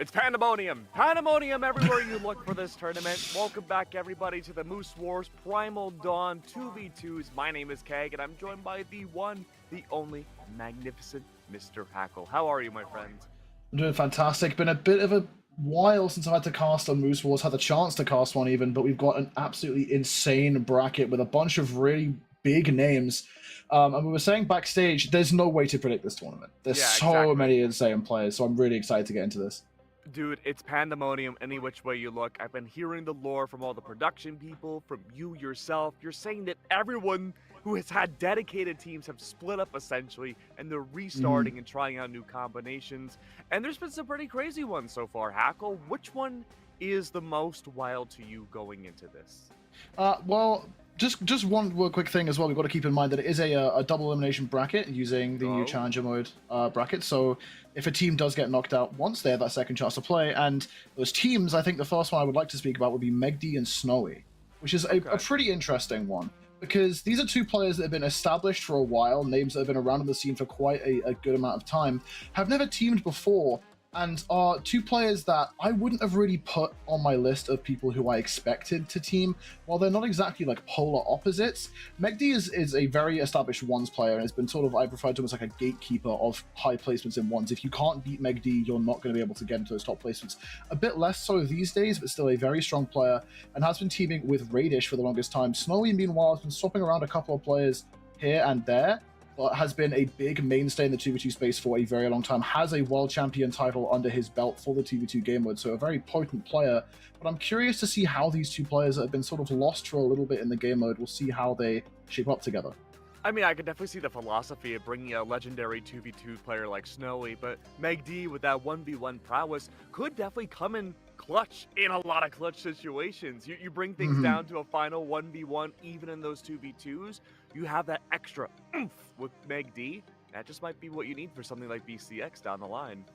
It's pandemonium! Pandemonium everywhere you look for this tournament. Welcome back, everybody, to the Moose Wars Primal Dawn 2v2s. My name is Keg, and I'm joined by the one, the only, magnificent Mr. Hackle. How are you, my friend? I'm doing fantastic. Been a bit of a while since I've had to cast on Moose Wars, had the chance to cast one even, but we've got an absolutely insane bracket with a bunch of really big names. And we were saying backstage, there's no way to predict this tournament. There's so many insane players, so I'm really excited to get into this. Dude, it's pandemonium any which way you look. I've been hearing the lore from all the production people, from you yourself. You're saying that everyone who has had dedicated teams have split up essentially, and they're restarting and trying out new combinations. And there's been some pretty crazy ones so far. Hackle, which one is the most wild to you going into this? Well, just one quick thing as well. We've got to keep in mind that it is a double elimination bracket using the new Challenger mode bracket. So if a team does get knocked out once, they have that second chance to play. And those teams, I think the first one I would like to speak about would be Megdi and Snowy, which is a pretty interesting one. Because these are two players that have been established for a while, names that have been around in the scene for quite a good amount of time, have never teamed before, and are two players that I wouldn't have really put on my list of people who I expected to team. While they're not exactly like polar opposites, Megdi is a very established ones player and has been sort of, I prefer to almost like a gatekeeper of high placements in ones. If you can't beat Megdi, you're not going to be able to get into those top placements. A bit less so these days, but still a very strong player, and has been teaming with Raydish for the longest time. Snowy, meanwhile, has been swapping around a couple of players here and there, but has been a big mainstay in the 2v2 space for a very long time, has a world champion title under his belt for the 2v2 game mode, so a very potent player. But I'm curious to see how these two players that have been sort of lost for a little bit in the game mode, we'll see how they shape up together. I mean, I could definitely see the philosophy of bringing a legendary 2v2 player like Snowy, but Megdi with that 1v1 prowess could definitely come in clutch in a lot of clutch situations. You bring things down to a final 1v1, even in those 2v2s, you have that extra oomph with Megdi. That just might be what you need for something like BCX down the line.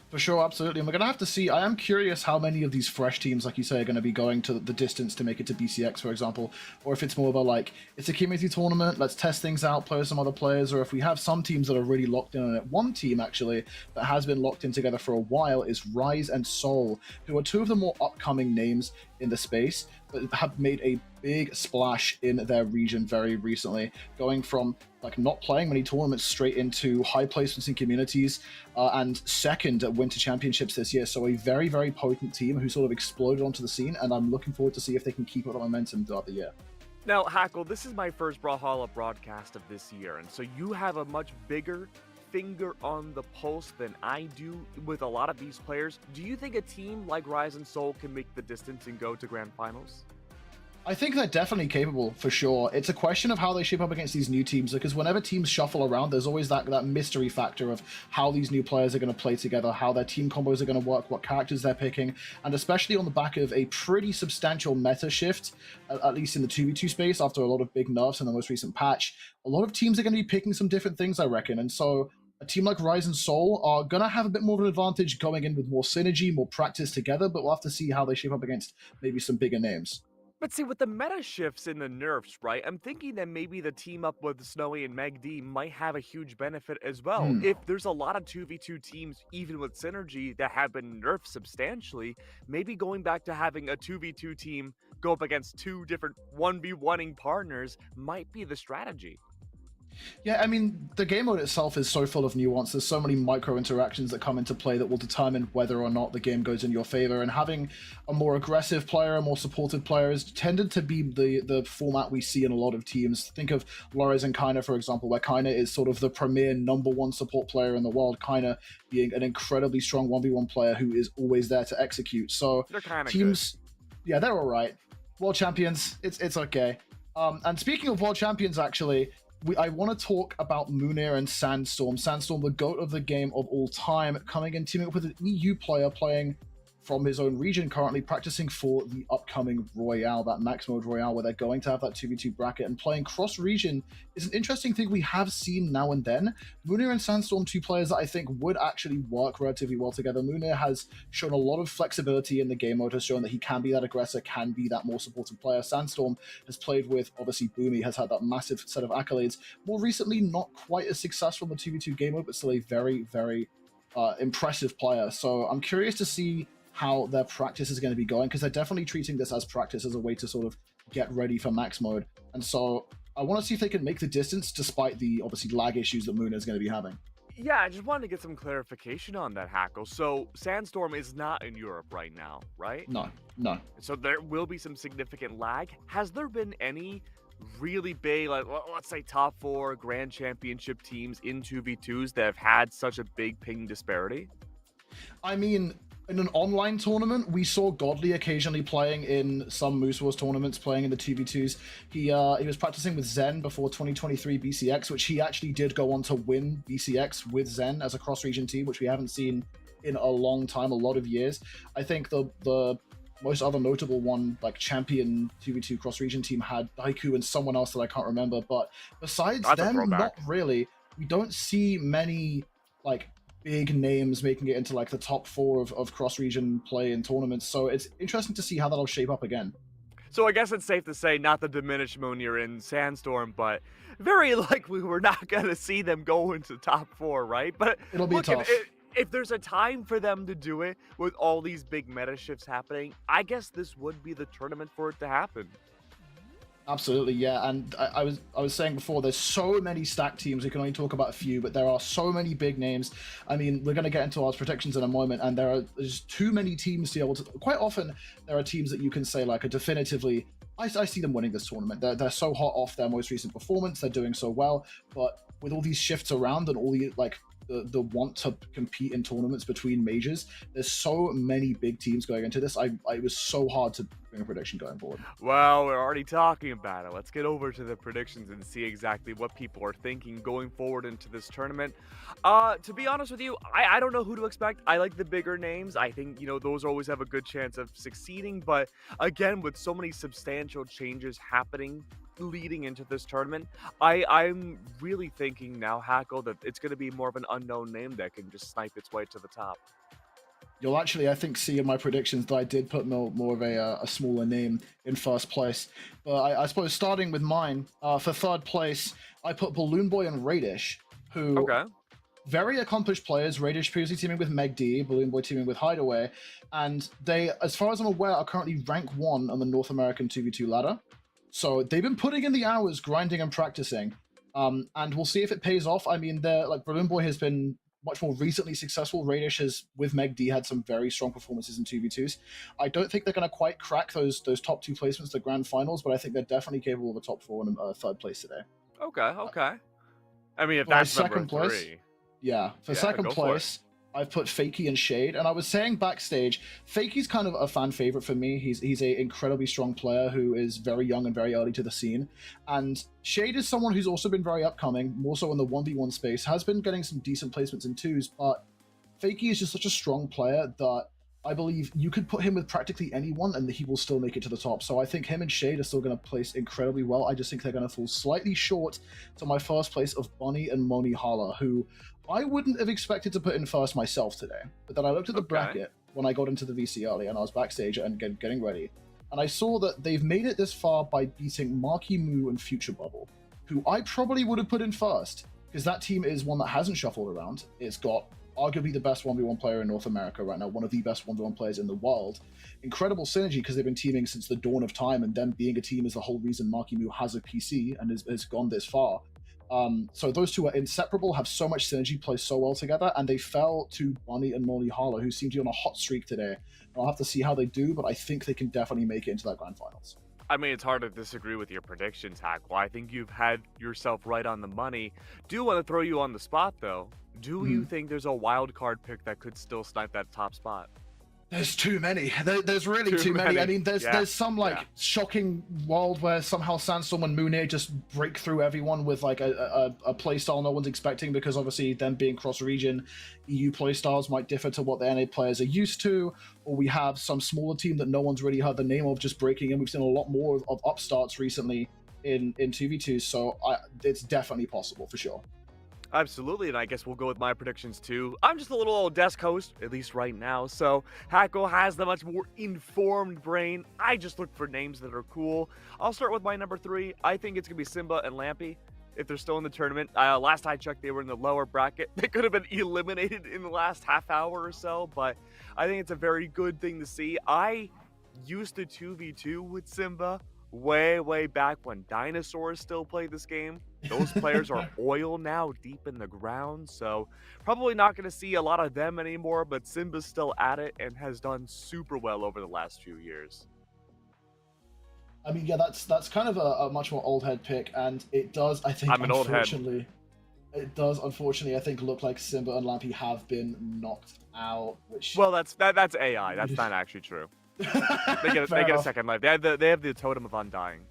For sure, absolutely. And we're going to have to see. I am curious how many of these fresh teams, like you say, are going to be going to the distance to make it to BCX, for example. Or if it's more of a, like, it's a community tournament, let's test things out, play with some other players. Or if we have some teams that are really locked in on it. One team, actually, that has been locked in together for a while is Rise and Soul, who are two of the more upcoming names in the space, but have made a big splash in their region very recently, going from like not playing many tournaments straight into high placements in communities and second at Winter Championships this year. So a very, very potent team who sort of exploded onto the scene, and I'm looking forward to see if they can keep up the momentum throughout the year. Now, Hackle, this is my first Brawlhalla broadcast of this year, and so you have a much bigger finger on the pulse than I do with a lot of these players. Do you think a team like Rise and Soul can make the distance and go to Grand Finals? I think they're definitely capable, for sure. It's a question of how they shape up against these new teams, because whenever teams shuffle around, there's always that mystery factor of how these new players are going to play together, how their team combos are going to work, what characters they're picking, and especially on the back of a pretty substantial meta shift, at least in the 2v2 space, after a lot of big nerfs in the most recent patch, a lot of teams are going to be picking some different things, I reckon, and so a team like Rise and Soul are going to have a bit more of an advantage going in with more synergy, more practice together, but we'll have to see how they shape up against maybe some bigger names. But see, with the meta shifts and the nerfs, right, I'm thinking that maybe the team up with Snowy and Megdi might have a huge benefit as well. If there's a lot of 2v2 teams, even with synergy, that have been nerfed substantially, maybe going back to having a 2v2 team go up against two different 1v1ing partners might be the strategy. Yeah, I mean, the game mode itself is so full of nuance. There's so many micro interactions that come into play that will determine whether or not the game goes in your favor. And having a more aggressive player, a more supportive player has tended to be the format we see in a lot of teams. Think of Lores and Kaina, for example, where Kaina is sort of the premier #1 support player in the world. Kaina being an incredibly strong 1v1 player who is always there to execute. So they're kind of teams, good. Yeah, they're all right. World champions, it's okay. And speaking of world champions, actually, I want to talk about Munir and Sandstorm. Sandstorm, the GOAT of the game of all time, coming in, teaming up with an EU player playing from his own region, currently practicing for the upcoming Royale, that max mode Royale, where they're going to have that 2v2 bracket, and playing cross-region is an interesting thing we have seen now and then. Munir and Sandstorm, two players that I think would actually work relatively well together. Munir has shown a lot of flexibility in the game mode, has shown that he can be that aggressor, can be that more supportive player. Sandstorm has played with, obviously, Boomy, has had that massive set of accolades. More recently, not quite as successful in the 2v2 game mode, but still a very, very impressive player. So I'm curious to see how their practice is going to be going, because they're definitely treating this as practice, as a way to sort of get ready for max mode. And so I want to see if they can make the distance despite the obviously lag issues that Moon is going to be having. Yeah, I just wanted to get some clarification on that, Hackle. So, Sandstorm is not in Europe right now, right? No, no. So there will be some significant lag. Has there been any really big, like, let's say top 4 Grand Championship teams in 2v2s that have had such a big ping disparity? I mean, in an online tournament, we saw Godly occasionally playing in some Moose Wars tournaments, playing in the 2v2s. He was practicing with Zen before 2023 BCX, which he actually did go on to win BCX with Zen as a cross-region team, which we haven't seen in a long time, a lot of years. I think the most other notable one, like champion 2v2 cross-region team, had Haiku and someone else that I can't remember. But besides them, not really. We don't see many, like, big names making it into like the top 4 of cross-region play in tournaments, so it's interesting to see how that'll shape up again. So I guess it's safe to say, not to diminish Moonir in Sandstorm, but very likely we're not going to see them go into top 4, right? But it'll be tough. If there's a time for them to do it with all these big meta shifts happening, I guess this would be the tournament for it to happen. Absolutely, yeah. And I was saying before, there's so many stacked teams. We can only talk about a few, but there are so many big names. I mean, we're going to get into our predictions in a moment, and there's too many teams to be able to. Quite often, there are teams that you can say like are definitively. I see them winning this tournament. They're so hot off their most recent performance. They're doing so well, but with all these shifts around and all the like the want to compete in tournaments between majors, there's so many big teams going into this. It was so hard to bring a prediction going forward. Well, we're already talking about it. Let's get over to the predictions and see exactly what people are thinking going forward into this tournament. To be honest with you, I don't know who to expect. I like the bigger names. I think, you know, those always have a good chance of succeeding, but again, with so many substantial changes happening leading into this tournament, I'm really thinking now, Hackle, that it's going to be more of an unknown name that can just snipe its way to the top. You'll actually, I think, see in my predictions that I did put more of a smaller name in first place. But I suppose starting with mine, for third place, I put BalloonBoy and Raydish, who very accomplished players. Raydish previously teaming with Meg D, BalloonBoy teaming with Hideaway, and they, as far as I'm aware, are currently rank 1 on the North American 2v2 ladder. So they've been putting in the hours, grinding and practicing, and we'll see if it pays off. I mean, like BalloonBoy has been much more recently successful. Raydish has, with Meg D, had some very strong performances in 2v2s. I don't think they're going to quite crack those top 2 placements, the grand finals, but I think they're definitely capable of a top 4 and third place today. Okay. I mean, if that's second place, 3. Yeah, for second place, I've put Fakey and Shade, and I was saying backstage, Fakey's kind of a fan favorite for me. He's a incredibly strong player who is very young and very early to the scene. And Shade is someone who's also been very upcoming, more so in the 1v1 space, has been getting some decent placements in 2s, but Fakey is just such a strong player that I believe you could put him with practically anyone and he will still make it to the top. So I think him and Shade are still going to place incredibly well. I just think they're going to fall slightly short to my first place of Bunny and Moni Hala, who I wouldn't have expected to put in first myself today. But then I looked at the bracket when I got into the VC early and I was backstage and getting ready. And I saw that they've made it this far by beating Marckiemoo and Future Bubble, who I probably would have put in first, because that team is one that hasn't shuffled around. It's got arguably the best 1v1 player in North America right now, one of the best 1v1 players in the world. Incredible synergy because they've been teaming since the dawn of time, and them being a team is the whole reason Marckiemoo has a PC and has gone this far. So those two are inseparable, have so much synergy, play so well together, and they fell to Bunny and Moni Hala, who seem to be on a hot streak today. I'll have to see how they do, but I think they can definitely make it into that grand finals. I mean, it's hard to disagree with your predictions, Hackle. I think you've had yourself right on the money. Do want to throw you on the spot, though. Do you think there's a wild card pick that could still snipe that top spot? There's too many. There's really too many. I mean, there's some shocking world where somehow Sandstorm and Moonir just break through everyone with like a playstyle no one's expecting, because obviously them being cross-region, EU playstyles might differ to what the NA players are used to, or we have some smaller team that no one's really heard the name of just breaking in. We've seen a lot more of upstarts recently in 2v2, so it's definitely possible for sure. Absolutely, and I guess we'll go with my predictions too. I'm just a little old desk host, at least right now, so Hackle has the much more informed brain. I just look for names that are cool. I'll start with my number 3. I think it's going to be Simba and Lampy. if they're still in the tournament. Last I checked, they were in the lower bracket. They could have been eliminated in the last half hour or so, but I think it's a very good thing to see. I used to 2v2 with Simba way back when dinosaurs still played this game. Those players are oil now, deep in the ground, so probably not going to see a lot of them anymore, but Simba's still at it and has done super well over the last few years. I mean, yeah, that's kind of a much more old head pick, and it does, I think, I'm an old head. It does, unfortunately, I think, look like Simba and Lampy have been knocked out, which... Well, that's AI. That's not actually true. They get a second life. They have the totem of undying.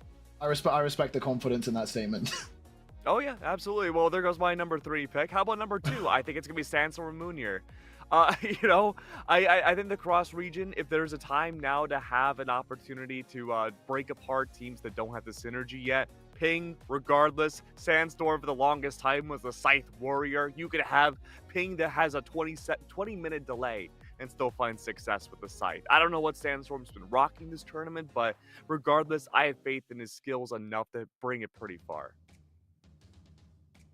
I respect the confidence in that statement. Oh yeah, absolutely. Well, there goes my number 3 pick. How about number 2? I think it's gonna be Sandstorm Moonier. You know, I think the cross region, if there's a time now to have an opportunity to break apart teams that don't have the synergy yet, Ping, regardless, Sandstorm for the longest time was the Scythe Warrior. You could have Ping that has a 20-minute delay and still find success with the Scythe. I don't know what Sandstorm's been rocking this tournament, but regardless, I have faith in his skills enough to bring it pretty far.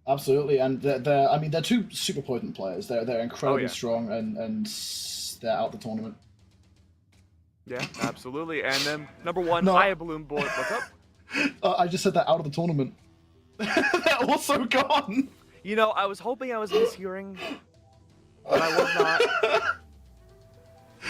Absolutely, and they're two super potent players. They're incredibly strong, and they're out the tournament. Yeah, absolutely. And then number 1, I have BalloonBoy. What's up? I just said that out of the tournament. They're also gone. You know, I was hoping I was mishearing, but I was not.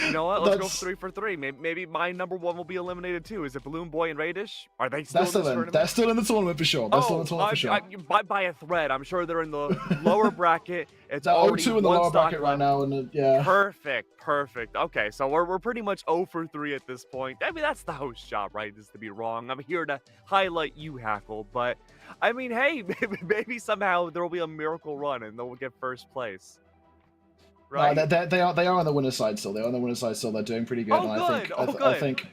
You know what? Let's go 3 for 3. Maybe my number 1 will be eliminated too. Is it BalloonBoy and Raydish? Are they still in this tournament? They're still in the tournament for sure. By a thread. I'm sure they're in the lower bracket. It's they're already 0-2 in the lower bracket right now, and yeah. Perfect. Okay, so we're pretty much 0 for 3 at this point. I mean, that's the host job, right? Is to be wrong. I'm here to highlight you, Hackle, but I mean, hey, maybe somehow there will be a miracle run and they'll get first place. Right. No, they are on the winner's side still. They're on the winner's side still. They're doing pretty good. I think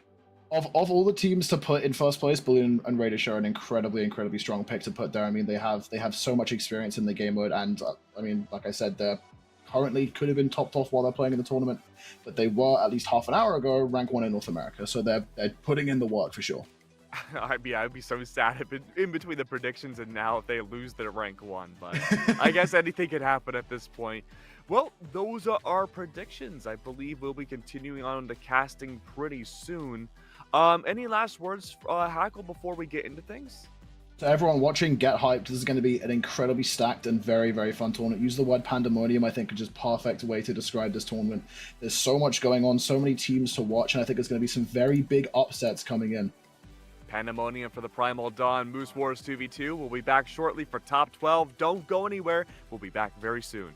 of all the teams to put in first place, Balloon and Raydish are an incredibly strong pick to put there. I mean, they have so much experience in the game mode, and I mean, like I said, they're currently could have been topped off while they're playing in the tournament, but they were at least half an hour ago rank 1 in North America. So they're putting in the work for sure. I'd be so sad if in between the predictions and now if they lose their rank 1, but I guess anything could happen at this point. Well, those are our predictions. I believe we'll be continuing on to casting pretty soon. Any last words, Hackle, before we get into things? To everyone watching, get hyped. This is going to be an incredibly stacked and very fun tournament. Use the word pandemonium, I think, is just perfect way to describe this tournament. There's so much going on, so many teams to watch, and I think there's going to be some very big upsets coming in. Pandemonium for the Primal Dawn Moose Wars 2v2. We'll be back shortly for Top 12. Don't go anywhere. We'll be back very soon.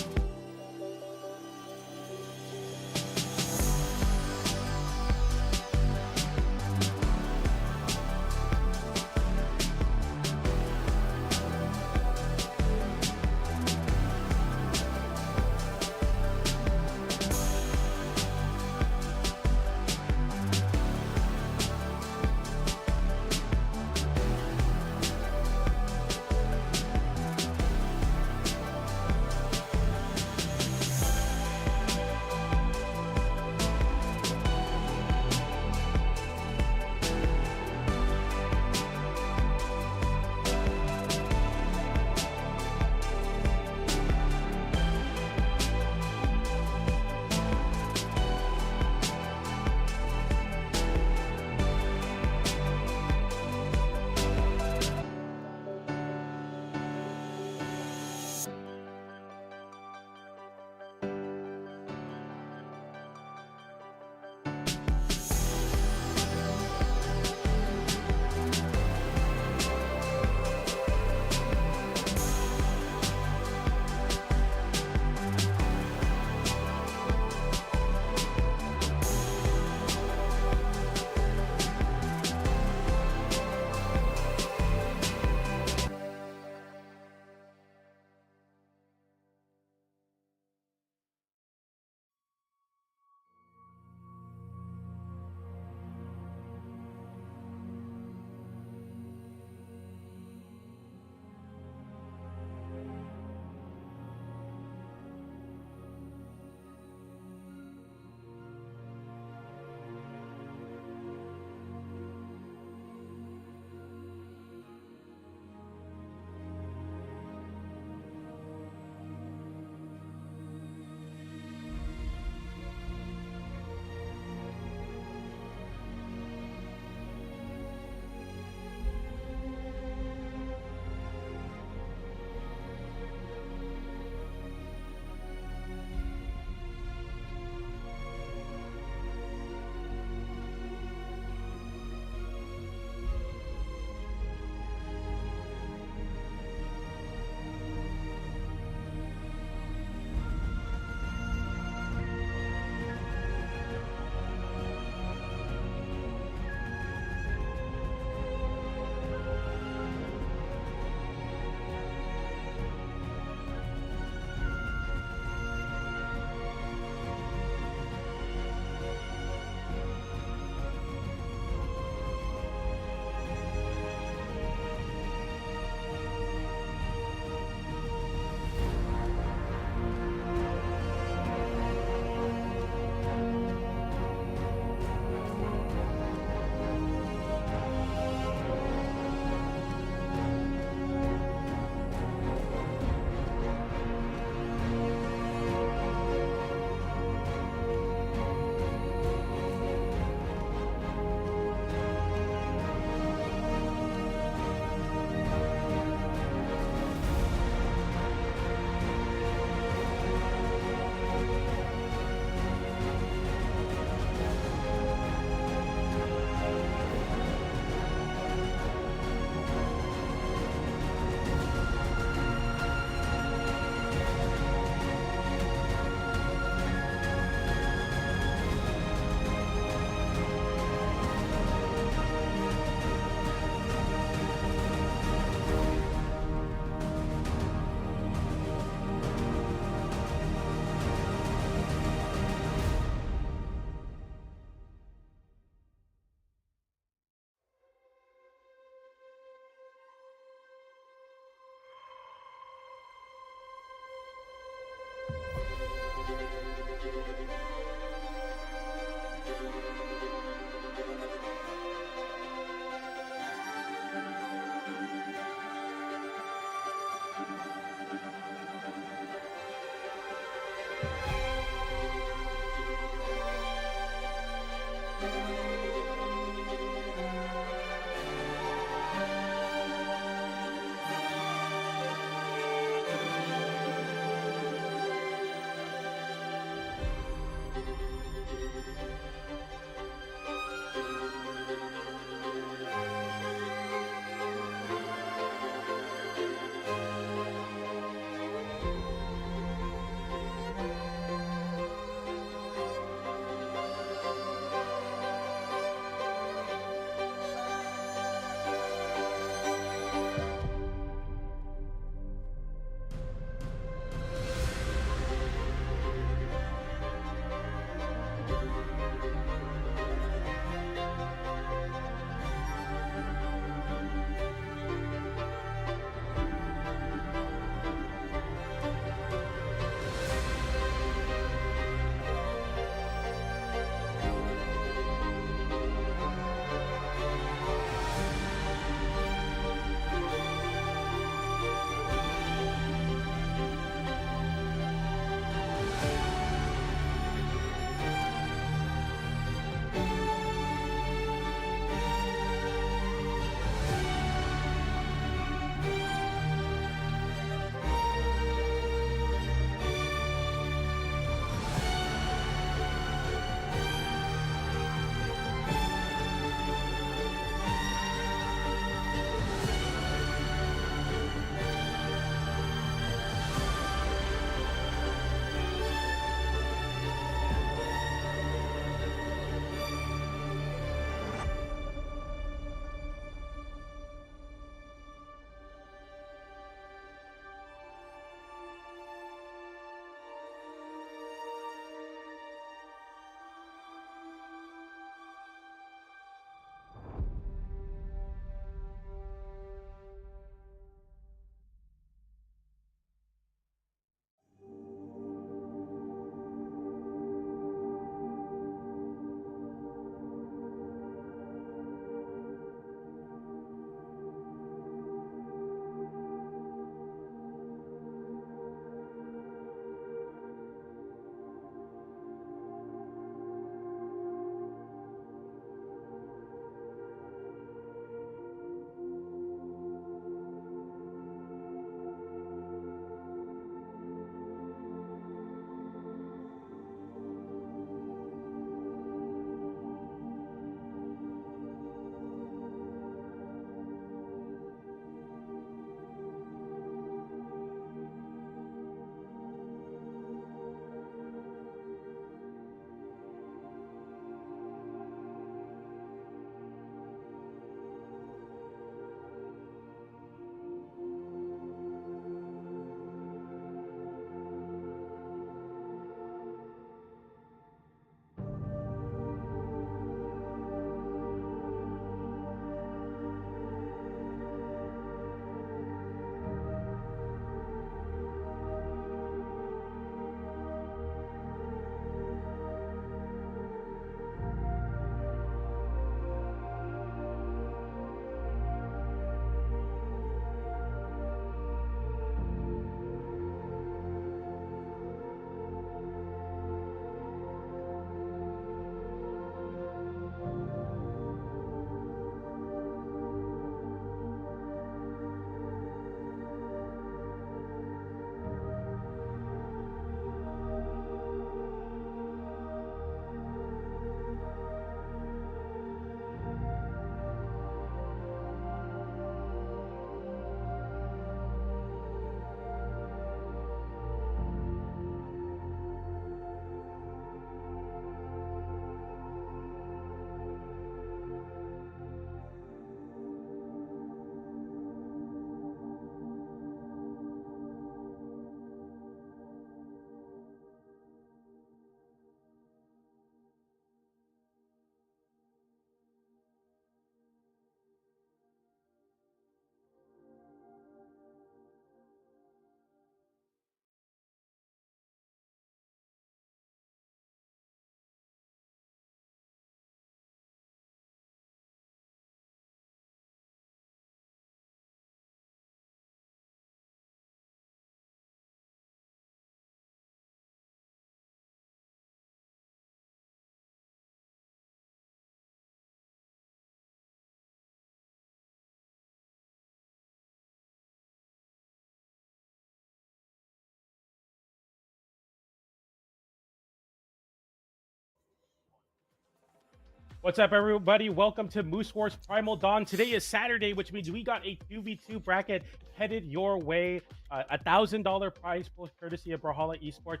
What's up, everybody? Welcome to Moose Wars Primal Dawn. Today is Saturday, which means we got a 2v2 bracket headed your way. $1,000 prize pool courtesy of Brawlhalla Esports.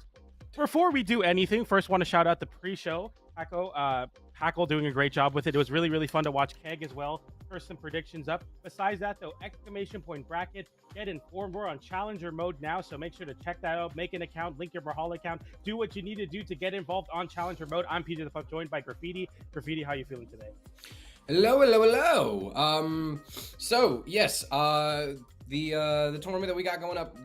Before we do anything, first want to shout out the pre-show. Hackle doing a great job with it. It was really, really fun to watch Keg as well. First, some predictions up. Besides that, though, exclamation point bracket. Get informed. We're on Challenger mode now, so make sure to check that out. Make an account, link your Brawlhalla account. Do what you need to do to get involved on Challenger mode. I'm PJ the Puck, joined by Graffiti. Graffiti, how you feeling today? Hello, hello, hello. So yes, the tournament that we got going up,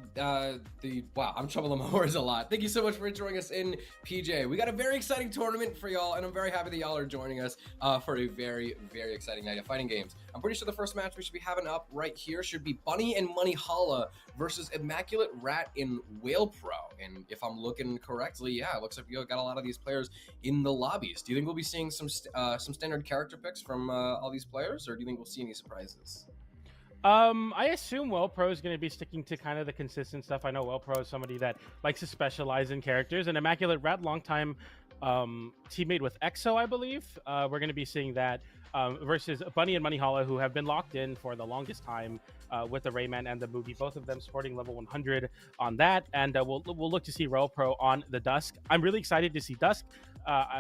wow, I'm troubling my words a lot. Thank you so much for joining us in PJ. We got a very exciting tournament for y'all, and I'm very happy that y'all are joining us for a very, very exciting night of fighting games. I'm pretty sure the first match we should be having up right here should be Bunny and Moneyhalla versus Immaculate Rat in Whale Pro. And if I'm looking correctly, yeah, it looks like we got a lot of these players in the lobbies. Do you think we'll be seeing some standard character picks from all these players, or do you think we'll see any surprises? I assume Well Pro is going to be sticking to kind of the consistent stuff. I know Well Pro is somebody that likes to specialize in characters, and Immaculate Rat, longtime teammate with EXO, I believe. We're going to be seeing that versus Bunny and Moneyhalla, who have been locked in for the longest time with the Rayman and the Moogie, both of them sporting level 100 on that, and we'll look to see Well Pro on the Dusk. I'm really excited to see Dusk.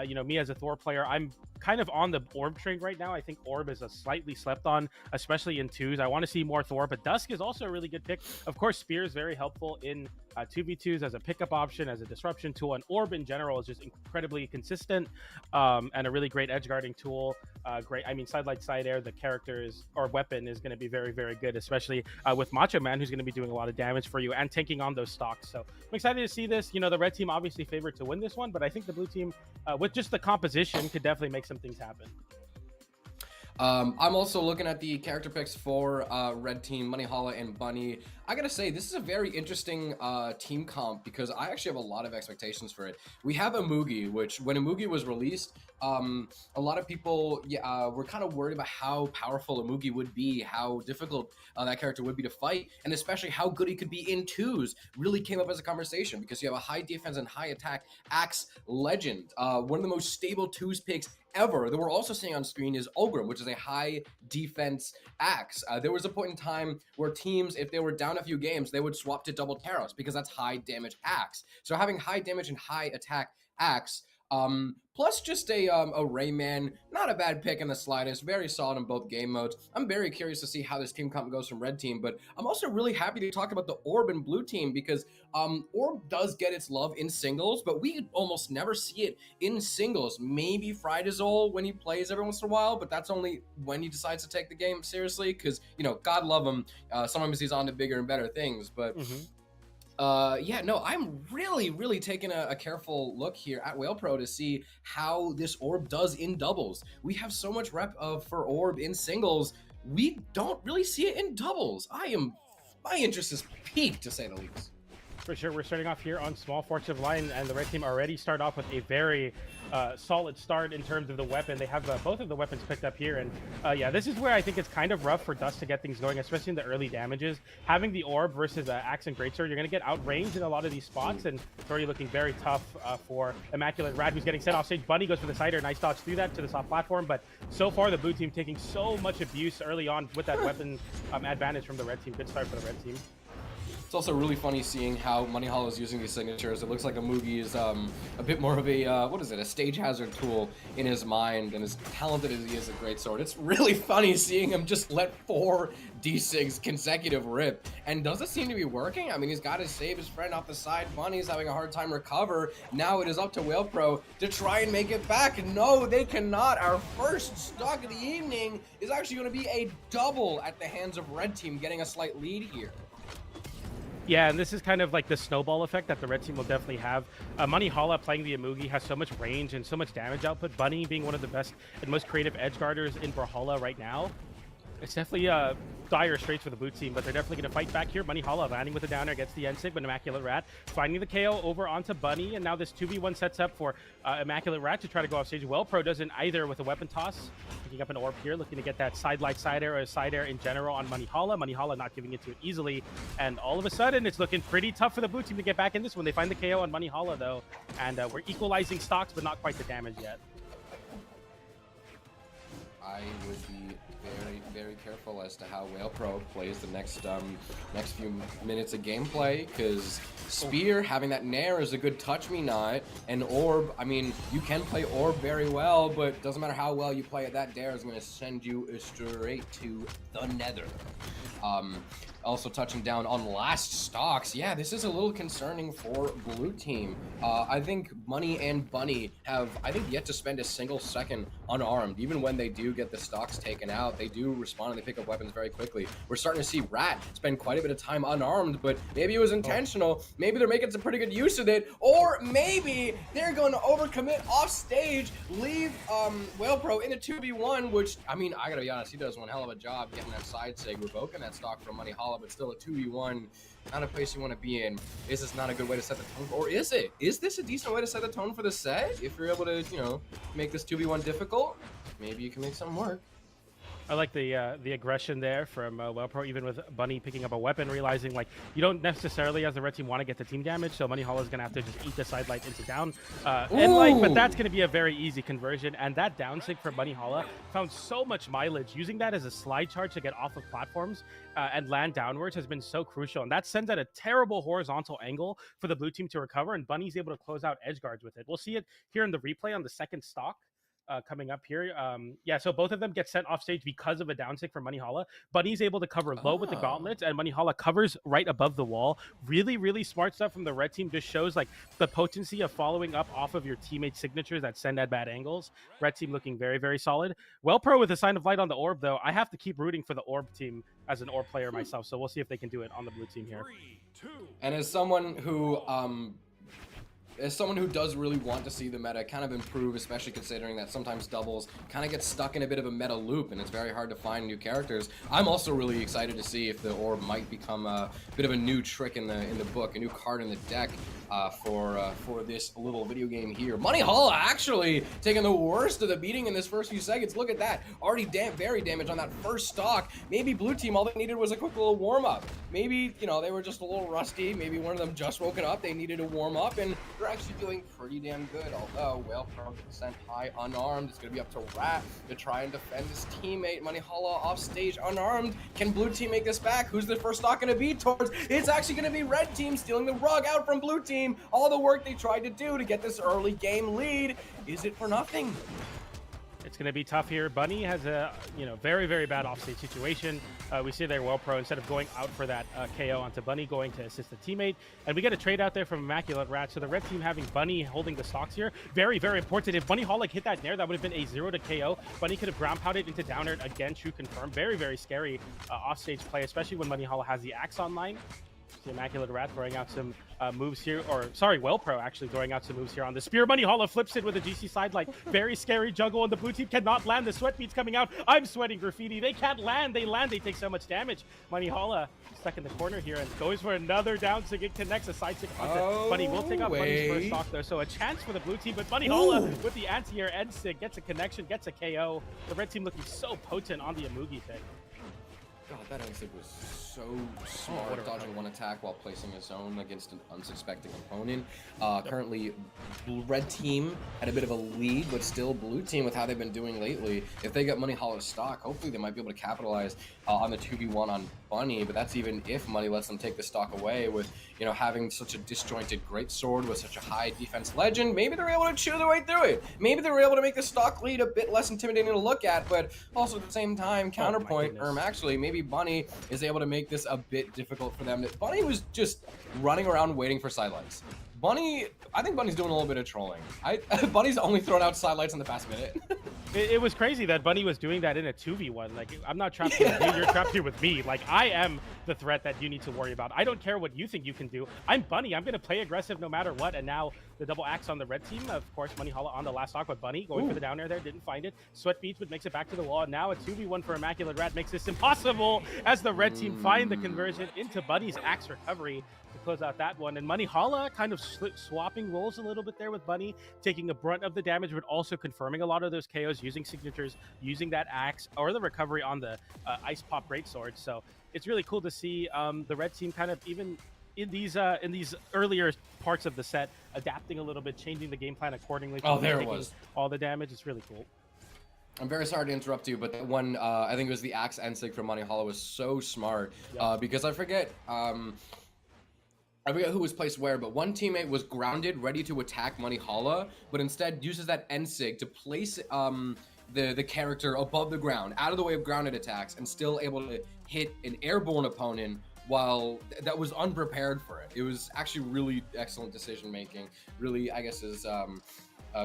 You know, me as a Thor player, I'm kind of on the Orb train right now. I think Orb is a slightly slept on, especially in 2s. I want to see more Thor, but Dusk is also a really good pick. Of course, Spear is very helpful in 2v2s as a pickup option, as a disruption tool, and Orb in general is just incredibly consistent and a really great edge guarding tool. Side light, side air, the characters or weapon is going to be very, very good, especially with Macho Man, who's going to be doing a lot of damage for you and tanking on those stocks. So I'm excited to see this. You know, the red team obviously favored to win this one, but I think the blue team, with just the composition, could definitely make some things happen. I'm also looking at the character picks for Red Team, Moneyhalla, and Bunny. I gotta say, this is a very interesting team comp because I actually have a lot of expectations for it. We have Moogie, which when Moogie was released, a lot of people were kind of worried about how powerful Moogie would be, how difficult that character would be to fight, and especially how good he could be in 2s really came up as a conversation because you have a high defense and high attack Axe Legend, one of the most stable 2s picks ever that we're also seeing on screen is Ogrim, which is a high defense axe. There was a point in time where teams, if they were down a few games, they would swap to double Taros because that's high damage axe. So having high damage and high attack axe, plus just a Rayman, not a bad pick in the slightest, very solid in both game modes. I'm very curious to see how this team comp goes from Red Team, but I'm also really happy to talk about the Orb and Blue Team because Orb does get its love in singles, but we almost never see it in singles. Maybe Frydazole when he plays every once in a while, but that's only when he decides to take the game seriously because, you know, God love him, sometimes he's on to bigger and better things, but... yeah, no, I'm really taking a careful look here at Whale Pro to see how this Orb does in doubles. We have so much rep for Orb in singles. We don't really see it in doubles. My interest is peaked, to say the least. For sure, we're starting off here on Small Fortune of Lion, and the red team already start off with a very solid start in terms of the weapon. They have both of the weapons picked up here, and yeah, this is where I think it's kind of rough for Dust to get things going, especially in the early damages. Having the Orb versus Axe and Greatsword, you're going to get outranged in a lot of these spots, and it's already looking very tough for Immaculate Rat, who's getting sent off stage. Bunny goes for the cider, nice dodge through that to the soft platform, but so far the blue team taking so much abuse early on with that weapon advantage from the red team. Good start for the red team. It's also really funny seeing how Moneyhalla is using these signatures. It looks like Moogie is a bit more of a, a stage hazard tool in his mind, and as talented as he is a greatsword. It's really funny seeing him just let 4 D6 consecutive rip, and does it seem to be working? I mean, he's got to save his friend off the side. Bunny's having a hard time recover. Now it is up to Whale Pro to try and make it back. No, they cannot. Our first stock of the evening is actually going to be a double at the hands of Red Team, getting a slight lead here. Yeah, and this is kind of like the snowball effect that the red team will definitely have. Moneyhalla playing the Amugi has so much range and so much damage output. Bunny being one of the best and most creative edge guarders in Brawlhalla right now. It's definitely dire straits for the blue team, but they're definitely going to fight back here. Moneyhalla landing with a downer, gets the N-Sig, but Immaculate Rat finding the KO over onto Bunny, and now this 2v1 sets up for Immaculate Rat to try to go off stage. Well Pro doesn't either with a weapon toss. Picking up an orb here, looking to get that side light side air or side air in general on Moneyhalla. Moneyhalla not giving it to it easily, and all of a sudden it's looking pretty tough for the blue team to get back in this one. They find the KO on Moneyhalla though, and we're equalizing stocks, but not quite the damage yet. I would be very, very careful as to how Whale Pro plays the next few minutes of gameplay, because Spear, having that Nair is a good touch me not, and Orb, I mean, you can play Orb very well, but doesn't matter how well you play it, that Dare is going to send you straight to the nether. Also touching down on last stocks. Yeah, this is a little concerning for blue team. I think Money and Bunny have, I think, yet to spend a single second unarmed. Even when they do get the stocks taken out, they do respond and they pick up weapons very quickly. We're starting to see Rat spend quite a bit of time unarmed, but maybe it was intentional. Maybe they're making some pretty good use of it, or maybe they're going to overcommit off stage, leave Whale Pro in a 2v1, which, I mean, I gotta be honest, he does one hell of a job getting that side sig, revoking that stock from Money Hollow, but still a 2v1, not a place you want to be in. Is this not a good way to set the tone? Or is it? Is this a decent way to set the tone for the set? If you're able to, you know, make this 2v1 difficult, maybe you can make something work. I like the aggression there from Whale Pro, even with Bunny picking up a weapon, realizing like you don't necessarily as the red team want to get the team damage, so Money Hollow is gonna have to just eat the side light into down, but that's gonna be a very easy conversion. And that down sig for Money Hollow found so much mileage. Using that as a slide charge to get off of platforms and land downwards has been so crucial, and that sends out a terrible horizontal angle for the blue team to recover, and Bunny's able to close out edge guards with it. We'll see it here in the replay on the second stock. Coming up here. Yeah, so both of them get sent off stage because of a down stick from Money Hollow. Bunny's able to cover low with the gauntlets, and Money Hollow covers right above the wall. Really, really smart stuff from the red team. Just shows like the potency of following up off of your teammates' signatures that send at bad angles. Red team looking very, very solid. Well Pro with a sign of light on the orb, though. I have to keep rooting for the orb team as an orb player myself, so we'll see if they can do it on the blue team here. And as someone who does really want to see the meta kind of improve, especially considering that sometimes doubles kind of get stuck in a bit of a meta loop and it's very hard to find new characters, I'm also really excited to see if the orb might become a bit of a new trick in the book, a new card in the deck for this little video game here. Money Hollow actually taking the worst of the beating in this first few seconds. Look at that, already very damaged on that first stock. Maybe blue team, all they needed was a quick little warm up. Maybe, you know, they were just a little rusty. Maybe one of them just woken up. They needed to warm up, and they're actually doing pretty damn good. Although Whale Pro sent high unarmed, it's gonna be up to Rat to try and defend his teammate. Money Hollow off stage unarmed. Can blue team make this back? Who's the first stock gonna be towards? It's actually gonna be red team stealing the rug out from blue team. All the work they tried to do to get this early game lead, is it for nothing? It's going to be tough here. Bunny has a very, very bad offstage situation. We see there Well Pro, instead of going out for that KO onto Bunny, going to assist the teammate. And we get a trade out there from Immaculate Rat. So the red team having Bunny holding the stocks here. Very, very important. If Bunny Hall hit that Nair, that would have been a 0 to KO. Bunny could have ground pounded into down air again, true confirm. Very, very scary offstage play, especially when Bunny Hall has the axe online. The Immaculate Rat throwing out some moves here, or sorry, Well Pro actually throwing out some moves here on the spear. Money Hollow flips it with a GC side light. Very scary juggle, and the blue team cannot land. The sweat beats coming out. I'm sweating graffiti. They can't land. They land. They take so much damage. Money Hollow stuck in the corner here and goes for another down sig. It connects a side sig onto Bunny. Will take out Bunny's first stock though, so a chance for the blue team. But Money Hollow with the anti-air end sig gets a connection, gets a KO. The red team looking so potent on the Amugi pick. God, that exit was so smart, dodging one attack while placing his own against an unsuspecting opponent. Currently, red team had a bit of a lead, but still blue team with how they've been doing lately. If they get Money Hollow stock, hopefully they might be able to capitalize on the 2v1 on Bunny, but that's even if Money lets them take the stock away with, you know, having such a disjointed greatsword with such a high defense legend. Maybe they're able to chew their way through it. Maybe they were able to make the stock lead a bit less intimidating to look at, but also at the same time, counterpoint, actually, maybe Bunny is able to make this a bit difficult for them. Bunny was just running around waiting for sidelights. I think Bunny's doing a little bit of trolling. Bunny's only thrown out sidelights in the past minute. It was crazy that Bunny was doing that in a 2v1. Like, I'm not trapped here with you, you're trapped here with me. Like, I am the threat that you need to worry about. I don't care what you think you can do. I'm Bunny. I'm going to play aggressive no matter what. And now the double axe on the red team. Of course, Money Hollow on the last stock, but Bunny going for the down air there, didn't find it. Sweat beats, but makes it back to the wall. And now a 2v1 for Immaculate Rat makes this impossible as the red team find the conversion into Bunny's axe recovery to close out that one. And Money Hollow kind of swapping roles a little bit there with Bunny, taking a brunt of the damage, but also confirming a lot of those KOs, using signatures, using that axe, or the recovery on the Ice Pop Greatsword. So it's really cool to see the red team kind of, even in these earlier parts of the set, adapting a little bit, changing the game plan accordingly. Oh, there it was. All the damage. It's really cool. I'm very sorry to interrupt you, but that one, I think it was the Axe Ensig from Money Hollow was so smart, because I forget who was placed where, but one teammate was grounded, ready to attack Money Hollow, but instead uses that Ensig to place the character above the ground, out of the way of grounded attacks, and still able to hit an airborne opponent while that was unprepared for it. It was actually really excellent decision making. Really, I guess is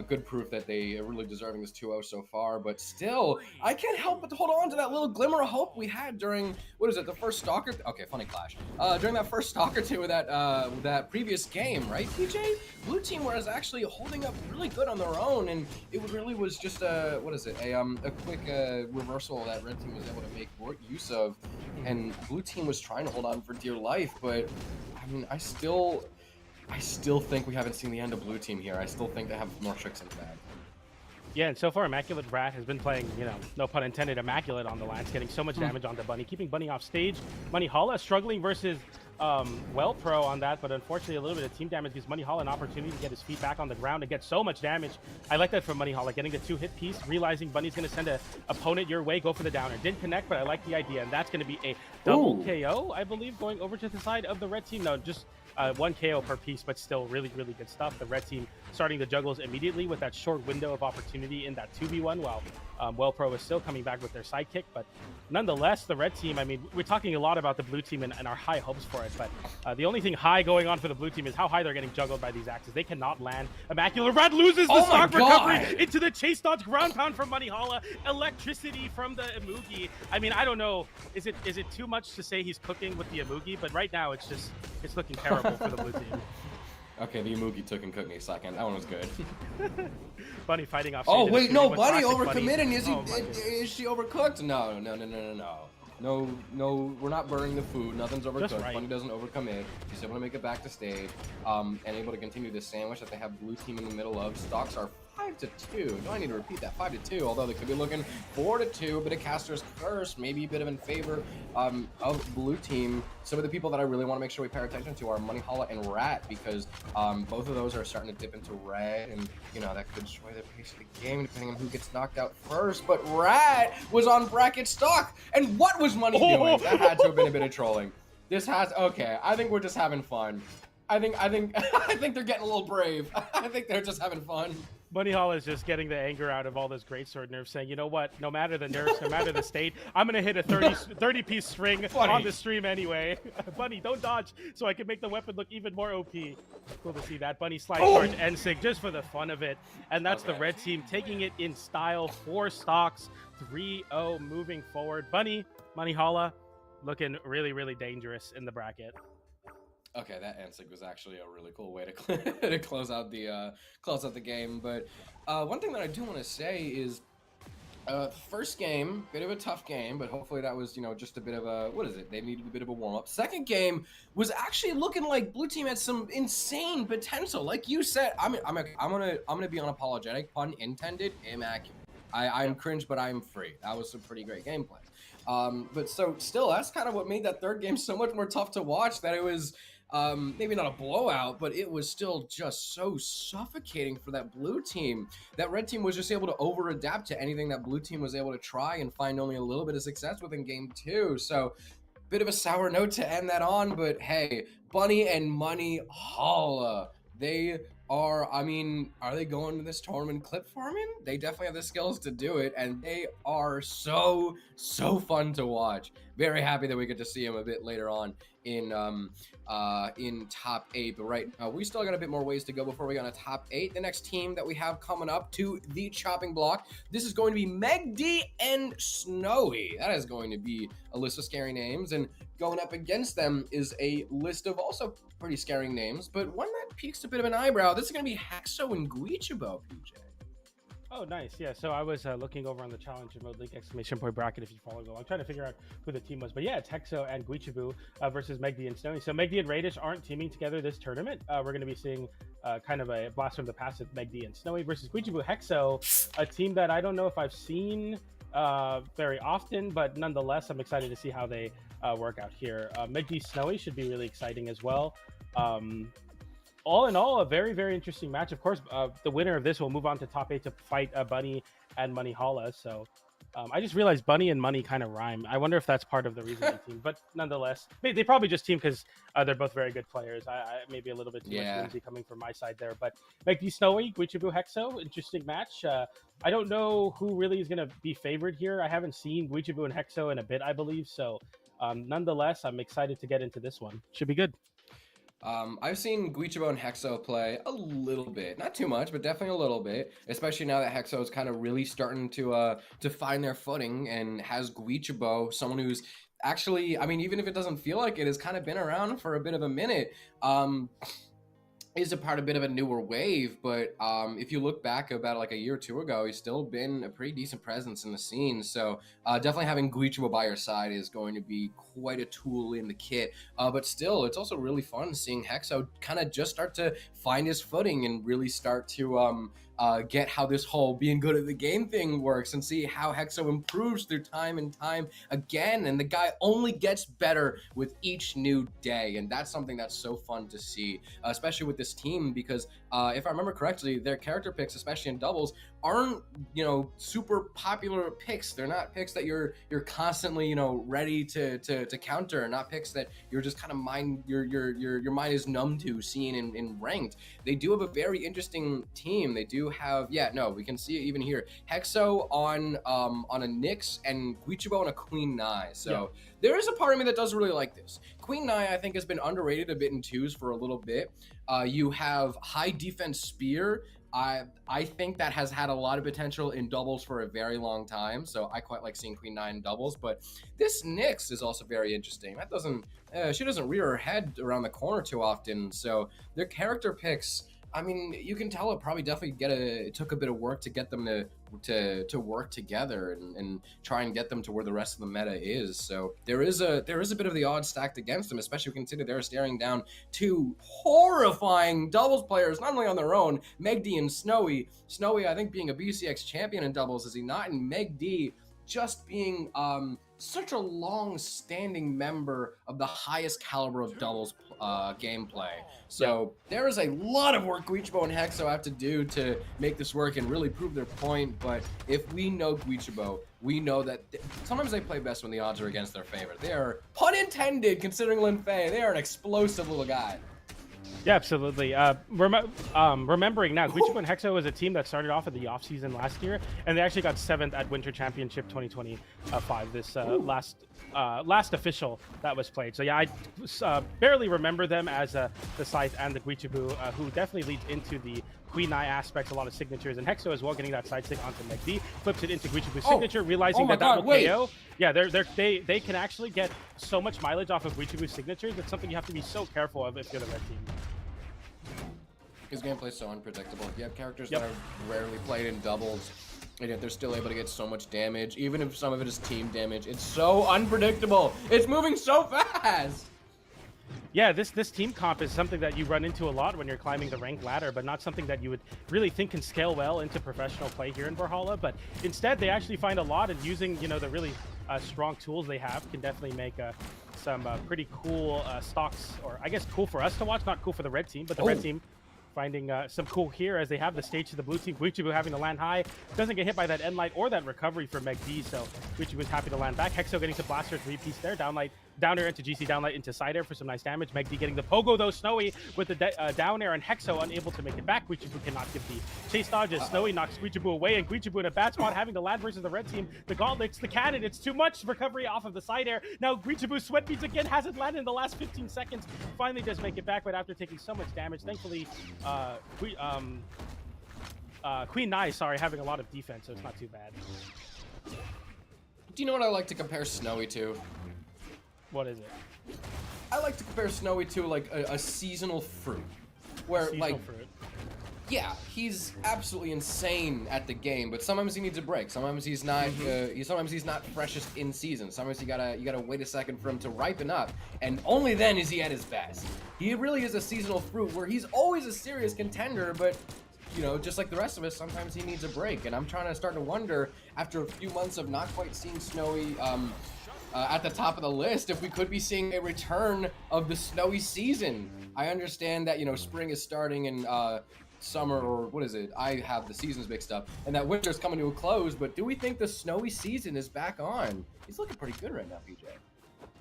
good proof that they are really deserving this 2-0 so far, but still, I can't help but hold on to that little glimmer of hope we had during, what is it, the first Stalker? Okay, funny clash. During that first Stalker 2 with that previous game, right, PJ? Blue team was actually holding up really good on their own, and it really was just a quick reversal that red team was able to make more use of, and blue team was trying to hold on for dear life, but I mean, I still think we haven't seen the end of blue team here. I still think they have more tricks in the bag. Yeah, and so far Immaculate Rat has been playing, you know, no pun intended, immaculate on the lance, getting so much damage onto Bunny, keeping Bunny off stage. Money Hala struggling versus Well Pro on that, but unfortunately a little bit of team damage gives Money Hala an opportunity to get his feet back on the ground and get so much damage. I like that from Money Hala, getting the 2-hit piece, realizing Bunny's going to send an opponent your way, go for the downer. Didn't connect, but I like the idea, and that's going to be a double KO, I believe, going over to the side of the red team. No, just 1 KO per piece, but still really, really good stuff. The red team starting the juggles immediately with that short window of opportunity in that 2v1, while Well Pro is still coming back with their sidekick. But nonetheless, the red team, I mean, we're talking a lot about the blue team and our high hopes for it, but the only thing high going on for the blue team is how high they're getting juggled by these axes. They cannot land. Immaculate Rat loses the stock recovery into the chase dodge ground pound from Money Hala. Electricity from the Imugi. I mean, I don't know. Is it too much to say he's cooking with the Imugi? But right now, it's looking terrible for the blue team. Okay, the Imugi took and cooked me a second. That one was good. Bunny fighting off. Oh wait, no, Bunny overcommitted. Bunny. Is she overcooked? No. No, we're not burning the food. Nothing's overcooked. Right. Bunny doesn't overcommit. She's able to make it back to stage, and able to continue this sandwich that they have blue team in the middle of. Stocks are 5-2. No, I need to repeat that. 5-2. Although they could be looking 4-2. A bit of Caster's Curse, maybe a bit of in favor of blue team. Some of the people that I really want to make sure we pay attention to are Money Hala and Rat, because both of those are starting to dip into red, and you know that could sway the pace of the game depending on who gets knocked out first. But Rat was on bracket stock, and what was Money doing? That had to have been a bit of trolling. This has okay. I think we're just having fun. I think they're getting a little brave. I think they're just having fun. Money Hala is just getting the anger out of all this greatsword nerfs, saying, you know what, no matter the nerfs, no matter the state, I'm going to hit a 30-piece string on the stream anyway. Bunny, don't dodge, so I can make the weapon look even more OP. Cool to see that. Bunny slide charge Ensig just for the fun of it. And that's the red team taking it in style. 4 stocks, 3-0 moving forward. Money Hala looking really, really dangerous in the bracket. Okay, that Ensig was actually a really cool way to close out the game. But one thing that I do want to say is, first game, bit of a tough game, but hopefully that was, you know, just a bit of a, what is it? They needed a bit of a warm up. Second game was actually looking like blue team had some insane potential. Like you said, I'm gonna be unapologetic, pun intended, immaculate. I'm cringe, but I'm free. That was some pretty great gameplay. But so still, that's kind of what made that third game so much more tough to watch. That it was. Maybe not a blowout, but it was still just so suffocating for that blue team. That red team was just able to over-adapt to anything that blue team was able to try and find only a little bit of success with in game 2. So, bit of a sour note to end that on, but hey, Bunny and Money Hala, they are, I mean, are they going to this tournament clip farming? They definitely have the skills to do it, and they are so fun to watch. Very happy that we get to see them a bit later on in top 8, but right now we still got a bit more ways to go before we get on to top 8. The next team that we have coming up to the chopping block, this is going to be Meg D and Snowy. That is going to be a list of scary names, and going up against them is a list of also pretty scary names, but one that peaks a bit of an eyebrow. This is going to be Hexo and Guichibo, PJ. Oh, nice. Yeah, so I was looking over on the Challenger Mode League ! Bracket if you follow along. I'm trying to figure out who the team was. But yeah, it's Hexo and Guichibu versus Megdi and Snowy. So Megdi and Raydish aren't teaming together this tournament. We're going to be seeing kind of a blast from the past with Megdi and Snowy versus Guichibu. Hexo, a team that I don't know if I've seen very often, but nonetheless, I'm excited to see how they work out here. Megdi Snowy should be really exciting as well. all in all, a very, very interesting match. Of course, the winner of this will move on to top 8 to fight Bunny and Money Holla. So I just realized Bunny and Money kind of rhyme. I wonder if that's part of the reason they team. But nonetheless, they probably just team because they're both very good players. I maybe a little bit too much whimsy coming from my side there. But McD Snowy, Guichibu Hexo, interesting match. I don't know who really is going to be favored here. I haven't seen Guichibu and Hexo in a bit, I believe. So nonetheless, I'm excited to get into this one. Should be good. I've seen Guichibu and Hexo play a little bit, not too much, but definitely a little bit. Especially now that Hexo is kind of really starting to find their footing, and has Guichibu, someone who's actually, I mean, even if it doesn't feel like it, has kind of been around for a bit of a minute. Is a part a bit of a newer wave, but if you look back about like a year or two ago, he's still been a pretty decent presence in the scene. So definitely having Guichibu by your side is going to be quite a tool in the kit. But still, it's also really fun seeing Hexo kind of just start to find his footing and really start to get how this whole being good at the game thing works, and see how Hexo improves through time and time again. And the guy only gets better with each new day, and that's something that's so fun to see, especially with this team, because if I remember correctly, their character picks, especially in doubles, aren't, you know, super popular picks. They're not picks that you're constantly, you know, ready to counter, not picks that you're just kind of your mind is numb to seeing in ranked. They do have a very interesting team. They do have, we can see it even here. Hexo on a Nyx and Guichibu on a Queen Nai. So there is a part of me that does really like this. Queen Nai, I think, has been underrated a bit in twos for a little bit. You have high defense spear. I think that has had a lot of potential in doubles for a very long time, so I quite like seeing Queen Nai in doubles. But this Nyx is also very interesting. That doesn't, she doesn't rear her head around the corner too often, so their character picks, I mean, you can tell it probably definitely it took a bit of work to get them to work together and try and get them to where the rest of the meta is. So there is a bit of the odds stacked against them, especially considering they're staring down two horrifying doubles players, not only on their own, Meg D and Snowy. Snowy, I think, being a BCX champion in doubles, is he not? And Meg D just being such a long-standing member of the highest caliber of doubles gameplay. So there is a lot of work Guichibu and Hexo have to do to make this work and really prove their point. But if we know Guichibu, we know that sometimes they play best when the odds are against their favor. They are, pun intended, considering Lin Fei, they are an explosive little guy. Yeah, absolutely. Remembering now, Guichibu and Hexo was a team that started off at the offseason last year, and they actually got 7th at Winter Championship 2025, this last official that was played. So yeah, I barely remember them as the Scythe and the Guichibu, who definitely leads into the Queen Nai aspects, a lot of signatures, and Hexo as well, getting that side stick onto McD, flips it into Guichibu's signature, realizing that will KO. Yeah, they can actually get so much mileage off of Guichibu's signatures. It's something you have to be so careful of if you're the red team. His gameplay is so unpredictable. You have characters that are rarely played in doubles, and yet they're still able to get so much damage, even if some of it is team damage. It's so unpredictable. It's moving so fast. Yeah, this team comp is something that you run into a lot when you're climbing the rank ladder, but not something that you would really think can scale well into professional play here in Brawlhalla. But instead, they actually find a lot, and using, you know, the really strong tools they have can definitely make some pretty cool stocks, or I guess cool for us to watch, not cool for the red team, but the red team finding some cool here as they have the stage to the blue team. Guichibu having to land high, doesn't get hit by that end light or that recovery for Meg D, so Guichibu's happy to land back. Hexo getting to blaster 3-piece there, down air into GC, down light into side air for some nice damage. Meg D getting the pogo though, Snowy with the down air, and Hexo unable to make it back. Guichibu cannot give the chase dodges. Snowy knocks Guichibu away, and Guichibu in a bad spot having to land versus the red team. The gauntlets, the cannon, it's too much recovery off of the side air. Now Guichibu sweat beats again, hasn't landed in the last 15 seconds. Finally does make it back, but after taking so much damage, thankfully Queen Nai, having a lot of defense, so it's not too bad. Do you know what I like to compare Snowy to? What is it? I like to compare Snowy to like a seasonal fruit, where fruit. Yeah, he's absolutely insane at the game, but sometimes he needs a break. Sometimes he's not. Sometimes he's not freshest in season. Sometimes you gotta wait a second for him to ripen up, and only then is he at his best. He really is a seasonal fruit where he's always a serious contender, but you know, just like the rest of us, sometimes he needs a break. And I'm trying to start to wonder, after a few months of not quite seeing Snowy at the top of the list if we could be seeing a return of the snowy season. I understand that, you know, spring is starting and summer, or what is it? I have the seasons mixed up, and that winter's coming to a close, but do we think the snowy season is back on? He's looking pretty good right now, PJ.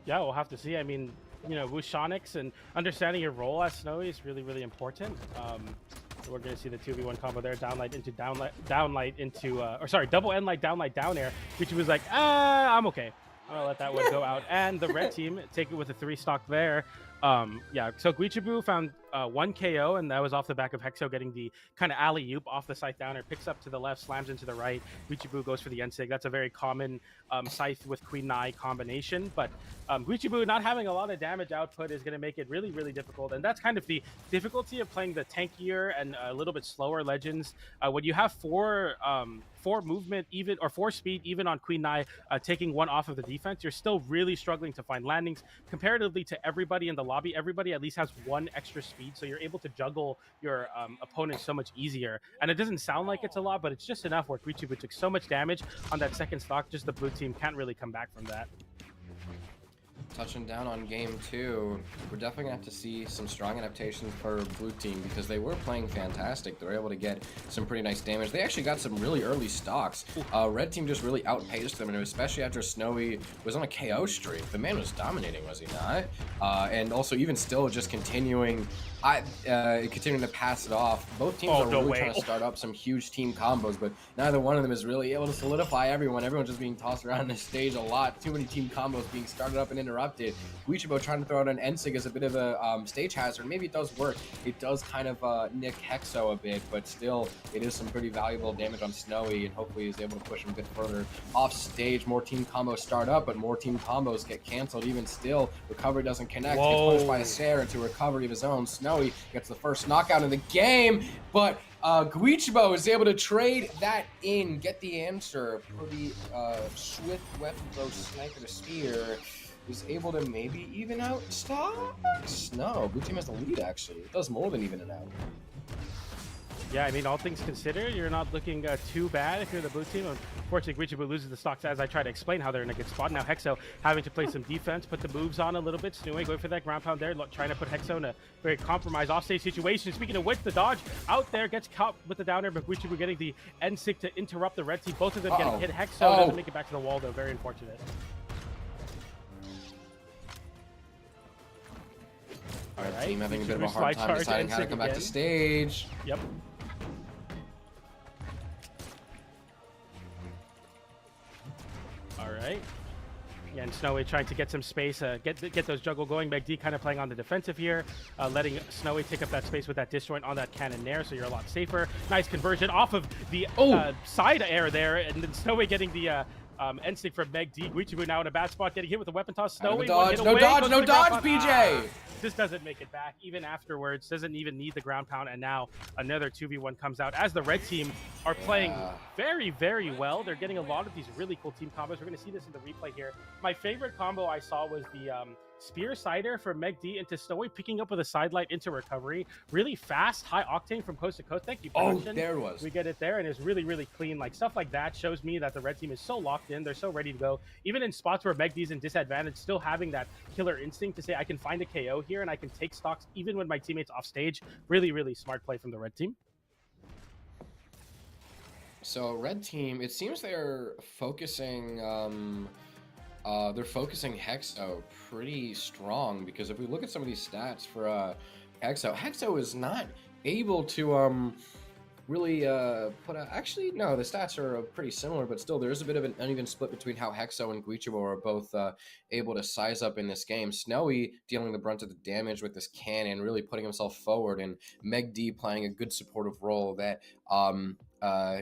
Yeah, we'll have to see. I mean, you know, Wushonix and understanding your role as Snowy is really, really important. So we're going to see the 2v1 combo there, downlight into downlight into, or sorry, double end light, down air, which was like, I'm okay. I'm going to let that one go out. And the red team take it with a 3-stock there. Yeah, so Guichibu found 1 KO, and that was off the back of Hexo getting the kind of alley-oop off the scythe downer, picks up to the left, slams into the right. Guichibu goes for the Ensig. That's a very common scythe with Queen Nai combination, but Guichibu not having a lot of damage output is going to make it really, really difficult, and that's kind of the difficulty of playing the tankier and a little bit slower legends. When you have 4 movement even, or 4 speed even on Queen Nai, taking 1 off of the defense, you're still really struggling to find landings comparatively to everybody in the lobby. Everybody at least has 1 extra speed, so you're able to juggle your opponent so much easier. And it doesn't sound like it's a lot, but it's just enough where Guichibu took so much damage on that second stock, just the blue team can't really come back from that. Touching down on game 2, we're definitely gonna have to see some strong adaptations for blue team because they were playing fantastic. They were able to get some pretty nice damage. They actually got some really early stocks. Red team just really outpaced them, and especially after Snowy was on a KO streak. The man was dominating, was he not? And also even still just continuing to pass it off. Both teams are really trying to start up some huge team combos, but neither one of them is really able to solidify everyone. Everyone's just being tossed around the stage a lot. Too many team combos being started up and interrupted. Guichibu trying to throw out an Ensig as a bit of a stage hazard. Maybe it does work. It does kind of nick Hexo a bit, but still it is some pretty valuable damage on Snowy, and hopefully is able to push him a bit further off stage. More team combos start up, but more team combos get canceled. Even still, recovery doesn't connect. Gets punished by a Sarah into recovery of his own. Snowy gets the first knockout in the game, but Guichibu is able to trade that in, get the answer for the swift weapon throw sniper to spear. Is able to maybe even out stocks? No, blue team has the lead actually. It does more than even it out. Yeah, I mean, all things considered, you're not looking too bad if you're the blue team. Unfortunately, Guichibu loses the stocks as I try to explain how they're in a good spot. Now Hexo having to play some defense, put the moves on a little bit. Snowy going for that ground pound there, trying to put Hexo in a very compromised offstage situation. Speaking of which, the dodge out there gets caught with the downer, but Guichibu getting the N-Sig to interrupt the red team. Both of them getting hit. Hexo doesn't make it back to the wall though, very unfortunate. Alright, team having a bit of a hard time deciding how to come back to stage. Yep. Alright. Yeah, and Snowy trying to get some space, get those juggle going. MegD kind of playing on the defensive here, letting Snowy take up that space with that disjoint on that cannon there, so you're a lot safer. Nice conversion off of the side air there, and then Snowy getting the N-Stick from MegD. Guichibu now in a bad spot, getting hit with a weapon toss. Snowy, no dodge, BJ! This doesn't make it back, even afterwards. Doesn't even need the ground pound, and now another 2v1 comes out as the red team are playing very, very well. They're getting a lot of these really cool team combos. We're going to see this in the replay here. My favorite combo I saw was the Spear Cider from MegD into Snowy, picking up with a sidelight into recovery. Really fast, high octane from coast to coast. Thank you, production. Oh, there it was. We get it there, and it's really, really clean. Like, stuff like that shows me that the red team is so locked in. They're so ready to go. Even in spots where MegD's in disadvantage, still having that killer instinct to say, I can find a KO here, and I can take stocks even when my teammate's off stage. Really, really smart play from the red team. So, red team, it seems they're focusing... Hexo pretty strong, because if we look at some of these stats for Hexo is not able to really put out... Actually, no, the stats are pretty similar, but still there is a bit of an uneven split between how Hexo and Guichibu are both able to size up in this game. Snowy dealing the brunt of the damage with this cannon, really putting himself forward, and MegD playing a good supportive role that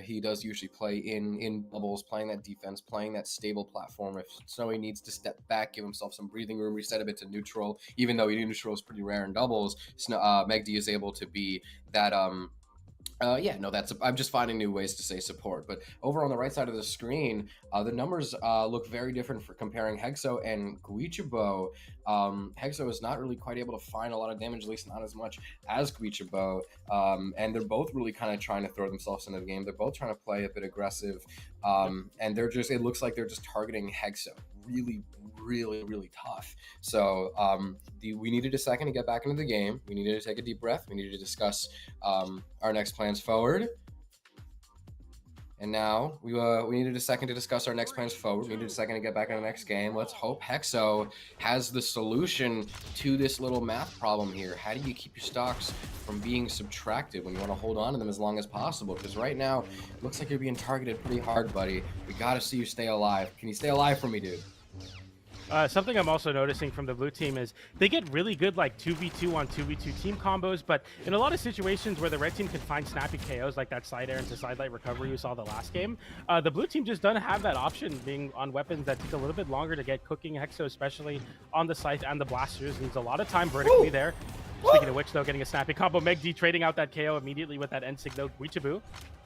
he does usually play in bubbles, playing that defense, playing that stable platform. If Snowy needs to step back, give himself some breathing room, reset a bit to neutral, even though neutral is pretty rare in doubles, MegD is able to be that I'm just finding new ways to say support. But over on the right side of the screen, the numbers look very different for comparing Hexo and Guichibu. Hexo is not really quite able to find a lot of damage, at least not as much as Guichibu. And they're both really kind of trying to throw themselves into the game. They're both trying to play a bit aggressive. And it looks like they're just targeting Hexo really, really tough. So we needed a second to get back into the game. We needed to take a deep breath. We needed to discuss our next plans forward. And now we needed a second to discuss our next plans forward. We needed a second to get back in the next game. Let's hope Hexo has the solution to this little math problem here. How do you keep your stocks from being subtracted when you want to hold on to them as long as possible? Because right now, it looks like you're being targeted pretty hard, buddy. We got to see you stay alive. Can you stay alive for me, dude? Something I'm also noticing from the blue team is they get really good like 2v2 on 2v2 team combos, but in a lot of situations where the red team can find snappy KOs like that side air into side light recovery you saw the last game, the blue team just doesn't have that option, being on weapons that take a little bit longer to get cooking. Hexo, especially on the scythe and the blasters, needs a lot of time vertically there. Speaking of which, though, getting a snappy combo, Meg D trading out that KO immediately with that end signal. Guichibu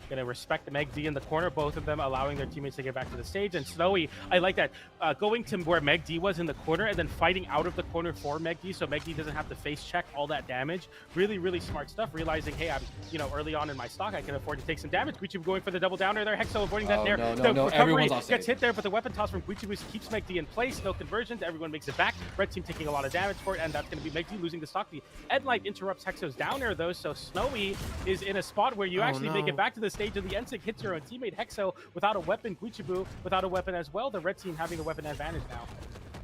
gonna respect the Meg D in the corner, both of them allowing their teammates to get back to the stage. And Snowy, I like that, going to where Meg D was in the corner and then fighting out of the corner for Meg D, so Meg D doesn't have to face check all that damage. Really, really smart stuff, realizing, hey, I'm, early on in my stock, I can afford to take some damage. Guichibu going for the double downer there. Hexo avoiding that nair. No, recovery gets hit there, but the weapon toss from Guichibu keeps Meg D in place. No conversions. Everyone makes it back. Red team taking a lot of damage for it, and that's going to be Meg D losing the stock. The End Light interrupts Hexo's downer, though, so Snowy is in a spot where you actually make it back to the stage, and the End hits your own teammate. Hexo without a weapon, Guichibu without a weapon as well. The red team having the weapon advantage now.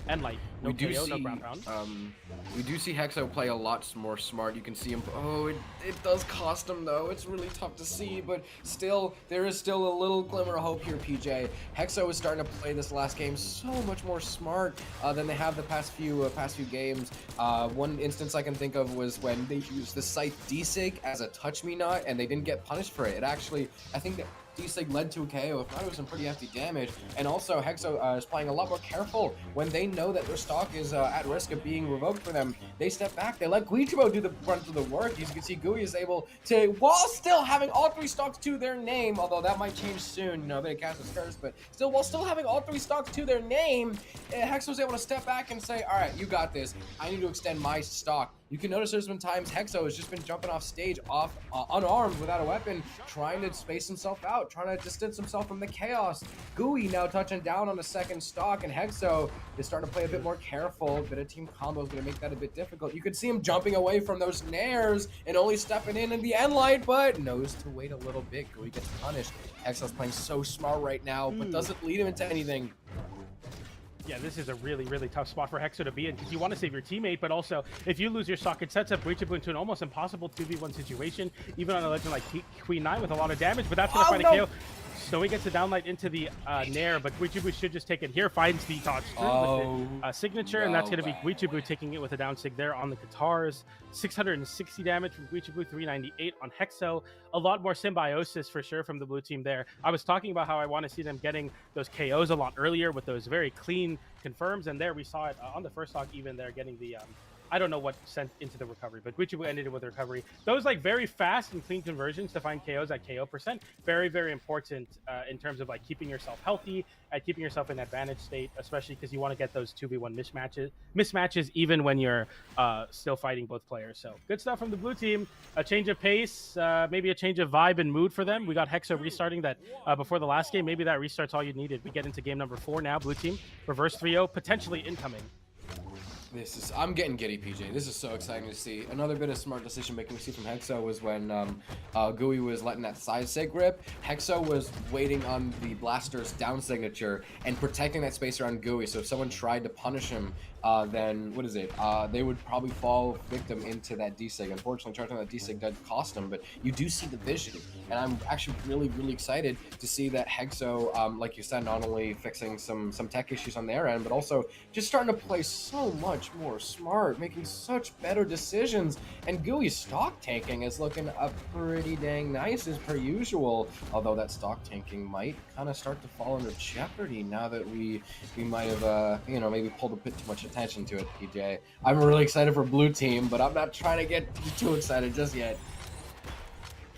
End Light, no KO, no ground pound. We do see Hexo play a lot more smart. You can see him. Oh, it does cost him though. It's really tough to see, but still, there is still a little glimmer of hope here. PJ, Hexo is starting to play this last game so much more smart than they have the past few games. One instance I can think of was when they used the scythe D-Sig as a touch me not, and they didn't get punished for it. It actually, I think that D-Sig led to a KO, if not it was some pretty hefty damage. And also Hexo is playing a lot more careful when they know that their stock is at risk of being revoked for them. They step back, they let Guichibu do the brunt of the work. As you can see, Gui is able to, while still having all three stocks to their name, although that might change soon, a bit of cast is cursed, but still, while still having all three stocks to their name, Hexo was able to step back and say, all right, you got this. I need to extend my stock. You can notice there's been times Hexo has just been jumping off stage unarmed without a weapon, trying to space himself out, trying to distance himself from the chaos. Gui now touching down on the second stock, and Hexo is starting to play a bit more careful. A bit of team combo is going to make that a bit difficult. You can see him jumping away from those nairs and only stepping in the end light, but knows to wait a little bit. Gui gets punished. Hexo's playing so smart right now, but doesn't lead him into anything. Yeah, this is a really, really tough spot for Hexo to be in, because you want to save your teammate, but also if you lose your stock, it sets up Guichibu into an almost impossible 2v1 situation, even on a legend like Queen 9 with a lot of damage, but that's going to find a KO. Snowy gets a downlight into the nair, but Guichibu should just take it here, finds the dodge with the signature, and that's going to be Guichibu taking it with a down sig there on the guitars. 660 damage from Guichibu, 398 on Hexo. A lot more symbiosis for sure from the blue team there. I was talking about how I want to see them getting those KOs a lot earlier with those very clean confirms, and there we saw it on the first stock, even there getting the I don't know what sent into the recovery, but Guichibu ended it with a recovery. Those like very fast and clean conversions to find KOs at KO percent, very, very important in terms of like keeping yourself healthy and keeping yourself in advantage state, especially because you want to get those 2v1 mismatches even when you're still fighting both players. So good stuff from the blue team. A change of pace, maybe a change of vibe and mood for them. We got Hexo restarting that before the last game. Maybe that restart's all you needed. We get into game number 4 now. Blue team, reverse 3-0, potentially incoming. I'm getting giddy, PJ. This is so exciting to see. Another bit of smart decision making we see from Hexo was when Gui was letting that side sig rip. Hexo was waiting on the blaster's down signature and protecting that space around Gui. So if someone tried to punish him, then what is it? They would probably fall victim into that D-Sig. Unfortunately, charging that D-Sig did cost him, but you do see the vision. And I'm actually really, really excited to see that Hexo, like you said, not only fixing some tech issues on their end, but also just starting to play so much more smart, making such better decisions. And Gui's stock tanking is looking up pretty dang nice as per usual, although that stock tanking might kind of start to fall under jeopardy now that we might have, maybe pulled a bit too much attention to it, PJ. I'm really excited for blue team, but I'm not trying to get too excited just yet.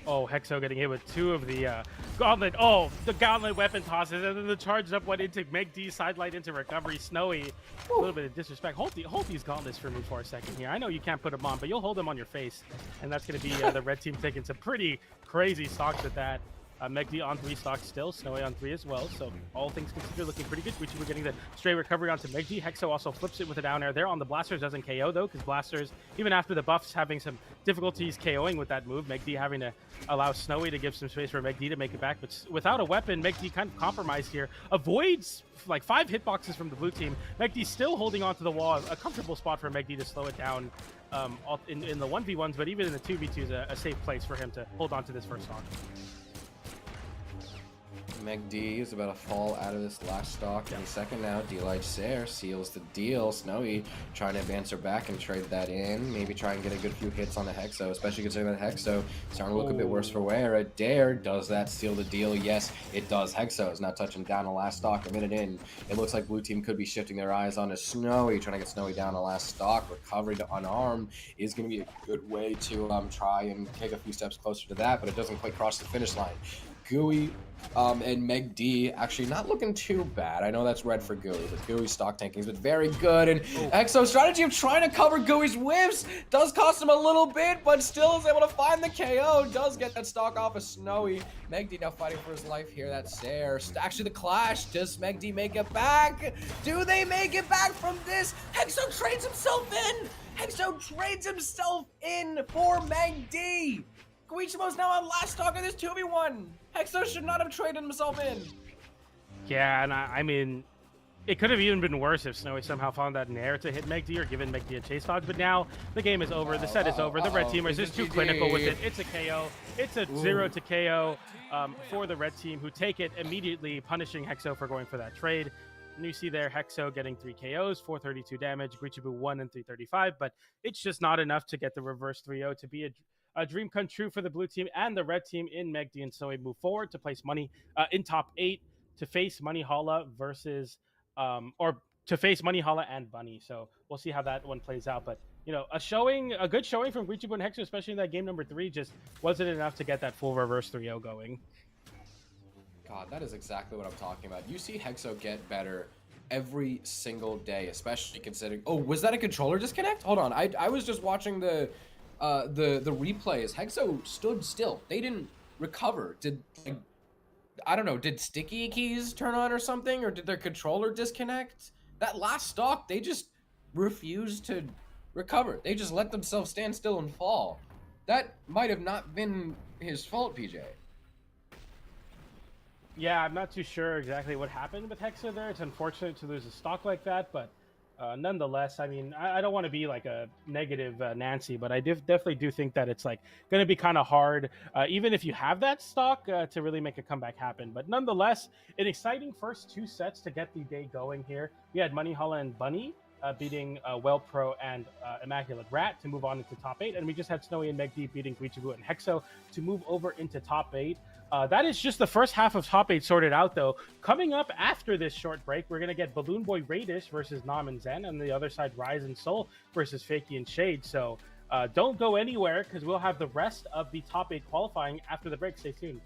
Oh, Hexo getting hit with 2 of the gauntlet. Oh, the gauntlet weapon tosses, and then the charged up one into Meg D, sidelight into recovery. Snowy, a little bit of disrespect. Hold these gauntlets for me for a second here. I know you can't put them on, but you'll hold them on your face, and that's going to be the red team taking some pretty crazy stocks at that. Megdi on 3 stock still, Snowy on 3 as well. So all things considered, looking pretty good. We're getting the straight recovery onto Megdi. Hexo also flips it with a down air there on the Blasters. Doesn't KO though, because Blasters, even after the buffs, having some difficulties KOing with that move. Megdi having to allow Snowy to give some space for Megdi to make it back. But without a weapon, Megdi kind of compromised here. Avoids like 5 hitboxes from the blue team. Megdi still holding onto the wall. A comfortable spot for Megdi to slow it down in the 1v1s, but even in the 2v2s, a safe place for him to hold on to this first stock. Megdi is about to fall out of this last stock any second now. D-Light Sair seals the deal. Snowy trying to advance her back and trade that in. Maybe try and get a good few hits on the Hexo, especially considering that Hexo starting to look a bit worse for wear. A Dare, does that seal the deal? Yes, it does. Hexo is now touching down the last stock a minute in. It looks like blue team could be shifting their eyes onto Snowy, trying to get Snowy down the last stock. Recovery to unarmed is going to be a good way to try and take a few steps closer to that, but it doesn't quite cross the finish line. Gooey and Megdi actually not looking too bad. I know that's red for Gooey, but Gooey's stock tanking's been very good. And Exo's strategy of trying to cover Gooey's whiffs does cost him a little bit, but still is able to find the KO. Does get that stock off of Snowy. Megdi now fighting for his life here. That's Sair. Actually, the clash. Does Megdi make it back? Do they make it back from this? Hexo trades himself in. Hexo trades himself in for Megdi. Marckiemoo now on last stock of this 2v1. Hexo should not have traded himself in. Yeah, and I mean, it could have even been worse if Snowy somehow found that nair to hit Megdi or given Megdi a chase dodge, but now the game is over, the set is over, the red teamers is too clinical with it. It's a KO, it's a 0 to KO for the red team, who take it immediately, punishing Hexo for going for that trade. And you see there Hexo getting 3 KOs, 432 damage, Marckiemoo 1 and 335, but it's just not enough to get the reverse 3-0 to be a dream come true for the blue team and the red team in Megdi and Snowy move forward to place money in top 8 to face Money Hala versus or to face Money Hala and Bunny. So we'll see how that one plays out. But you know, a good showing from Marckiemoo and Hexo, especially in that game number 3, just wasn't enough to get that full reverse 3-0 going. God, that is exactly what I'm talking about. You see Hexo get better every single day, especially considering. Oh, was that a controller disconnect? Hold on, I was just watching the replays. Hexo stood still. They didn't recover. I don't know, did sticky keys turn on or something, or did their controller disconnect? That last stock, they just refused to recover. They just let themselves stand still and fall. That might have not been his fault, PJ. Yeah, I'm not too sure exactly what happened with Hexo there. It's unfortunate to lose a stock like that, but nonetheless, I mean, I don't want to be like a negative Nancy, but I definitely do think that it's like going to be kind of hard, even if you have that stock, to really make a comeback happen. But nonetheless, an exciting first 2 sets to get the day going here. We had Money Hala and Bunny beating Well Pro and Immaculate Rat to move on into top 8, and we just had Snowy and Megdi beating Marckiemoo and Hexo to move over into top 8. That is just the first half of top 8 sorted out, though. Coming up after this short break, we're going to get BalloonBoy Raydish versus Nam and Zen, and the other side, Rise and Soul versus Fakey and Shade. So don't go anywhere, because we'll have the rest of the top 8 qualifying after the break. Stay tuned.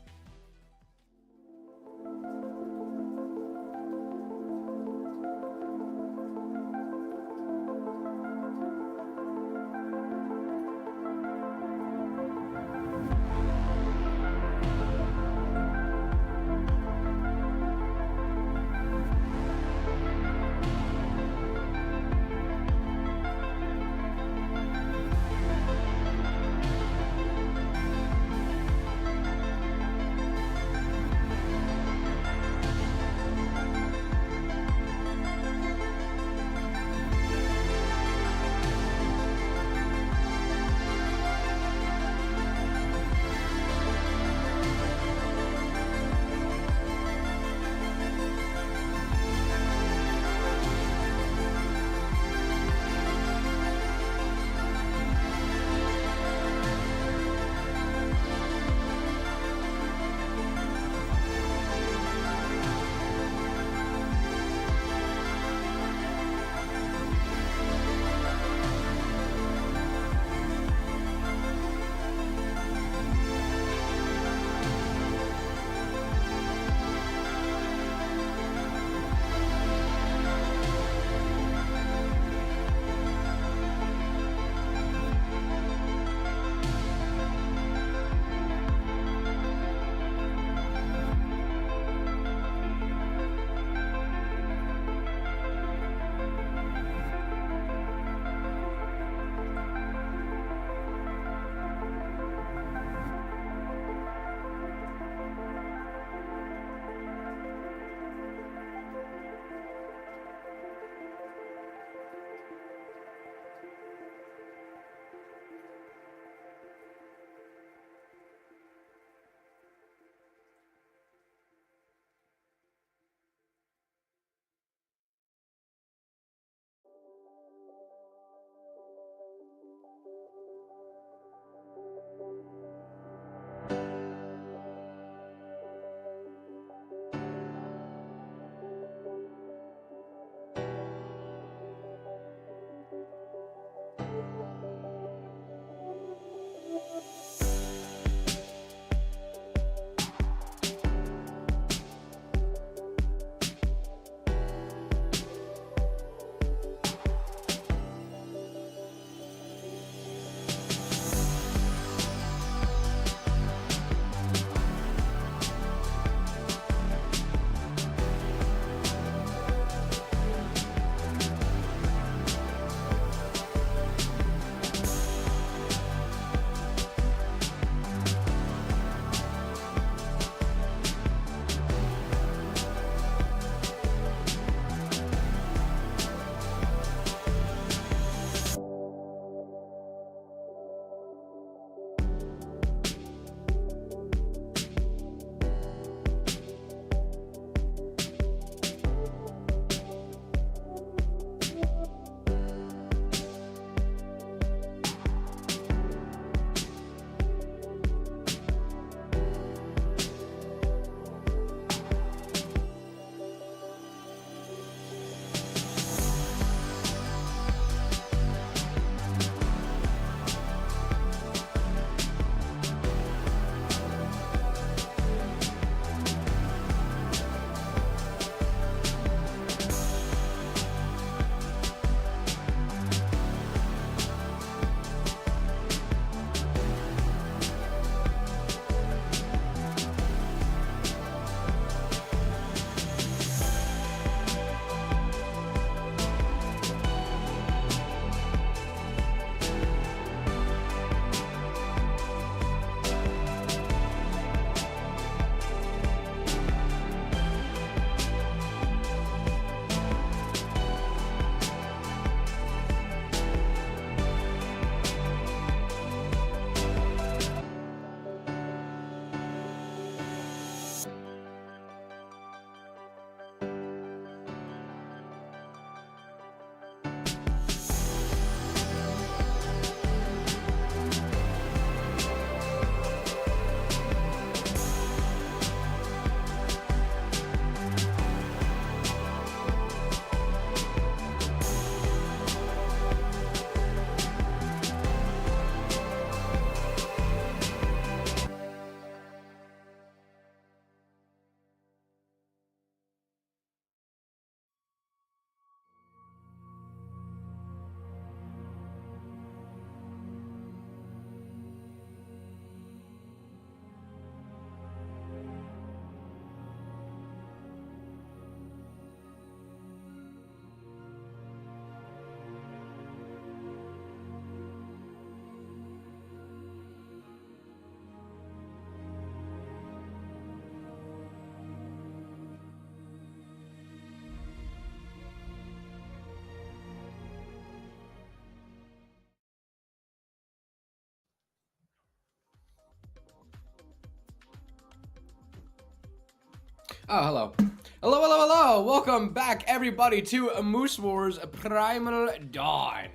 Oh, hello. Hello, hello, hello! Welcome back, everybody, to Moose Wars Primal Dawn.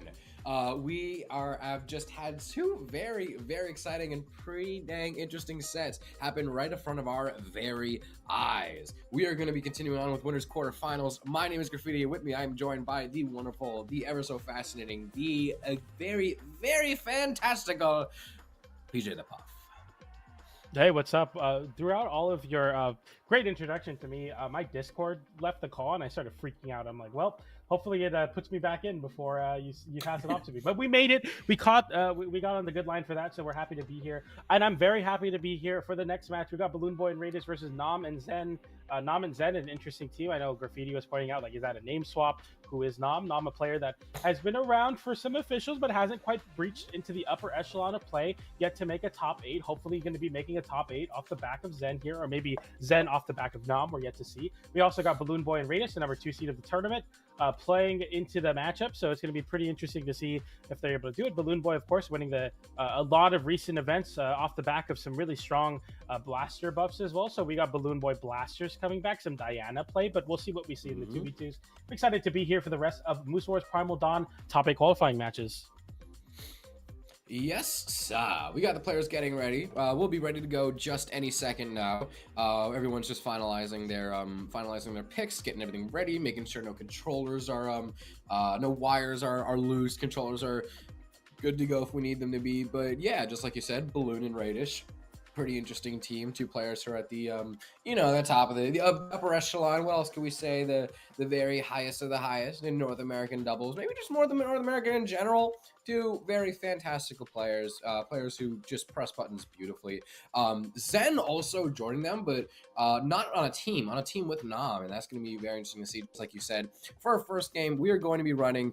We have just had two very, very exciting and pretty dang interesting sets happen right in front of our very eyes. We are going to be continuing on with winners quarterfinals. My name is Graffiti, and with me I am joined by the wonderful, the ever so fascinating, the very, very fantastical PJ the Puff. Hey, what's up? Throughout all of your great introduction to me, my Discord left the call and I started freaking out. I'm like, well, hopefully it puts me back in before you pass it off to me. But we made it. We got on the good line for that, so we're happy to be here. And I'm very happy to be here for the next match. We got BalloonBoy and Raydish versus Nom and Zen. Nom and Zen, an interesting team. I know Graffiti was pointing out, like, is that a name swap? Who is Nom? Nom, a player that has been around for some officials, but hasn't quite breached into the upper echelon of play yet to make a top 8. Hopefully going to be making a top 8 off the back of Zen here, or maybe Zen off the back of Nom. We're yet to see. We also got BalloonBoy and Raydish, the number 2 seed of the tournament, playing into the matchup. So it's going to be pretty interesting to see if they're able to do it. BalloonBoy, of course, winning the a lot of recent events off the back of some really strong blaster buffs as well. So we got BalloonBoy blasters coming back, some Diana play, but we'll see what we see in the 2v2s. I'm excited to be here for the rest of Moose Wars Primal Dawn top 8 qualifying matches. Yes, sir. We got the players getting ready. We'll be ready to go just any second now. Everyone's just finalizing their picks, getting everything ready, making sure no controllers are no wires are loose. Controllers are good to go if we need them to be. But yeah, just like you said, Balloon and Raydish. Pretty interesting team. Two players who are at the the top of the upper echelon. What else can we say? The very highest of the highest in North American doubles. Maybe just more than North American in general. Two very fantastical players. Players who just press buttons beautifully. Zen also joining them, but not on a team. On a team with Nom, and that's going to be very interesting to see. Just like you said, for our first game, we are going to be running.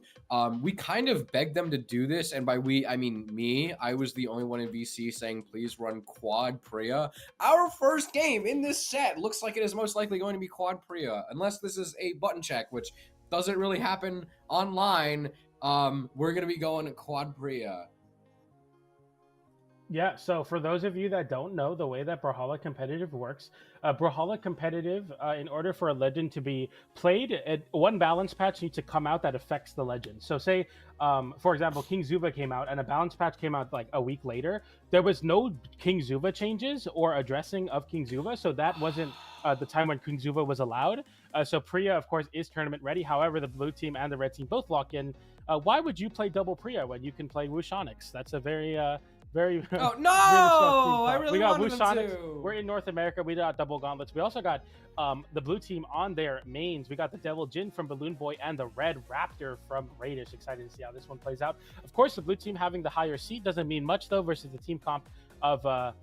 We kind of begged them to do this, and by we, I mean me. I was the only one in VC saying, please run Quad Priya. Our first game in this set looks like it is most likely going to be Quad Priya, unless this is a button check, which doesn't really happen online. We're going to be going Quad Priya. Yeah, so for those of you that don't know the way that Brawlhalla Competitive works, Brawlhalla Competitive, in order for a legend to be played, one balance patch needs to come out that affects the legend. So say, for example, King Zuva came out and a balance patch came out like a week later. There was no King Zuva changes or addressing of King Zuva, so that wasn't the time when King Zuva was allowed. So Priya, of course, is tournament ready. However, the blue team and the red team both lock in. Why would you play double Priya when you can play Wushonix? That's a very oh no! Really I really we got wanted them Wushonix. to. We're in North America. We got double gauntlets. We also got the blue team on their mains. We got the Devil Jin from BalloonBoy and the Red Raptor from Raydish. Excited to see how this one plays out. Of course, the blue team having the higher seed doesn't mean much though versus the team comp of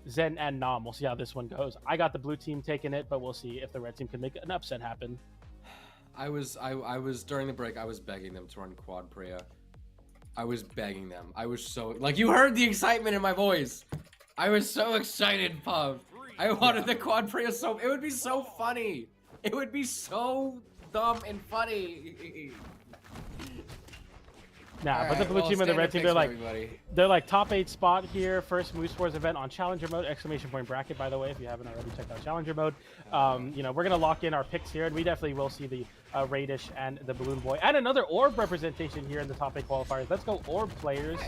Zen and Nom. We'll see how this one goes. I got the blue team taking it, but we'll see if the red team can make an upset happen. I was during the break. I was begging them to run Quad Priya. I was begging them. I was so, like, you heard the excitement in my voice. I was so excited, Puff. I wanted the Quad Priya so, it would be so funny. It would be so dumb and funny. Nah, but the blue team and the red team, they're like top 8 spot here. First Moose Wars event on Challenger mode, exclamation point bracket, by the way, if you haven't already checked out Challenger mode. We're going to lock in our picks here, and we definitely will see the Raydish and the BalloonBoy. And another Orb representation here in the top 8 qualifiers. Let's go Orb players.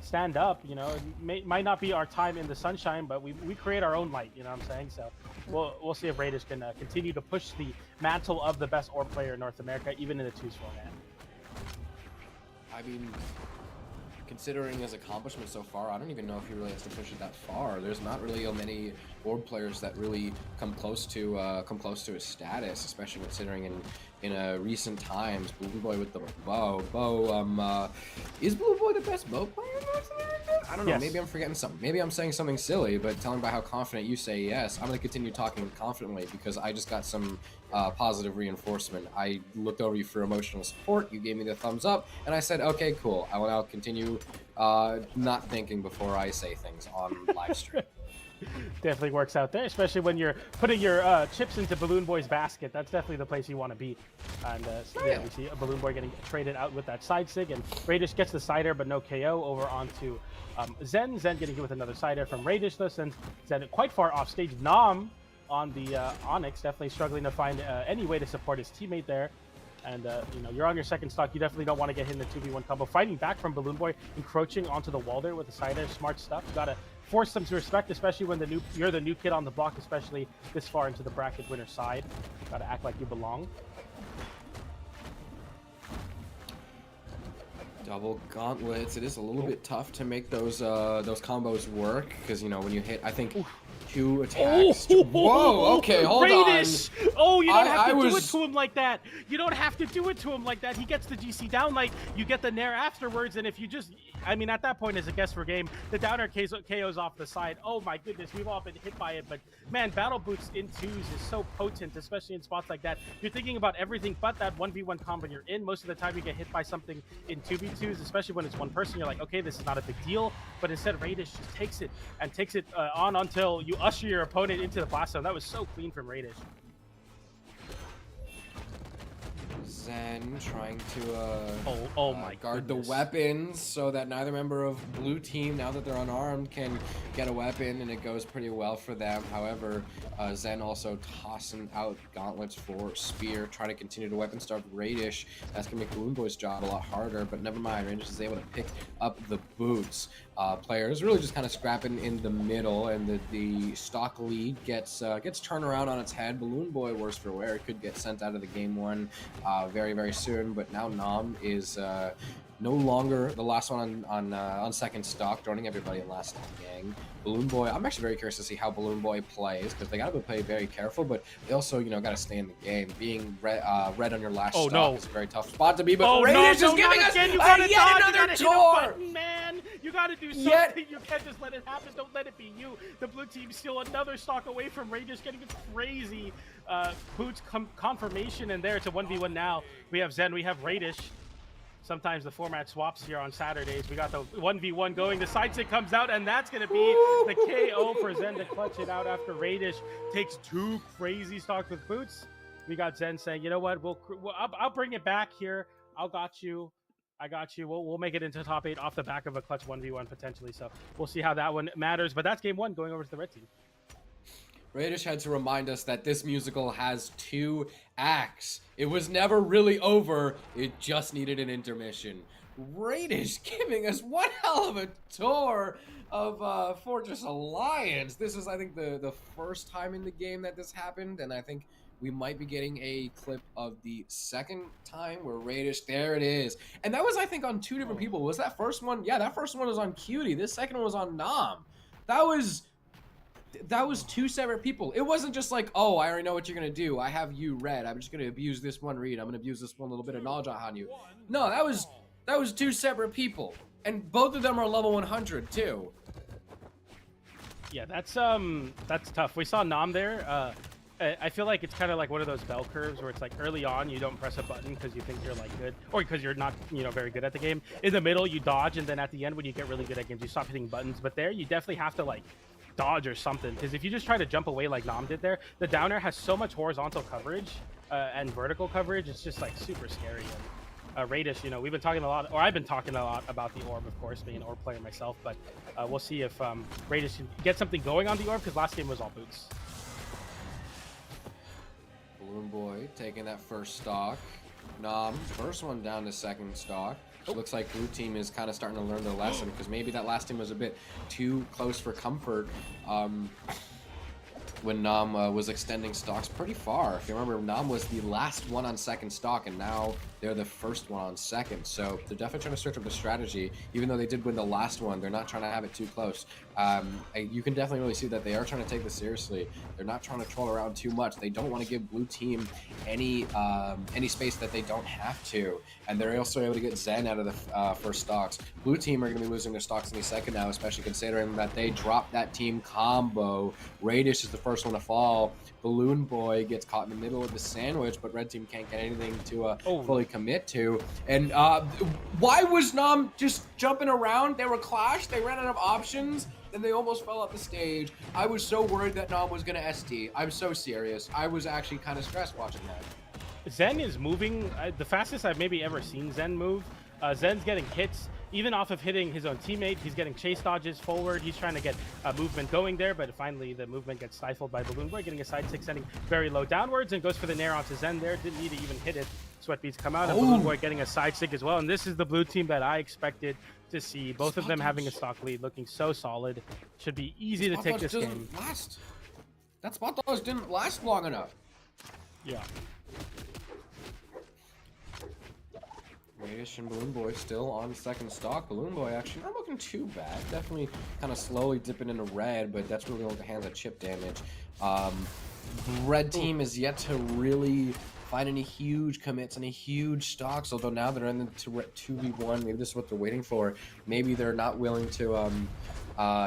Stand up, it might not be our time in the sunshine, but we create our own light, you know what I'm saying? So we'll see if Raydish can continue to push the mantle of the best Orb player in North America, even in the 2s format. I mean, considering his accomplishment so far, I don't even know if he really has to push it that far. There's not really many Orb players that really come close to his status, especially considering in recent times, BalloonBoy with the bow. Is BalloonBoy the best bow player in North America? I don't know. Yes. Maybe I'm forgetting something. Maybe I'm saying something silly, but telling by how confident you say yes, I'm going to continue talking confidently because I just got some positive reinforcement. I looked over you for emotional support. You gave me the thumbs up, and I said, okay, cool. I will now continue not thinking before I say things on live stream. Definitely works out there, especially when you're putting your chips into BalloonBoy's basket. That's definitely the place you want to be. And we see a BalloonBoy getting traded out with that side sig, and Raydish gets the cider, but no KO over onto Zen. Zen getting hit with another cider from Raydish, though, sends Zen quite far off stage. Nom on the Onyx, definitely struggling to find any way to support his teammate there. And, you know, you're on your second stock. You definitely don't want to get hit in the 2v1 combo. Fighting back from BalloonBoy, encroaching onto the wall there with the side edge. Smart stuff. You got to force them to respect, especially when you're the new kid on the block, especially this far into the bracket winner side. Got to act like you belong. Double gauntlets. It is a little bit tough to make those combos work because, you know, when you hit, I think, 2 attacks. Whoa, okay, hold Raydish! on. Oh, you don't have to do it to him like that. You don't have to do it to him like that. He gets the GC down, like, you get the nair afterwards, and if you just, I mean, at that point, as a guess for game, the downer KOs off the side. Oh my goodness, we've all been hit by it, but man, Battle Boots in 2s is so potent, especially in spots like that. You're thinking about everything but that 1v1 combo you're in. Most of the time, you get hit by something in 2v2s, especially when it's one person. You're like, okay, this is not a big deal, but instead, Raydish just takes it and takes it on until you usher your opponent into the blast zone. That was so clean from Raydish. Zen trying to oh my guard goodness. the weapons so that neither member of blue team, now that they're unarmed, can get a weapon, and it goes pretty well for them. However, Zen also tossing out gauntlets for spear, trying to continue to weapon starve Raydish. That's gonna make BalloonBoy's job a lot harder, but never mind. Raydish is able to pick up the boots. Players really just kind of scrapping in the middle, and the stock lead gets turned around on its head. BalloonBoy, worse for wear, could get sent out of the game one very, very soon, but now Nam is no longer the last one on second stock, joining everybody in last gang. BalloonBoy, I'm actually very curious to see how BalloonBoy plays, because they got to play very careful, but they also, you know, got to stay in the game. Being red on your last stock is a very tough spot to be, but Raydish is giving us yet another tour! Man, you gotta do something. You can't just let it happen. Don't let it be you. The blue team's still another stock away from Raydish getting a crazy boots confirmation, and there it's a 1v1 now. We have Zen, we have Raydish. Sometimes the format swaps here on Saturdays. We got the 1v1 going. The side stick comes out, and that's going to be the KO for Zen to clutch it out after Raydish takes 2 crazy stocks with boots. We got Zen saying, you know what, I'll bring it back here. I got you. We'll make it into top 8 off the back of a clutch 1v1 potentially. So we'll see how that one matters. But that's game 1 going over to the red team. Raydish had to remind us that this musical has 2 acts. It was never really over, it just needed an intermission. Raydish giving us one hell of a tour of Fortress Alliance. This is, I think, the first time in the game that this happened, and I think we might be getting a clip of the second time where Raydish, there it is. And that was, I think, on 2 different people. Was that first one? Yeah, that first one was on Cutie. This second one was on Nam. That was 2 separate people. It wasn't just like, oh, I already know what you're gonna do. I have you red. I'm just gonna abuse this one read. I'm gonna abuse this one little bit of knowledge on you. No, that was 2 separate people, and both of them are level 100 too. Yeah, that's tough. We saw Nam there. I feel like it's kind of like one of those bell curves where it's like early on you don't press a button because you think you're like good, or because you're not, you know, very good at the game. In the middle you dodge, and then at the end when you get really good at games you stop hitting buttons. But there you definitely have to like dodge or something, because if you just try to jump away like Nam did there, the downer has so much horizontal coverage and vertical coverage. It's just like super scary. And Raydish, you know, we've been talking a lot, or I've been talking a lot about the orb, of course, being an orb player myself, but we'll see if Raydish can get something going on the orb, because last game was all boots. BalloonBoy taking that first stock. Nam, first one down to second stock. Looks like blue team is kind of starting to learn their lesson, because maybe that last team was a bit too close for comfort when Nam was extending stocks pretty far. If you remember, Nam was the last one on second stock, and now they're the first one on second. So they're definitely trying to search up the strategy. Even though they did win the last one, they're not trying to have it too close. You can definitely really see that they are trying to take this seriously. They're not trying to troll around too much. They don't want to give blue team any space that they don't have to. And they're also able to get Zen out of the first stocks. Blue team are going to be losing their stocks any second now, especially considering that they dropped that team combo. Raydish is the first one to fall. BalloonBoy gets caught in the middle of the sandwich, but red team can't get anything to fully commit to. And why was Nam just jumping around? They were clashed. They ran out of options, and they almost fell off the stage. I was so worried that Nam was going to ST. I'm so serious. I was actually kind of stressed watching that. Zen is moving the fastest I've maybe ever seen Zen move. Zen's getting hits. even off of hitting his own teammate, he's getting chase dodges forward. He's trying to get movement going there, but finally the movement gets stifled by BalloonBoy, getting a side 6, sending very low downwards, and goes for the nair onto Zen there. Didn't need to even hit it. Sweatbeats come out, and BalloonBoy getting a side stick as well. And this is the blue team that I expected to see. Both of them having a stock lead, looking so solid. Should be easy to take this game. That spot dodge didn't last long enough. Yeah. Raydish and BalloonBoy still on second stock. BalloonBoy actually not looking too bad. Definitely kind of slowly dipping into red, but that's really only the hands of chip damage. Red team is yet to really find any huge commits, any huge stocks, although now they're in the 2v1. Maybe this is what they're waiting for. Maybe they're not willing to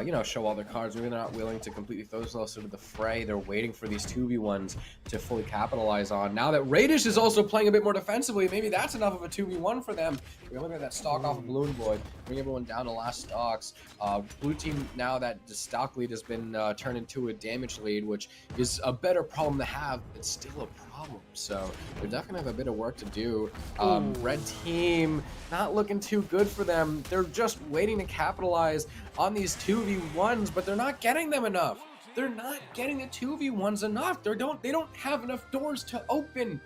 you know, show all their cards. Maybe they're not willing to completely throw themselves into the fray. They're waiting for these 2v1s to fully capitalize on. Now that Raydish is also playing a bit more defensively, maybe that's enough of a 2v1 for them. We're looking at that stock off of BalloonBoy, bring everyone down to last stocks. Blue team, now that the stock lead has been turned into a damage lead, which is a better problem to have, it's still a problem. So they're definitely have a bit of work to do. Red team, not looking too good for them. They're just waiting to capitalize on these 2v1s, but they're not getting them enough. They're not getting the 2v1s enough. They don't have enough doors to open.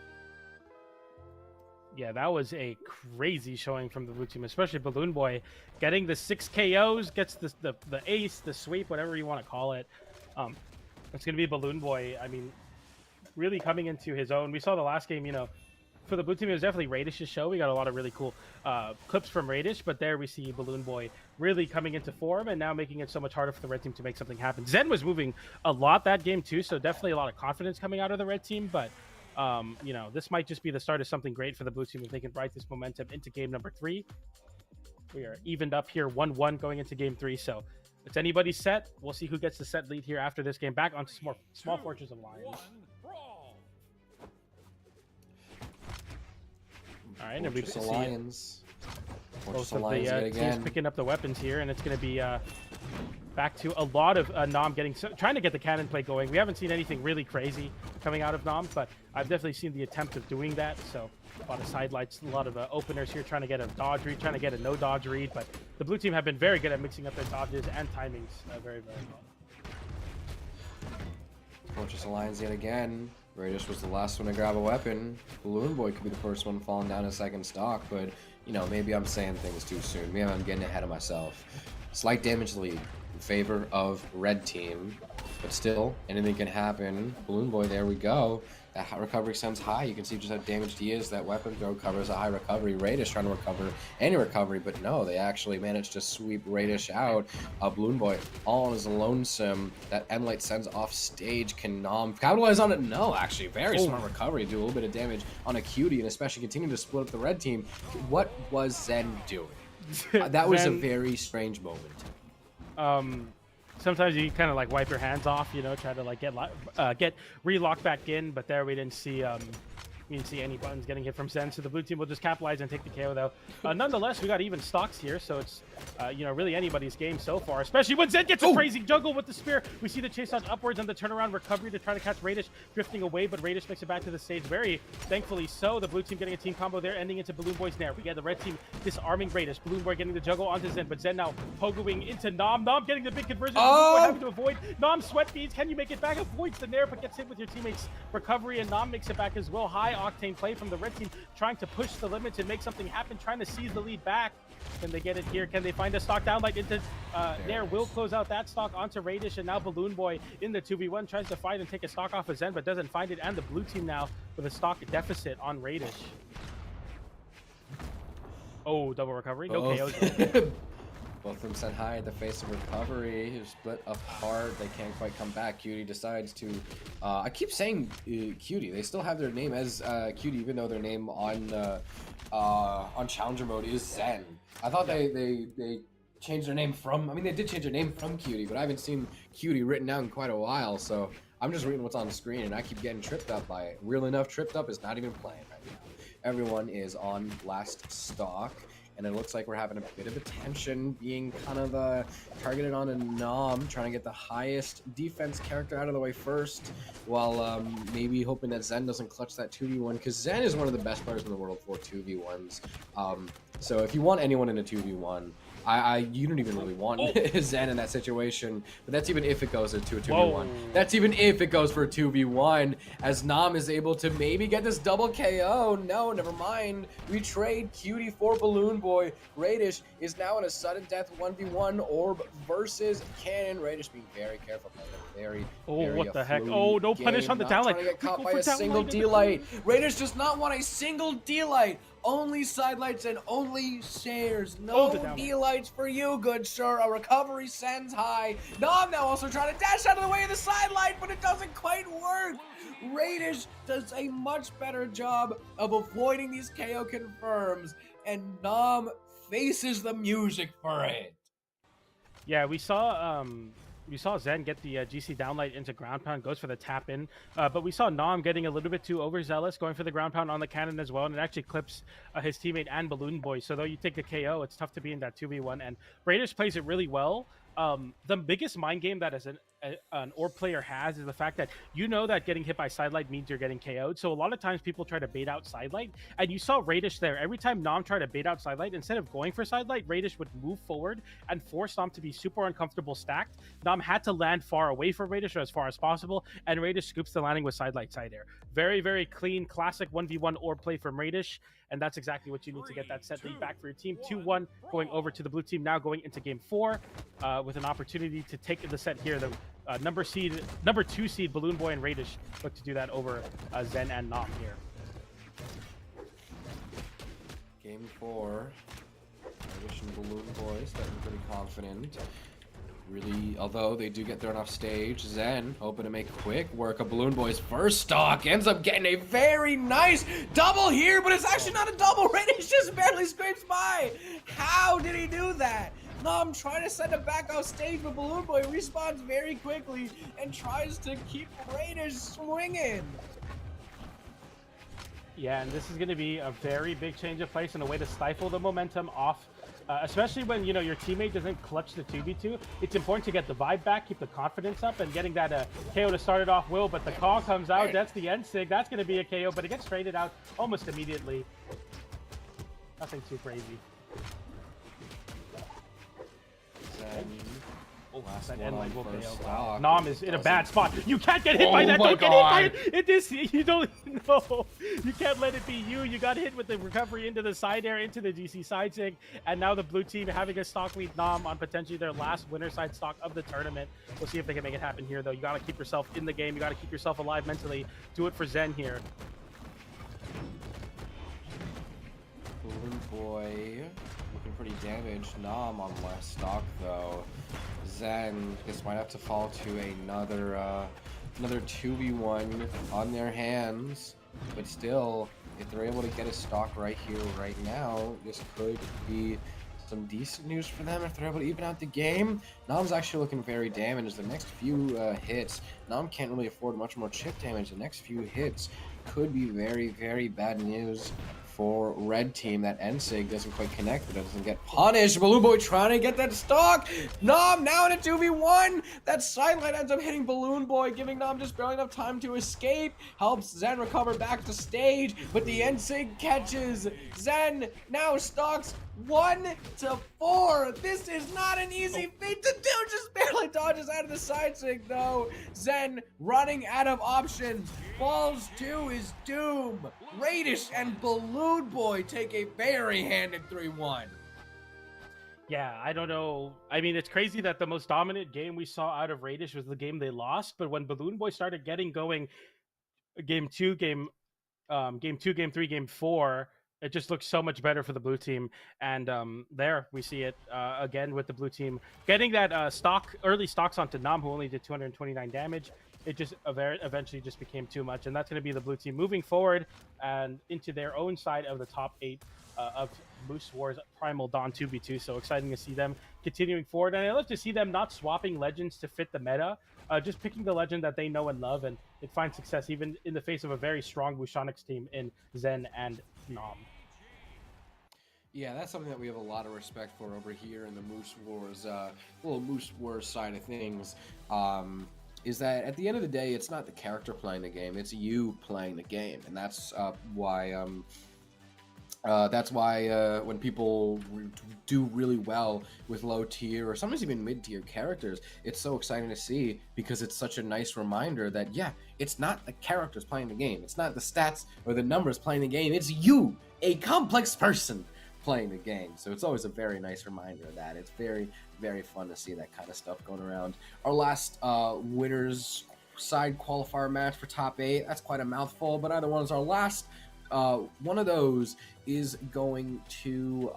Yeah, that was a crazy showing from the blue team, especially BalloonBoy getting the 6 KOs, gets the ace, the sweep, whatever you want to call it. It's going to be BalloonBoy. I mean, really coming into his own. We saw the last game, you know, for the blue team, it was definitely Raydish's show. We got a lot of really cool clips from Raydish, but there we see BalloonBoy really coming into form and now making it so much harder for the red team to make something happen. Zen was moving a lot that game too, so definitely a lot of confidence coming out of the red team, but you know, this might just be the start of something great for the blue team if they can ride this momentum into game number 3. We are evened up here 1-1 going into game 3, so it's anybody's set. We'll see who gets the set lead here after this game. Back onto small Fortress of Lions. All right, and we see Lions. Both of the teams picking up the weapons here, and it's going to be back to a lot of Nom trying to get the cannon play going. We haven't seen anything really crazy coming out of Nom, but I've definitely seen the attempt of doing that. So a lot of sidelights, a lot of openers here, trying to get a dodge read, trying to get a no dodge read. But the blue team have been very good at mixing up their dodges and timings very, very well. Fortress Alliance yet again. Raydish was the last one to grab a weapon. BalloonBoy could be the first one falling down a second stock, but you know, maybe I'm saying things too soon. Maybe I'm getting ahead of myself. Slight damage lead in favor of red team, but still, anything can happen. BalloonBoy, there we go. That high recovery sends high. You can see just how damaged he is. That weapon throw covers a high recovery. Raydish trying to recover any recovery, but no, they actually managed to sweep Raydish out. BalloonBoy all on his lonesome. That M-Light sends off stage. Can Nom capitalize on it? No, actually. Very smart recovery. Do a little bit of damage on a cutie, and especially continue to split up the red team. What was Zen doing? That was a very strange moment. Sometimes you kind of like wipe your hands off, you know, try to like get relocked back in, but there we didn't see any buttons getting hit from Zen, so the blue team will just capitalize and take the KO though. Nonetheless, we got even stocks here, so it's you know, really anybody's game so far, especially when Zen gets a crazy juggle with the spear. We see the chase dodge upwards and the turnaround recovery to try to catch Raydish drifting away, but Raydish makes it back to the stage, very thankfully so. The blue team getting a team combo there, ending into BalloonBoy's nair. We get the red team disarming Raydish, BalloonBoy getting the juggle onto Zen, but Zen now pogoing into Nom. Nom getting the big conversion, BalloonBoy having to avoid. Nom sweat beads, can you make it back? Avoids the nair, but gets hit with your teammate's recovery, and Nom makes it back as well. High octane play from the red team, trying to push the limits and make something happen, trying to seize the lead back. Can they get it here? Can they find a stock down like into there? Will close out that stock onto Raydish, and now BalloonBoy in the 2v1 tries to fight and take a stock off of Zen, but doesn't find it, and the blue team now with a stock deficit on Raydish. Oh, double recovery, no KOs. Both of them sent high at the face of recovery. Split apart. They can't quite come back. Cutie decides to... I keep saying Cutie. They still have their name as Cutie, even though their name on Challenger mode is Zen. I thought they changed their name from... I mean, they did change their name from Cutie, but I haven't seen Cutie written out in quite a while, so I'm just reading what's on the screen, and I keep getting tripped up by it. Real Enough tripped up is not even playing right now. Everyone is on last stock. and it looks like we're having a bit of attention being kind of targeted on a Nom, trying to get the highest defense character out of the way first, while maybe hoping that Zen doesn't clutch that 2v1, because Zen is one of the best players in the world for 2v1s. So if you want anyone in a 2v1, you don't even really want Zen in that situation, but that's even if it goes into a 2v1. Whoa. That's even if it goes for a 2v1, as Nom is able to maybe get this double KO. No, never mind. We trade Cutie for BalloonBoy. Raydish is now in a sudden death 1v1 orb versus Cannon. Raydish being very careful, very what the heck? Oh, no punish on the down Not light. trying to get caught by a single D-light. Raydish does not want a single D-light. Only side lights and only shares. No D-lights for you, good sir. A recovery sends high. Nom now also trying to dash out of the way of the side light, but it doesn't quite work. Raydish does a much better job of avoiding these KO confirms, and Nom faces the music for it. Yeah, we saw Zen get the GC downlight into ground pound, goes for the tap in, but we saw Nom getting a little bit too overzealous, going for the ground pound on the cannon as well, and it actually clips his teammate and BalloonBoy. So though you take the KO, it's tough to be in that 2v1, and Raydish plays it really well. The biggest mind game that an orb player has is the fact that you know that getting hit by sidelight means you're getting KO'd. So a lot of times people try to bait out sidelight, and you saw Raydish there. Every time Nom tried to bait out sidelight, instead of going for sidelight, Raydish would move forward and force Nom to be super uncomfortable stacked. Nom had to land far away from Raydish, or as far as possible, and Raydish scoops the landing with sidelight side air. Very, very clean, classic 1v1 orb play from Raydish, and that's exactly what you need to get that set lead back for your team. 2-1 going over to the blue team, now going into game 4 with an opportunity to take the set here. The number 2 seed BalloonBoy and Raydish look to do that over Zen and Nom here. Game 4. Raydish and BalloonBoy starting pretty confident. Really, although they do get thrown off stage, Zen hoping to make quick work of BalloonBoy's first stock. Ends up getting a very nice double here, but it's actually not a double. Raydish just barely scrapes by. How did he do that? Nom trying to send him back off stage, but BalloonBoy respawns very quickly and tries to keep Raydish swinging. Yeah, and this is going to be a very big change of pace and a way to stifle the momentum off, especially when, you know, your teammate doesn't clutch the 2v2. It's important to get the vibe back, keep the confidence up, and getting that KO to start it off will, but the call comes out. That's the end sig. That's going to be a KO, but it gets traded out almost immediately. Nothing too crazy. That end line will KO. Nom is in a bad spot. You can't get hit by that. Don't get hit by it. It is. You don't know. You can't let it be you. You got hit with the recovery into the side air, into the GC side sig, and now the blue team having a stock lead Nom on potentially their last winner side stock of the tournament. We'll see if they can make it happen here, though. You got to keep yourself in the game. You got to keep yourself alive mentally. Do it for Zen here. BalloonBoy looking pretty damaged. Nom on less stock though. Zen, this might have to fall to another 2v1 on their hands, but still, if they're able to get a stock right here, right now, this could be some decent news for them if they're able to even out the game. Nom's actually looking very damaged. The next few hits, Nom can't really afford much more chip damage. The next few hits could be very, very bad news for red team. That NSIG doesn't quite connect, but it doesn't get punished. BalloonBoy trying to get that stock. Nom now in a 2v1. That sidelight ends up hitting BalloonBoy, giving Nom just barely enough time to escape. Helps Zen recover back to stage, but the NSIG catches. Zen now stocks 1 to 4. This is not an easy feat to do. Just barely dodges out of the side sig though. Zen running out of options. Falls to his doom. Raydish and BalloonBoy take a bare-handed 3-1. Yeah, I don't know. I mean, it's crazy that the most dominant game we saw out of Raydish was the game they lost, but when BalloonBoy started getting going, game 2, game 3, game 4, it just looks so much better for the blue team. And there we see it again with the blue team getting that early stocks onto Nom, who only did 229 damage. It just eventually just became too much, and that's going to be the blue team moving forward and into their own side of the top 8 of Moose Wars Primal Dawn 2v2. So exciting to see them continuing forward, and I love to see them not swapping legends to fit the meta, just picking the legend that they know and love, and it finds success even in the face of a very strong Wushonix team in Zen and Nom. Yeah, that's something that we have a lot of respect for over here in the Moose Wars, little Moose Wars side of things. Is that at the end of the day, it's not the character playing the game; it's you playing the game, and that's why when people do really well with low tier or sometimes even mid tier characters, it's so exciting to see, because it's such a nice reminder that, yeah, it's not the characters playing the game. It's not the stats or the numbers playing the game. It's you, a complex person, playing the game. So it's always a very nice reminder of that. It's very, very fun to see that kind of stuff going around. Our last winners side qualifier match for top 8. That's quite a mouthful, but either one is our last. One of those is going to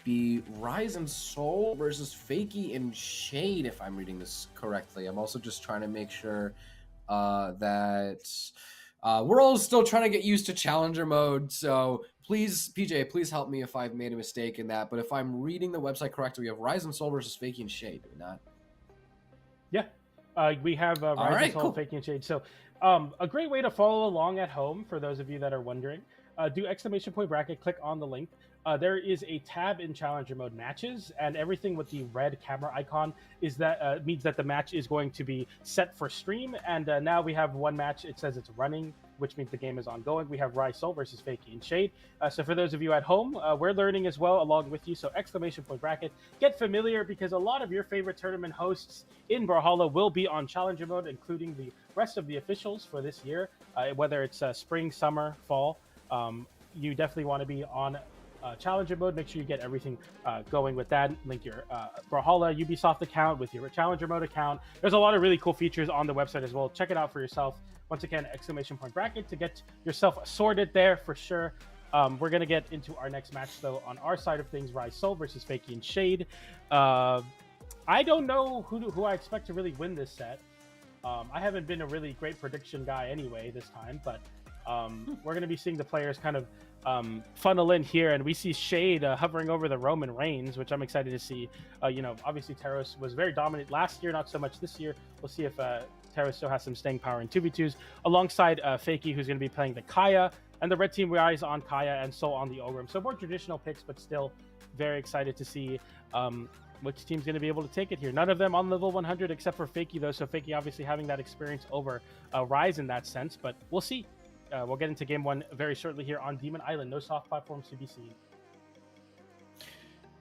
be Rise and Soul versus Fakey and Shade, if I'm reading this correctly. I'm also just trying to make sure that we're all still trying to get used to Challenger mode. So please, PJ, please help me if I've made a mistake in that. But if I'm reading the website correctly, we have Rise and Soul versus Fakey and Shade, do we not? Yeah, we have Rise and Soul, cool. Fakey and Shade. So a great way to follow along at home, for those of you that are wondering, do ! bracket, click on the link. There is a tab in Challenger mode matches, and everything with the red camera icon is that means that the match is going to be set for stream. And now we have one match. It says it's running, which means the game is ongoing. We have Rise Soul versus Fakey and Shade. So for those of you at home, we're learning as well along with you. So ! bracket, get familiar, because a lot of your favorite tournament hosts in Brawlhalla will be on Challenger mode, including the rest of the officials for this year, whether it's spring, summer, fall. You definitely want to be on Challenger mode. Make sure you get everything going with that. Link your Brawlhalla Ubisoft account with your Challenger mode account. There's a lot of really cool features on the website as well. Check it out for yourself. Once again, ! bracket to get yourself sorted there for sure. We're going to get into our next match, though, on our side of things. Rise Soul versus Fakey and Shade. I don't know who I expect to really win this set. I haven't been a really great prediction guy anyway this time, but we're going to be seeing the players kind of funnel in here, and we see Shade hovering over the Roman Reigns, which I'm excited to see. Obviously Taros was very dominant last year, not so much this year. We'll see if Taros still has some staying power in 2v2s, alongside Fakey, who's going to be playing the Kaya, and the red team relies on Kaya and Soul on the Ogrim. So more traditional picks, but still very excited to see which team's going to be able to take it here. None of them on level 100 except for Fakey, though, so Fakey obviously having that experience over Rise in that sense, but we'll see. We'll get into game 1 very shortly here on Demon Island. No soft platforms to be seen.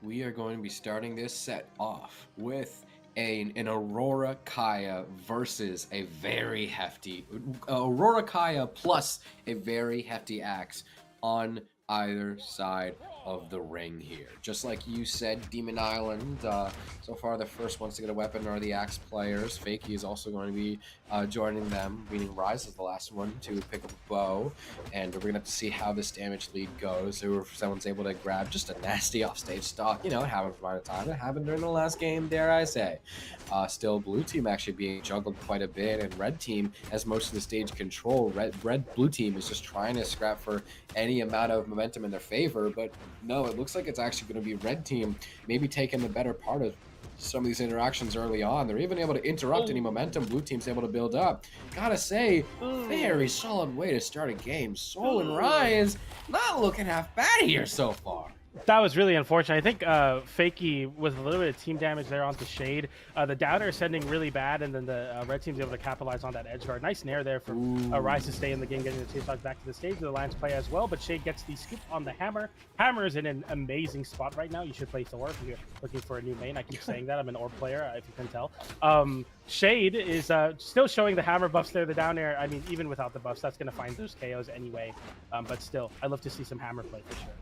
We are going to be starting this set off with an Aurora Kaya versus a very hefty Aurora Kaya plus a very hefty axe on either side of the ring here. Just like you said, Demon Island, so far the first ones to get a weapon are the axe players. Fakey is also going to be joining them, meaning Rise is the last one to pick up a bow, and we're going to have to see how this damage lead goes. So if someone's able to grab just a nasty offstage stock, it happened from time to time. It happened during the last game, dare I say. Still, blue team actually being juggled quite a bit, and red team has most of the stage control. Blue team is just trying to scrap for any amount of momentum in their favor, but no, it looks like it's actually going to be red team maybe taking the better part of some of these interactions early on. They're even able to interrupt any momentum blue team's able to build up. Gotta say, very solid way to start a game. Soul and Rise not looking half bad here so far. That was really unfortunate. I think Fakey with a little bit of team damage there onto Shade. The downer is sending really bad, and then the red team's able to capitalize on that edge guard. Nice nair there for Rise to stay in the game, getting the chase dog back to the stage. The Lions play as well, but Shade gets the scoop on the Hammer. Hammer is in an amazing spot right now. You should play Thor if you're looking for a new main. I keep saying that. I'm an orb player, if you can tell. Shade is still showing the Hammer buffs there. The down air, I mean, even without the buffs, that's going to find those KOs anyway. But still, I love to see some Hammer play for sure.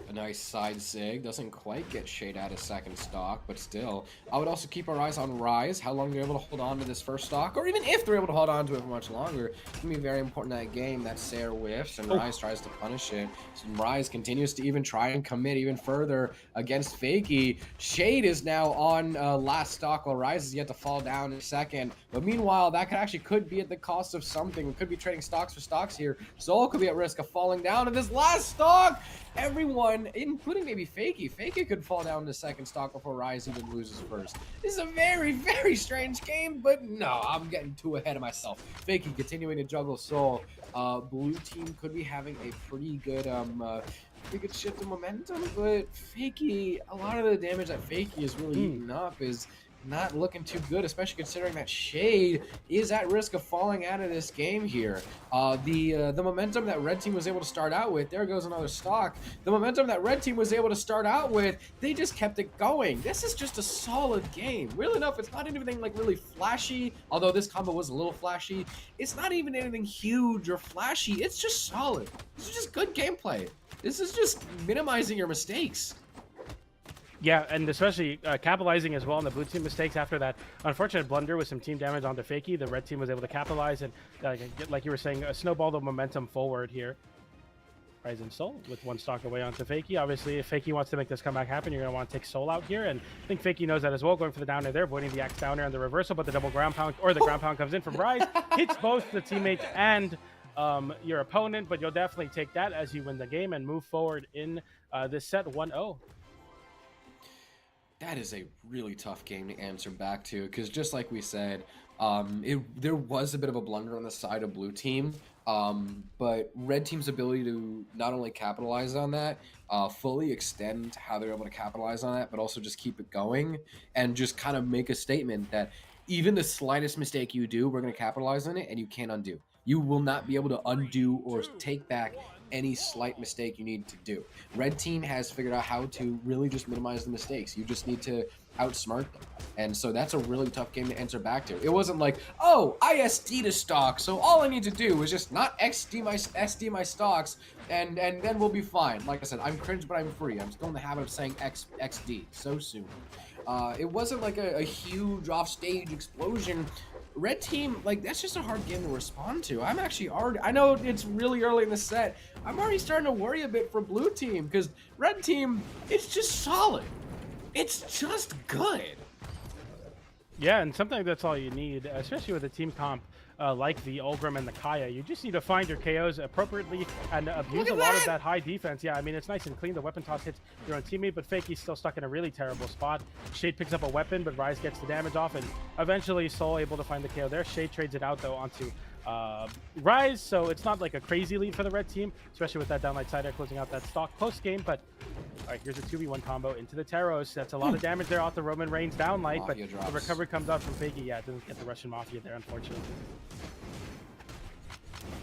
A nice side zig. Doesn't quite get Shade out of second stock, but still. I would also keep our eyes on Rise. How long they're able to hold on to this first stock, or even if they're able to hold on to it for much longer. It's going to be very important in that game. That Sair whiffs, and Rise tries to punish it. So Rise continues to even try and commit even further against Fakey. Shade is now on last stock, while Rise is yet to fall down in second. But meanwhile, that could be at the cost of something. We could be trading stocks for stocks here. Soul could be at risk of falling down to this last stock. Everyone, including maybe Fakey could fall down to second stock before Rise even loses first. This is a very, very strange game, but no, I'm getting too ahead of myself. Fakey continuing to juggle Soul. Blue team could be having a pretty good shift in momentum, but Fakey, a lot of the damage that Fakey is really eating up is not looking too good, especially considering that Shade is at risk of falling out of this game here. The momentum that Red Team was able to start out with, there goes another stock. The momentum that Red Team was able to start out with, they just kept it going. This is just a solid game. Really enough, it's not anything like really flashy, although this combo was a little flashy. It's not even anything huge or flashy. It's just solid. This is just good gameplay. This is just minimizing your mistakes. Yeah, and especially capitalizing as well on the blue team mistakes after that unfortunate blunder with some team damage onto Fakey. The red team was able to capitalize and, like you were saying, snowball the momentum forward here. Rise and Soul with one stock away onto Fakey. Obviously, if Fakey wants to make this comeback happen, you're going to want to take Soul out here, and I think Fakey knows that as well, going for the downer there, avoiding the axe downer and the reversal, but the double ground pound, or the ground pound comes in from Rise, hits both the teammate and your opponent, but you'll definitely take that as you win the game and move forward in this set 1-0. That is a really tough game to answer back to, because just like we said, there was a bit of a blunder on the side of blue team, but red team's ability to not only capitalize on that, fully extend how they're able to capitalize on that, but also just keep it going and just kind of make a statement that even the slightest mistake you do, we're going to capitalize on it and you can't undo. You will not be able to undo or take back any slight mistake you need to do. Red team has figured out how to really just minimize the mistakes. You just need to outsmart them. And so that's a really tough game to answer back to. It wasn't like, oh, I SD to stock, so all I need to do is just not SD my stocks, and then we'll be fine. Like I said, I'm cringe, but I'm free. I'm still in the habit of saying XD so soon. It wasn't like a huge offstage explosion. Red team, like, that's just a hard game to respond to. I'm actually already, I know it's really early in the set, I'm already starting to worry a bit for blue team, because red team, it's just solid. It's just good. Yeah, and sometimes that's all you need, especially with a team comp like the Ulgrim and the Kaya. You just need to find your KOs appropriately and abuse a lot of that high defense. Yeah, I mean, it's nice and clean. The weapon toss hits your own teammate, but Fakey's still stuck in a really terrible spot. Shade picks up a weapon, but Rise gets the damage off, and eventually Soul able to find the KO there. Shade trades it out, though, onto Rise, so it's not like a crazy lead for the red team, especially with that downlight side air closing out that stock post game. But all right, here's a 2v1 combo into the Taros. That's a lot of damage there off the Roman Reigns downlight, but the recovery comes out from Fakey. Yeah, it doesn't get the Russian Mafia there, unfortunately.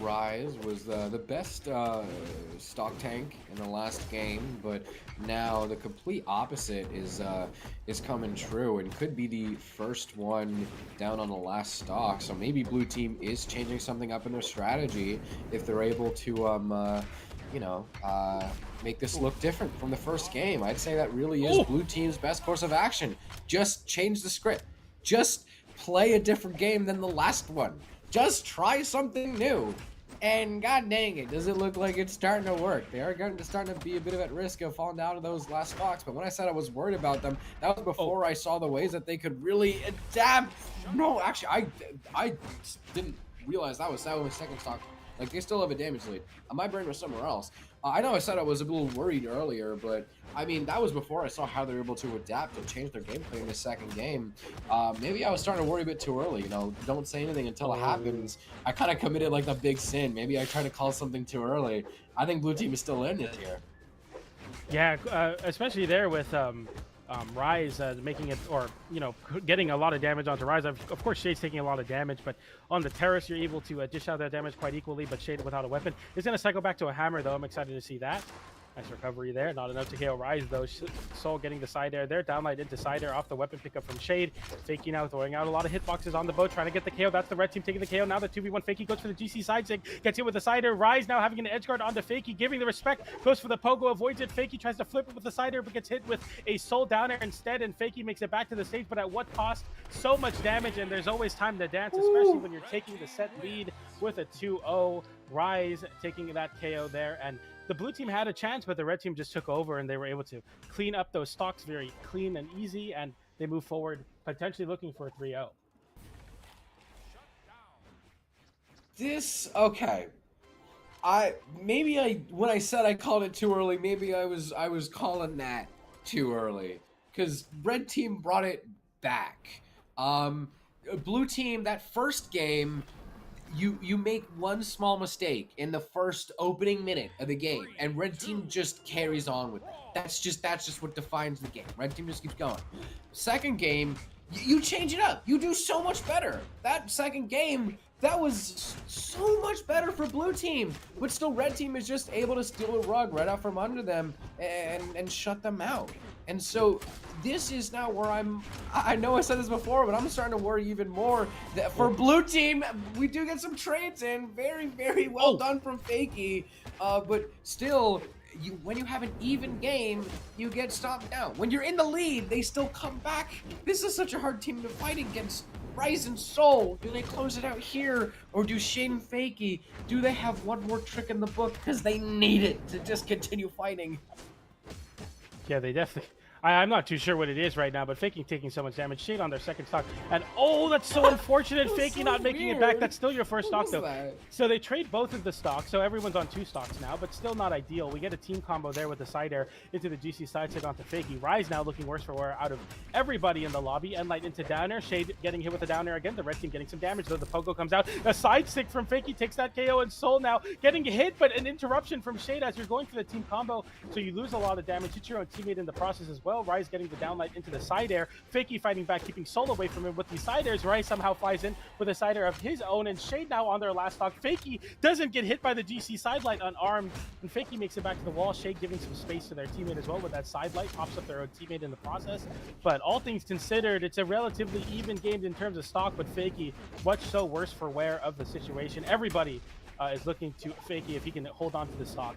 Rise was the best stock tank in the last game, but now the complete opposite is coming true and could be the first one down on the last stock. So maybe blue team is changing something up in their strategy if they're able to make this look different from the first game. I'd say that really is blue team's best course of action. Just change the script. Just play a different game than the last one. Just try something new. And god dang it, does it look like it's starting to work. They are starting to be a bit of at risk of falling down to those last stocks, but when I said I was worried about them, that was before I saw the ways that they could really adapt. No, actually, I didn't realize that was second stock. Like, they still have a damage lead. My brain was somewhere else. I know I said I was a little worried earlier, but I mean, that was before I saw how they were able to adapt and change their gameplay in the second game. Maybe I was starting to worry a bit too early. You know, don't say anything until it happens. I kind of committed like the big sin. Maybe I tried to call something too early. I think blue team is still in it here. Yeah, especially there with Rise making it, or getting a lot of damage onto Rise. Of course, Shade's taking a lot of damage, but on the terrace, you're able to dish out that damage quite equally. But Shade without a weapon is going to cycle back to a hammer, though. I'm excited to see that. Nice recovery there. Not enough to KO Rise, though. Soul getting the side air there. Downlight into side air off the weapon pickup from Shade. Fakey now throwing out a lot of hitboxes on the boat, trying to get the KO. That's the red team taking the KO. Now the 2v1 Fakey goes for the GC side sig. Gets hit with the side air. Rise now having an edge guard onto Fakey, giving the respect. Goes for the pogo, avoids it. Fakey tries to flip it with the side air, but gets hit with a Soul down air instead. And Fakey makes it back to the stage, but at what cost? So much damage, and there's always time to dance, especially when you're taking the set lead with a 2-0. Rise taking that KO there, and the blue team had a chance, but the red team just took over, and they were able to clean up those stocks very clean and easy, and they move forward, potentially looking for a 3-0. This okay. When I said I called it too early, maybe I was calling that too early because red team brought it back. Blue team, that first game, you make one small mistake in the first opening minute of the game, and red team just carries on with that. That's just what defines the game. Red team just keeps going. Second game, you change it up. You do so much better. That second game, that was so much better for blue team, but still red team is just able to steal a rug right out from under them and shut them out. And so this is now where I know I said this before, but I'm starting to worry even more that for blue team, we do get some trades in. Very, very well done from Fakey. But still, when you have an even game, you get stomped down. When you're in the lead, they still come back. This is such a hard team to fight against. Rise and Soul, do they close it out here? Or do Shade and Fakey, do they have one more trick in the book because they need it to just continue fighting? Yeah, they definitely... I'm not too sure what it is right now, but Fakey taking so much damage. Shade on their second stock. And oh, that's so unfortunate. Fakey so not making it back. That's still your first stock, though. That? So they trade both of the stocks, so everyone's on 2 stocks now, but still not ideal. We get a team combo there with the side air into the GC side set onto Fakey. Rise now looking worse for wear out of everybody in the lobby. Endlight into down air. Shade getting hit with the down air again. The red team getting some damage, though. The pogo comes out. A side stick from Fakey takes that KO, and Soul now getting hit, but an interruption from Shade as you're going for the team combo, so you lose a lot of damage. Hit your own teammate in the process as well. Rise getting the downlight into the side air. Fakey fighting back, keeping Soul away from him with the side airs. Rise somehow flies in with a side air of his own, and Shade now on their last stock. Fakey doesn't get hit by the GC side light unarmed, and Fakey makes it back to the wall. Shade giving some space to their teammate as well with that side light, pops up their own teammate in the process. But all things considered, it's a relatively even game in terms of stock, but Fakey much so worse for wear of the situation. Everybody is looking to Fakey if he can hold on to the stock.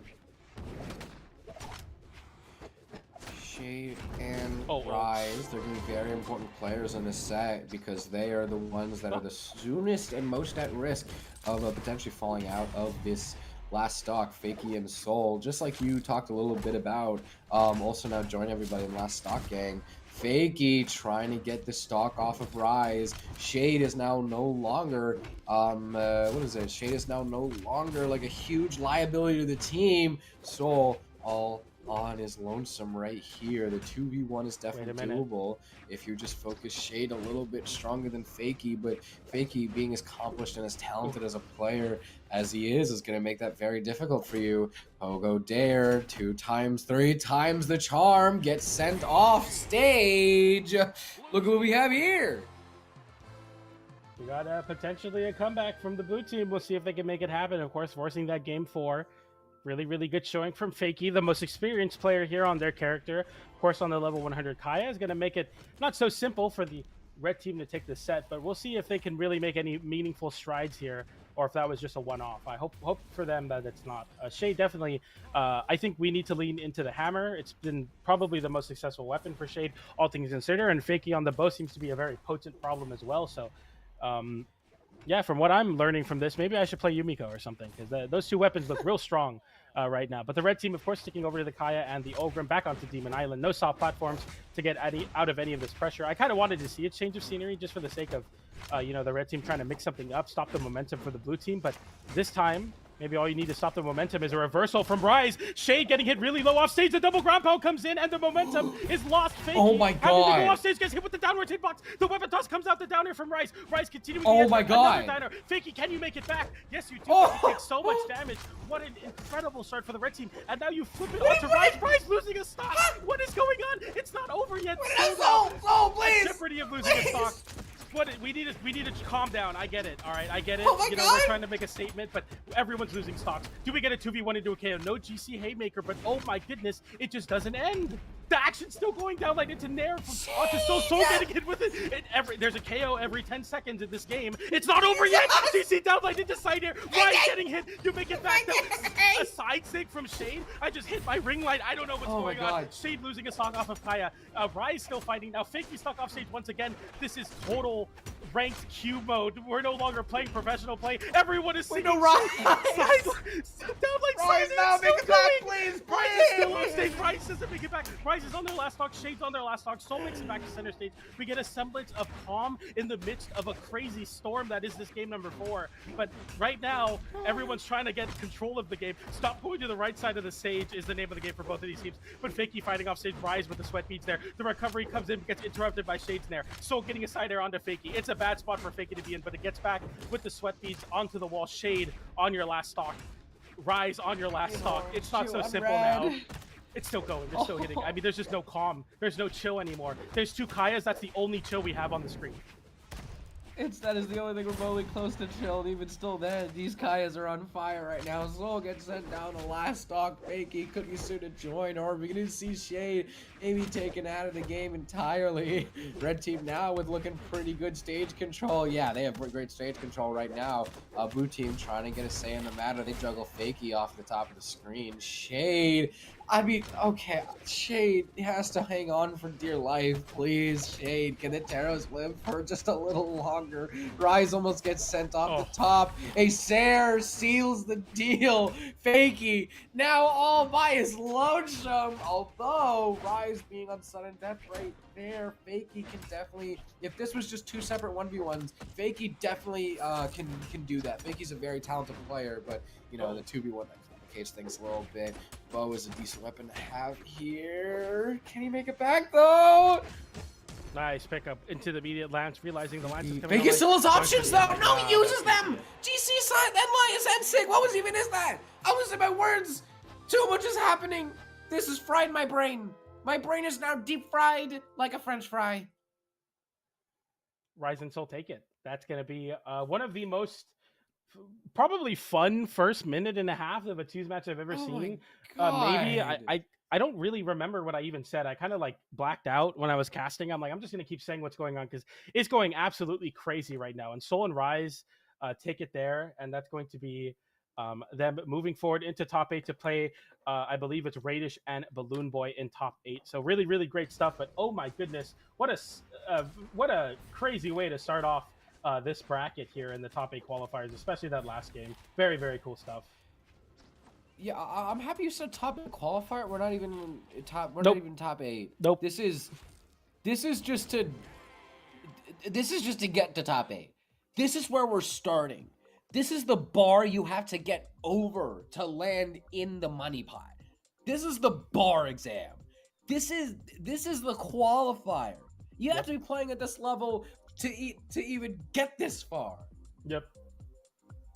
Shade and Rise, they're going to be very important players in this set because they are the ones that are the soonest and most at risk of potentially falling out of this last stock. Fakey and Soul, just like you talked a little bit about, also now join everybody in last stock gang. Fakey trying to get the stock off of Rise. Shade is now no longer, Shade is now no longer like a huge liability to the team. Soul all on his lonesome right here. The 2v1 is definitely doable if you just focus Shade a little bit stronger than Fakey, but Fakey being as accomplished and as talented as a player as he is going to make that very difficult for you. Pogo Dare, 2 times, 3 times the charm, gets sent off stage. Look what we have here. We got potentially a comeback from the blue team. We'll see if they can make it happen. Of course, forcing that game 4. Really, really good showing from Fakey, the most experienced player here on their character. Of course, on the level 100, Kaya is going to make it not so simple for the red team to take the set, but we'll see if they can really make any meaningful strides here, or if that was just a one-off. I hope for them that it's not. Shade definitely, I think we need to lean into the hammer. It's been probably the most successful weapon for Shade, all things considered, and Fakey on the bow seems to be a very potent problem as well, so... yeah, from what I'm learning from this, maybe I should play Yumiko or something, because those 2 weapons look real strong right now. But the red team, of course, sticking over to the Kaya and the Ogrim back onto Demon Island. No soft platforms to get out of any of this pressure. I kind of wanted to see a change of scenery just for the sake of, the red team trying to mix something up, stop the momentum for the blue team. But this time, maybe all you need to stop the momentum is a reversal from Rise. Shade getting hit really low off stage. The double ground pound comes in, and the momentum is lost. Fakey, oh my god! Having to go off stage, gets hit with the downward hitbox. The weapon toss comes out the down air from Rise. Rise continuing. Oh my god! Fakey, can you make it back? Yes, you do. You take so much damage. What an incredible start for the red team. And now you flip it onto Rise. Rise losing a stock. What is going on? It's not over yet. Soul, please! Jeopardy of losing a stock. We need to calm down. I get it. All right, I get it. Oh my God. We're trying to make a statement, but everyone's losing stocks. Do we get a 2v1 into a KO? No GC Haymaker, but oh my goodness, it just doesn't end. The action's still going down like into Nair onto Soul getting hit with it. There's a KO every 10 seconds in this game. It's not over yet. GC down like into side air. Rise getting hit. You make it back though. A side stick from Shade. I just hit my ring light. I don't know what's going on. Shade losing a stock off of Kaya. Rise still fighting now. Fakey stuck off stage once again. This is total ranked queue mode. We're no longer playing professional play. Everyone is singing. no, Rise! Down like Rise now, make it back, please, Rise is still on please! stage. Rise doesn't make it back. Rise is on their last stock. Shade's on their last stock. Soul makes it back to center stage. We get a semblance of calm in the midst of a crazy storm that is this game number 4. But right now, everyone's trying to get control of the game. Stop going to the right side of the stage is the name of the game for both of these teams. But Fakey fighting off stage. Rise with the sweat beads there. The recovery comes in, gets interrupted by Shades there. Soul getting a side air onto Fakey. It's a bad spot for Fakey to be in, but it gets back with the sweat beads onto the wall. Shade on your last stock. Rise on your last stock. It's not so simple now. It's still going. They're still hitting. I mean, there's just no calm. There's no chill anymore. There's 2 Kayas. That's the only chill we have on the screen. That is the only thing remotely close to chill. And even still then, these Kayas are on fire right now. Soul gets sent down the last stock. Fakey could be soon to join, or we're gonna see Shade maybe taken out of the game entirely. Red team now with looking pretty good stage control. Yeah, they have great stage control right now. Blue team trying to get a say in the matter. They juggle Fakey off the top of the screen. Shade, I mean, okay, Shade has to hang on for dear life, please. Shade, can the Taros live for just a little longer? Rise almost gets sent off the top. A Sair seals the deal. Fakey now all by his lonesome. Although Rise being on sudden death right there, Fakey can definitely, if this was just 2 separate 1v1s, Fakey definitely can do that. Fakey's a very talented player, but you know, the 2v1 complicates things a little bit. Bow is a decent weapon to have here. Can he make it back though? Nice pickup into the immediate lance, realizing the lance is coming. Fakey still has options though. No, he uses them. GC side, then Lions and Sig. What was even is that? I was in my words. Too much is happening. This has fried my brain. My brain is now deep fried like a French fry. Rise and Soul take it. That's going to be one of the most probably fun first minute and a half of a twos match I've ever seen. Maybe I don't really remember what I even said. I kind of like blacked out when I was casting. I'm like, I'm just going to keep saying what's going on because it's going absolutely crazy right now. And Soul and Rise take it there. And that's going to be them moving forward into top 8 to play. I believe it's Raydish and BalloonBoy in top 8. So really, really great stuff. But oh my goodness, what a crazy way to start off this bracket here in the top 8 qualifiers, especially that last game. Very, very cool stuff. Yeah, I'm happy you said top 8 qualifier. We're not even top. We're Nope. not even top 8. Nope. This is just to get to top 8. This is where we're starting. This is the bar you have to get over to land in the money pot. This is the bar exam. This is the qualifier. You have to be playing at this level to even get this far. Yep.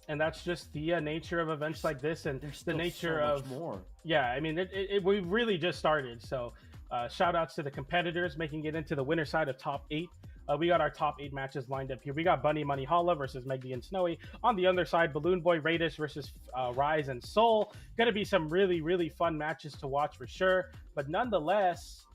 And that's just the nature of events like this, and the nature so of much more. Yeah, I mean, we really just started. So, shout outs to the competitors making it into the winner side of top 8. We got our top 8 matches lined up here. We got Bunny Money Holla versus Megdy and Snowy. On the other side, BalloonBoy Raydish versus Rise and Soul. Going to be some really, really fun matches to watch for sure. But nonetheless,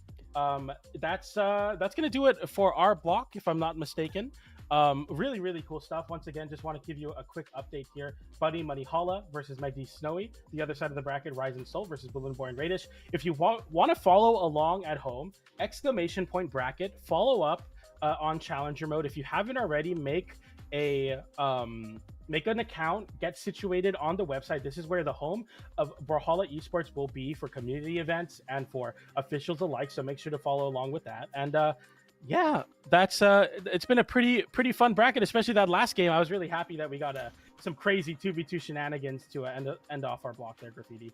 that's going to do it for our block, if I'm not mistaken. Really, really cool stuff. Once again, just want to give you a quick update here. Bunny Money Holla versus Megdy Snowy. The other side of the bracket, Rise and Soul versus BalloonBoy and Raydish. If you want to follow along at home, exclamation point bracket, follow up on Challenger mode. If you haven't already, make an account, get situated on the website. This is where the home of Brawlhalla Esports will be for community events and for officials alike. So make sure to follow along with that. And yeah, that's it's been a pretty fun bracket, especially that last game. I was really happy that we got some crazy 2v2 shenanigans to end off our block there, Graffiti.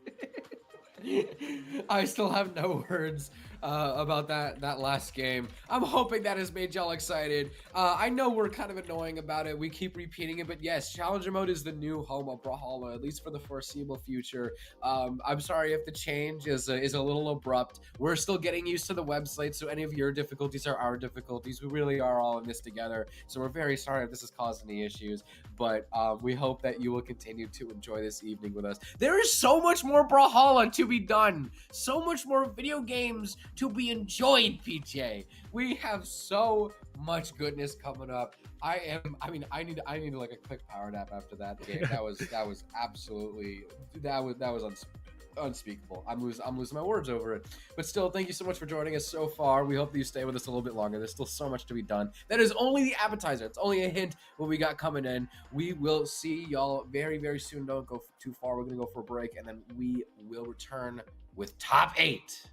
I still have no words about that last game. I'm hoping that has made y'all excited. I know we're kind of annoying about it. We keep repeating it, but yes, Challenger mode is the new home of Brawlhalla, at least for the foreseeable future. I'm sorry if the change is a little abrupt. We're still getting used to the website, so any of your difficulties are our difficulties. We really are all in this together, so we're very sorry if this has caused any issues, but we hope that you will continue to enjoy this evening with us. There is so much more Brawlhalla to be done, so much more video games to be enjoyed, PJ. We have so much goodness coming up. I need like a quick power nap after that game. That was absolutely that was unspeakable. unspeakable. I'm losing my words over it. But still, thank you so much for joining us so far. We hope that you stay with us a little bit longer. There's still so much to be done. That is only the appetizer. It's only a hint what we got coming in. We will see y'all very, very soon. Don't go too far. We're gonna go for a break, and then we will return with top 8.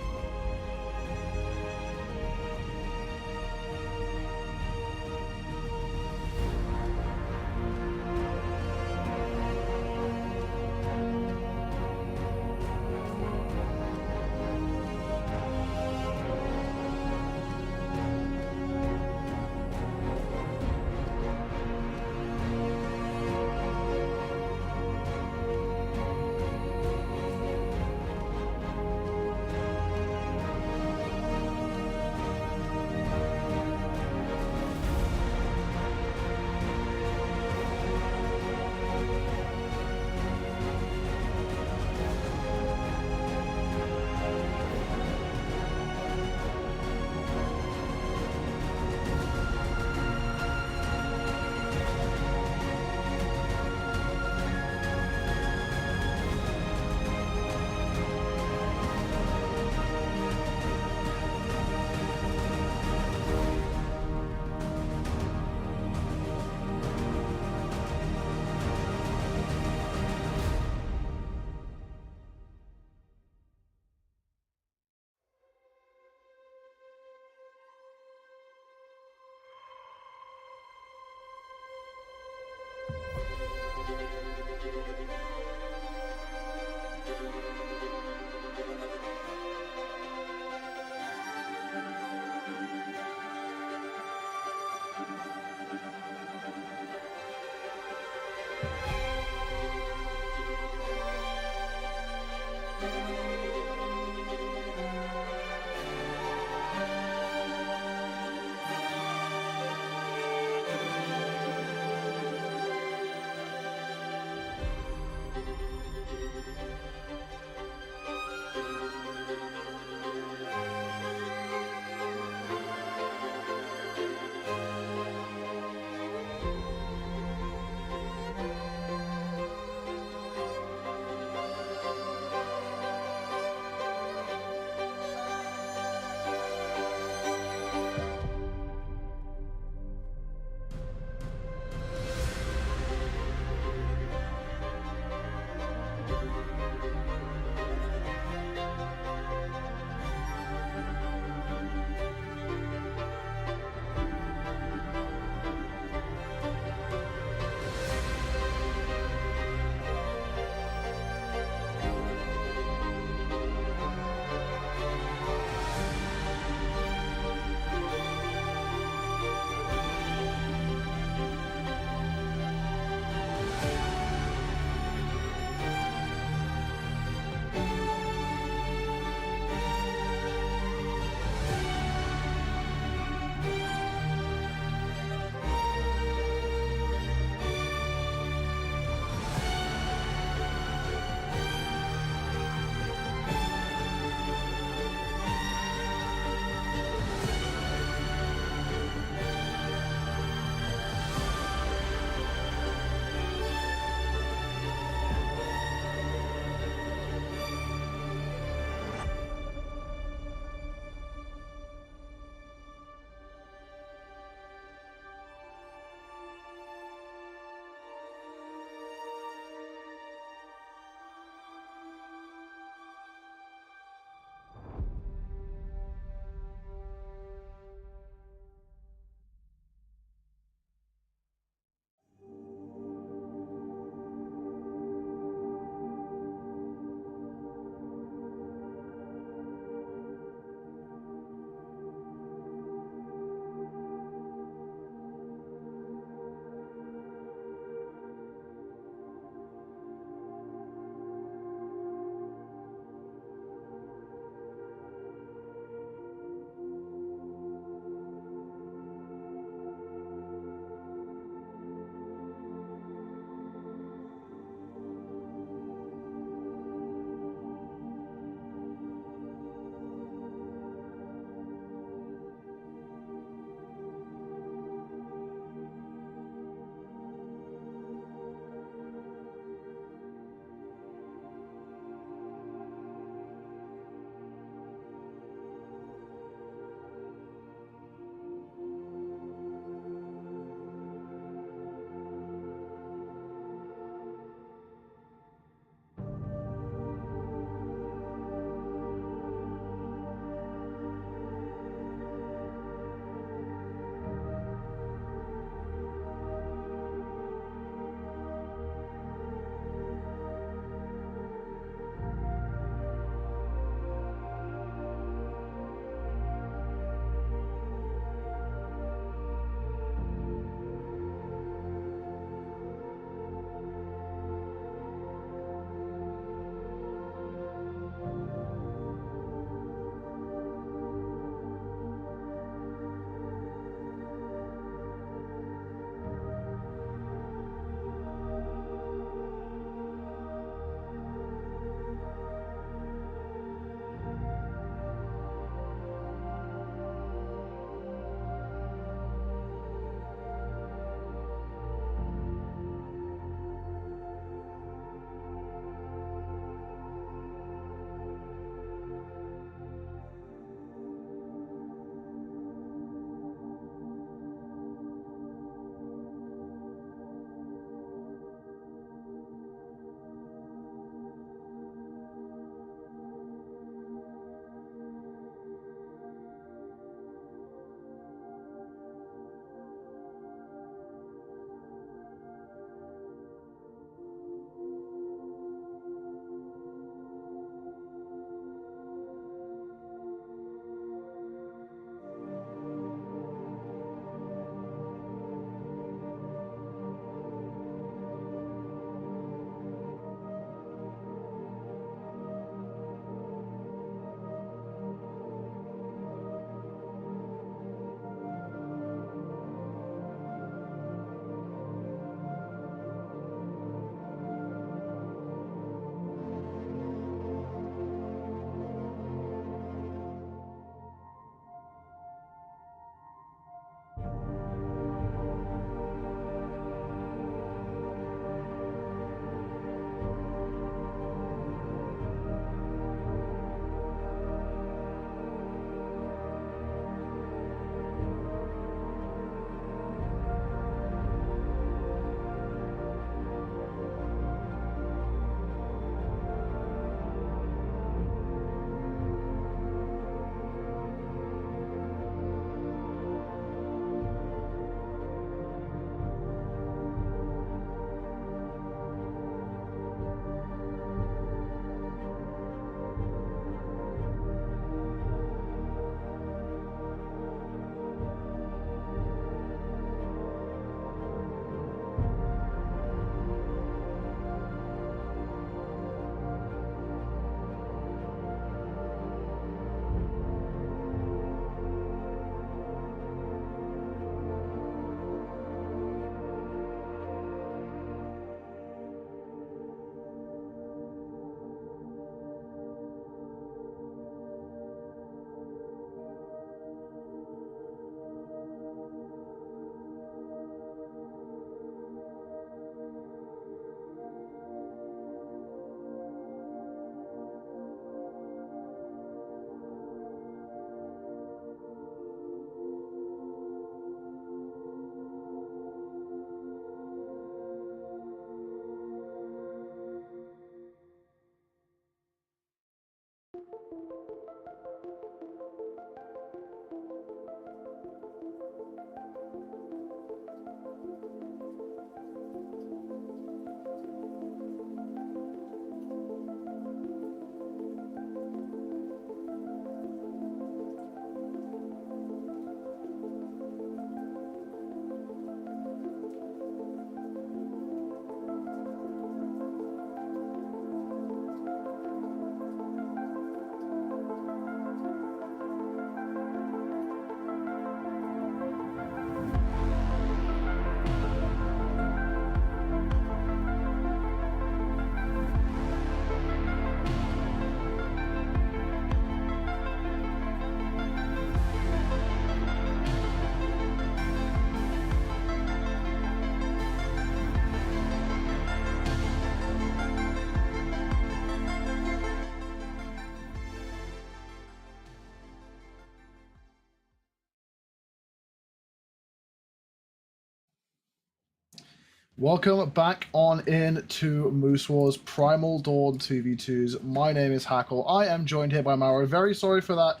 Welcome back on in to Moose Wars Primal Dawn 2v2s. My name is Hackle. I am joined here by Mauro. Very sorry for that.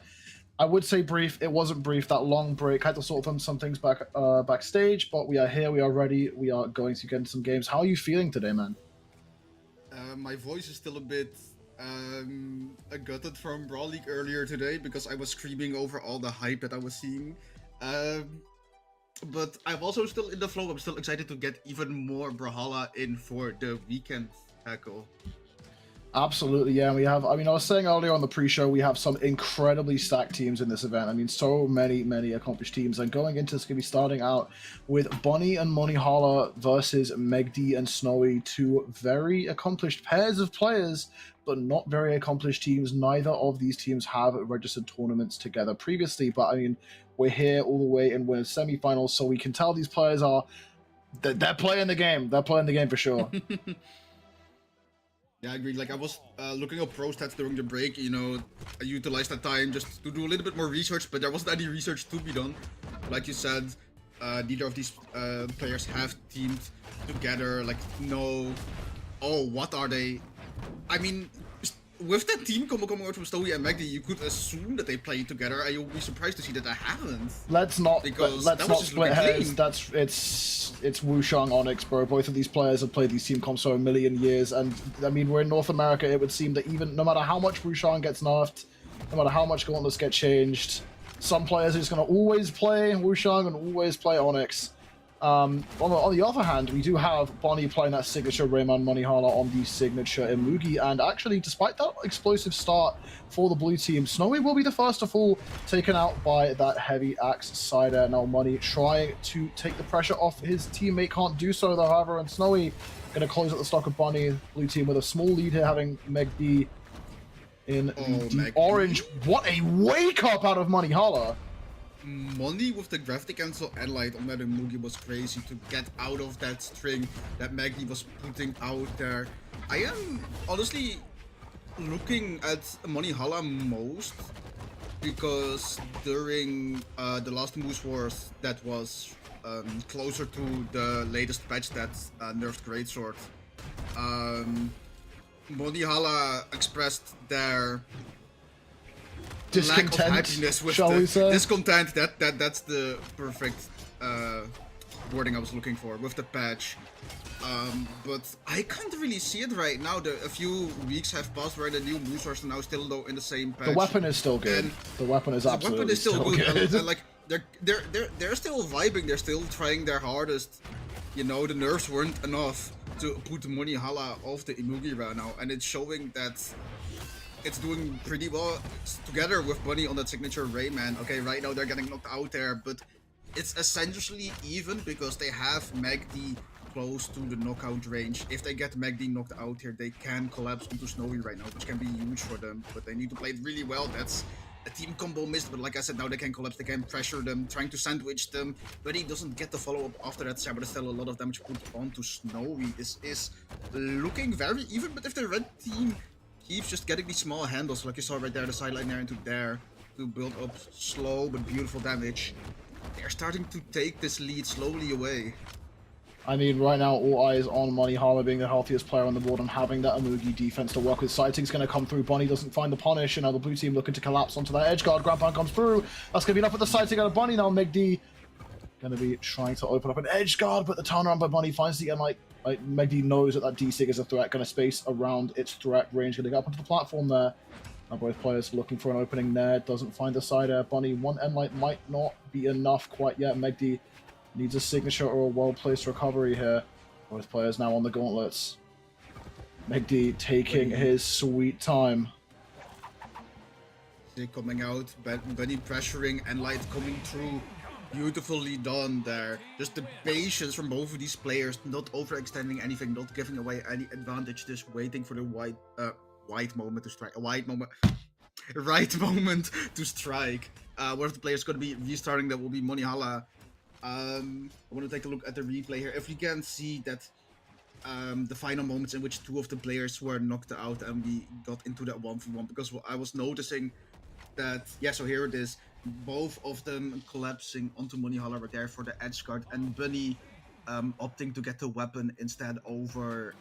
I would say brief. It wasn't brief. That long break had to sort of some things backstage, but we are here. We are ready. We are going to get into some games. How are you feeling today, man? My voice is still a bit gutted from Brawl League earlier today because I was screaming over all the hype that I was seeing. But I'm also still in the flow. I'm still excited to get even more Brawlhalla in for the weekend, Hackle. Absolutely, yeah. We have, I mean, I was saying earlier on the pre-show, we have some incredibly stacked teams in this event. I mean, so many accomplished teams. And going into this, going to be starting out with Bunny and Moneyhala versus Megd and Snowy, two very accomplished pairs of players, but not very accomplished teams. Neither of these teams have registered tournaments together previously. But I mean, we're here all the way in winners semifinals, so we can tell these players are, they're playing the game. They're playing the game for sure. Yeah, I agree. Like, I was looking up pro stats during the break, you know, I utilized that time just to do a little bit more research, but there wasn't any research to be done. Like you said, neither of these players have teamed together, like, no, oh, what are they? I mean, with that team coming out from Snowy and Megd, you could assume that they play together, and you'll be surprised to see that they haven't. Let's not split hairs. It's Wushang, Onyx, bro. Both of these players have played these team comps for a million years, and I mean, we're in North America. It would seem that even no matter how much Wushang gets nerfed, no matter how much Gauntlets get changed, some players are just gonna always play Wushang and always play Onyx. On the other hand, we do have Bonnie playing that signature Rayman Moneyhala on the signature Imugi, and actually, despite that explosive start for the blue team, Snowy will be the first to fall, taken out by that heavy axe Cider. Now Money trying to take the pressure off his teammate, can't do so though, however, and Snowy going to close at the stock of Bunny. Blue team with a small lead here, having Megd in the deep orange. What a wake up out of Moneyhala! Money with the gravity cancel and light on that Imugi was crazy to get out of that string that Megd was putting out there. I am honestly looking at Moneyhala most because during the last Moose Wars that was closer to the latest patch that nerfed Greatsword, Moneyhala expressed their discontent, lack of happiness with shall we say? Discontent. That's the perfect wording I was looking for with the patch. But I can't really see it right now. A few weeks have passed where the new Moose are now still though in the same patch. The weapon is still good. And the weapon is absolutely still good. And like they're still vibing. They're still trying their hardest. You know, the nerfs weren't enough to put Moneyhala off the Imugi right now, and it's showing that it's doing pretty well together with Bunny on that signature Rayman. Okay, right now they're getting knocked out there, but it's essentially even because they have Megd close to the knockout range. If they get Megd knocked out here, they can collapse onto Snowy right now, which can be huge for them, but they need to play it really well. That's a team combo missed, but like I said, now they can collapse, they can pressure them, trying to sandwich them, but he doesn't get the follow-up after that, but there's still a lot of damage put onto Snowy. This is looking very even, but if the red team keeps just getting these small handles, like you saw right there, the sideline there into there, to build up slow but beautiful damage, they're starting to take this lead slowly away. I mean, right now, all eyes on Moneyhala being the healthiest player on the board and having that Imugi defense to work with. Sighting's going to come through. Bunny doesn't find the punish, and now the blue team looking to collapse onto that edge guard. Grandpa comes through. That's going to be enough with the Sighting out of Bunny. Now Megd going to be trying to open up an edge guard, but the turnaround by Bunny finds the end. Like Megd knows that D-Sig is a threat, going to space around its threat range, going to go up onto the platform there. Now both players looking for an opening there, doesn't find the side air. Bunny, one end light might not be enough quite yet. Megd needs a signature or a well-placed recovery here. Both players now on the gauntlets. Megd taking his sweet time. Coming out, Bunny pressuring, and light coming through. Beautifully done there. Just the patience from both of these players, not overextending anything, not giving away any advantage, just waiting for the right moment to strike. Right moment to strike. One of the players going to be restarting, that will be Moneyhala. I want to take a look at the replay here. If we can see that the final moments in which two of the players were knocked out and we got into that 1v1, because I was noticing that, yeah, so here it is. Both of them collapsing onto Moneyhala right there for the edge guard, and Bunny opting to get the weapon instead over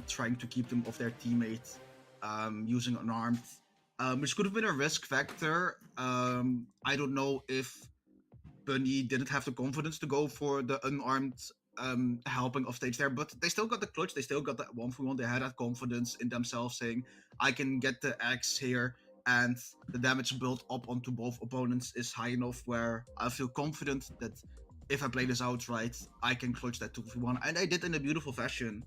trying to keep them off their teammate using unarmed, which could have been a risk factor. I don't know if Bunny didn't have the confidence to go for the unarmed helping off stage there, but they still got the clutch, they still got that 1v1, they had that confidence in themselves saying, I can get the X here, and the damage built up onto both opponents is high enough where I feel confident that if I play this out right, I can clutch that 2v1, and I did in a beautiful fashion.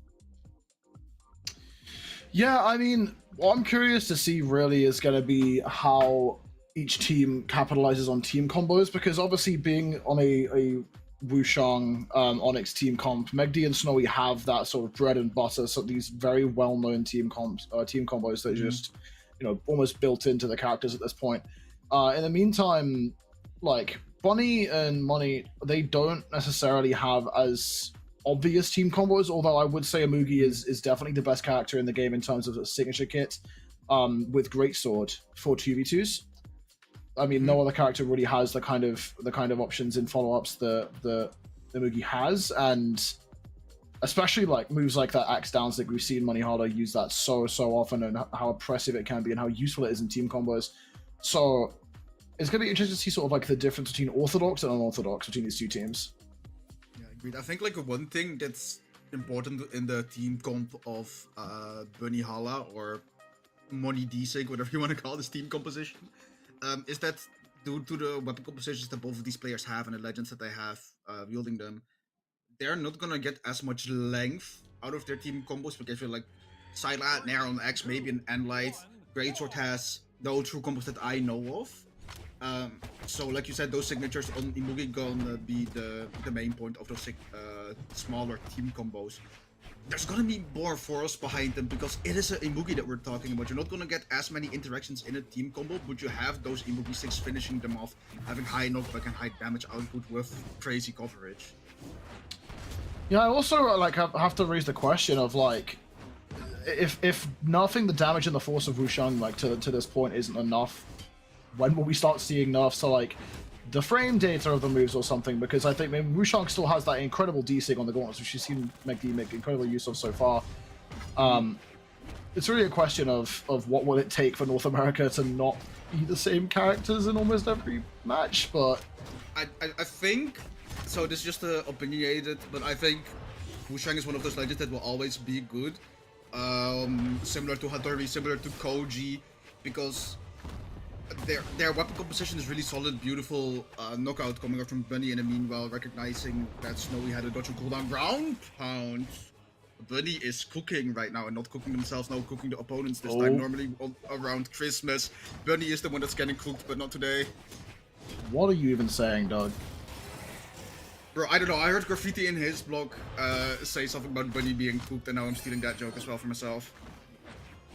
Yeah, I mean, what I'm curious to see really is going to be how each team capitalizes on team combos, because obviously being on a Wushang Onyx team comp, Megd and Snowy have that sort of bread and butter, so these very well-known team combos that are just, you know, almost built into the characters at this point. In the meantime, like Bunny and Money, they don't necessarily have as obvious team combos, although I would say Amugi is definitely the best character in the game in terms of a signature kit with Greatsword for 2v2s. I mean, no other character really has the kind of options in follow-ups that Amugi has, and especially like moves like that axe down stick. We've seen Money Harder use that so often, and how oppressive it can be and how useful it is in team combos. So it's going to be interesting to see sort of like the difference between orthodox and unorthodox between these two teams. Yeah, agreed. I think like one thing that's important in the team comp of Bunny Hala or Money D-Sig, whatever you want to call this team composition, is that due to the weapon compositions that both of these players have and the legends that they have wielding them, they're not gonna get as much length out of their team combos, because you're like Syla, Nair on X, maybe an Endlight, Greatsword has no true combos that I know of. So like you said, those signatures on Imugi gonna be the main point of those smaller team combos. There's gonna be more force behind them because it is an Imugi that we're talking about. You're not gonna get as many interactions in a team combo, but you have those Imugi sticks finishing them off, having high knockback and high damage output with crazy coverage. Yeah, I also like have to raise the question of like, if nerfing the damage and the force of Wushang like to this point isn't enough, when will we start seeing nerfs to like the frame data of the moves or something? Because I think maybe Wushang still has that incredible D-Sig on the gauntlets, which you've seen make incredible use of so far. It's really a question of what will it take for North America to not be the same characters in almost every match, but I think, so this is just opinionated, but I think Wushang is one of those legends that will always be good. Similar to Hattori, similar to Koji, because their weapon composition is really solid, beautiful knockout coming out from Bunny, and meanwhile recognizing that Snowy had a dodge and cooldown ground pound. Bunny is cooking right now, and not cooking themselves, now cooking the opponents this time. Normally around Christmas, Bunny is the one that's getting cooked, but not today. What are you even saying, Doug? Bro, I don't know, I heard Graffiti in his blog say something about Bunny being cooked, and now I'm stealing that joke as well for myself.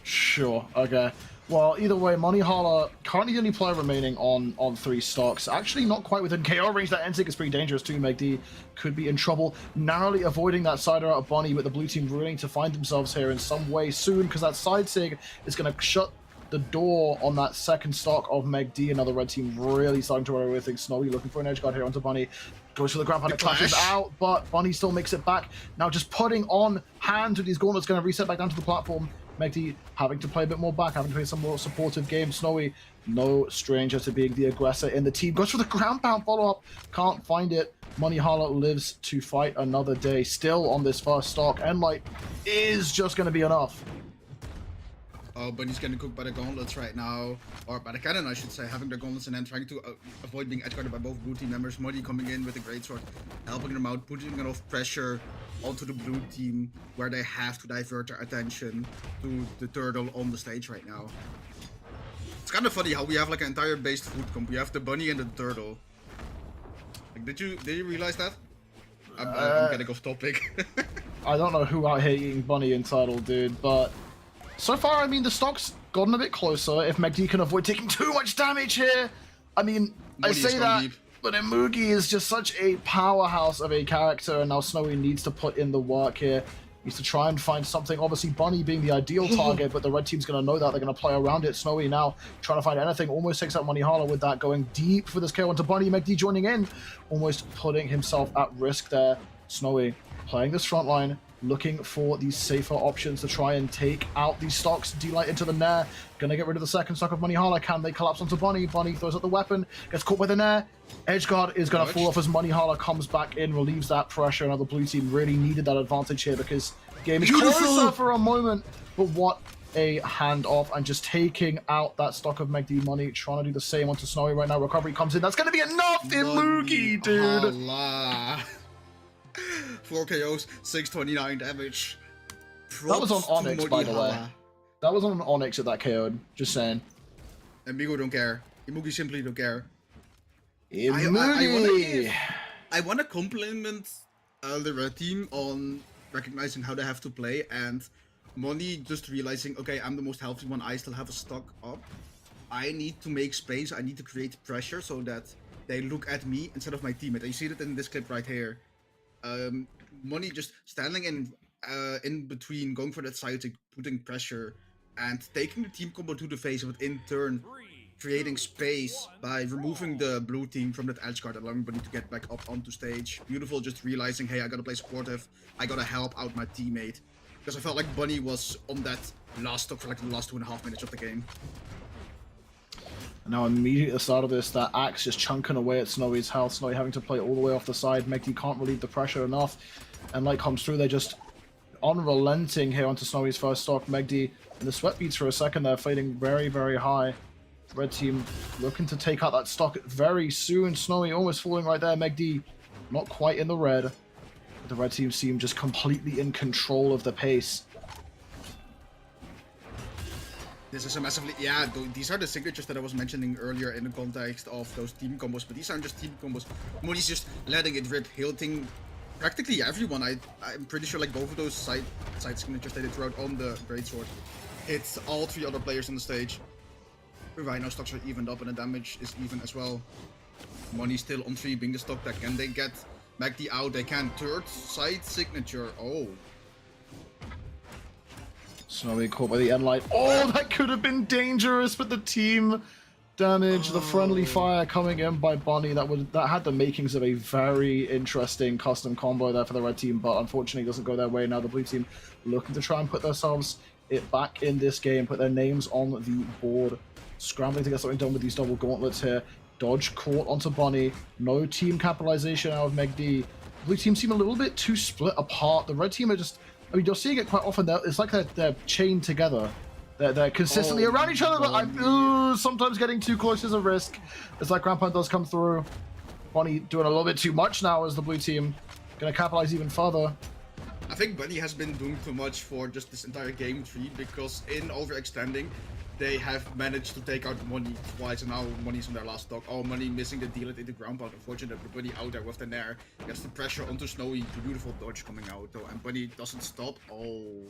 Sure, okay. Well, either way, Money Hala, currently the only player remaining on 3 stocks. Actually not quite within KO range. That N-Sig is pretty dangerous too. Megd could be in trouble. Narrowly avoiding that side out of Bunny, but the blue team ruling to find themselves here in some way soon, because that side sig is going to shut the door on that second stock of Megd, and now the red team really starting to run away with things. Snowy looking for an edge guard here onto Bunny. Goes for the grab, and it clashes out, but Bunny still makes it back. Now just putting on hands with these gauntlets, going to reset back down to the platform. Megd having to play a bit more back, having to play some more supportive game. Snowy, no stranger to being the aggressor in the team. Goes for the ground pound follow-up. Can't find it. Money Hala lives to fight another day. Still on this first stock. Endlight is just going to be enough. Oh, Bunny's getting cooked by the gauntlets right now. Or by the cannon, I should say. Having the gauntlets and then trying to avoid being edgeguarded by both blue team members. Money coming in with a greatsword, helping them out, putting enough pressure onto the blue team where they have to divert their attention to the turtle on the stage right now. It's kind of funny how we have like an entire based food comp. We have the bunny and the turtle. Like, did you realize that? I'm getting off topic. I don't know who out here eating bunny and turtle, dude, but so far, I mean, the stock's gotten a bit closer. If Megd can avoid taking too much damage here, I mean, I say that, but Imugi is just such a powerhouse of a character, and now Snowy needs to put in the work here. Needs to try and find something. Obviously, Bunny being the ideal target, but the red team's going to know that. They're going to play around it. Snowy now trying to find anything. Almost takes out Money Hala with that, going deep for this KO onto Bunny. Megd joining in, almost putting himself at risk there. Snowy playing this front line, looking for these safer options to try and take out these stocks. D-Light into the Nair. Gonna get rid of the second stock of Money Hala. Can they collapse onto Bunny? Bunny throws out the weapon. Gets caught by the Nair. Edgeguard is gonna fall off as Money Hala comes back in, relieves that pressure. Now the blue team really needed that advantage here because the game is closer for a moment. But what a handoff, and just taking out that stock of Megdi Money, trying to do the same onto Snowy right now. Recovery comes in. That's gonna be enough, Imugi, dude. Hala. 4 KOs, 629 damage. That was on Props to Onyx, by the way. Hala. That was on Onyx at that KO'd. Just saying. And Migo don't care. Imugi simply don't care. Imugi! I want to compliment the red team on recognizing how they have to play, and Money just realizing, okay, I'm the most healthy one, I still have a stock up. I need to make space, I need to create pressure so that they look at me instead of my teammate. And you see that in this clip right here. Money just standing in between, going for that side, putting pressure, and taking the team combo to the face, but in turn creating space by removing the blue team from that edge guard, allowing Bunny to get back up onto stage. Beautiful, just realizing, hey, I gotta play supportive, I gotta help out my teammate. Because I felt like Bunny was on that last stock for like the last 2.5 minutes of the game. Now immediately at the start of this, that Axe just chunking away at Snowy's health. Snowy having to play all the way off the side. Megdi can't relieve the pressure enough. And Light comes through, they're just unrelenting here onto Snowy's first stock. Megdi and the sweat beats for a second there, fading very, very high. Red team looking to take out that stock very soon. Snowy almost falling right there. Megdi not quite in the red. The red team seem just completely in control of the pace. This is a massively, yeah, these are the signatures that I was mentioning earlier in the context of those team combos, but these aren't just team combos. Money's just letting it rip, hilting practically everyone. I'm pretty sure like both of those side signatures that they threw out on the greatsword hit all 3 other players on the stage. Right now stocks are evened up and the damage is even as well. Money still on 3 being the stock deck. Can they get Magdi out? They can. Third side signature. Oh. Snowy caught by the end light. Oh, that could have been dangerous, but the team damage, the friendly fire coming in by Bonnie, that had the makings of a very interesting custom combo there for the red team, but unfortunately doesn't go their way. Now the blue team looking to try and put themselves back in this game, put their names on the board, scrambling to get something done with these double gauntlets here. Dodge caught onto Bonnie, no team capitalization out of Megdi. Blue team seem a little bit too split apart. The red team are just, I mean, you're seeing it quite often. It's like they're chained together. They're consistently around each other, but I'm sometimes getting too close is a risk. As that Grandpa does come through. Bonnie doing a little bit too much now as the blue team gonna capitalize even further. I think Bunny has been doing too much for just this entire game tree, because in overextending, they have managed to take out Money twice, and now Money's on their last stock. Oh, Money missing the deal into the ground pound. Unfortunately, Bunny out there with the Nair. Gets the pressure onto Snowy. Beautiful dodge coming out, though, and Bunny doesn't stop. Oh.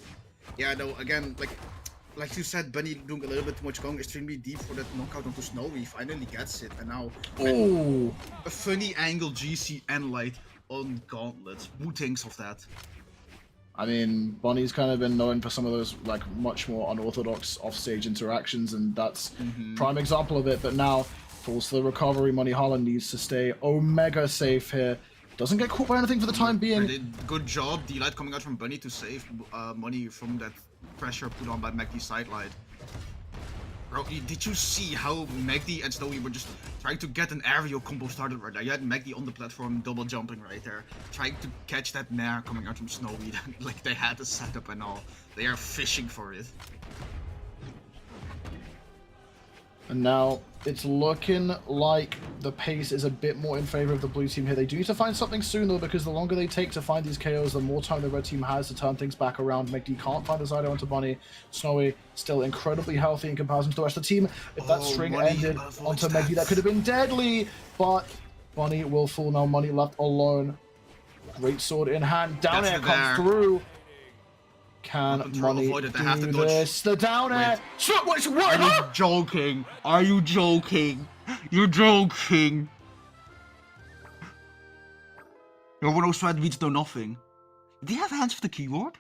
Yeah, no, again, like you said, Bunny doing a little bit too much, going extremely deep for that knockout onto Snowy. Finally gets it, and now a funny angle GC and light on gauntlets. Who thinks of that? I mean, Bonnie's kind of been known for some of those like much more unorthodox offstage interactions, and that's prime example of it. But now falls to the recovery. Money Holland needs to stay omega safe here. Doesn't get caught by anything for the time being. Good job, D-Light coming out from Bunny to save Money from that pressure put on by Magdi's sidelight. Bro, did you see how Magdi and Snowy were just trying to get an aerial combo started right there? You had Magdi on the platform, double jumping right there, trying to catch that Nair coming out from Snowy. Like they had the setup and all. They are fishing for it. And now it's looking like the pace is a bit more in favor of the blue team here. They do need to find something soon though, because the longer they take to find these KOs, the more time the red team has to turn things back around. Megdi can't find his idea onto Bunny. Snowy still incredibly healthy in comparison to the rest of the team. If that string ended onto Megdi, that could have been deadly, but Bunny will fall now. Money left alone. Great sword in hand. Down air comes through. Can Money do this? The down air. What? Are you joking? Are you joking? You're joking. No sweat beats no nothing. Do you have hands for the keyboard?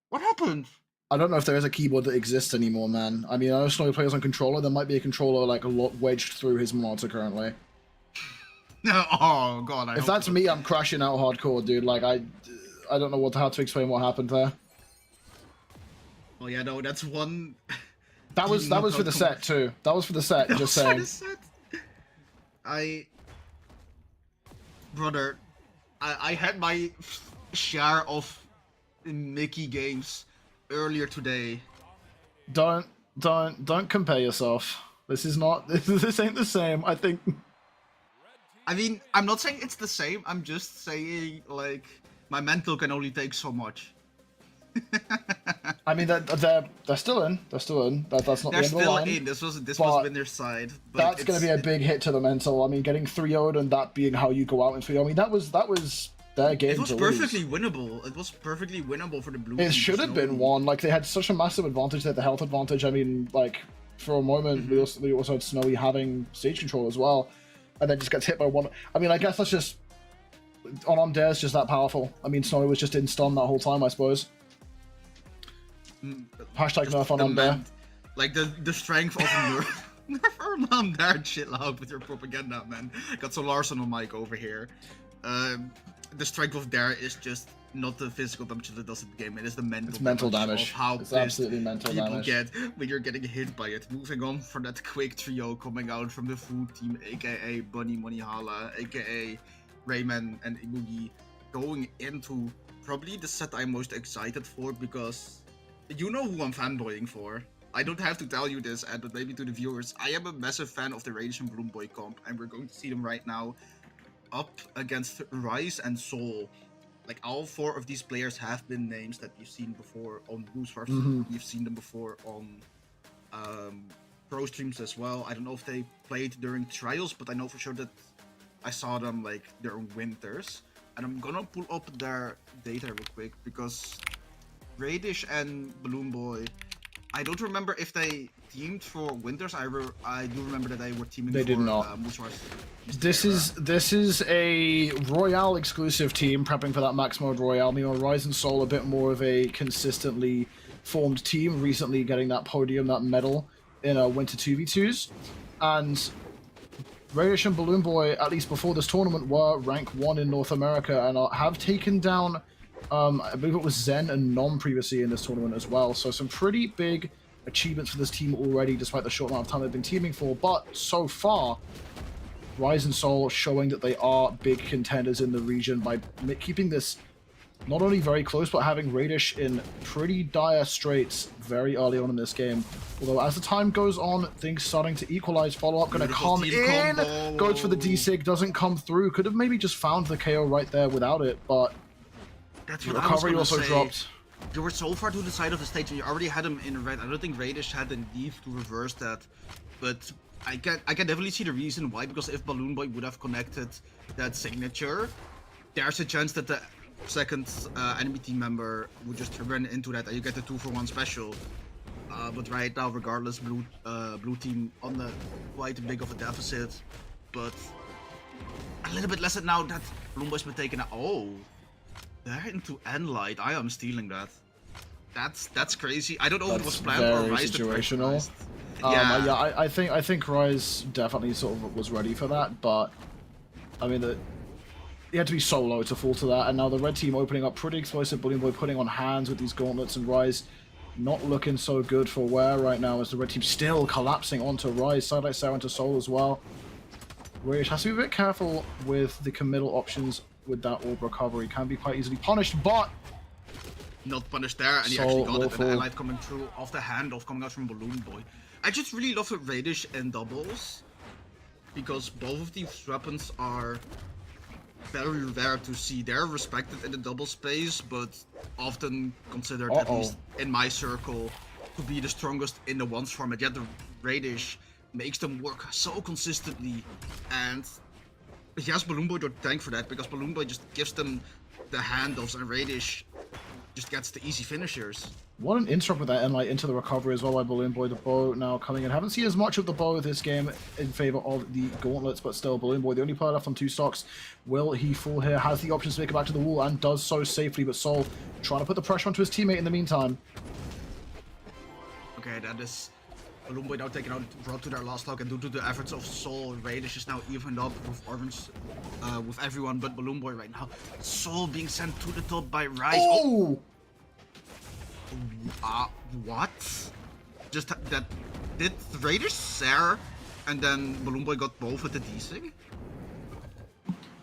What happened? I don't know if there is a keyboard that exists anymore, man. I mean, I know Snowy plays on controller. There might be a controller like wedged through his monitor currently. Oh god, If that's me, I'm crashing out hardcore, dude. Like I don't know how to explain what happened there. Oh yeah, no, that's one. That was for the set too. That was for the set. Just saying. Brother, I had my share of Mickey games earlier today. Don't compare yourself. This is not. This ain't the same. I think. I mean, I'm not saying it's the same. I'm just saying like my mental can only take so much. I mean, they're still in. They're still in. That's not the end of the line. They're still in. This was winner's side. But that's going to be a big hit to the mental. I mean, getting 3-0'd and that being how you go out in 3-0. I mean, that was their game. It was perfectly winnable. It was perfectly winnable for the blue team. It should have been one. Like they had such a massive advantage. They had the health advantage. I mean, like for a moment, we also had Snowy having stage control as well, and then just gets hit by one. I mean, I guess that's just on Dare's just that powerful. I mean, Snowy was just in stun that whole time, I suppose. Hashtag nerf on Dare. Like the strength of nerf on Dare. Chill out with your propaganda, man. Got some Larson on mic over here. The strength of Dare is just not the physical damage that it does in the game. It is the mental damage. Of how it's absolutely mental people damage. Get when you're getting hit by it. Moving on for that quick trio coming out from the food team, aka Bunny Moneyhala, aka Rayman and Imugi, going into probably the set I'm most excited for because you know who I'm fanboying for. I don't have to tell you this, but maybe to the viewers. I am a massive fan of the Raydish and BalloonBoy comp, and we're going to see them right now up against Rise and Soul. Like, all 4 of these players have been names that you've seen before on Boost Wars. You've seen them before on pro streams as well. I don't know if they played during trials, but I know for sure that I saw them, like, during winters. And I'm gonna pull up their data real quick, because Raydish and BalloonBoy, I don't remember if they teamed for winters. I do remember that they were teaming for did not. This is a Royale exclusive team prepping for that Max Mode Royale. Meanwhile, Rise and Soul a bit more of a consistently formed team, recently getting that podium, that medal in Winter 2v2s. And Raydish and BalloonBoy, at least before this tournament, were rank 1 in North America and have taken down I believe it was Zen and Nom previously in this tournament as well. So some pretty big achievements for this team already, despite the short amount of time they've been teaming for. But so far, Rise and Soul showing that they are big contenders in the region by keeping this not only very close, but having Raydish in pretty dire straits very early on in this game. Although as the time goes on, things starting to equalize. Follow-up going to come in. Combo. Goes for the D-Sig, doesn't come through. Could have maybe just found the KO right there without it, but that's the what recovery I was also say. dropped. You were so far to the side of the stage and you already had him in red. I don't think Raydish had the need to reverse that, but I can definitely see the reason why, because if BalloonBoy would have connected that signature, there's a chance that the second enemy team member would just run into that and you get the 2-for-1 special. But right now, regardless, blue team on the quite big of a deficit, but a little bit less than now that BalloonBoy's been taken out. Oh. They're into Endlight. I am stealing that. That's crazy. I don't know if it was planned or Rise situational. Yeah, I think Rise definitely sort of was ready for that, but I mean he had to be so low to fall to that. And now the red team opening up pretty explosive. BalloonBoy putting on hands with these gauntlets, and Rise not looking so good for wear right now as the red team still collapsing onto Rise. Sidelight Sarah into Soul as well. Raydish has to be a bit careful with the committal options. With that orb recovery, can be quite easily punished, but not punished there, and he actually got it. And Allied coming through off the handoff coming out from BalloonBoy. I just really love Raydish in doubles because both of these weapons are very rare to see. They're respected in the double space, but often considered, at least in my circle, to be the strongest in the ones format. Yet the Raydish makes them work so consistently, and he has BalloonBoy to thank for that, because BalloonBoy just gives them the handoffs and Raydish just gets the easy finishers. What an interrupt with that Endlight into the recovery as well by BalloonBoy. The bow now coming in. Haven't seen as much of the bow this game in favor of the gauntlets, but still BalloonBoy, the only player left on 2 stocks. Will he fall here? Has the options to make it back to the wall and does so safely, but Soul trying to put the pressure onto his teammate in the meantime. Okay, that is BalloonBoy now taken out, brought to their last stock, and due to the efforts of Soul, Raydish is now evened up with Orange, with everyone but BalloonBoy right now. Soul being sent to the top by Rise. Oh! What? Just that, did Raydish Sarah, and then BalloonBoy got both with the desync?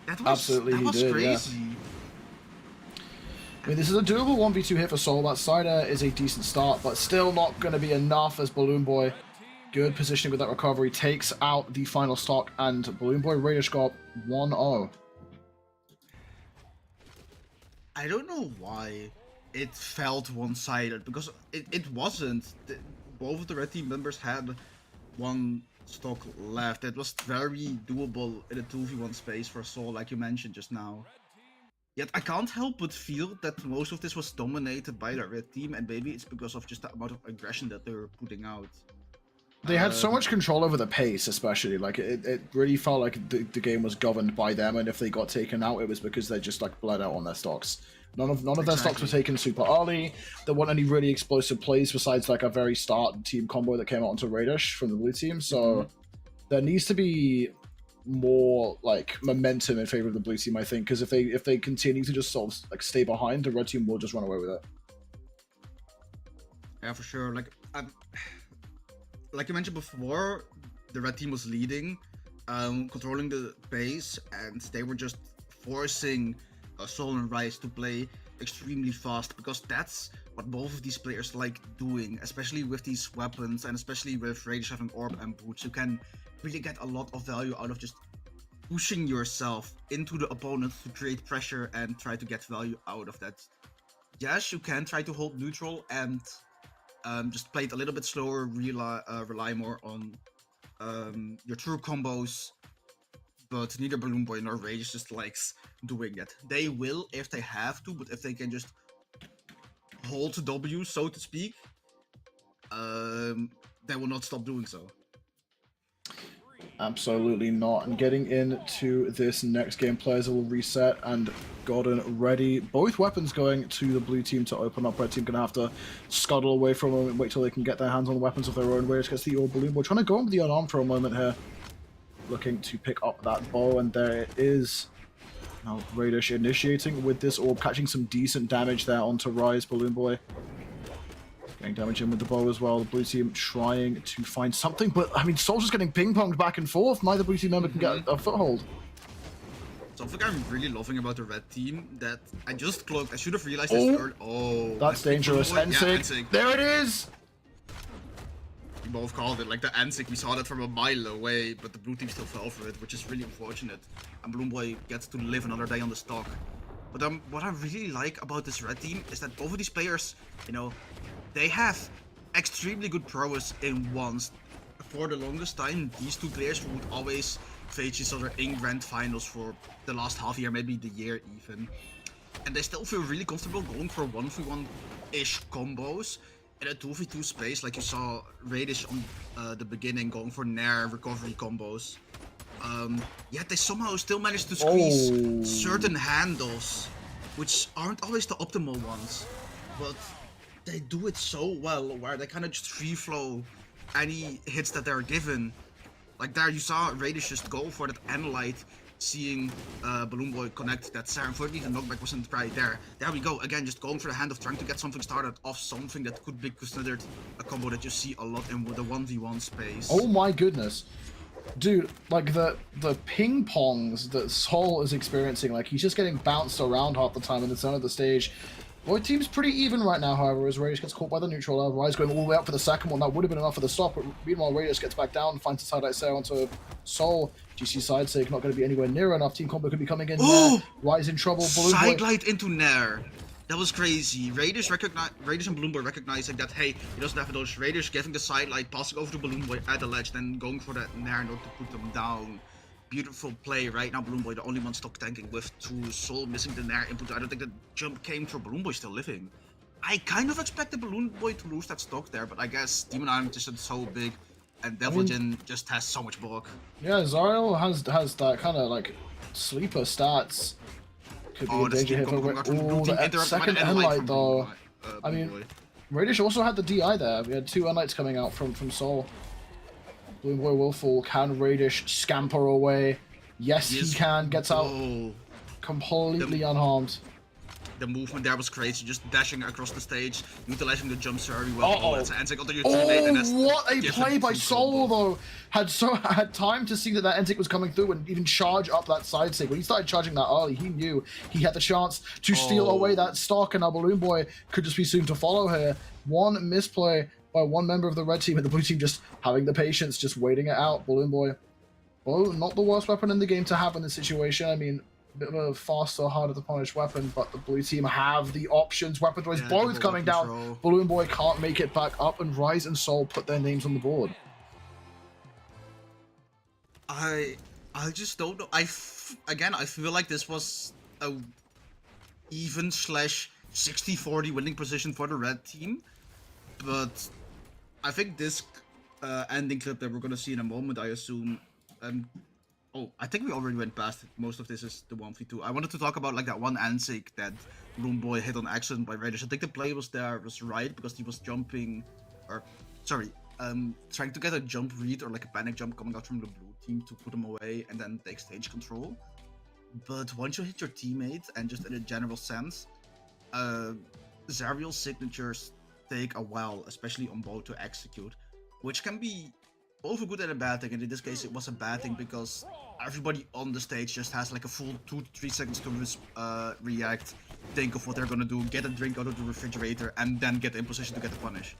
Absolutely, that was he did, crazy. yeah. I mean, this is a doable 1v2 hit for Soul. That side air is a decent start, but still not going to be enough as BalloonBoy, good positioning with that recovery, takes out the final stock, and BalloonBoy Raydish got 1-0. I don't know why it felt one-sided, because it wasn't. Both of the red team members had one stock left. It was very doable in a 2v1 space for Soul, like you mentioned just now. Yet I can't help but feel that most of this was dominated by the red team, and maybe it's because of just the amount of aggression that they were putting out. They had so much control over the pace, especially. Like, it really felt like the game was governed by them, and if they got taken out, it was because they just, like, bled out on their stocks. None of their stocks were taken super early. There weren't any really explosive plays besides, like, a very start team combo that came out onto Raydish from the blue team, so there needs to be more like momentum in favor of the blue team, I think, because if they continue to just sort of like stay behind, the red team will just run away with it. Yeah, for sure. Like you mentioned before, the red team was leading, controlling the pace, and they were just forcing Soul and Rise to play extremely fast, because that's what both of these players like doing, especially with these weapons, and especially with Raydish having Orb and Boots. You can really get a lot of value out of just pushing yourself into the opponent to create pressure and try to get value out of that. Yes, you can try to hold neutral and just play it a little bit slower, rely more on your true combos, but neither BalloonBoy nor Raydish just likes doing that. They will if they have to, but if they can just hold W, so to speak, they will not stop doing so. Absolutely not. And getting into this next game, players will reset and gotten ready. Both weapons going to the blue team to open up. Red team gonna have to scuttle away for a moment, wait till they can get their hands on the weapons of their own. Raydish gets the BalloonBoy, trying to go into the unarmed for a moment here, looking to pick up that bow, and there it is. Now Raydish initiating with this orb, catching some decent damage there onto Rise. BalloonBoy getting damage in with the bow as well. The blue team trying to find something, but I mean, Soul's just getting ping-ponged back and forth. Neither blue team member can get a foothold. Something I'm really loving about the red team that I just cloaked. I should have realized this early. Oh, that's dangerous. Ensig. There it is. We both called it like the Ensig. We saw that from a mile away, but the blue team still fell for it, which is really unfortunate. And BalloonBoy gets to live another day on the stock. But what I really like about this red team is that both of these players, you know, they have extremely good prowess in ones. For the longest time, these two players would always face each other in grand finals for the last half year, maybe the year even. And they still feel really comfortable going for 1v1-ish combos in a 2v2 space, like you saw Raydish on the beginning going for Nair recovery combos. Yet they somehow still manage to squeeze certain handles, which aren't always the optimal ones, but they do it so well, where they kind of just free flow any hits that they're given. Like there you saw Raydish just go for that Analyte, seeing BalloonBoy connect that Sarah. Unfortunately the knockback wasn't right there. There we go, again just going for the hand of trying to get something started off, something that could be considered a combo that you see a lot in the 1v1 space. Oh my goodness. Dude, like the ping pongs that Soul is experiencing, like he's just getting bounced around half the time in the center of the stage. Both team's pretty even right now, however, as Raydish gets caught by the neutral. Rise going all the way up for the second one. That would have been enough for the stop, but meanwhile Raydish gets back down, finds a side-out sail onto Soul. GC side save not going to be anywhere near enough. Team combo could be coming in there. Rise in trouble. Sidelight into Nair. That was crazy. Raydish and BalloonBoy recognizing that, hey, he doesn't have a dodge. Raydish giving the sidelight, passing over to BalloonBoy at the ledge, then going for that Nair not to put them down. Beautiful play. Right now BalloonBoy the only one stock tanking with 2, Soul missing the Nair input. I don't think the jump came through. BalloonBoy still living. I kind of expected BalloonBoy to lose that stock there, but I guess Demon Arm just is so big and Devil Jin just has so much bulk. Yeah, Zariel has that kind of like sleeper stats. Could be in danger here for the second Analyte though. I mean, Raydish also had the DI there. We had 2 Unlights coming out from Soul. BalloonBoy will fall. Can Raydish scamper away? Yes, he can. Gets out completely unharmed. The movement there was crazy, just dashing across the stage, utilizing the jumps very well. Uh-oh. That's Antic onto your teammate, and that's What a gives play him by some Soul, combo. though. Had time to see that Antic was coming through and even charge up that side stick. When he started charging that early, he knew he had the chance to steal away that stock, and now BalloonBoy could just be soon to follow here. One misplay by one member of the red team, and the blue team just having the patience, just waiting it out. BalloonBoy, well, not the worst weapon in the game to have in this situation. I mean, bit of a faster, harder to punish weapon, but the blue team have the options. Weapon throws both coming down. BalloonBoy can't make it back up, and Rise and Soul put their names on the board. I just don't know. Again, I feel like this was a even / 60-40 winning position for the red team, but I think this ending clip that we're gonna see in a moment, I assume. Oh, I think we already went past it. Most of this is the 1v2. I wanted to talk about like that one Ansik that BalloonBoy hit on accident by Raydish. I think the play was right because he was jumping, or sorry, trying to get a jump read or like a panic jump coming out from the blue team to put him away and then take stage control. But once you hit your teammate, and just in a general sense, Zariel's signatures take a while, especially on both, to execute, which can be both a good and a bad thing. And in this case, it was a bad thing because everybody on the stage just has like a full 2 to 3 seconds to react, think of what they're gonna do, get a drink out of the refrigerator, and then get in position to get the punish.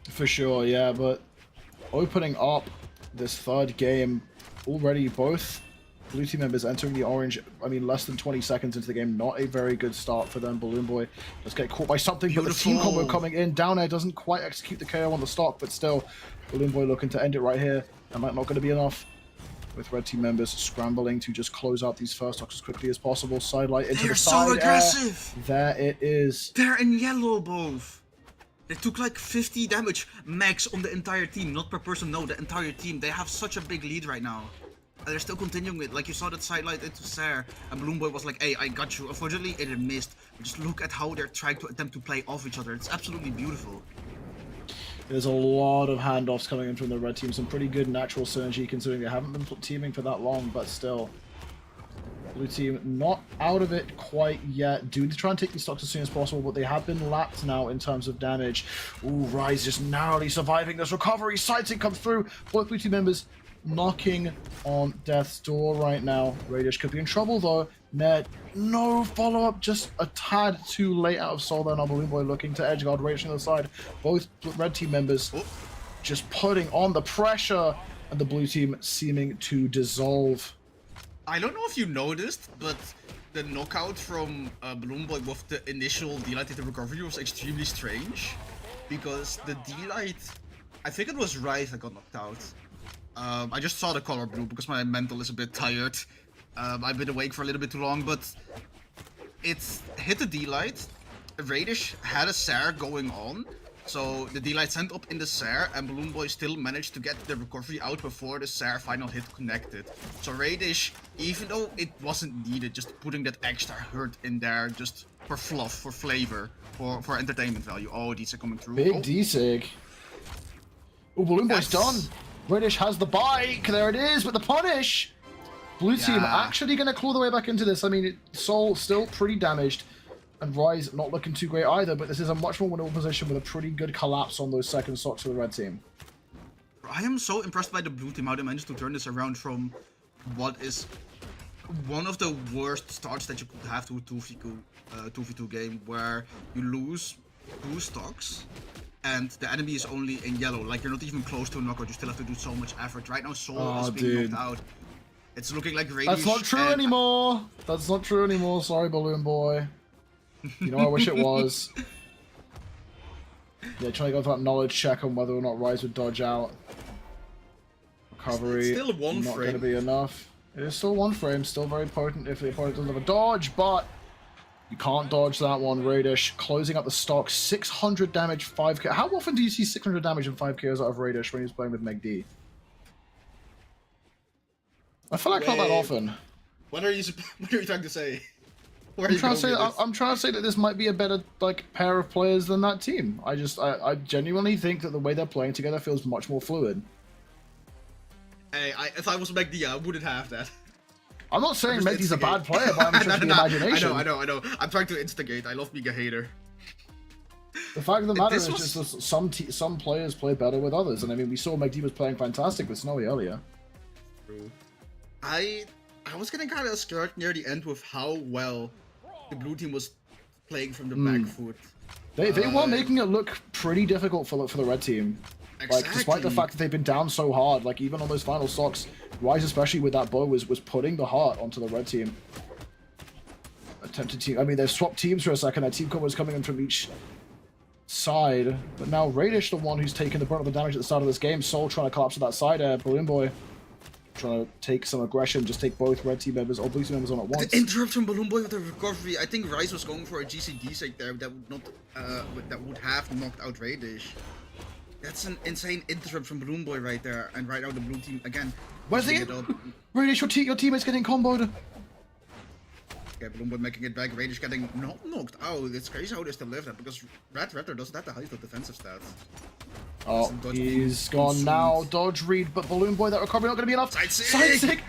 For sure, yeah, but opening up this third game, already both blue team members entering the orange, I mean, less than 20 seconds into the game, not a very good start for them. BalloonBoy does get caught by something, but the team combo coming in. Down air doesn't quite execute the KO on the stock, but still, BalloonBoy looking to end it right here. That might not going to be enough, with red team members scrambling to just close out these first stocks as quickly as possible. Sidelight into the side. They're so aggressive! There it is. They're in yellow both. They took like 50 damage max on the entire team, not per person, no, the entire team. They have such a big lead right now. And they're still continuing it. Like, you saw that sidelight into Sarah, and BalloonBoy was like, hey, I got you. Unfortunately, it missed. But just look at how they're trying to attempt to play off each other. It's absolutely beautiful. There's a lot of handoffs coming in from the red team. Some pretty good natural synergy considering they haven't been teaming for that long, but still. Blue team not out of it quite yet. Do need to try and take these stocks as soon as possible, but they have been lapped now in terms of damage. Ooh, Rise just narrowly surviving this recovery. Sighting comes through. Both blue team members knocking on death's door right now. Raydish could be in trouble though. Ned, no follow-up, just a tad too late out of Soul there. Now BalloonBoy looking to edgeguard Raydish on the side. Both red team members just putting on the pressure, and the blue team seeming to dissolve. I don't know if you noticed, but the knockout from BalloonBoy with the initial D-Light into recovery was extremely strange. Because the D-Light, I think it was Rise that got knocked out. I just saw the color blue because my mental is a bit tired. I've been awake for a little bit too long, but it hit the D-Light. Raydish had a Sarah going on, so the D-Light sent up in the Sarah, and BalloonBoy still managed to get the recovery out before the Sarah final hit connected. So Raydish, even though it wasn't needed, just putting that extra hurt in there just for fluff, for flavor, for entertainment value. Oh, these are coming through. Big D-Sig. Oh, BalloonBoy's done. Raydish has the bike. There it is, but the punish. Blue team actually going to claw the way back into this. I mean, Soul still pretty damaged, and Rise not looking too great either, but this is a much more winnable position with a pretty good collapse on those second stocks for the red team. I am so impressed by the blue team, how they managed to turn this around from what is one of the worst starts that you could have to a 2v2 game, where you lose 2 stocks and the enemy is only in yellow. Like, you're not even close to a knockout, you still have to do so much effort. Right now, Soul is being knocked out. It's looking like Raydish. That's not true anymore. That's not true anymore. Sorry, BalloonBoy. You know, I wish it was. Yeah, trying to go for that knowledge check on whether or not Rise would dodge out. Recovery. Still one not frame. going to be enough. It is still 1 frame. Still very potent if the opponent doesn't have a dodge, but you can't dodge that one. Raydish closing up the stock. 600 damage, 5k. How often do you see 600 damage and 5k's out of Raydish when he's playing with Meg D? I feel like not that often. What are you trying to say? Where I'm you trying to going say with this? I'm trying to say that this might be a better like pair of players than that team. I genuinely think that the way they're playing together feels much more fluid. Hey, if I was McD, I wouldn't have that. I'm not saying just Mendy's a bad instigate. player, but I'm just the imagination. I know. I'm trying to instigate. I love being a hater. The fact of the matter This is was- just that some players play better with others, and I mean we saw McD was playing fantastic with Snowy earlier. True. I was getting kind of scared near the end with how well the blue team was playing from the back foot. They were making it look pretty difficult for the red team. Like, despite the fact that they've been down so hard, like even on those final stocks, Rise, especially with that bow, was putting the heart onto the red team. Attempted team. I mean, they swapped teams for a second. That team combo was coming in from each side, but now Raydish, the one who's taking the brunt of the damage at the start of this game. Soul trying to collapse to that side air. BalloonBoy trying to take some aggression, just take both red team members or blue team members on at once. The interrupt from BalloonBoy with the recovery. I think Rice was going for a GCD sake there that would not that would have knocked out Raydish. That's an insane interrupt from BalloonBoy right there, and right now the blue team again. Where's picking it? up. Raydish, your teammate's getting comboed. Okay, BalloonBoy making it back. Raydish getting not knocked out. It's crazy how they still live that because Red Raptor doesn't have the highest of defensive stats. Oh, Some dodge he's being gone consumed. now. Dodge read, but BalloonBoy, that recovery not going to be enough. Side sig!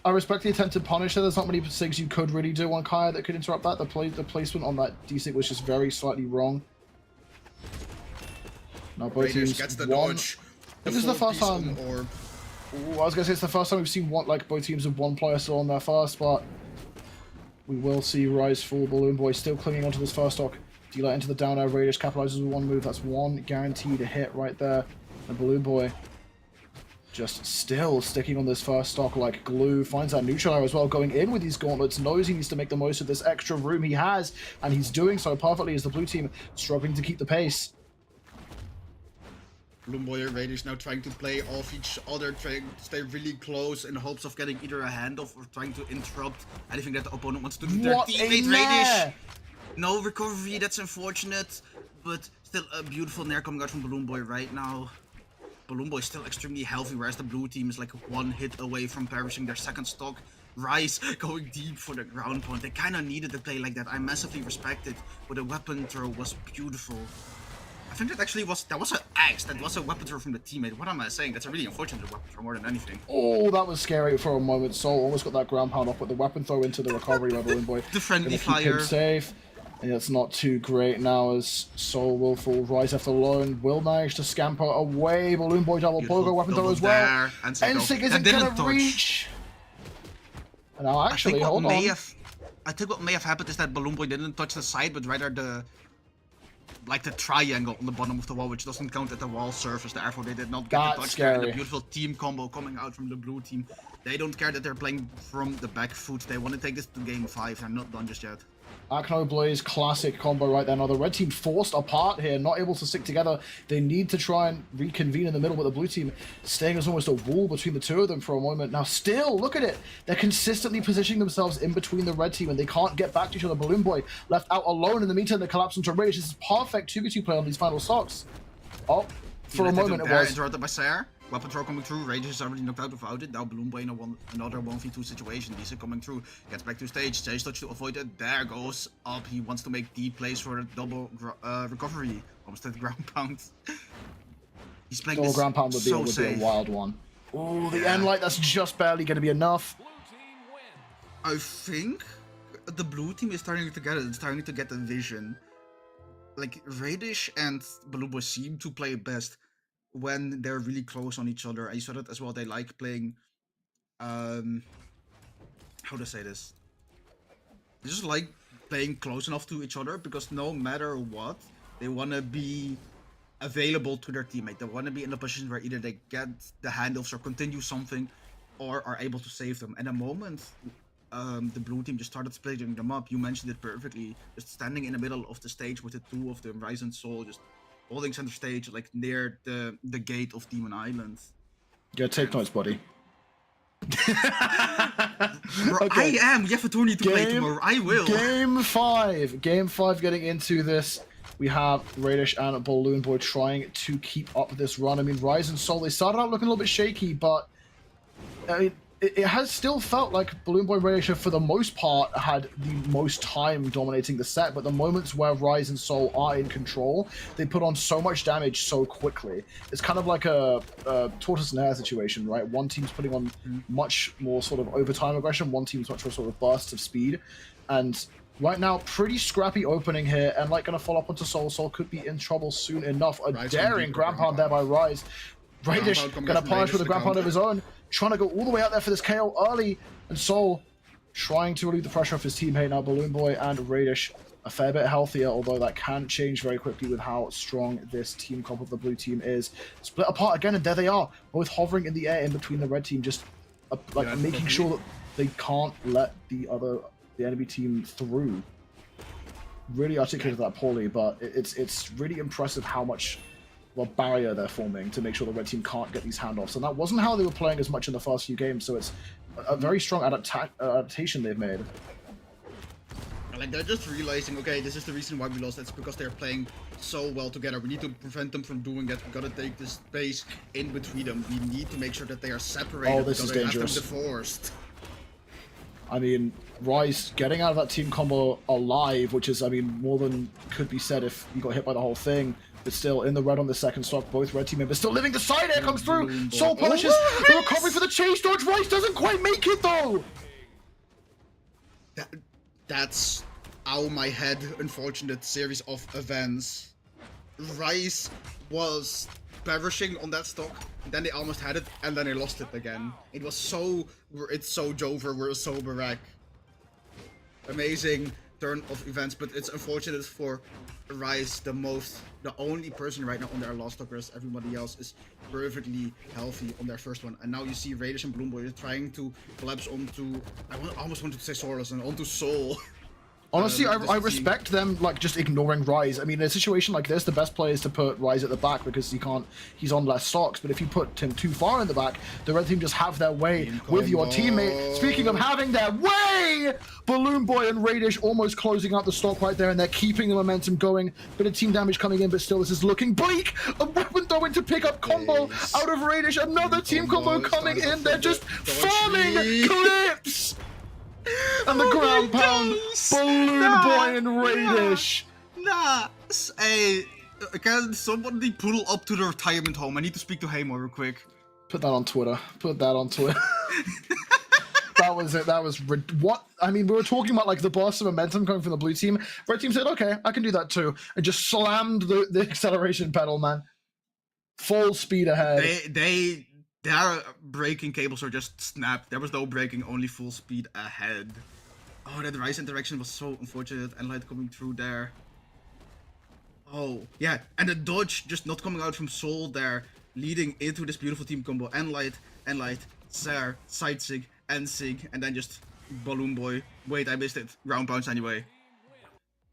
I respect the attempt to punish her. There's not many sigs you could really do on Kaya that could interrupt that. The placement on that D-sig was just very slightly wrong. Now both Raydish teams gets the won. dodge. This is the full first piece on time. the orb. Ooh, I was gonna say it's the first time we've seen both teams with one player still on their first, but we will see Rise full. BalloonBoy still clinging onto this first stock. Dealer into the down air. Raydish capitalizes with one move. That's one guaranteed hit right there. And BalloonBoy just still sticking on this first stock like glue. Finds that neutral air as well. Going in with these gauntlets. Knows he needs to make the most of this extra room he has. And he's doing so perfectly as the blue team struggling to keep the pace. BalloonBoy and Raydish now trying to play off each other, trying to stay really close in hopes of getting either a handoff or trying to interrupt anything that the opponent wants to do to their What a teammate. nair! Raydish! No recovery, that's unfortunate, but still a beautiful nair coming out from BalloonBoy right now. BalloonBoy is still extremely healthy, whereas the blue team is like one hit away from perishing their second stock. Rice going deep for the ground point. They kind of needed to play like that. I massively respect it, but the weapon throw was beautiful. I think that actually was an axe. That was a weapon throw from the teammate. What am I saying? That's a really unfortunate weapon throw more than anything. Oh, that was scary for a moment. Soul almost got that ground pound off, but the weapon throw into the recovery by BalloonBoy. The friendly Gonna keep him fire. safe. And it's not too great now as Soul will fall. Rise left alone. Will manage to scamper away. BalloonBoy double Beautiful pogo weapon throw double as well. there, and Sig Ensig that isn't didn't gonna touch. reach. And now actually, hold on. I think what may have happened is that BalloonBoy didn't touch the side, but rather the triangle on the bottom of the wall, which doesn't count at the wall surface. Therefore, they did not get That's the touch there. And scary. the beautiful team combo coming out from the blue team. They don't care that they're playing from the back foot. They want to take this to game 5. They're not done just yet. Akno Blaze classic combo right there. Now the red team forced apart here, not able to stick together. They need to try and reconvene in the middle, but the blue team staying as almost a wall between the two of them for a moment. Now still, look at it. They're consistently positioning themselves in between the red team and they can't get back to each other. BalloonBoy left out alone in the meantime. They collapse into Raydish. This is perfect 2v2 play on these final stocks. Oh, for a moment it was. Interrupted by Sayer. Weapon throw coming through. Raydish is already knocked out without it. Now BalloonBoy in another 1v2 situation. Lisa coming through. Gets back to stage. Chase touch to avoid it. There goes up. He wants to make deep plays for a double recovery. Almost at ground pound. He's playing Double this ground pound would be, so would be a safe. wild one. Oh, the Yeah. end light, that's just barely going to be enough. I think the blue team is starting to get the vision. Like Raydish and BalloonBoy seem to play best when they're really close on each other. And you saw that as well. They like playing how to say this? They just like playing close enough to each other because no matter what, they wanna be available to their teammate. They wanna be in a position where either they get the handoffs or continue something or are able to save them. And the moment the blue team just started splitting them up, you mentioned it perfectly. Just standing in the middle of the stage with the two of them, Rise and Soul, just holding center stage, like near the gate of Demon Island. Yeah, take notes, buddy. Bro, Okay. I am. You have a tourney to play tomorrow. I will. Game 5. Game 5 getting into this. We have Raydish and BalloonBoy trying to keep up this run. I mean, Rise and Soul, they started out looking a little bit shaky, but I mean, it has still felt like BalloonBoy and Raydish for the most part had the most time dominating the set, but the moments where Rise and Soul are in control, they put on so much damage so quickly. It's kind of like a tortoise and hare situation, right? One team's putting on much more sort of overtime aggression, one team's much more sort of bursts of speed, and right now, pretty scrappy opening here, and like gonna follow up onto Soul. Soul could be in trouble soon enough. A daring ground pound there by Rise. Raydish gonna punish with a ground pound of his own, trying to go all the way out there for this KO early, and Soul trying to relieve the pressure off his teammate. Now BalloonBoy and Raydish a fair bit healthier, although that can change very quickly with how strong this team comp of the blue team is. Split apart again, and there they are, both hovering in the air in between the red team, just like making sure that they can't let the enemy team through. Really articulated that poorly, but it's really impressive how much barrier they're forming to make sure the red team can't get these handoffs. And that wasn't how they were playing as much in the first few games, so it's a very strong adaptation they've made. Like, they're just realizing, okay, this is the reason why we lost. It's because they're playing so well together. We need to prevent them from doing that. We gotta take this space in between them. We need to make sure that they are separated. Oh, this is dangerous. Have them divorced. I mean, Rise getting out of that team combo alive, which is, I mean, more than could be said if you got hit by the whole thing. But still, in the red on the second stock, both red team members still living. The side air comes through. Soul punishes the recovery for the chase dodge. Rise doesn't quite make it, though. That's out my head, unfortunate series of events. Rise was perishing on that stock, then they almost had it, and then they lost it again. It's so Jover, we're so Barak. Amazing turn of events, but it's unfortunate for Rise, the only person right now on their last stock, whereas everybody else is perfectly healthy on their first one. And now you see Raydish and BalloonBoy trying to collapse onto, almost wanted to say Sorless, and onto Soul. Honestly, I respect them, like, just ignoring Rise. I mean, in a situation like this, the best play is to put Rise at the back because he's on less stocks. But if you put him too far in the back, the red team just have their way with your teammate. Speaking of having their way, BalloonBoy and Raydish almost closing out the stock right there, and they're keeping the momentum going. Bit of team damage coming in, but still, this is looking bleak. A weapon throwing to pick up combo out of Raydish. Another team combo coming in. They're just farming clips. And the ground pound, BalloonBoy and Raydish. Hey, can somebody pull up to the retirement home? I need to speak to Hamo real quick. Put that on Twitter. Put that on Twitter. That was it. That was what? I mean, we were talking about like the burst of momentum coming from the blue team. Red team said, "Okay, I can do that too," and just slammed the acceleration pedal, man. Full speed ahead. Their braking cables are just snapped. There was no braking, only full speed ahead. Oh, that Rise interaction was so unfortunate. And Light coming through there. Oh, yeah. And the dodge just not coming out from Soul there, leading into this beautiful team combo. And Light, Zare, side sig, and sig. And then just BalloonBoy. Wait, I missed it. Ground pounds anyway.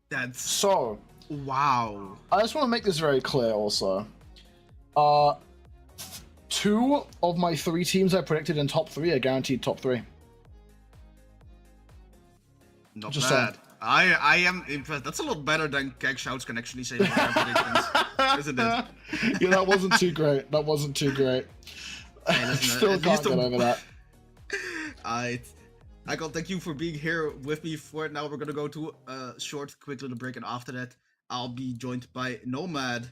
That's... So... Wow. I just want to make this very clear also. 2 of my 3 teams I predicted in top 3 are guaranteed top 3. Not just bad. I am impressed. That's a lot better than Keg Shouts can actually say about their predictions, isn't it? Yeah, that wasn't too great. That wasn't too great. Hey, Still can't get over that. Alright. Icon, thank you for being here with me for it. Now we're gonna go to a short, quick little break, and after that, I'll be joined by Nomad.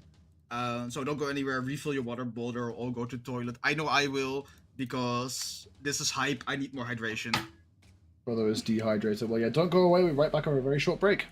So don't go anywhere, refill your water bottle, or go to the toilet. I know I will, because this is hype. I need more hydration. Brother is dehydrated. Well, yeah, don't go away. We'll be right back on a very short break.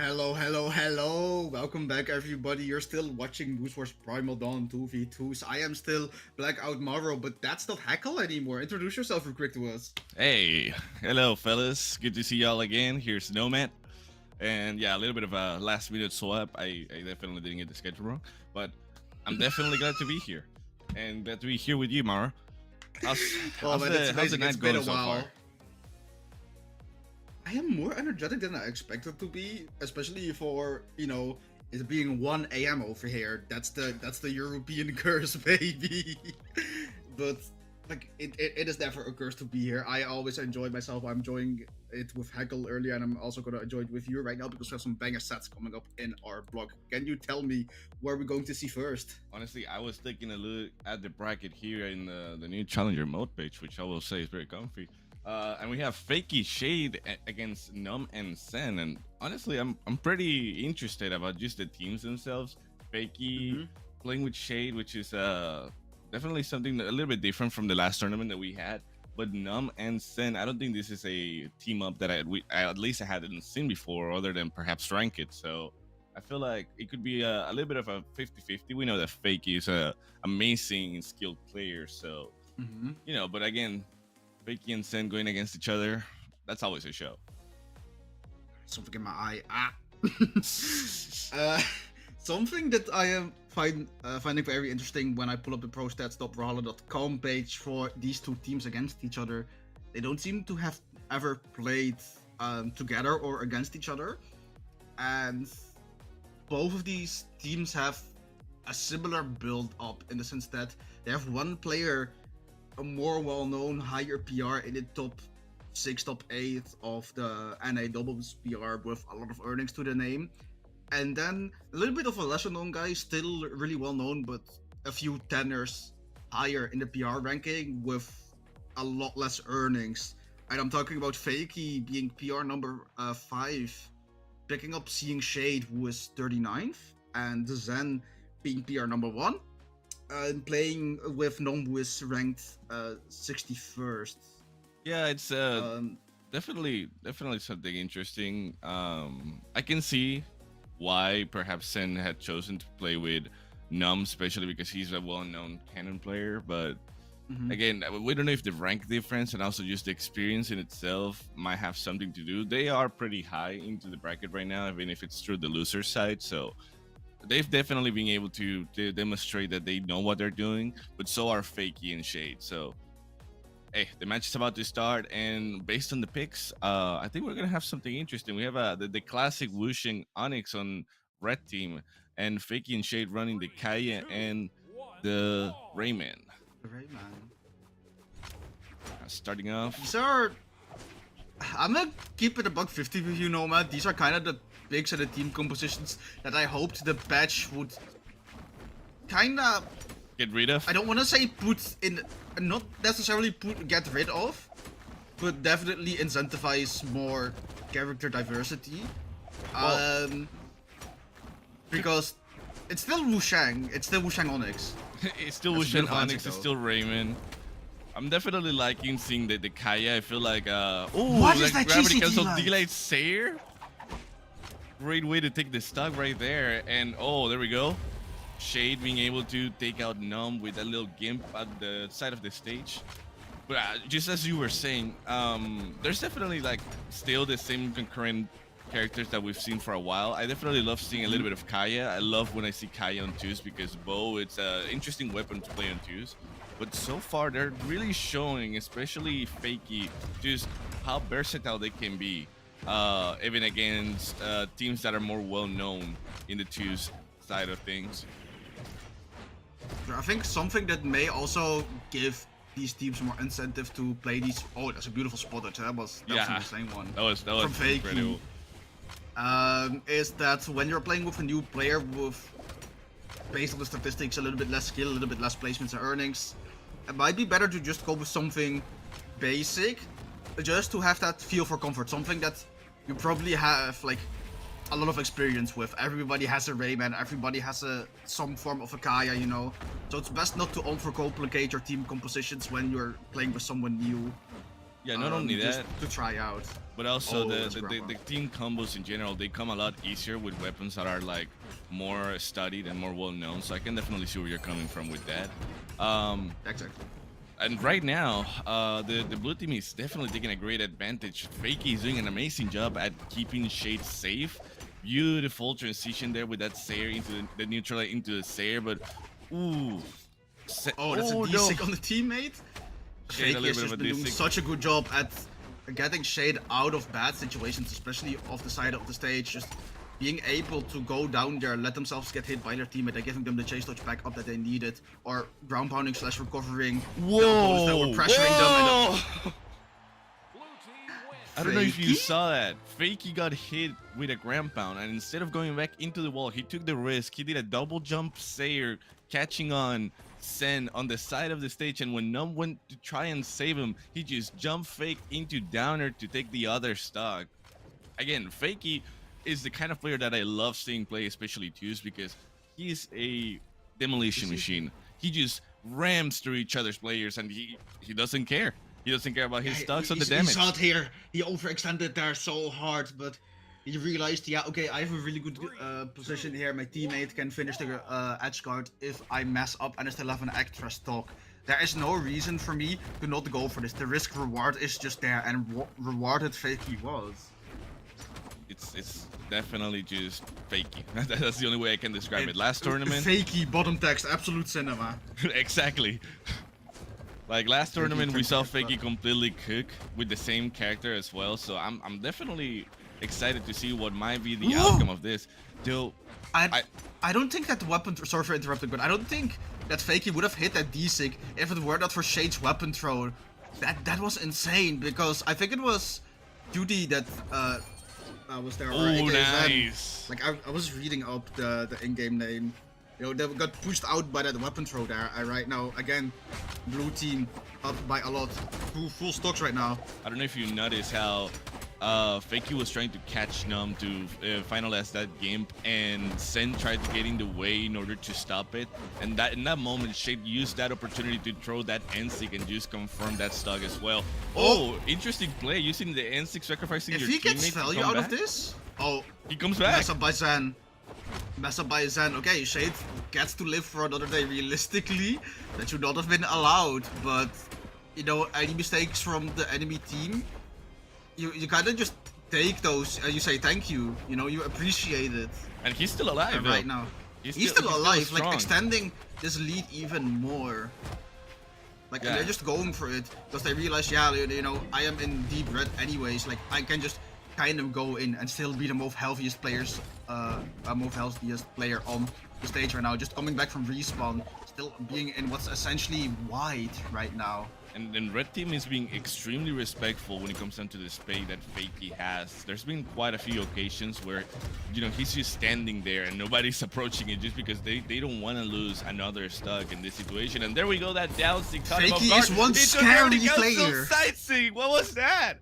Hello, hello, hello! Welcome back, everybody. You're still watching Boost Wars Primal Dawn 2v2s. I am still Blackout Marvel, but that's not Heckle anymore. Introduce yourself real quick to us. Hey, hello, fellas. Good to see y'all again. Here's Nomad. And yeah, a little bit of a last minute swap. I definitely didn't get the schedule wrong, but I'm definitely glad to be here. And glad to be here with you, Mara. How's the night going so far? I am more energetic than I expected to be, especially for, you know, it being 1 a.m. over here. That's the European curse, baby. But like it is never a curse to be here. I always enjoy myself. I'm enjoying it with Heckle earlier, and I'm also gonna enjoy it with you right now because we have some banger sets coming up in our blog. Can you tell me where we're going to see first? Honestly, I was taking a look at the bracket here in the new Challenger mode page, which I will say is very comfy. And we have Fakey Shade against Numb and Sen, and honestly, I'm pretty interested about just the teams themselves. Fakey playing with Shade, which is definitely something a little bit different from the last tournament that we had. But Numb and Sen, I don't think this is a team up that I at least I hadn't seen before, other than perhaps Ranked. So I feel like it could be a little bit of a 50-50. We know that Fakey is a amazing skilled player, so you know. But again, Fakey and Sen going against each other, that's always a show. Something in my eye. Something that I am finding very interesting when I pull up the prostats.brawler.com page for these two teams against each other. They don't seem to have ever played together or against each other. And both of these teams have a similar build up in the sense that they have one player, a more well-known, higher PR in the top 6, top 8 of the NA doubles PR with a lot of earnings to the name. And then a little bit of a lesser-known guy, still really well-known, but a few tenors higher in the PR ranking with a lot less earnings. And I'm talking about Fakey being PR number 5, picking up Seeing Shade, who is 39th, and Zen being PR number 1. And playing with Nom, who is ranked 61st. Yeah, it's definitely something interesting. I can see why perhaps Sen had chosen to play with Numb, especially because he's a well-known canon player. But again, we don't know if the rank difference and also just the experience in itself might have something to do. They are pretty high into the bracket right now, even if it's through the loser side. So they've definitely been able to demonstrate that they know what they're doing, but so are Fakey and Shade. So, hey, the match is about to start, and based on the picks, I think we're gonna have something interesting. We have the classic Wushing Onyx on red team, and Fakey and Shade running the Kaya and the Rayman. The Rayman. Starting off. These are... I'm gonna keep it a buck 50 with you, Nomad. These are kind of the picks and the team compositions that I hoped the patch would kind of get rid of. I don't want to say put in, not necessarily get rid of, but definitely incentivize more character diversity. Because it's still Wushang, it's still Wushang Onyx. It's still Wushang Onyx, it's still Rayman. I'm definitely liking seeing the Kaya. I feel like what is that gravity GCT cancel like? delight Sayer. Great way to take the stock right there. And oh, there we go. Shade being able to take out Numb with a little gimp at the side of the stage. But just as you were saying, there's definitely like still the same concurrent characters that we've seen for a while. I definitely love seeing a little bit of Kaya. I love when I see Kaya on twos because Bo, it's an interesting weapon to play on twos. But so far, they're really showing, especially Fakey, just how versatile they can be, even against teams that are more well-known in the twos side of things. I think something that may also give these teams more incentive to play these. Oh, that's a beautiful spot. That was the same one. That was from Fakey. Is that when you're playing with a new player with, based on the statistics, a little bit less skill, a little bit less placements and earnings, it might be better to just go with something basic, just to have that feel for comfort. Something that you probably have like a lot of experience with. Everybody has a Rayman, everybody has some form of a Kaya, you know. So it's best not to overcomplicate your team compositions when you're playing with someone new. Yeah, not only just that, to try out. but also that's the Primal. team combos in general, they come a lot easier with weapons that are like more studied and more well known. So I can definitely see where you're coming from with that. Exactly. And right now, the blue team is definitely taking a great advantage. Fakey is doing an amazing job at keeping Shade safe. Beautiful transition there with that Sayer into the neutral into the Sayer, but ooh. Oh, that's a D-Sig on the teammate. Shade a Fakey has little bit just of a been doing D-Sig. such a good job at getting Shade out of bad situations, especially off the side of the stage. Just being able to go down there, let themselves get hit by their teammate, and giving them the chase dodge back up that they needed, or ground pounding / recovering the opponents that were pressuring them. I don't know if you Fakey? saw that. Fakey got hit with a ground pound, and instead of going back into the wall, he took the risk. He did a double jump Sayer, catching on Sen on the side of the stage, and when Numb went to try and save him, he just jump fake into downer to take the other stock. Again, Fakey is the kind of player that I love seeing play, especially twos, because he's a demolition machine. He just rams through each other's players, and he doesn't care. He doesn't care about his stocks or the damage. He's out here. He overextended there so hard, but he realized, yeah, okay, I have a really good position here. My teammate can finish the edge guard if I mess up, and I still have an extra stock. There is no reason for me to not go for this. The risk reward is just there, and rewarded Fakey was. It's definitely just Fakey. That's the only way I can describe it. Last tournament, Fakey bottom text, absolute cinema. exactly. Like last tournament, we saw Fakey completely cook with the same character as well. So I'm definitely excited to see what might be the outcome of this. Though I don't think that the weapon. Sorry for interrupting, but I don't think that Fakey would have hit that D-Sig if it were not for Shade's weapon throw. That was insane, because I think it was Judy that was there. Oh, nice. Like I was reading up the in-game name. You know, they got pushed out by that weapon throw there. Right now, again, blue team up by a lot. Full stocks right now. I don't know if you noticed how Fakey was trying to catch Numb to finalize that game, and Sen tried to get in the way in order to stop it. And that in that moment, Shade used that opportunity to throw that N-Sig and just confirm that stock as well. Oh, interesting play using the N-Sig, sacrificing If your he gets teammate to value come out back. of this, oh, He comes back. mess up by Zen. Mess up by Zen. Okay, Shade gets to live for another day. Realistically, that should not have been allowed. But you know, any mistakes from the enemy team, you kind of just take those and you say thank you. You know, you appreciate it. And he's still alive Right now, he's still alive. Like strong. extending this lead even more. Like Yeah. they're just going for it because they realize, yeah, you know, I am in deep red anyways. Like I can just kind of go in and still be the most healthiest players, most healthiest player on the stage right now. Just coming back from respawn, still being in what's essentially white right now. And Red Team is being extremely respectful when it comes down to the spade that Fakey has. There's been quite a few occasions where, you know, he's just standing there and nobody's approaching it just because they don't want to lose another stock in this situation. And there we go, that down six. Fakey is one scary player. Sightseeing. What was that?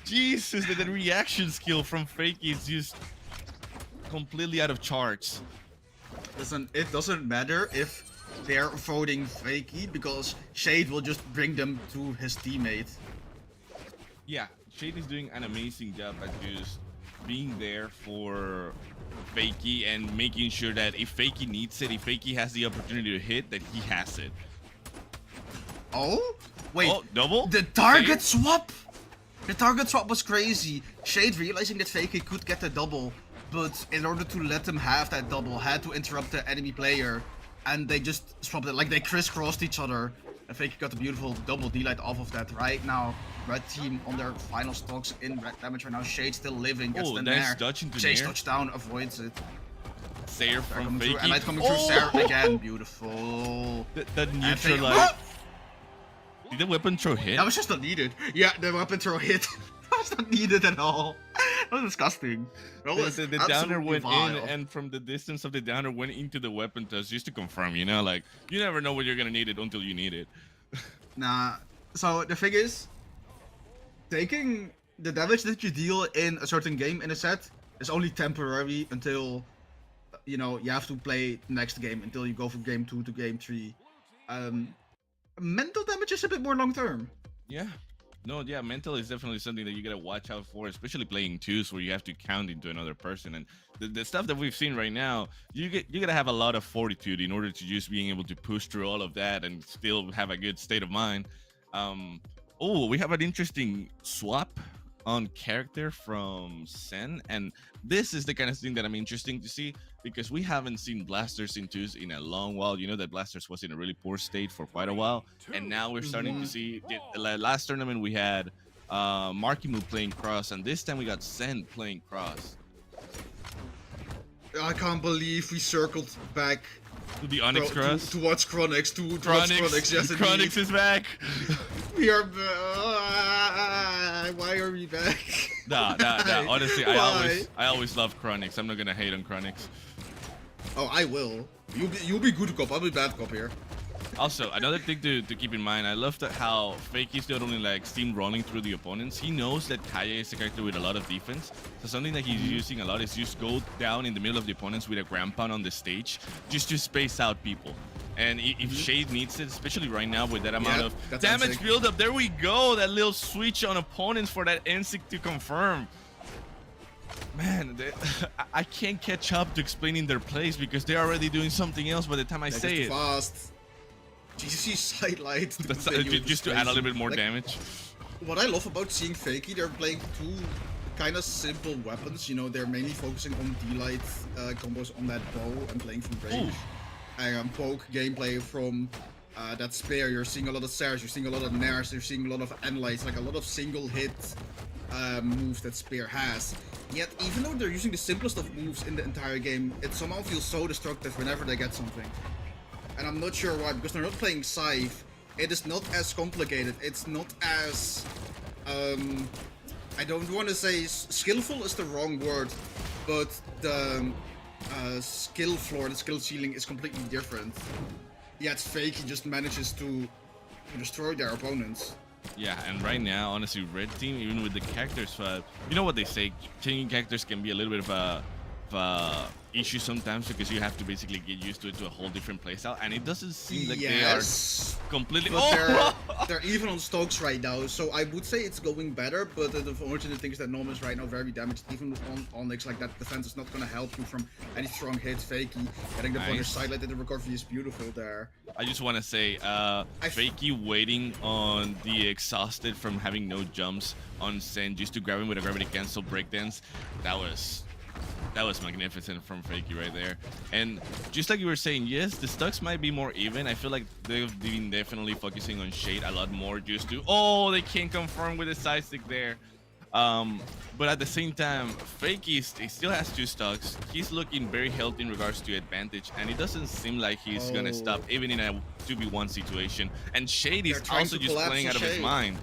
Jesus, the reaction skill from Fakey is just completely out of charts. Listen, it doesn't matter if they're voting Fakey because Shade will just bring them to his teammate. Yeah, Shade is doing an amazing job at just being there for Fakey and making sure that if Fakey needs it, if Fakey has the opportunity to hit, that he has it. Oh? Wait, Oh, double? the target swap? The target swap was crazy. Shade realizing that Fakey could get the double, but in order to let him have that double, had to interrupt the enemy player. And they just swapped it, like they crisscrossed each other. And Fakey got a beautiful double D-light off of that right now. Red team on their final stocks in red damage right now. Shade still living, gets the nice nair. dodge into Chase nair. touchdown, avoids it. Sayer They're from coming through, Fakey. and light coming through Sarah again. Beautiful. That And neutral Fakey- light. Did the weapon throw hit? That was just not needed. Yeah, the weapon throw hit. That was not needed at all. That was disgusting. That was The downer absolutely went vile. in, and from the distance of the downer went into the weapon toss just to confirm, you know, like you never know when you're gonna need it until you need it. Nah. So the thing is, taking the damage that you deal in a certain game in a set is only temporary until, you know, you have to play the next game until you go from game 2 to game 3. Mental damage is a bit more long term. Yeah, No, yeah, mental is definitely something that you gotta watch out for, especially playing twos where you have to count into another person. And the stuff that we've seen right now, you gotta have a lot of fortitude in order to just being able to push through all of that and still have a good state of mind. Oh, we have an interesting swap on character from Sen, and this is the kind of thing that I'm interesting to see because we haven't seen Blasters in twos in a long while. You know that Blasters was in a really poor state for quite a while, and now we're starting to see the last tournament we had Marckiemoo playing cross, and this time we got Sen playing cross. I can't believe we circled back To the Onyx cross? to watch Chronix. To watch Chronix, yes indeed. Chronix is back! We are why are we back? Nah. Honestly, Why? I always love Chronix. I'm not gonna hate on Chronix. Oh, I will. You'll be good cop. I'll be bad cop here. Also, another thing to keep in mind, I love that how Fakey's not only like steamrolling through the opponents, he knows that Kaya is a character with a lot of defense. So something that he's using a lot is just go down in the middle of the opponents with a ground pound on the stage, just to space out people. And if Shade needs it, especially right now with that amount of damage buildup, there we go, that little switch on opponents for that NSIC to confirm. Man, I can't catch up to explaining their plays because they're already doing something else by the time I say it. Fast. GC sidelight. Just to add a little bit more damage. What I love about seeing Fakey, they're playing two kind of simple weapons. You know, they're mainly focusing on D-light combos on that bow and playing from range. And poke gameplay from that spear. You're seeing a lot of Sars, you're seeing a lot of Nairs, you're seeing a lot of N-lights, like a lot of single hit moves that spear has. Yet, even though they're using the simplest of moves in the entire game, it somehow feels so destructive whenever they get something. And I'm not sure why, because they're not playing Scythe. It is not as complicated. It's not as... I don't want to say skillful is the wrong word, but the skill floor, the skill ceiling is completely different. Yet Fakey just manages to destroy their opponents. Yeah, and right now, honestly, red team, even with the characters, you know what they say, changing characters can be a little bit of a issue sometimes because you have to basically get used to it to a whole different playstyle, and it doesn't seem like they are completely. But they're even on Stokes right now, so I would say it's going better. But the unfortunate thing is that Nom is right now very damaged. Even on Onyx, like that defense is not going to help you from any strong hits. Fakey getting the punish sidelight and the recovery is beautiful there. I just want to say, Fakey waiting on the exhausted from having no jumps on Sen just to grab him with a gravity cancel breakdance. That was magnificent from Fakey right there. And just like you were saying, yes, the stocks might be more even. I feel like they've been definitely focusing on Shade a lot more just to... Oh, they can't confirm with the side stick there. But at the same time, Fakey still has two stocks. He's looking very healthy in regards to advantage, and it doesn't seem like he's gonna stop even in a 2v1 situation. And Shade is also just playing out of his mind.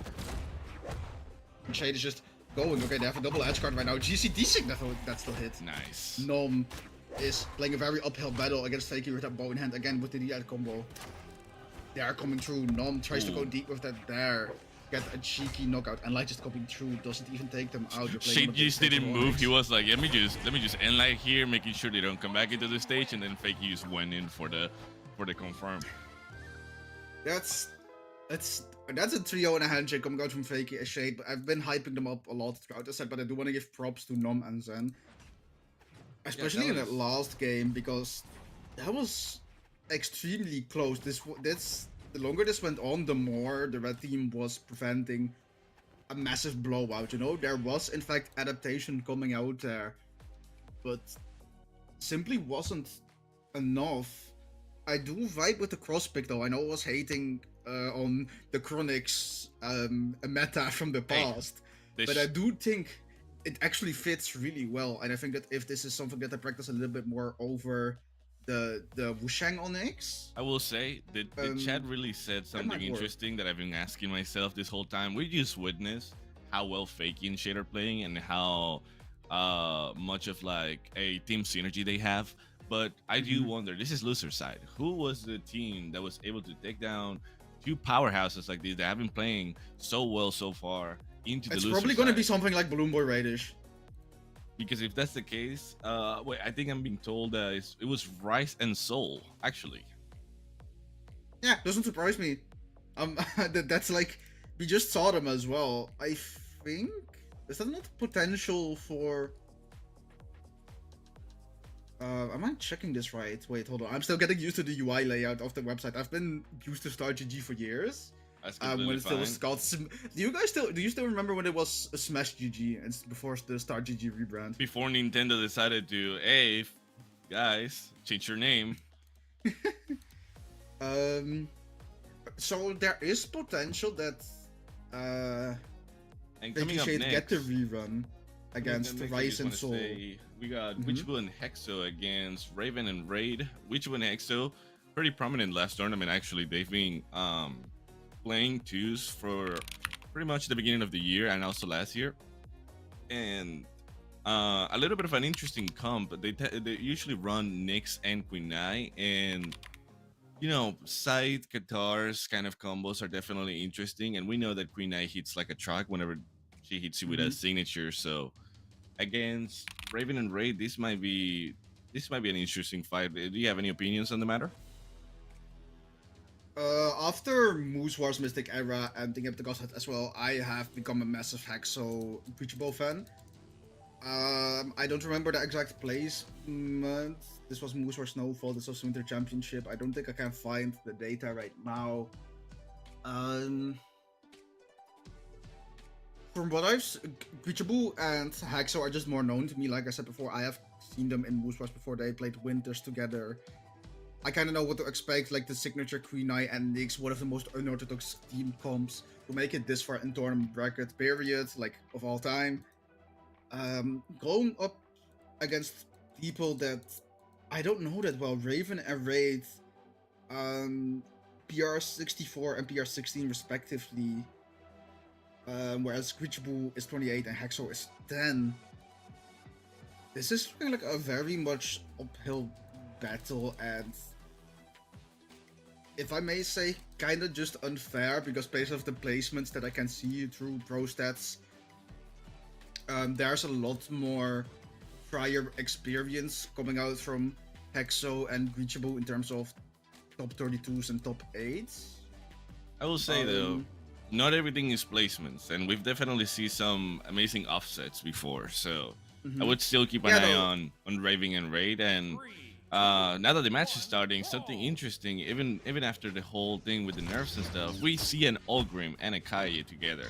Shade is just going. Okay, they have a double edge card right now. GCD that still hit. Nice. Nom is playing a very uphill battle against Fakey with that bow in hand again with the DI combo. They are coming through. Nom tries to go deep with that there. Get a cheeky knockout, and Light just coming through doesn't even take them out. Shade just didn't move. He was like, let me just end Light here, making sure they don't come back into the stage, and then Fakey just went in for the confirm. That's a trio and a handshake coming out from Fakey and Shade, but I've been hyping them up a lot throughout the set, but I do want to give props to Nom and Zen. Especially in that last game, because that was extremely close. The longer this went on, the more the red team was preventing a massive blowout, you know? There was, in fact, adaptation coming out there, but simply wasn't enough. I do vibe with the cross pick, though. I know I was hating on the Chronix meta from the past, but I do think it actually fits really well, and I think that if this is something that I practice a little bit more over the Wushang Onyx. I will say the chat really said something interesting that I've been asking myself this whole time. We just witnessed how well Fakey and Shade are playing and how much of like a team synergy they have. But I do wonder, this is loser side. Who was the team that was able to take down two powerhouses like these that have been playing so well so far into the loser side? It's probably going to be something like BalloonBoy Raydish. Because if that's the case, wait, I think I'm being told it was Rice and Soul, actually. Yeah, doesn't surprise me. That's like we just saw them as well. I think is that not potential for? Am I checking this right? Wait, hold on. I'm still getting used to the UI layout of the website. I've been used to StarGG for years. That's When completely it still was fine. called do you still remember when it was Smash GG and before the StarGG rebrand? Before Nintendo decided to, hey, guys, change your name. So there is potential that And they coming up should next, get the rerun against next, I Rise just and wanna Soul. say, we got Witchable and Hexo against Raven and Raid. Witchable and Hexo, pretty prominent last tournament actually. They've been playing twos for pretty much the beginning of the year and also last year. And a little bit of an interesting comp. They usually run Nyx and Quinai, and you know, side guitars kind of combos are definitely interesting. And we know that Quinai hits like a truck whenever she hits you with a signature. So against Raven and Raid, this might be an interesting fight. Do you have any opinions on the matter? After Moose Wars Mystic Era and thinking of the Godhead as well, I have become a massive Hexo Preachable fan. I don't remember the exact placement. This was Moose Wars Snowfall, this was Winter Championship. I don't think I can find the data right now. From what I've Preachable and Hexo are just more known to me. Like I said before, I have seen them in Moose Wars before. They played Winters together. I kind of know what to expect, like the signature Quinai and Nyx, one of the most unorthodox team comps to make it this far in tournament bracket period, like of all time. Going up against people that I don't know that well, Raven and Raid, PR64 and PR16 respectively, whereas Screechable is 28 and Hexo is 10. This is looking like a very much uphill battle, and if I may say, kind of just unfair, because based off the placements that I can see through pro stats, there's a lot more prior experience coming out from Hexo and Reachable in terms of top 32s and top 8s. I will say though, not everything is placements, and we've definitely seen some amazing offsets before. So I would still keep an eye on Raven and Raid. And now that the match is starting, something interesting, even after the whole thing with the nerfs and stuff, we see an Ulgrim and a Kaye together.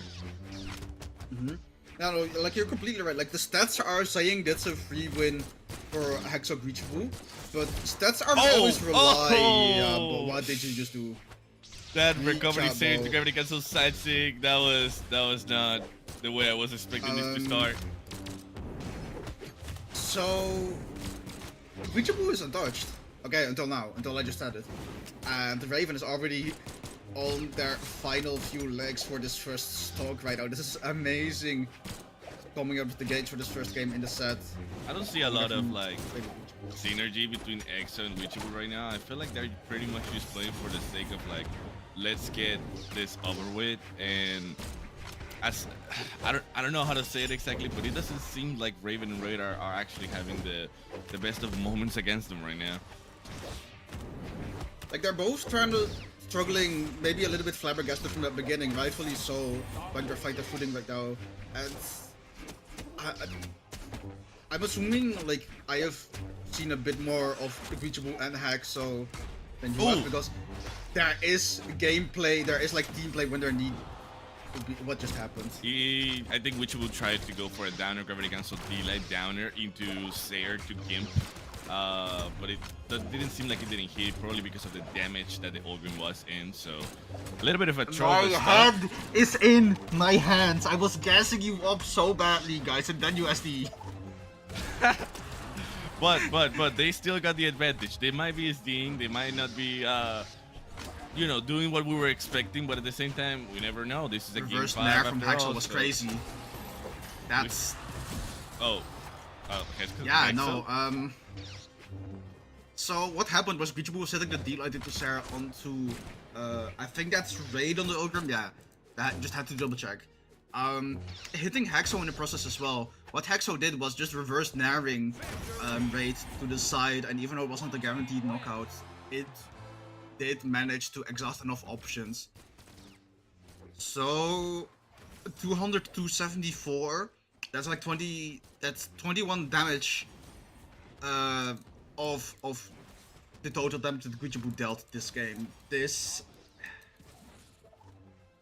No, like you're completely right. Like the stats are saying that's a free win for Hexo Reachable, but stats are always rely. But what did you just do? That recovery save, the gravity cancel side sig, that was not the way I was expecting this to start. So Reachable is untouched. Okay, until now, until I just said it. And the Raven is already on their final few legs for this first stock right now. This is amazing coming up with the gates for this first game in the set. I don't see a lot of like synergy between Exo and Reachable right now. I feel like they're pretty much just playing for the sake of like, let's get this over with. And as I don't know how to say it exactly, but it doesn't seem like Raven and Raid are actually having the best of moments against them right now. Like they're both struggling, maybe a little bit flabbergasted from the beginning, rightfully so, when they're fighting footing right now. And I'm assuming like I have seen a bit more of Reachable and Hexo than you have, because there is gameplay, there is like team play when there need to be. What just happened? I think Reachable tried to go for a downer, gravity cancel delay downer into Sayer to Gimp. But it didn't seem like it didn't hit, probably because of the damage that the Ulgrim was in. So a little bit of a trouble. My head is in my hands. I was gassing you up so badly, guys, and then you SD. but they still got the advantage. They might be SDing, they might not be you know, doing what we were expecting, but at the same time, we never know. This is a reverse game 5 from Hexo was crazy. That's yeah, no. So what happened was Reachable was setting the deal I did to Sarah onto I think that's Raid on the Ulgrim. Yeah, that just had to double check. Hitting Hexo in the process as well. What Hexo did was just reverse naring Raid to the side, and even though it wasn't a guaranteed knockout, it did manage to exhaust enough options. So 200 to 274. That's like 20. That's 21 damage. Of the total damage that Guichibu dealt this game.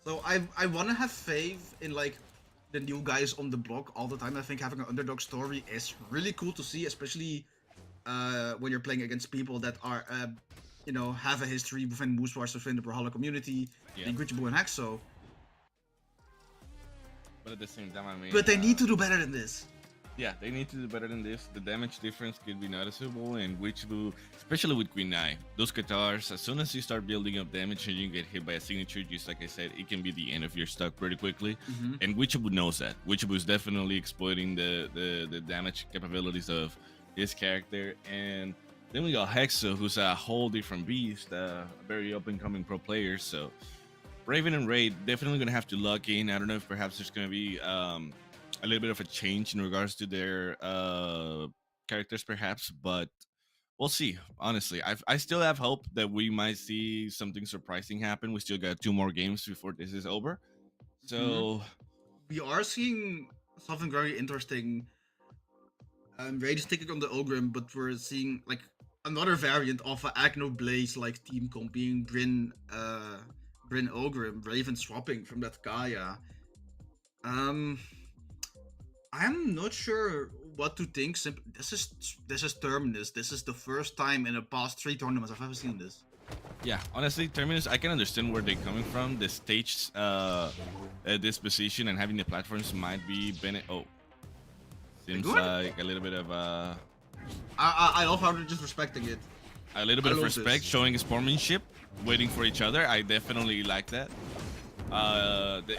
So I wanna have faith in like the new guys on the block all the time. I think having an underdog story is really cool to see, especially when you're playing against people that are you know, have a history within Moose Wars, within the Brawlhalla community, in Guichibu and Hexo. But at the same time, I mean, But they need to do better than this. Yeah, they need to do better than this. The damage difference could be noticeable, and Guichibu, especially with Queen Nai, those Katars, as soon as you start building up damage and you get hit by a signature, just like I said, it can be the end of your stock pretty quickly. And Guichibu knows that. Guichibu is definitely exploiting the damage capabilities of his character. And then we got Hexo, who's a whole different beast, a very up-and-coming pro player. So Raven and Raid definitely going to have to lock in. I don't know if perhaps there's going to be a little bit of a change in regards to their characters, perhaps, but we'll see. Honestly, I still have hope that we might see something surprising happen. We still got 2 more games before this is over, so we are seeing something very interesting. Raid is taking on the Ogrim, but we're seeing like another variant of an Agno Blaze like team comp being Bryn Ogrim, Raven swapping from that Kaya. I'm not sure what to think. This is Terminus. This is the first time in the past 3 tournaments I've ever seen this. Yeah, honestly, Terminus, I can understand where they're coming from. The stage disposition and having the platforms might be seems like a little bit of I love how they're just respecting it. A little bit of respect, showing sportsmanship, waiting for each other. I definitely like that.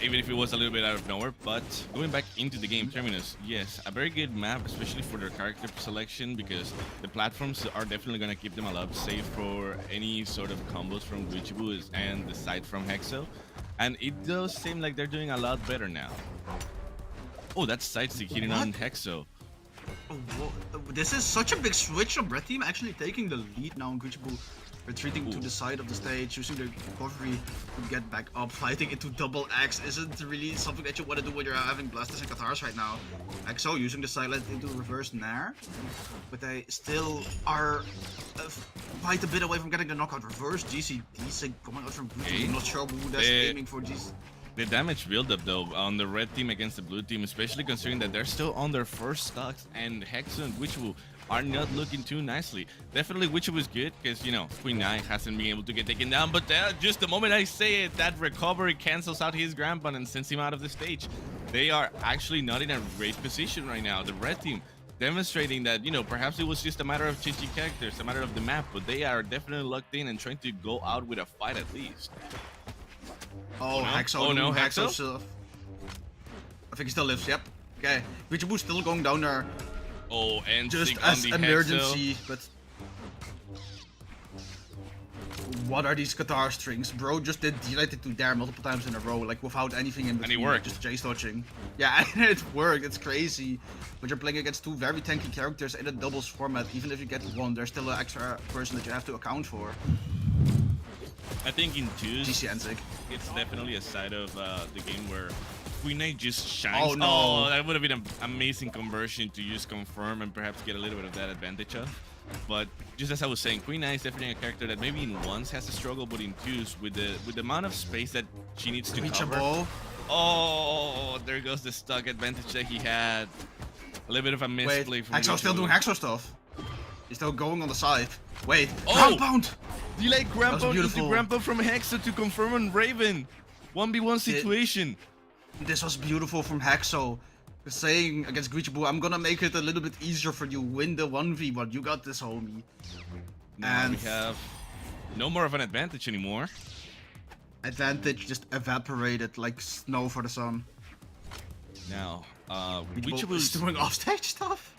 Even if it was a little bit out of nowhere. But going back into the game, Terminus, yes, a very good map, especially for their character selection, because the platforms are definitely going to keep them alive, safe for any sort of combos from Guichibu and the side from Hexo. And it does seem like they're doing a lot better now. Oh, that's side-stick hitting on Hexo. This is such a big switch of Red Team actually taking the lead now on Guichibu. Retreating to the side of the stage, using the recovery to get back up. Fighting into double X isn't really something that you want to do when you're having Blasters and Katars right now. Exo using the silent into reverse Nair, but they still are quite a bit away from getting the knockout reverse. GC decent coming out from blue team. I'm not sure who that's aiming for GC. The damage buildup though on the red team against the blue team, especially considering that they're still on their first stocks, and Hexo and Guichibu are not looking too nicely. Definitely Guichibu is good because, you know, Queen Nai hasn't been able to get taken down, but just the moment I say it, that recovery cancels out his grandpa and sends him out of the stage. They are actually not in a great position right now. The red team demonstrating that, you know, perhaps it was just a matter of changing characters, a matter of the map, but they are definitely locked in and trying to go out with a fight at least. Oh, no. Hexo. Oh no, Hexo? I think he still lives, yep. Okay, Guichibu still going down there. Oh, and just as emergency, but what are these Qatar strings? Bro just did delighted to dare multiple times in a row, like without anything in between. And he worked. Just chase dodging. Yeah, and it worked. It's crazy. But you're playing against 2 very tanky characters in a doubles format. Even if you get 1, there's still an extra person that you have to account for. I think in 2s, it's definitely a side of the game where Queen Nai just shines. Oh no! Oh, that would have been an amazing conversion to just confirm and perhaps get a little bit of that advantage of. But just as I was saying, Queen Nai is definitely a character that maybe in 1s has to struggle, but in 2s, with the amount of space that she needs to cover. Oh, there goes the stock advantage that he had. A little bit of a misplay from Hexo's still doing Hexo stuff. He's still going on the side. Wait, oh! Ground pound! Delay ground pound into ground pound from Hexo to confirm on Raven. 1v1 situation. This was beautiful from Hexo. Saying against Guichibu, I'm gonna make it a little bit easier for you. Win the 1v1. You got this, homie. Now we have no more of an advantage anymore. Advantage just evaporated like snow for the sun. Now, Guichibu is doing offstage stuff.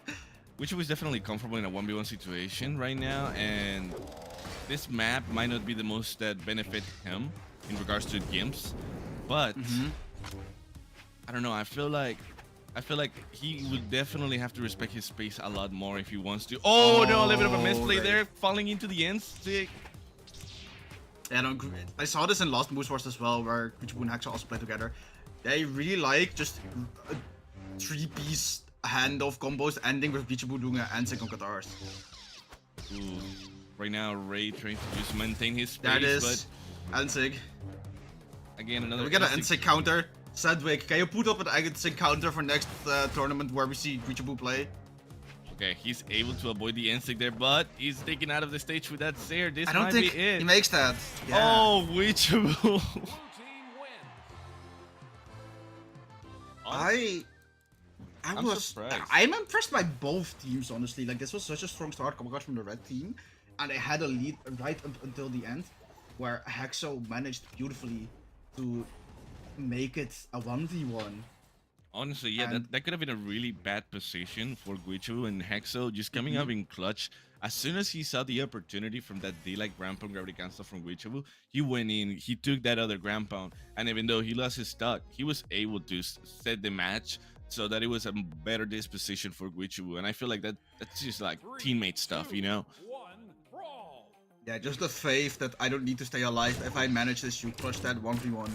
Guichibu is definitely comfortable in a 1v1 situation right now, and this map might not be the most that benefit him in regards to gimps, but I don't know. I feel like he would definitely have to respect his space a lot more if he wants to. Oh no, a little bit of a misplay there, falling into the end stick. And I saw this in last Moose Wars as well, where Guichibu and Hexo also play together. They really like just a 3-piece handoff combos ending with Guichibu doing an Ansik on Katars. Ooh. Right now, Ray trying to just maintain his space, That is Ansik. Again, another. We get an Ansik counter. Sedwick, can you put up an Ansik counter for next tournament where we see Guichibu play? Okay, he's able to avoid the instinct there, but he's taken out of the stage with that Zare. This I don't might think be it. he makes that. Yeah. Oh, Wichable. I'm impressed by both teams, honestly. Like, this was such a strong start coming out from the red team, and they had a lead right up until the end, where Hexo managed beautifully to make it a 1v1. Honestly, yeah, that could have been a really bad position for Guichu and Hexo just coming up in clutch. As soon as he saw the opportunity from that D-like ground pound gravity cancel from Guichu, he went in, he took that other ground pound, and even though he lost his stock, he was able to set the match so that it was a better disposition for Guichu. And I feel like that's just like teammate stuff, you know? Yeah, just the faith that I don't need to stay alive if I manage this, you clutch that 1v1.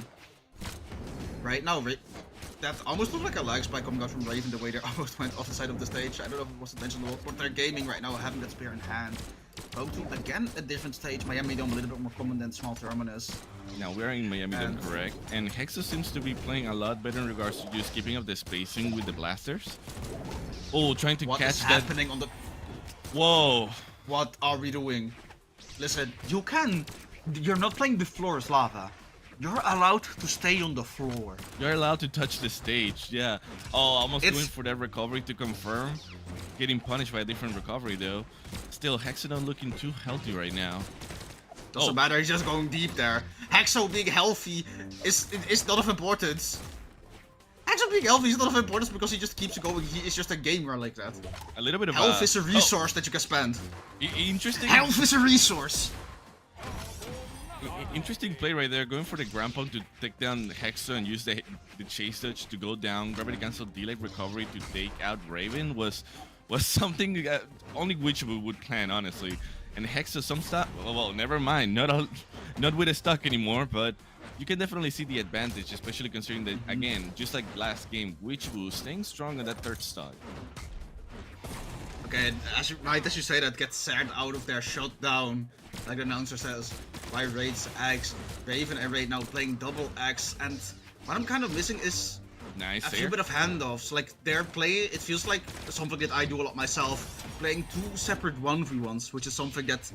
Right now, that almost looked like a lag spike coming out from Raven, the way they almost went off the side of the stage. I don't know if it was intentional, but they're gaming right now, having that spear in hand. Go to, again, a different stage. Miami Dome a little bit more common than Small Terminus. Now we're in Miami Dome, correct? And Hexo seems to be playing a lot better in regards to just keeping up the spacing with the blasters. Oh, trying to What catch is that. happening on the... Whoa. What are we doing? Listen, you're not playing the floor as lava. You're allowed to stay on the floor. You're allowed to touch the stage, yeah. Oh, almost going for that recovery to confirm. Getting punished by a different recovery, though. Still, Hexo looking too healthy right now. Doesn't matter, he's just going deep there. Hexo being healthy is not of importance. Hexo being healthy is not of importance because he just keeps going. He is just a gamer like that. A little bit of health is a resource that you can spend. Interesting. Health is a resource. Interesting play right there, going for the ground pound to take down Hexo and use the chase touch to go down. Gravity cancel delay recovery to take out Raven was something that only Wichable would plan, honestly. And Hexo some stuff. Well, never mind, not with a stock anymore, but you can definitely see the advantage, especially considering that again, just like last game, Wichable staying strong on that third stock. Okay, right as you say that, gets sagged out of there, shut down, like the announcer says, by Raid's X. Raven and Raid now playing double X, and what I'm kind of missing is a few bit of handoffs. Like, their play, it feels like something that I do a lot myself, playing 2 separate 1v1s, which is something that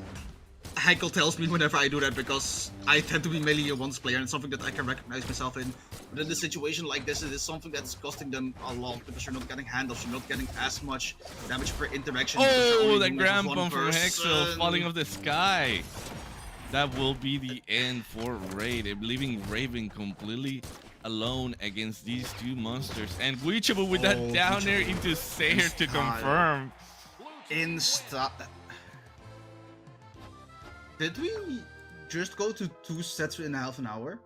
Heikel tells me whenever I do that, because I tend to be melee a once player, and it's something that I can recognize myself in. But in a situation like this, it is something that's costing them a lot, because you're not getting handoffs, you're not getting as much damage per interaction. Oh, that ground bomb from Hexo falling off the sky. That will be the end for Raid, leaving Raven completely alone against these two monsters. And Wichable with that down air into Sayer to confirm. Did we just go to 2 sets in half an hour?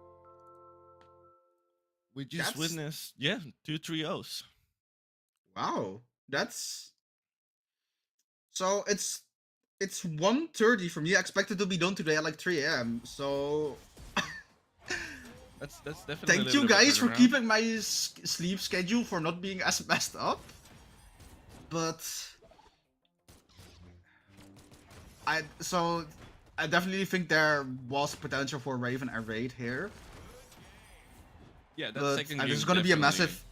We just witnessed, yeah, 2 trios. Wow, that's... So it's 1:30 for me. I expect it to be done today at like 3 AM, so... That's definitely. Thank you guys for keeping my sleep schedule for not being as messed up. But... I definitely think there was potential for Raven and Raid here. Yeah, that second game this is going to be a massive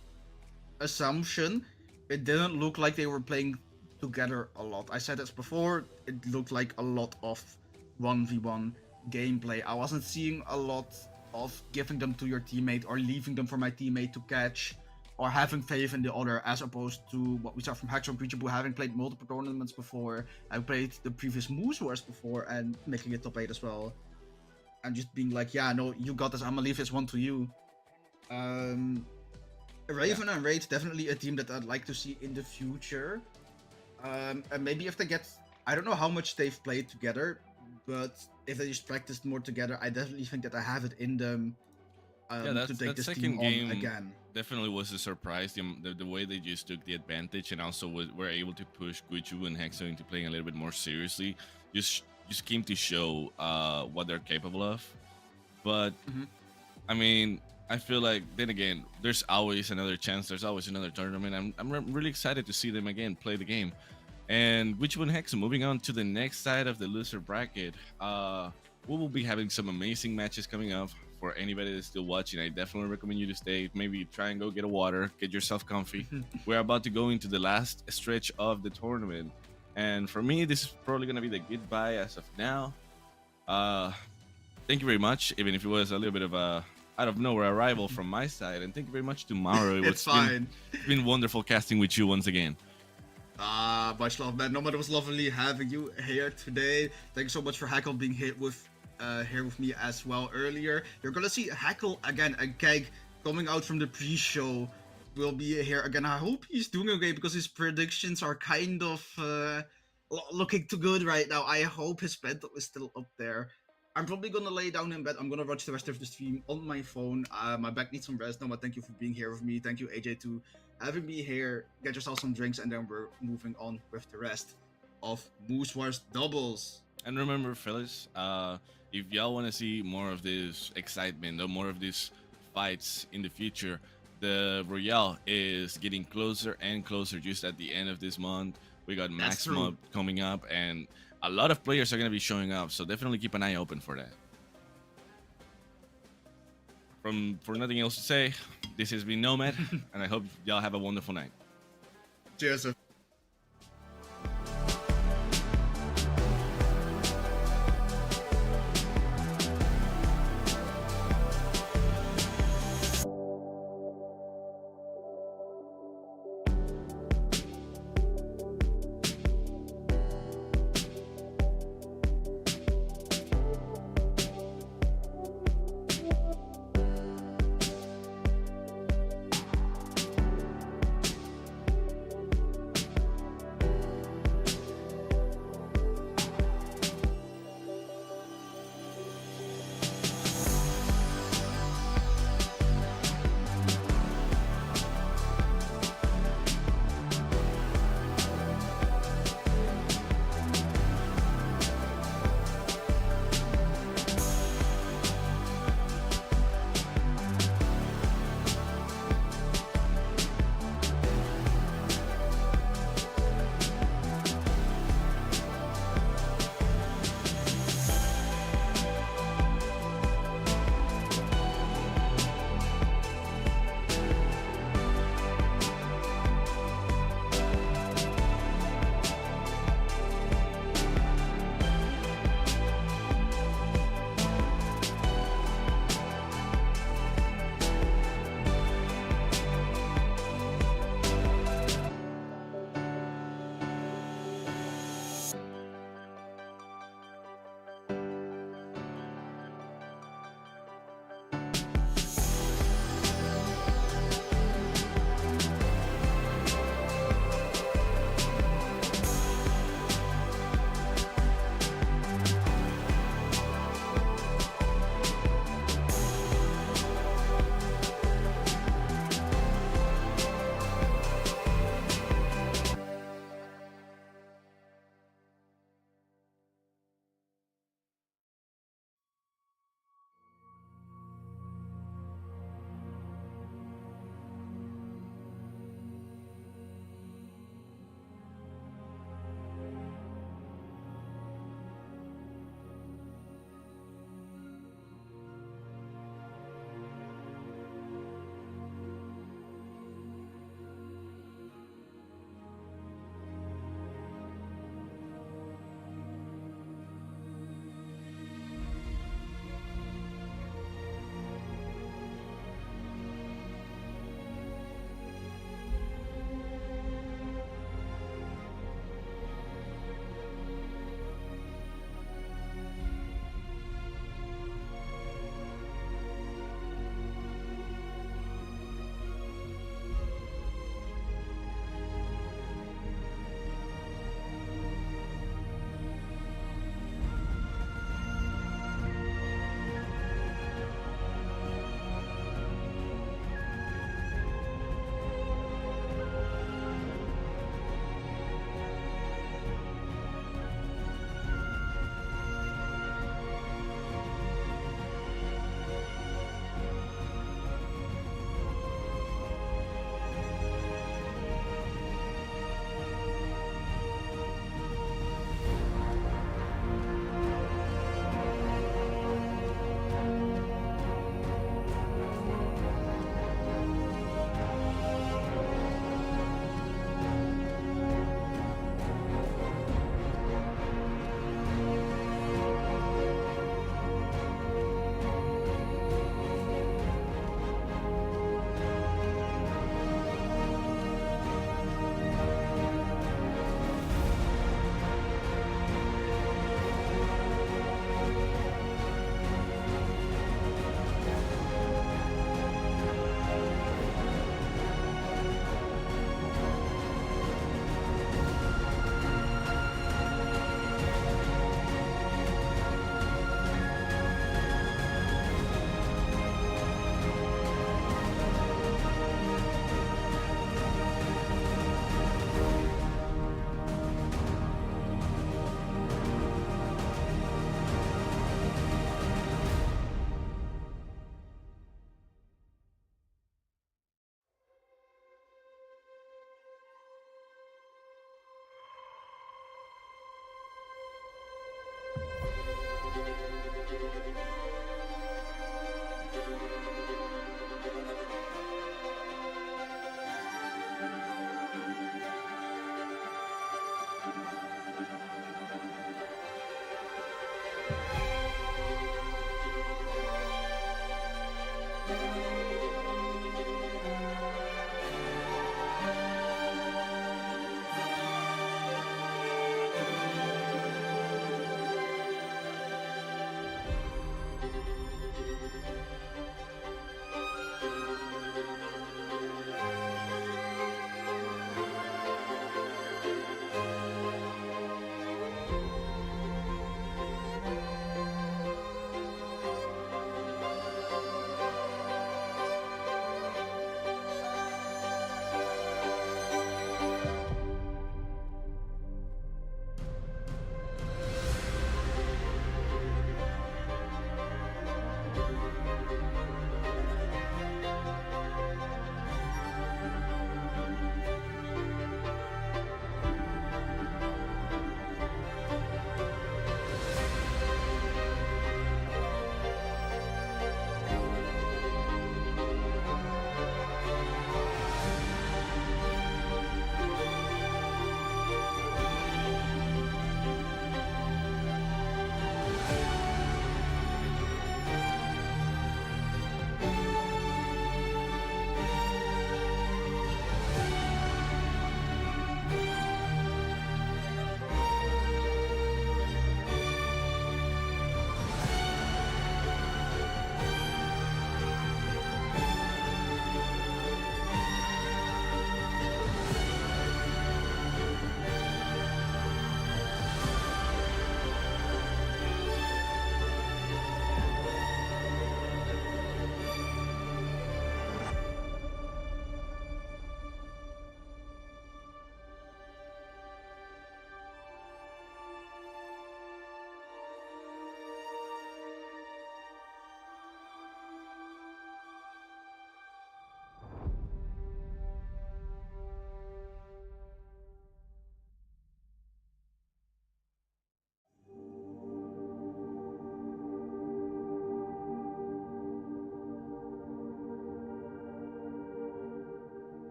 assumption. It didn't look like they were playing together a lot. I said this before, it looked like a lot of 1v1 gameplay. I wasn't seeing a lot of giving them to your teammate or leaving them for my teammate to catch, or having faith in the other, as opposed to what we saw from Hexo and Primal, having played multiple tournaments before. I played the previous Moose Wars before and making it top 8 as well. And just being like, yeah, no, you got this, I'm gonna leave this one to you. Raven and Raid, definitely a team that I'd like to see in the future. And maybe if they get... I don't know how much they've played together, but if they just practiced more together, I definitely think that I have it in them to take this team on again. Definitely was a surprise, the way they just took the advantage, and also were able to push Guichu and Hexo into playing a little bit more seriously, just just came to show what they're capable of. But Mhm. I mean, I feel like then again, there's always another chance. There's always another tournament. I'm really excited to see them again play the game. And which one hex? Moving on to the next side of the loser bracket, we will be having some amazing matches coming up. For anybody that's still watching, I definitely recommend you to stay. Maybe try and go get a water, get yourself comfy. We're about to go into the last stretch of the tournament, and for me, this is probably gonna be the goodbye as of now. Thank you very much, even if it was a little bit of a out of nowhere arrival from my side, and thank you very much to Mauro. It's fine. It's been wonderful casting with you once again. Much love, man. No, but it was lovely having you here today. Thanks so much for Hackle being here with me as well earlier. You're gonna see Hackle again, a gag coming out from the pre-show. Will be here again. I hope he's doing okay because his predictions are kind of looking too good right now. I hope his mental is still up there. I'm probably gonna lay down in bed. I'm gonna watch the rest of the stream on my phone. My back needs some rest now, but thank you for being here with me. Thank you, AJ, too. Having me here, get yourself some drinks, and then we're moving on with the rest of Moose Wars doubles. And remember, fellas, if y'all want to see more of this excitement or more of these fights in the future, the Royale is getting closer and closer. Just at the end of this month, we got Marckiemoo coming up, and a lot of players are going to be showing up. So definitely keep an eye open for that. For nothing else to say, this has been Nomad, and I hope y'all have a wonderful night. Cheers.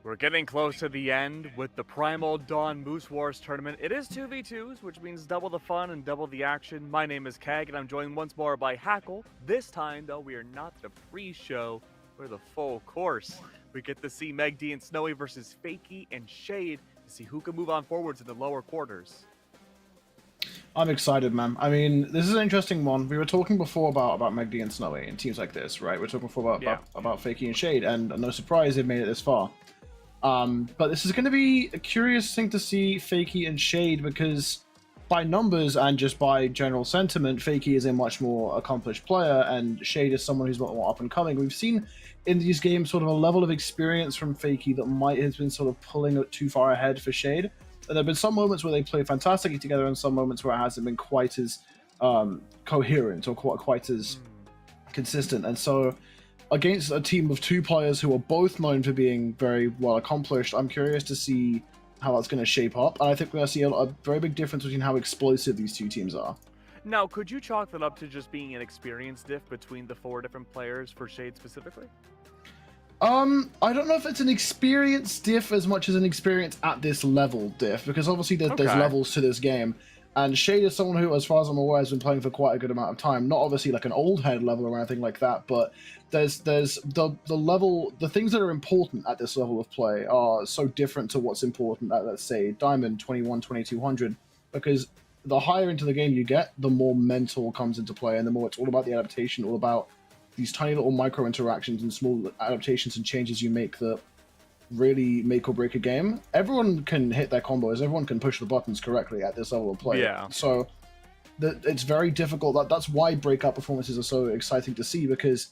We're getting close to the end with the Primal Dawn Moose Wars tournament. It is 2v2s, which means double the fun and double the action. My name is Keg, and I'm joined once more by Hackle. This time, though, we are not the pre-show, we're the full course. We get to see Meg D and Snowy versus Fakey and Shade to see who can move on forwards in the lower quarters. I'm excited, man. I mean, this is an interesting one. We were talking before about Meg D and Snowy and teams like this, right? We were talking before about Fakey and Shade, and no surprise they've made it this far. But this is going to be a curious thing to see Fakey and Shade, because by numbers and just by general sentiment, Fakey is a much more accomplished player, and Shade is someone who's a lot more up and coming. We've seen in these games sort of a level of experience from Fakey that might have been sort of pulling it too far ahead for Shade. And there have been some moments where they play fantastically together, and some moments where it hasn't been quite as coherent or quite as consistent. And so, against a team of two players who are both known for being very well accomplished, I'm curious to see how that's going to shape up. And I think we're going to see a very big difference between how explosive these two teams are. Now, could you chalk that up to just being an experience diff between the 4 different players for Shade specifically? I don't know if it's an experience diff as much as an experience at this level diff, because obviously there's levels to this game. And Shade is someone who, as far as I'm aware, has been playing for quite a good amount of time. Not obviously like an old head level or anything like that, but there's the level, the things that are important at this level of play are so different to what's important at, let's say, Diamond 21, 2200, because the higher into the game you get, the more mental comes into play, and the more it's all about the adaptation, all about these tiny little micro interactions and small adaptations and changes you make that really make or break a game. Everyone can hit their combos, everyone can push the buttons correctly at this level of play. Yeah. So it's very difficult. That's why breakout performances are so exciting to see, because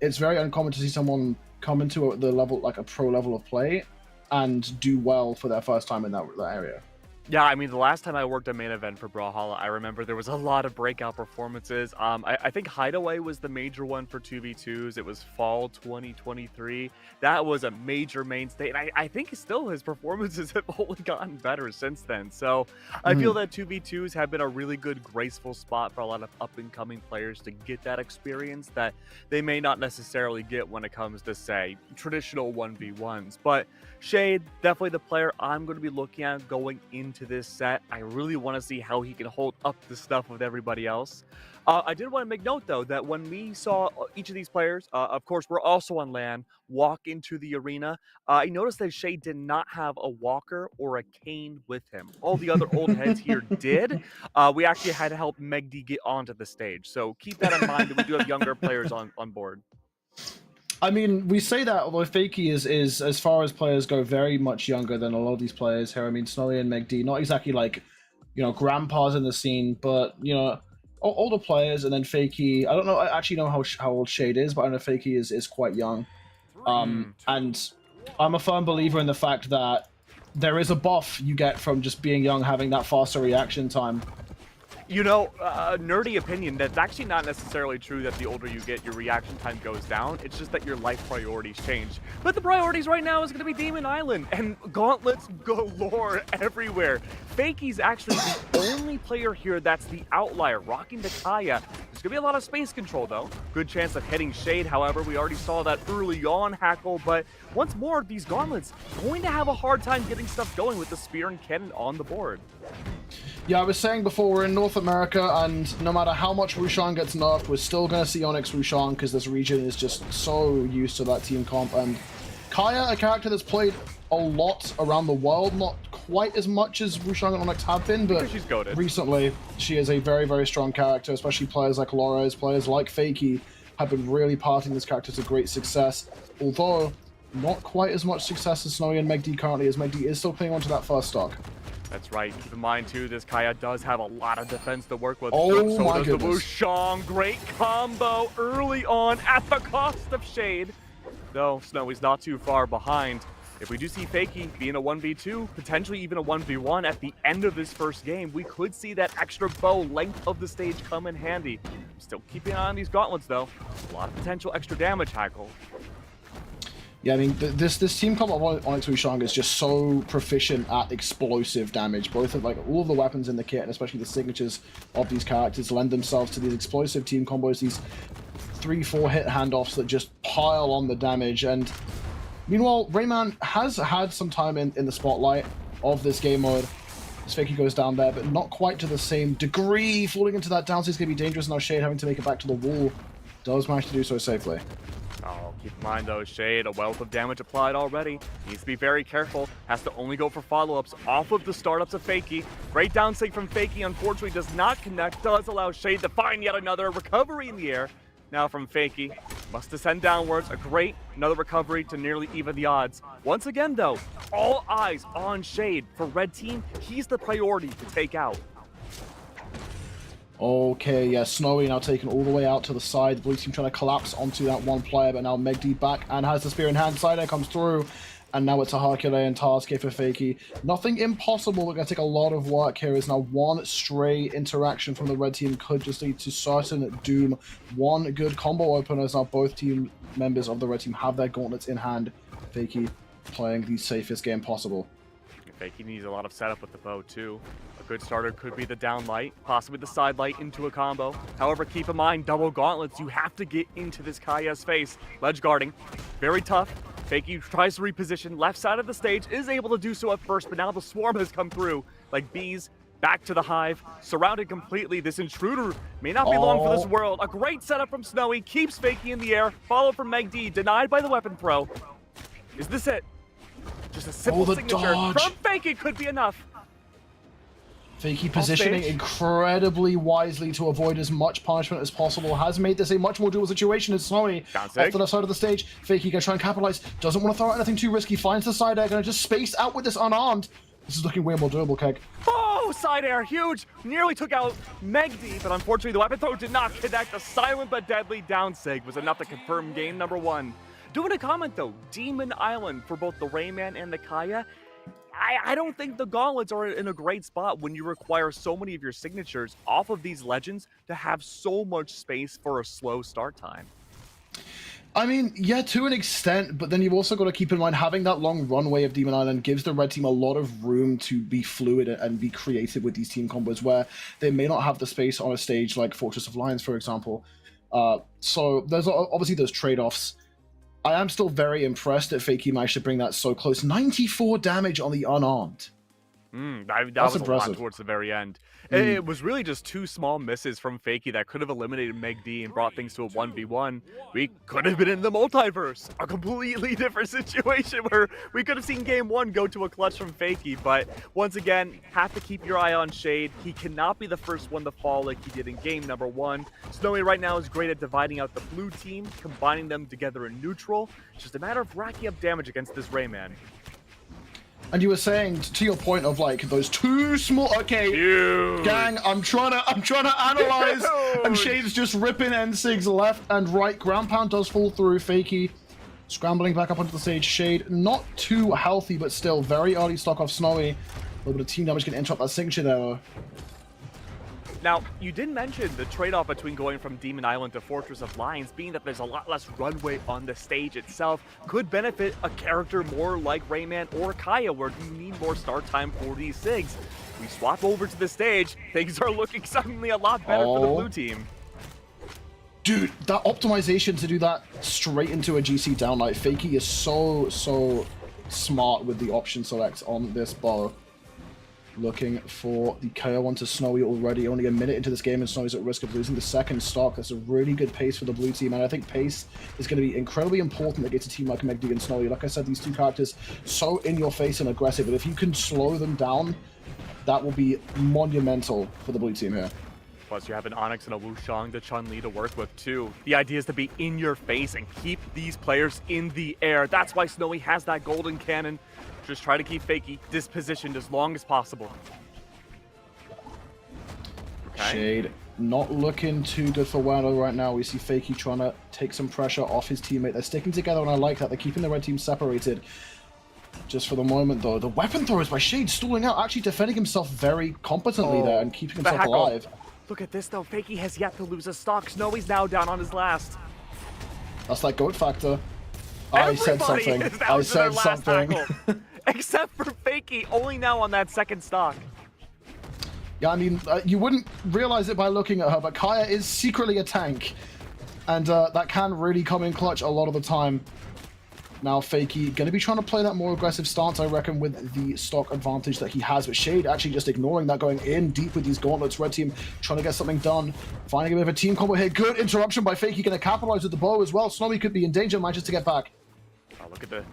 it's very uncommon to see someone come into the level, like a pro level of play, and do well for their first time in that area. Yeah, I mean, the last time I worked a main event for Brawlhalla, I remember there was a lot of breakout performances. I think Hideaway was the major one for 2v2s. It was fall 2023. That was a major mainstay, and I think still his performances have only gotten better since then. So I feel that 2v2s have been a really good, graceful spot for a lot of up-and-coming players to get that experience that they may not necessarily get when it comes to, say, traditional 1v1s. But Shade, definitely the player I'm going to be looking at going into this set. I really want to see how he can hold up the stuff with everybody else. I did want to make note, though, that when we saw each of these players, of course, we're also on LAN, walk into the arena, I noticed that Shade did not have a walker or a cane with him. All the other old heads here did. We actually had to help Meg D get onto the stage. So keep that in mind, that we do have younger players on board. I mean, we say that, although Fakey is, as far as players go, very much younger than a lot of these players here. I mean, Snowy and Meg D, not exactly like, grandpas in the scene, but, older players, and then Fakey. I don't know, I actually know how old Shade is, but I know Fakey is quite young. And I'm a firm believer in the fact that there is a buff you get from just being young, having that faster reaction time. Nerdy opinion, that's actually not necessarily true that the older you get, your reaction time goes down. It's just that your life priorities change. But the priorities right now is going to be Demon Island, and gauntlets galore everywhere. Fakey's actually the only player here that's the outlier, rocking the Kaya. There's going to be a lot of space control, though. Good chance of hitting Shade, however. We already saw that early on, Hackle, but once more, these gauntlets going to have a hard time getting stuff going with the spear and cannon on the board. Yeah, I was saying before, we're in North America, and no matter how much Roshan gets nerfed, we're still going to see Onyx Roshan, because this region is just so used to that team comp. And Kaya, a character that's played a lot around the world, not quite as much as Roshan and Onyx have been, but she's goated. Recently, she is a very, very strong character, especially players like Lores, players like Fakey have been really parting this character to great success, although not quite as much success as Snowy and Meg D currently, as Meg D is still clinging onto that first stock. That's right. Keep in mind, too, this Kaya does have a lot of defense to work with. Oh, so my does goodness. The Wushang. Great combo early on at the cost of Shade. Though Snowy's not too far behind. if we do see Fakey being a 1v2, potentially even a 1v1 at the end of this first game, we could see that extra bow length of the stage come in handy. Still keeping an eye on these gauntlets though. A lot of potential extra damage, Hackle. Yeah, I mean, this team comp of Onyx Wushang is just so proficient at explosive damage. Both of, like, all of the weapons in the kit, and especially the signatures of these characters, lend themselves to these explosive team combos, these 3-4 hit handoffs that just pile on the damage. And meanwhile, Rayman has had some time in the spotlight of this game mode. As Fakey goes down there, but not quite to the same degree. Falling into that downside is going to be dangerous. Now Shade having to make it back to the wall. Does manage to do so safely. Oh, keep in mind though, Shade, a wealth of damage applied already. Needs to be very careful. Has to only go for follow-ups off of the startups of Fakey. Great down sig from Fakey, unfortunately does not connect. Does allow Shade to find yet another recovery in the air. Now from Fakey, must descend downwards. Another recovery to nearly even the odds. Once again though, all eyes on Shade. For Red Team, he's the priority to take out. Okay, yeah, Snowy now taken all the way out to the side. The blue team trying to collapse onto that one player, but now Megd back and has the spear in hand. Side air comes through, and now it's a Herculean task here for Fakey. Nothing impossible, but going to take a lot of work here. Is now one stray interaction from the red team could just lead to certain doom. One good combo opener as now both team members of the red team have their gauntlets in hand. Fakey playing the safest game possible. Fakey needs a lot of setup with the bow too. A good starter could be the down light, possibly the side light into a combo. However, keep in mind, double gauntlets, you have to get into this Kaya's face. Ledge guarding, very tough. Fakey tries to reposition left side of the stage, is able to do so at first, but now the swarm has come through like bees. Back to the hive, surrounded completely. This intruder may not be long for this world. A great setup from Snowy, keeps Fakey in the air, followed from Megd, denied by the weapon throw. Is this it? Just a simple signature dodge from Fakey could be enough. Fakey positioning incredibly wisely to avoid as much punishment as possible. Has made this a much more doable situation as Snowy. Off the left side of the stage, Fakey gonna try and capitalize. Doesn't want to throw out anything too risky. Finds the side air, gonna just space out with this unarmed. This is looking way more doable, Keg. Oh, side air, huge. Nearly took out Megd, but unfortunately the weapon throw did not connect. A silent but deadly down sig was enough to confirm game number 1. Doing a comment though, Demon Island for both the Rayman and the Kaya. I don't think the gauntlets are in a great spot when you require so many of your signatures off of these legends to have so much space for a slow start time. I mean, yeah, to an extent, but then you've also got to keep in mind having that long runway of Demon Island gives the red team a lot of room to be fluid and be creative with these team combos where they may not have the space on a stage like Fortress of Lions, for example. So there's obviously those trade-offs. I am still very impressed that Fakey managed to bring that so close. 94 damage on the unarmed. That was impressive. A lot towards the very end. It was really just 2 small misses from Fakey that could have eliminated Megd and brought things to a 1v1. We could have been in the multiverse, a completely different situation where we could have seen game 1 go to a clutch from Fakey. But once again, have to keep your eye on Shade. He cannot be the first one to fall like he did in game number 1. Snowy right now is great at dividing out the blue team, combining them together in neutral. It's just a matter of racking up damage against this Rayman. And you were saying, to your point of like those 2 small. Okay, huge. Gang, I'm trying to analyze, and Shade's just ripping NSIGs left and right. Ground pound does fall through. Fakey scrambling back up onto the stage. Shade not too healthy, but still very early stock off Snowy. A little bit of team damage can interrupt that signature there. Now, you did mention the trade-off between going from Demon Island to Fortress of Lions, being that there's a lot less runway on the stage itself, could benefit a character more like Rayman or Kaya, where you need more start time for these SIGs. We swap over to the stage, things are looking suddenly a lot better for the blue team. Dude, that optimization to do that straight into a GC downlight, Fakey is so smart with the option select on this bow. Looking for the KO onto Snowy already. Only a minute into this game, and Snowy's at risk of losing the second stock. That's a really good pace for the blue team, and I think pace is going to be incredibly important against a team like Megd and Snowy. Like I said, these 2 characters so in your face and aggressive, but if you can slow them down, that will be monumental for the blue team here. Plus, you have an Onyx and a Wushang to Chun-Li to work with, too. The idea is to be in your face and keep these players in the air. That's why Snowy has that golden cannon. Just try to keep Fakey dispositioned as long as possible. Okay. Shade not looking too good for Wano right now. We see Fakey trying to take some pressure off his teammate. They're sticking together, and I like that. They're keeping the red team separated. just for the moment, though. The weapon throws by Shade stalling out, actually defending himself very competently there and keeping himself alive. Look at this, though. Fakie has yet to lose a stock. Snowy's now down on his last. That's that GOAT factor. I said something. I said something. Except for Fakie, only now on that second stock. Yeah, I mean, you wouldn't realize it by looking at her, but Kaya is secretly a tank. And that can really come in clutch a lot of the time. Now, Fakie going to be trying to play that more aggressive stance, I reckon, with the stock advantage that he has. But Shade actually just ignoring that, going in deep with these gauntlets. Red team trying to get something done. Finding a bit of a team combo here. Good interruption by Fakie, going to capitalize with the bow as well. Snowy could be in danger, manages to get back. Oh, look at the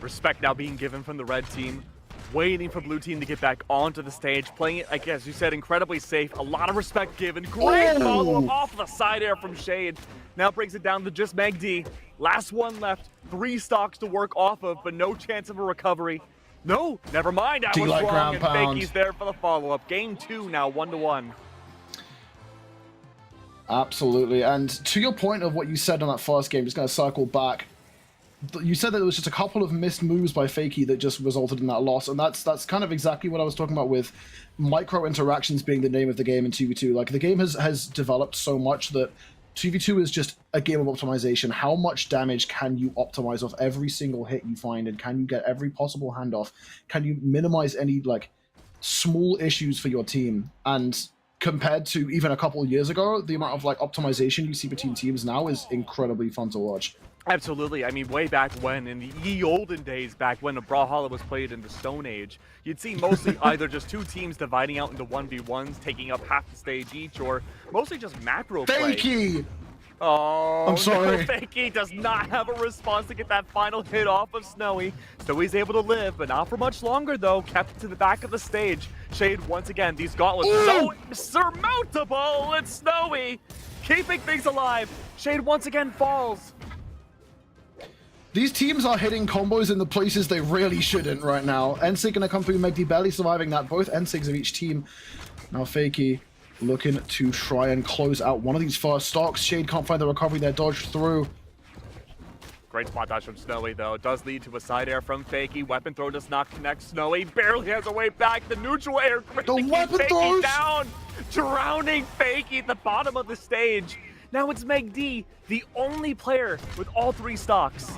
respect now being given from the red team. Waiting for blue team to get back onto the stage. Playing it, like as you said, incredibly safe. A lot of respect given. Great follow-up off the side air from Shade. Now brings it down to just Meg D. Last one left. 3 stocks to work off of, but no chance of a recovery. No, never mind. I was wrong, and Fakie's there for the follow-up. Game 2 now, 1-1. Absolutely. And to your point of what you said on that first game, just going to circle back. You said that there was just a couple of missed moves by Fakie that just resulted in that loss, and that's kind of exactly what I was talking about with micro interactions being the name of the game in 2v2. Like, the game has developed so much that 2v2 is just a game of optimization. How much damage can you optimize off every single hit you find, and can you get every possible handoff? Can you minimize any like small issues for your team? And compared to even a couple of years ago, the amount of like optimization you see between teams now is incredibly fun to watch. Absolutely. I mean, way back when, in the ye olden days, back when the Brawlhalla was played in the Stone Age, you'd see mostly either just 2 teams dividing out into 1v1s, taking up half the stage each, or mostly just macro play. Fakie! Oh, I'm sorry. No, Fakie does not have a response to get that final hit off of Snowy. Snowy's able to live, but not for much longer, though. Kept to the back of the stage. Shade, once again, these gauntlets so insurmountable. It's Snowy, keeping things alive. Shade once again falls. These teams are hitting combos in the places they really shouldn't right now. NSYNC gonna come through, Megdi barely surviving that. Both NSYNCs of each team. Now Fakie looking to try and close out one of these first stocks. Shade can't find the recovery there, dodged through. Great spot dodge from Snowy, though. It does lead to a side air from Fakie. Weapon throw does not connect. Snowy barely has a way back. The neutral air quick to keep Fakie down. Drowning Fakie at the bottom of the stage. Now it's Meg D, the only player with all 3 stocks.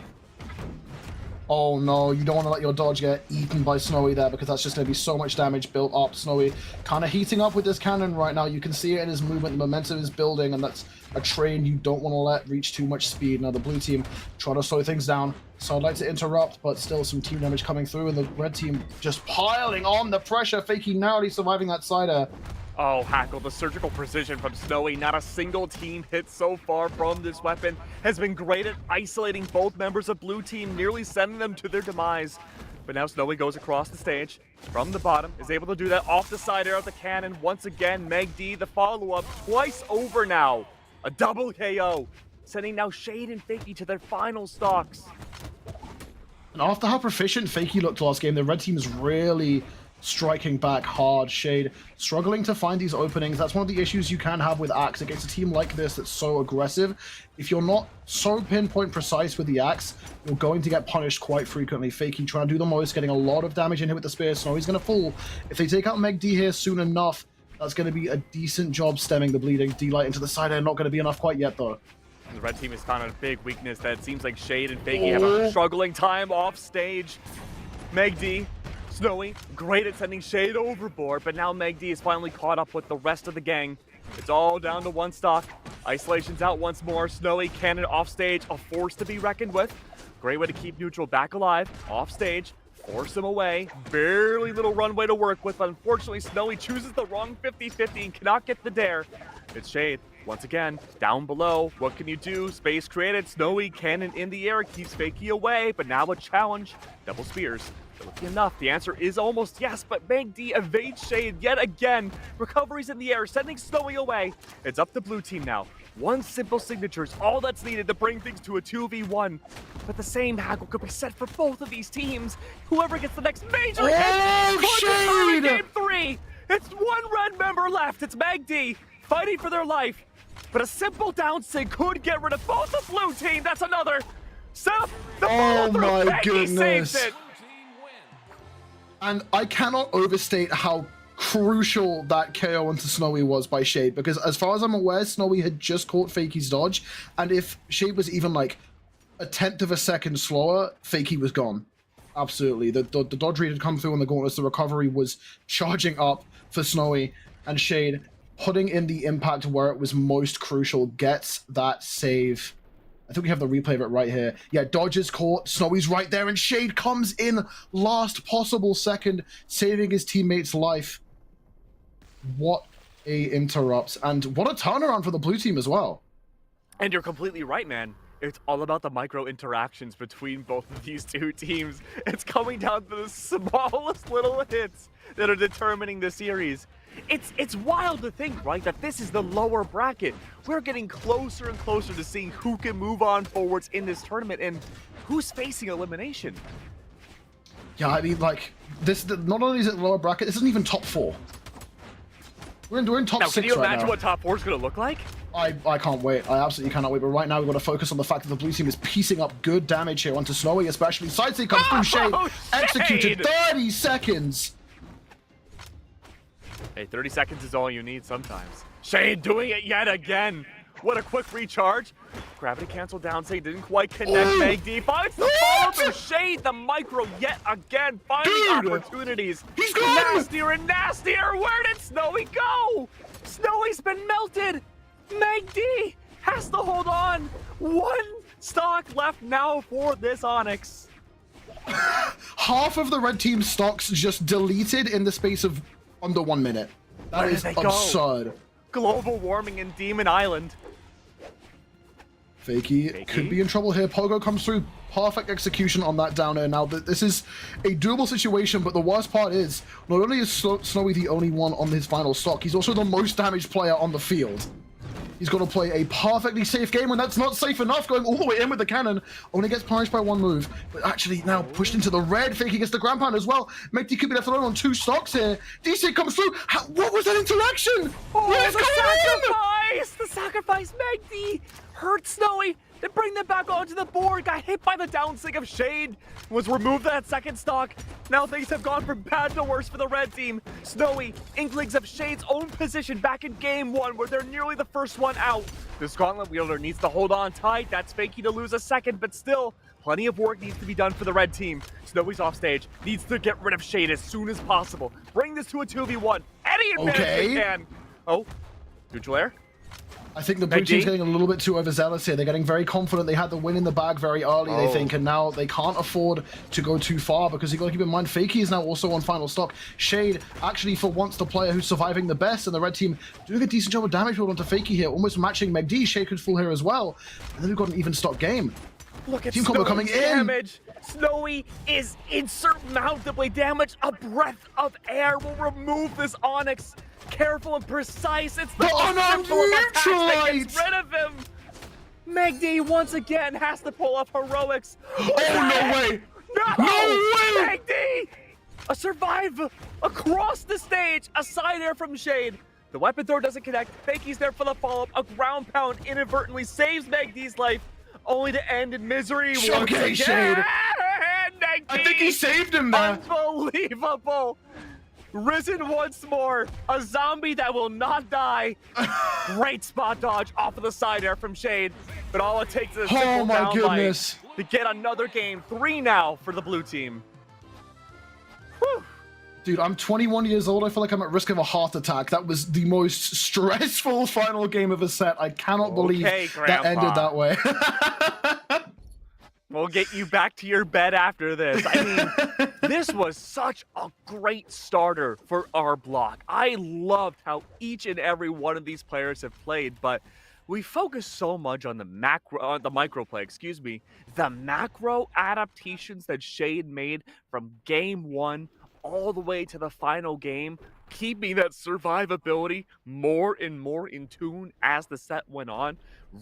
Oh no, you don't want to let your dodge get eaten by Snowy there, because that's just going to be so much damage built up. Snowy kind of heating up with this cannon right now. You can see it in his movement. The momentum is building, and that's a train you don't want to let reach too much speed. Now the blue team trying to slow things down. So I'd like to interrupt, but still some team damage coming through, and the red team just piling on the pressure. Fakie narrowly surviving that side air. Oh, Hackle, the surgical precision from Snowy. Not a single team hit so far from this weapon. Has been great at isolating both members of blue team, nearly sending them to their demise. But now Snowy goes across the stage from the bottom, is able to do that off the side air of the cannon. Once again, Meg D, the follow-up, twice over now. A double KO, sending now Shade and Fakie to their final stocks. And after how proficient Fakie looked last game, the red team is really striking back hard. Shade struggling to find these openings. That's one of the issues you can have with Axe against a team like this that's so aggressive. If you're not so pinpoint precise with the Axe, you're going to get punished quite frequently. Fakie trying to do the most, getting a lot of damage in here with the spear. Snowy's going to fall. If they take out Meg D here soon enough, that's going to be a decent job stemming the bleeding. D-Light into the side air, not going to be enough quite yet though. The red team has found a big weakness that it seems like Shade and Fakie have a struggling time off stage. Meg D, Snowy, great at sending Shade overboard, but now Meg D is finally caught up with the rest of the gang. It's all down to 1 stock. Isolation's out once more. Snowy, cannon off stage, a force to be reckoned with. Great way to keep neutral back alive, off stage, force him away. Barely little runway to work with, but unfortunately Snowy chooses the wrong 50-50 and cannot get the dare. It's Shade. Once again, down below, what can you do? Space created, Snowy, cannon in the air, keeps Fakie away, but now a challenge. Double spears. Will it be enough? The answer is almost yes, but Meg D evades Shade yet again. Recoveries in the air, sending Snowy away. It's up to blue team now. 1 simple signature is all that's needed to bring things to a 2v1. But the same Hackle could be set for both of these teams. Whoever gets the next major hit could determine game 3. It's 1 red member left. It's Meg D fighting for their life. But a simple down sig could get rid of both the blue team. That's another. Seth, the follow through. My Fakie goodness. saves it. And I cannot overstate how crucial that KO onto Snowy was by Shade, because as far as I'm aware, Snowy had just caught Fakey's dodge, and if Shade was even like a 1/10 of a second slower, Fakey was gone. Absolutely. The dodge read had come through on the gauntlets, the recovery was charging up for Snowy, and Shade putting in the impact where it was most crucial, gets that save. I think we have the replay of it right here. Yeah, dodge is caught, Snowy's right there, and Shade comes in last possible second, saving his teammate's life. What a interrupt, and what a turnaround for the blue team as well. And you're completely right, man. It's all about the micro interactions between both of these two teams. It's coming down to the smallest little hits that are determining the series. It's wild to think, right, that this is the lower bracket. We're getting closer and closer to seeing who can move on forwards in this tournament and who's facing elimination. Yeah, I mean, like, this, not only is it lower bracket, this isn't even top 4. We're in top 6 right now. Can you imagine what top 4 is going to look like? I can't wait. I absolutely cannot wait. But right now, we've got to focus on the fact that the blue team is piecing up good damage here onto Snowy, especially. Side C comes through, Shade. Executed 30 seconds. Hey, 30 seconds is all you need sometimes. Shade doing it yet again. What a quick recharge. Gravity cancel down, say didn't quite connect. Meg D finds the follow through. Shade, the micro yet again, finding opportunities. He's gone! Nastier and nastier. Where did Snowy go? Snowy's been melted. Meg D has to hold on. One stock left now for this Onyx. Half of the red team's stocks just deleted in the space of under 1 minute. That is absurd. Global warming in Demon Island. Fakey could be in trouble here. Pogo comes through. Perfect execution on that down air. Now, this is a doable situation, but the worst part is, not only is Snowy the only one on his final stock, he's also the most damaged player on the field. He's got to play a perfectly safe game, and that's not safe enough, going all the way in with the cannon. Only gets punished by 1 move, but actually now pushed into the red. Fakey gets the ground pound as well. Mekti could be left alone on 2 stocks here. DC comes through. What was that interaction? Oh, What's going on? The sacrifice, Mekti hurt Snowy. Then bring them back onto the board. Got hit by the downsync of Shade. Was removed that second stock. Now things have gone from bad to worse for the red team. Snowy, Inklings of Shade's own position back in game 1 where they're nearly the first one out. The Gauntlet wielder needs to hold on tight. That's Fakey to lose a second, but still, plenty of work needs to be done for the red team. Snowy's off stage. Needs to get rid of Shade as soon as possible. Bring this to a 2v1. Any advantage they can. Oh, neutral air. I think the blue team's getting a little bit too overzealous here. They're getting very confident. They had the win in the bag very early, they think, and now they can't afford to go too far because you got to keep in mind, Fakey is now also on final stock. Shade, actually, for once, the player who's surviving the best, and the red team doing a decent job of damage build onto Fakey here, almost matching Meg D. Shade could fall here as well. And then we've got an even stock game. Look at Team combo coming damage. Snowy is insurmountably damaged. A breath of air will remove this Onyx. Careful and precise. It's the unarmed that gets rid of him. Meg D once again has to pull off heroics. Oh, no way! No way! Meg D! A survive across the stage. A side air from Shade. The weapon throw doesn't connect. Fakey's there for the follow-up. A ground pound inadvertently saves Meg D's life, only to end in misery. Okay, Shade. Meg D, I think he saved him there. Unbelievable. Risen once more, a zombie that will not die. Great spot dodge off of the side air from Shade, but all it takes is a simple down goodness to get another game. 3 now for the blue team. Whew. Dude, I'm 21 years old. I feel like I'm at risk of a heart attack. That was the most stressful final game of a set. I cannot believe that ended that way. We'll get you back to your bed after this. I mean, this was such a great starter for our block. I loved how each and every one of these players have played, but we focus so much on the micro play, the macro adaptations that Shade made from game 1 all the way to the final game, keeping that survivability more and more in tune as the set went on,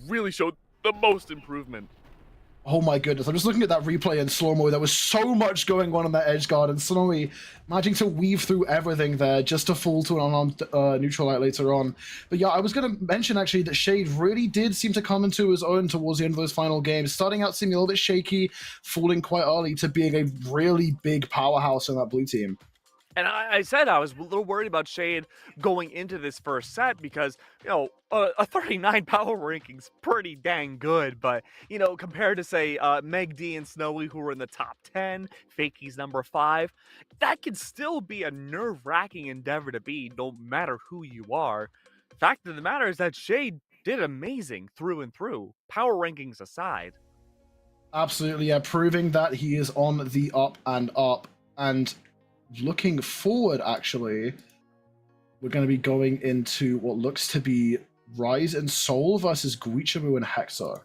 really showed the most improvement. Oh my goodness, I'm just looking at that replay in slow-mo. There was so much going on that edge guard, and Snowy managing to weave through everything there just to fall to an unarmed neutral light later on. But yeah, I was going to mention actually that Shade really did seem to come into his own towards the end of those final games, starting out seeming a little bit shaky, falling quite early to being a really big powerhouse in that blue team. And I said I was a little worried about Shade going into this first set because, a 39 power ranking's pretty dang good. But, compared to, say, Meg D and Snowy, who were in the top 10, Fakey's number 5, that can still be a nerve-wracking endeavor to beat, no matter who you are. Fact of the matter is that Shade did amazing through and through, power rankings aside. Absolutely, yeah, proving that he is on the up and up. And looking forward, actually, we're going to be going into what looks to be Rise and Soul versus Guichamu and Hexo.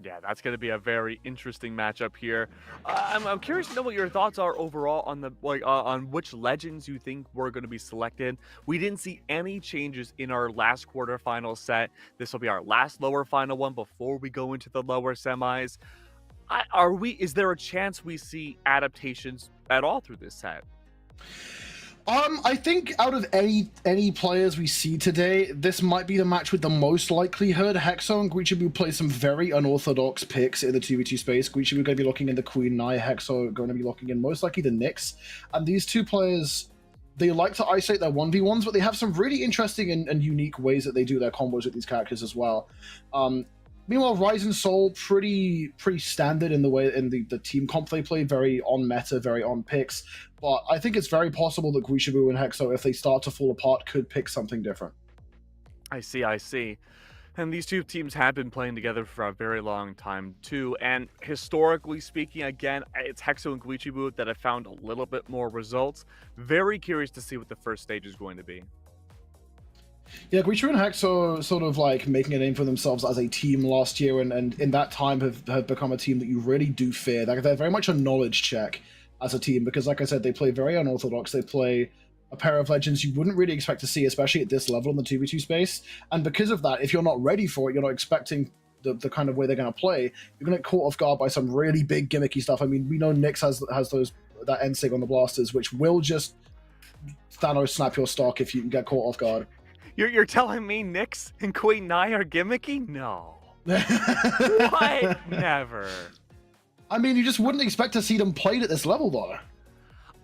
Yeah, that's going to be a very interesting matchup here. I'm curious to know what your thoughts are overall on the on which legends you think were going to be selected. We didn't see any changes in our last quarterfinal set. This will be our last lower final one before we go into the lower semis. Is there a chance we see adaptations at all through this set? I think out of any players we see today, this might be the match with the most likelihood. Hexo and Guichamu play some very unorthodox picks in the 2v2 space. Guichamu going to be looking in the Queen Nai, Hexo going to be looking in most likely the Nyx. And these two players, they like to isolate their 1v1s, but they have some really interesting and unique ways that they do their combos with these characters as well. Meanwhile, Rise and Soul, pretty standard in the way in the team comp they play, very on meta, very on picks. But I think it's very possible that Guichamu and Hexo, if they start to fall apart, could pick something different. I see. And these two teams have been playing together for a very long time too. And historically speaking, again, it's Hexo and Guichamu that have found a little bit more results. Very curious to see what the first stage is going to be. Yeah, Guichamu and Hexo sort of like making a name for themselves as a team last year, and in that time have become a team that you really do fear. They're very much a knowledge check as a team because, like I said, they play very unorthodox. They play a pair of legends you wouldn't really expect to see, especially at this level in the 2v2 space. And because of that, if you're not ready for it, you're not expecting the kind of way they're going to play, you're going to get caught off guard by some really big gimmicky stuff. I mean, we know Nyx has that end sig on the blasters, which will just Thanos snap your stock if you get caught off guard. You're telling me Nyx and Queen Nai are gimmicky? No. What? Never. I mean, you just wouldn't expect to see them played at this level, though.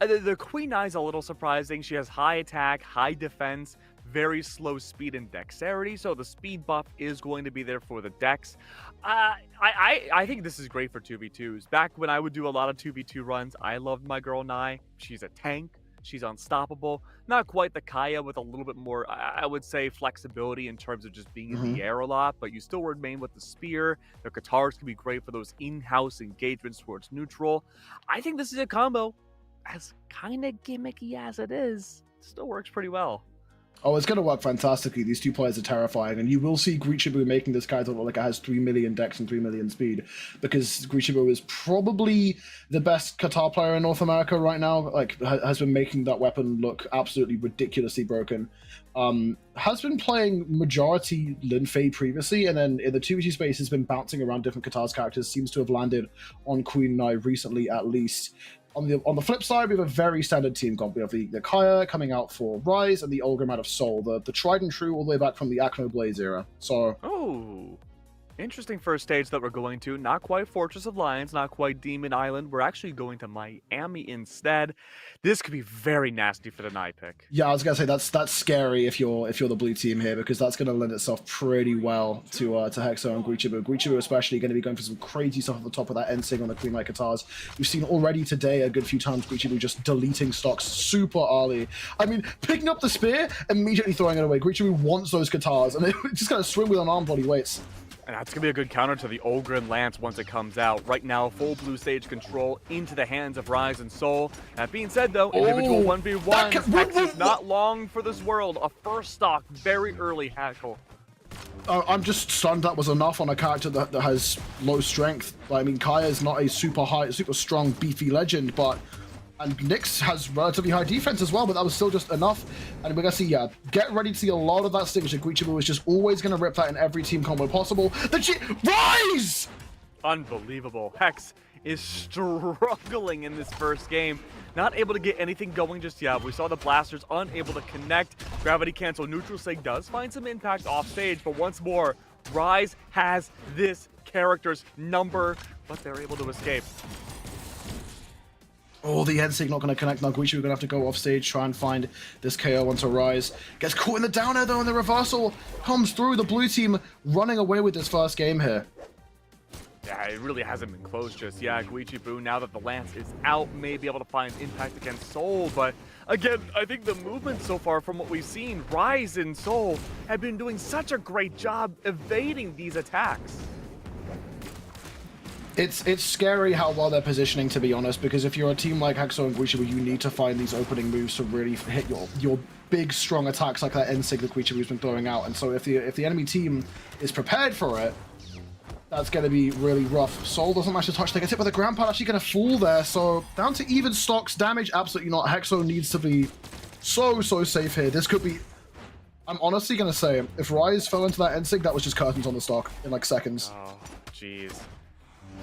The Queen Nai's a little surprising. She has high attack, high defense, very slow speed and dexterity, so the speed buff is going to be there for the dex. I think this is great for 2v2s. Back when I would do a lot of 2v2 runs, I loved my girl Nai. She's a tank. She's unstoppable. Not quite the Kaya with a little bit more, I would say, flexibility in terms of just being in the air a lot, but you still remain with the spear. The Katars can be great for those in-house engagements towards neutral. I think this is a combo, as kind of gimmicky as it is, still works pretty well. Oh, it's going to work fantastically. These two players are terrifying, and you will see Guichamu making this character look like it has 3 million dex and 3 million speed, because Guichamu is probably the best Qatar player in North America right now. Like, has been making that weapon look absolutely ridiculously broken. Has been playing majority Lin Fei previously, and then in the 2v2 space has been bouncing around different Qatar's characters. Seems to have landed on Queen Nai recently, at least. On the flip side, we have a very standard team comp. We have the Kaya coming out for Rise and the Olgrim out of Soul, the tried and true all the way back from the Acno Blaze era. So, interesting first stage that we're going to. Not quite Fortress of Lions, not quite Demon Island. We're actually going to Miami instead. This could be very nasty for the Nai pick. Yeah, I was gonna say that's scary if you're the blue team here, because that's gonna lend itself pretty well to Hexo and Guichamu. Guichamu especially going to be going for some crazy stuff at the top of that end sig on the Queen Nai Katars. We've seen already today a good few times Guichamu just deleting stocks super early. I mean, picking up the spear, immediately throwing it away. Guichamu wants those Katars, and they're just gonna swim with unarmed body weights. And that's going to be a good counter to the Olgrim Lance once it comes out. Right now, full blue stage control into the hands of Rise and Soul. That being said, though, individual 1v1, Hex is not long for this world. A first stock, very early Hackle. I'm just stunned that was enough on a character that has low strength. I mean, Kaya is not a super strong, beefy legend, and Nyx has relatively high defense as well, but that was still just enough. And we're going to see, get ready to see a lot of that signature. Guichamu is just always going to rip that in every team combo possible. Rise! Unbelievable. Hex is struggling in this first game. Not able to get anything going just yet. We saw the blasters unable to connect. Gravity cancel. Neutral Sig does find some impact off stage, but once more, Rise has this character's number, but they're able to escape. Oh, the end sig not going to connect. Now Guichi, we're going to have to go off stage, try and find this KO onto Rise. Gets caught in the down air though, and the reversal comes through. The blue team running away with this first game here. Yeah, it really hasn't been close just yet. Guichi, now that the Lance is out, may be able to find impact against Soul, but again, I think the movement so far from what we've seen, Rise and Soul have been doing such a great job evading these attacks. It's scary how well they're positioning, to be honest, because if you're a team like Hexo and Guichi, you need to find these opening moves to really hit your big, strong attacks like that N-Sig that Guichi's been throwing out. And so if the enemy team is prepared for it, that's going to be really rough. Soul doesn't manage to touch. They get hit by the ground pound, actually going to fall there. So down to even stocks. Damage, absolutely not. Hexo needs to be so safe here. This could be... I'm honestly going to say, if Rise fell into that N-Sig, that was just curtains on the stock in like seconds. Oh, jeez.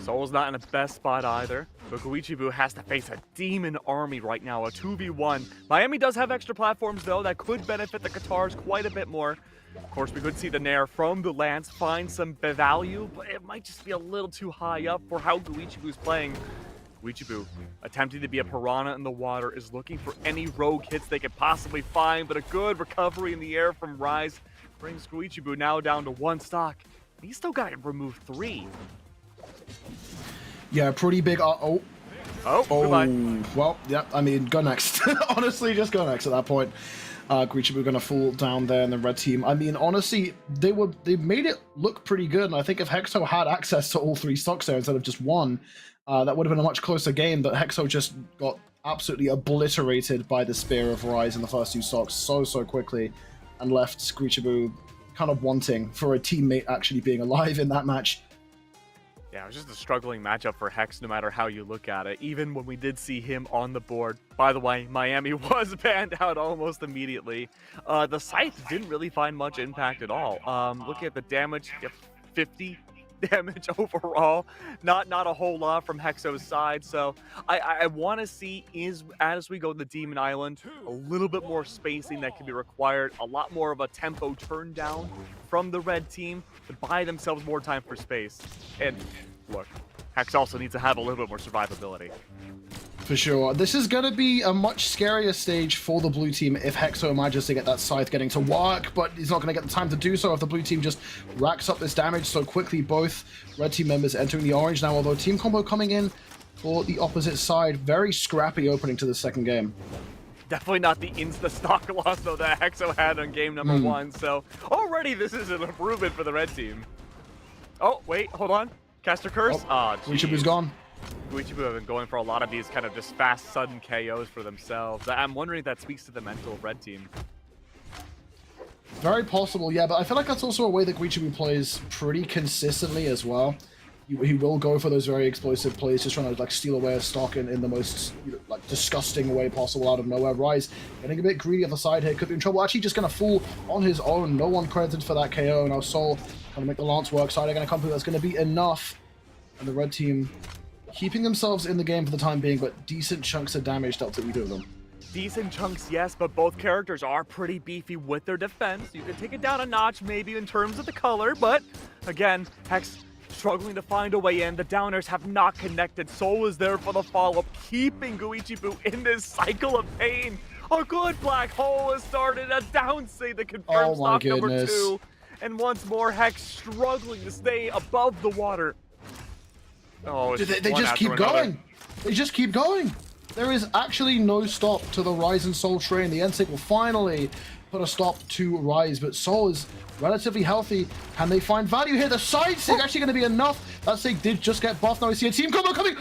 Soul's not in the best spot either, but Guichi has to face a demon army right now, a 2v1. Miami does have extra platforms, though, that could benefit the Qatars quite a bit more. Of course, we could see the Nair from the Lance find some value, but it might just be a little too high up for how Guichi's playing. Guichi, attempting to be a piranha in the water, is looking for any rogue hits they could possibly find, but a good recovery in the air from Rise brings Guichi now down to 1 stock. He's still got to remove 3. Yeah, pretty big. Oh, goodbye. Well, yeah, I mean, go next. Honestly, just go next at that point. Guichi going to fall down there in the red team. I mean, honestly, they made it look pretty good, and I think if Hexo had access to all 3 stocks there instead of just 1, that would have been a much closer game, but Hexo just got absolutely obliterated by the Spear of Rise in the first 2 stocks so quickly, and left Guichi kind of wanting for a teammate actually being alive in that match. Yeah, it was just a struggling matchup for Hex no matter how you look at it, even when we did see him on the board. By the way, Miami was banned out almost immediately. The Scythe didn't really find much impact at all. Looking at the damage, 50 damage overall. Not a whole lot from Hexo's side, so I want to see, as we go to the Demon Island, a little bit more spacing that can be required, a lot more of a tempo turn down from the red team to buy themselves more time for space. And look, Hex also needs to have a little bit more survivability. For sure. This is going to be a much scarier stage for the blue team if Hexo manages to get that Scythe getting to work, but he's not going to get the time to do so if the blue team just racks up this damage so quickly. Both red team members entering the orange now, although Team Combo coming in for the opposite side. Very scrappy opening to the second game. Definitely not the insta-stock loss, though, that Hexo had on game number 1, so already this is an improvement for the red team. Oh, wait, hold on. Caster Curse? Guichi's gone. Guichi have been going for a lot of these kind of just fast, sudden KOs for themselves. I'm wondering if that speaks to the mental of red team. Very possible, yeah, but I feel like that's also a way that Guichi plays pretty consistently as well. He will go for those very explosive plays, just trying to like steal away a stock in the most like disgusting way possible out of nowhere. Rise getting a bit greedy on the side here, could be in trouble. Actually just going to fall on his own. No one credited for that KO. Now Soul going to make the Lance work. Side are going to come through. That's going to be enough. And the red team keeping themselves in the game for the time being, but decent chunks of damage dealt to either of them. Decent chunks, yes, but both characters are pretty beefy with their defense. You can take it down a notch maybe in terms of the color, but again, Hex struggling to find a way in. The downers have not connected. Soul is there for the follow-up, keeping Guichi in this cycle of pain. A good black hole has started, a down save that confirms stock number 2. And once more, Hex struggling to stay above the water. Oh, they just keep going. They just keep going. There is actually no stop to the Rise and Soul train. The N-Sig will finally put a stop to Rise, but Soul is relatively healthy. Can they find value here? The side sig actually going to be enough. That sig did just get buffed. Now we see a team combo coming.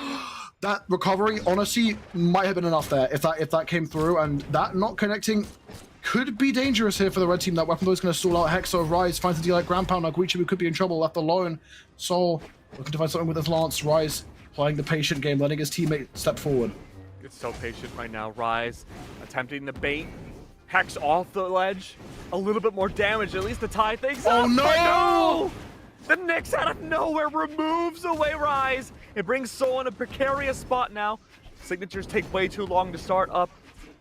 That recovery, honestly, might have been enough there if that came through, and that not connecting could be dangerous here for the red team. That weapon is going to stall out Hexo. Rise finds the deal like ground pound. Now Guichi could be in trouble, left alone. Soul looking to find something with his Lance. Rise playing the patient game, letting his teammate step forward. It's so patient right now. Rise attempting to bait Hex off the ledge. A little bit more damage, at least to tie things up. Oh no! The Nyx out of nowhere removes away Rise. It brings Soul in a precarious spot now. Signatures take way too long to start up.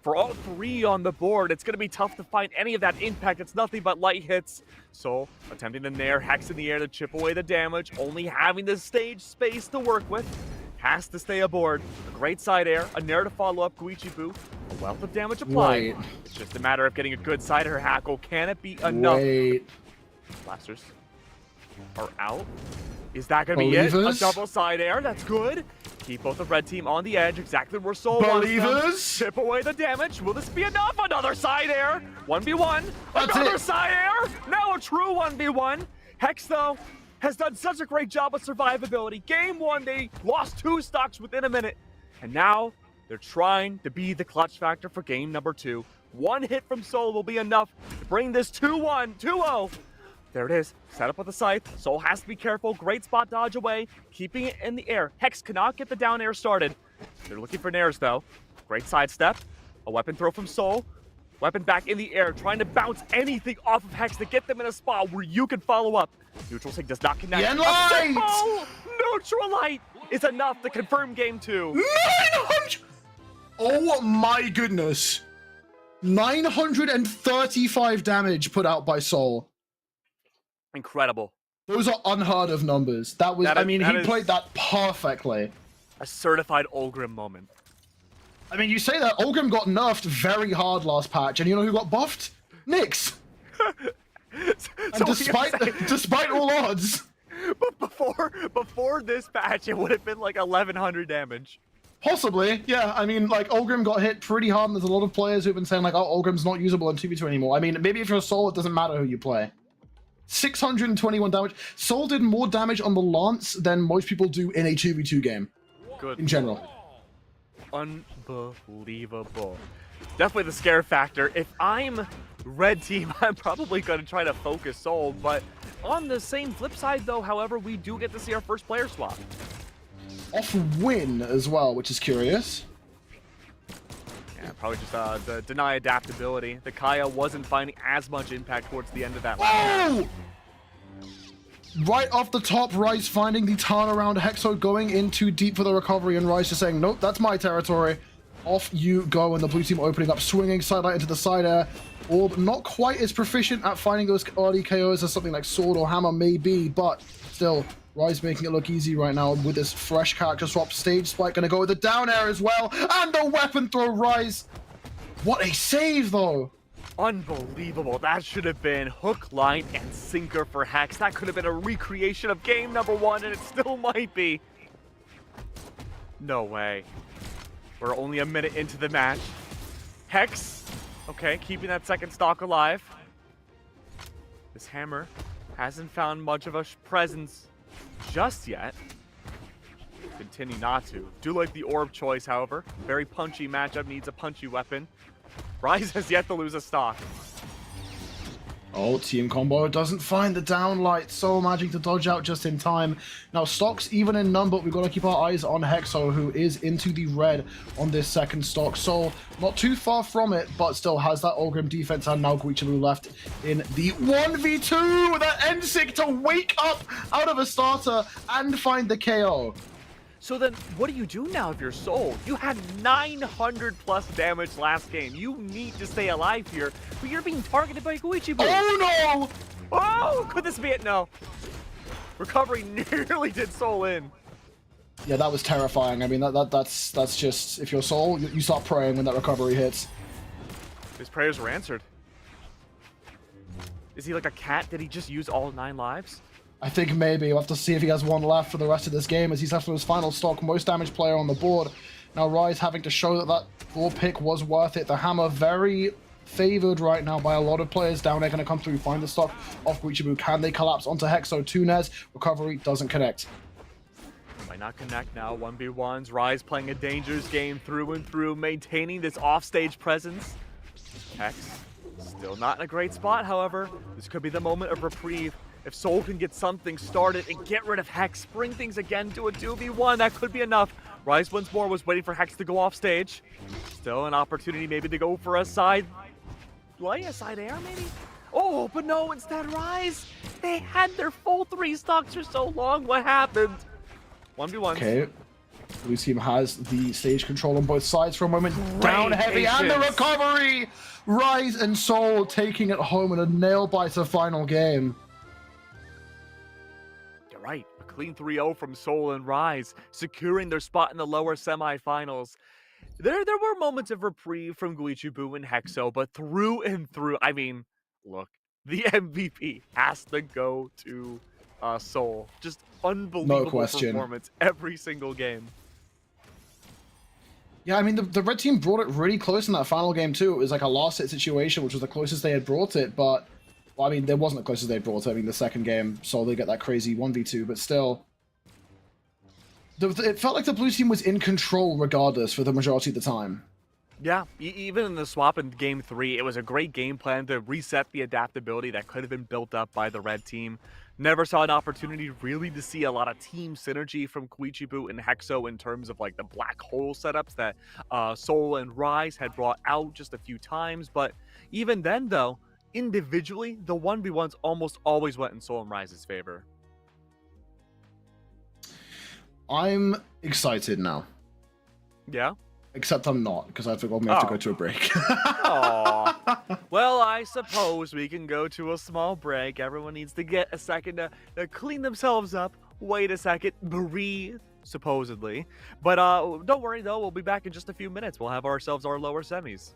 For all 3 on the board, it's going to be tough to find any of that impact. It's nothing but light hits. Soul attempting to nair Hex in the air to chip away the damage, only having the stage space to work with. has to stay aboard. A great side air, a nair to follow up Guichibu, a wealth of damage applied. Wait. It's just a matter of getting a good side air hackle. Can it be enough? Wait. Blasters are out. Is that going to be it? A Believers? double side air. That's good. Keep both the red team on the edge, exactly where Soul wants them. Believers? Chip away the damage. Will this be enough? Another side air. 1v1. That's Another it. side air. Now a true 1v1. Hex, though, has done such a great job with survivability. Game 1, they lost 2 stocks within a minute. And now they're trying to be the clutch factor for game number 2. 1 hit from Soul will be enough to bring this 2-1, 2-0. There it is. Set up with the scythe. Soul has to be careful. Great spot dodge away. Keeping it in the air. Hex cannot get the down air started. They're looking for nairs, though. Great sidestep. A weapon throw from Soul. Weapon back in the air. Trying to bounce anything off of Hex to get them in a spot where you can follow up. Neutral Sig does not connect. Yen Light! Oh, Neutral Light is enough to confirm game 2. 900! Oh my goodness. 935 damage put out by Soul. Incredible. Those are unheard of numbers. That was, That I is- mean, that he is- played that perfectly. A certified Olgrim moment. I mean, you say that Olgrim got nerfed very hard last patch, and you know who got buffed? Nyx. And So despite all odds, but before this patch, it would have been like 1100 damage. possibly, yeah. I mean, like, Olgrim got hit pretty hard, and there's a lot of players who've been saying, like, oh, Olgrim's not usable in 2v2 anymore. I mean, maybe if you're a Soul, it doesn't matter who you play. 621 damage. Soul did more damage on the Lance than most people do in a 2v2 game, Good. in general. Unbelievable. Definitely the scare factor. If I'm red team, I'm probably going to try to focus Soul, but on the same flip side, though, however, we do get to see our first player swap. Off win as well, which is curious. Yeah, probably just the deny adaptability. The Kaya wasn't finding as much impact towards the end of that last match. Oh! Right off the top, Rice finding the turnaround. Hexo going in too deep for the recovery, and Rice just saying, nope, that's my territory. Off you go, and the blue team opening up, swinging sidelight into the side air. Orb not quite as proficient at finding those early KOs as something like Sword or Hammer may be, but still, Rise making it look easy right now with this fresh character swap. Stage Spike gonna go with the down air as well, and the weapon throw. Rise. What a save, though. Unbelievable. That should have been hook, line, and sinker for Hex. That could have been a recreation of game number 1, and it still might be. No way. We're only a minute into the match. Hex, okay, keeping that second stock alive. This hammer hasn't found much of a presence just yet. Continue not to. Do like the orb choice, however. Very punchy matchup, needs a punchy weapon. Rise has yet to lose a stock. Oh, Team Combo doesn't find the downlight. Soul managing to dodge out just in time. Now, stocks even in number. We've got to keep our eyes on Hexo, who is into the red on this second stock. Soul not too far from it, but still has that Olgrim defense, and now Guichibu left in the 1v2 with that NSIG to wake up out of a starter and find the KO. So then, what do you do now if you're Soul? You had 900 plus damage last game. You need to stay alive here, but you're being targeted by Guichibu. Oh no! Oh, could this be it? No. Recovery nearly did Soul in. Yeah, that was terrifying. I mean, that's just, if you're Soul, you start praying when that recovery hits. His prayers were answered. Is he like a cat? Did he just use all 9 lives? I think maybe we'll have to see if he has one left for the rest of this game, as he's left with his final stock, most damage player on the board. Now Rise having to show that that board pick was worth it. The hammer very favored right now by a lot of players. Down there going to come through, find the stock off Guichibu. Can they collapse onto Hexo? Tunes, recovery doesn't connect. Might not connect now. 1v1s. Rise playing a dangerous game through and through, maintaining this offstage presence. Hex still not in a great spot, however. This could be the moment of reprieve. If Soul can get something started and get rid of Hex, bring things again to a 2v1, that could be enough. Rise once more was waiting for Hex to go off stage. Still an opportunity maybe to go for a side air maybe? Oh, but no, instead Rise. They had their full 3 stocks for so long. What happened? 1v1. Okay. Blue team has the stage control on both sides for a moment. Down heavy and the patience. recovery! Rise and Soul taking it home in a nail-biter final game. Right. A clean 3-0 from Seoul and Rise, securing their spot in the lower semifinals. There were moments of reprieve from Guichibu and Hexo, but through and through, I mean, look, the MVP has to go to Seoul. Just unbelievable question. performance every single game. Yeah, I mean, the red team brought it really close in that final game, too. It was like a last hit situation, which was the closest they had brought it, but, well, I mean, there wasn't the closest they brought it. I mean, the second game, Seoul, they get that crazy 1v2, but still. It felt like the blue team was in control regardless for the majority of the time. Yeah, even in the swap in game 3, it was a great game plan to reset the adaptability that could have been built up by the red team. Never saw an opportunity really to see a lot of team synergy from Guichibu and Hexo in terms of like the black hole setups that Seoul and Rise had brought out just a few times. But even then, though, individually, the 1v1s almost always went in Seoul and Rise's favor. I'm excited now. Yeah? Except I'm not, because I forgot we have to go to a break. Aww. Well, I suppose we can go to a small break. Everyone needs to get a second to clean themselves up. Wait a second. Breathe, supposedly. But don't worry, though. We'll be back in just a few minutes. We'll have ourselves our lower semis.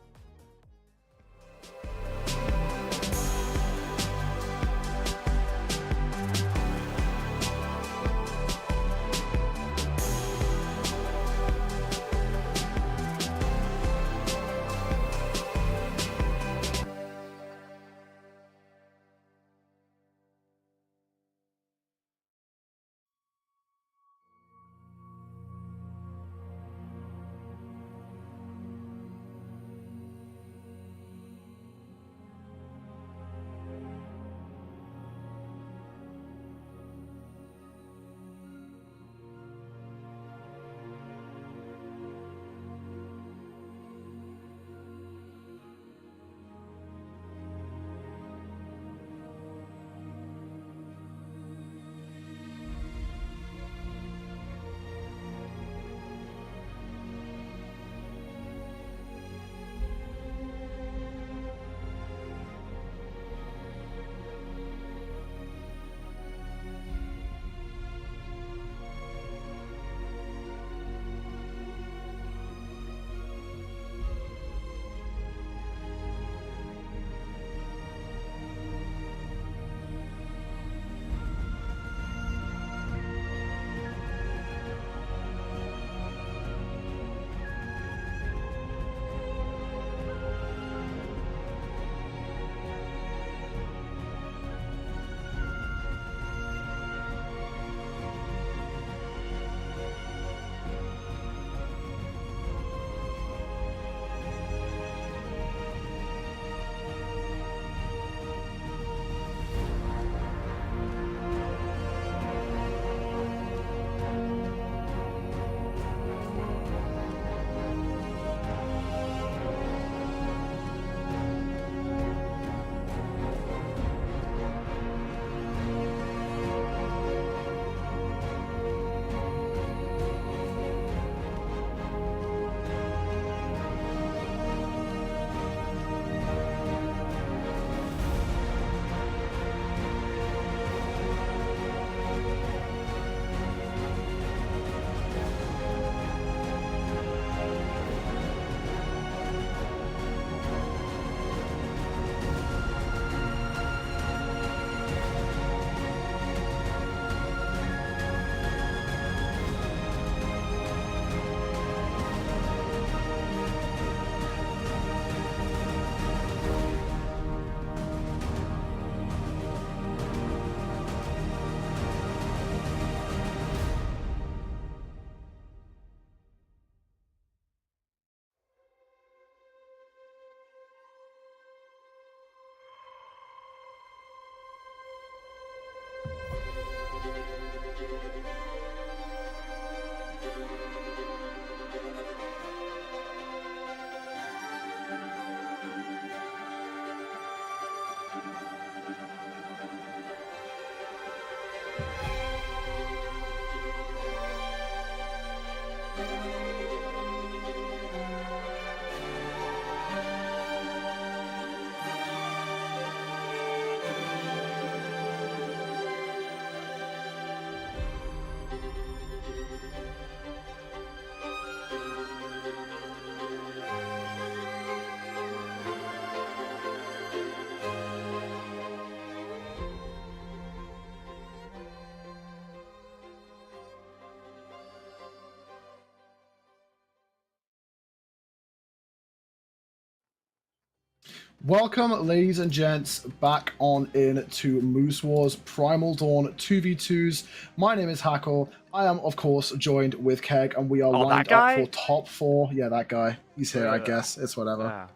Welcome, ladies and gents, back on into Moose Wars Primal Dawn 2v2s. My name is Hackle. I am, of course, joined with Keg, and we are lined up for top 4. Yeah, that guy. He's here, I guess. It's whatever.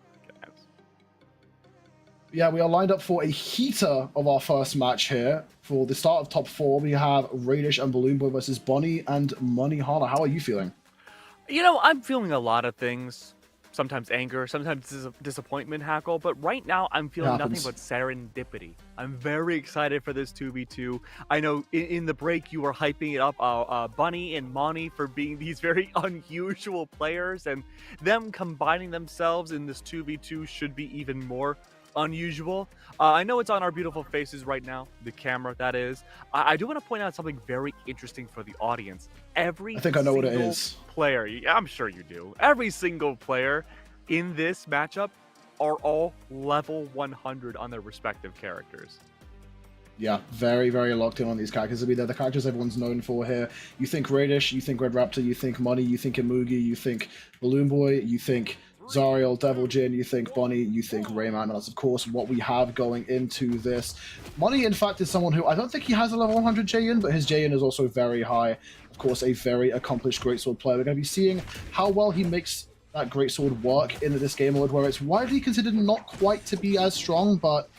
Yeah, we are lined up for a heater of our first match here. For the start of top 4, we have Raydish and BalloonBoy versus Bonnie and Money Holla. How are you feeling? You know, I'm feeling a lot of things. Sometimes anger, sometimes disappointment, Hackle, but right now I'm feeling nothing but serendipity. I'm very excited for this 2v2. I know in the break you were hyping it up, Bunny and Monty for being these very unusual players, and them combining themselves in this 2v2 should be even more unusual. I know it's on our beautiful faces right now, the camera that is. I do want to point out something very interesting for the audience. I think I know what it is. Player, I'm sure you do. Every single player in this matchup are all level 100 on their respective characters. Yeah, very, very locked in on these characters. I mean, they're the characters everyone's known for here. You think Raydish, you think Red Raptor, you think Money, you think Imugi, you think BalloonBoy, you think Zariel, Devil Jin, you think Bonnie, you think Rayman, and that's of course what we have going into this. Money, in fact, is someone who I don't think he has a level 100 J-in, but his J-in is also very high. Of course, a very accomplished greatsword player. We're going to be seeing how well he makes that greatsword work in this game mode, where it's widely considered not quite to be as strong, but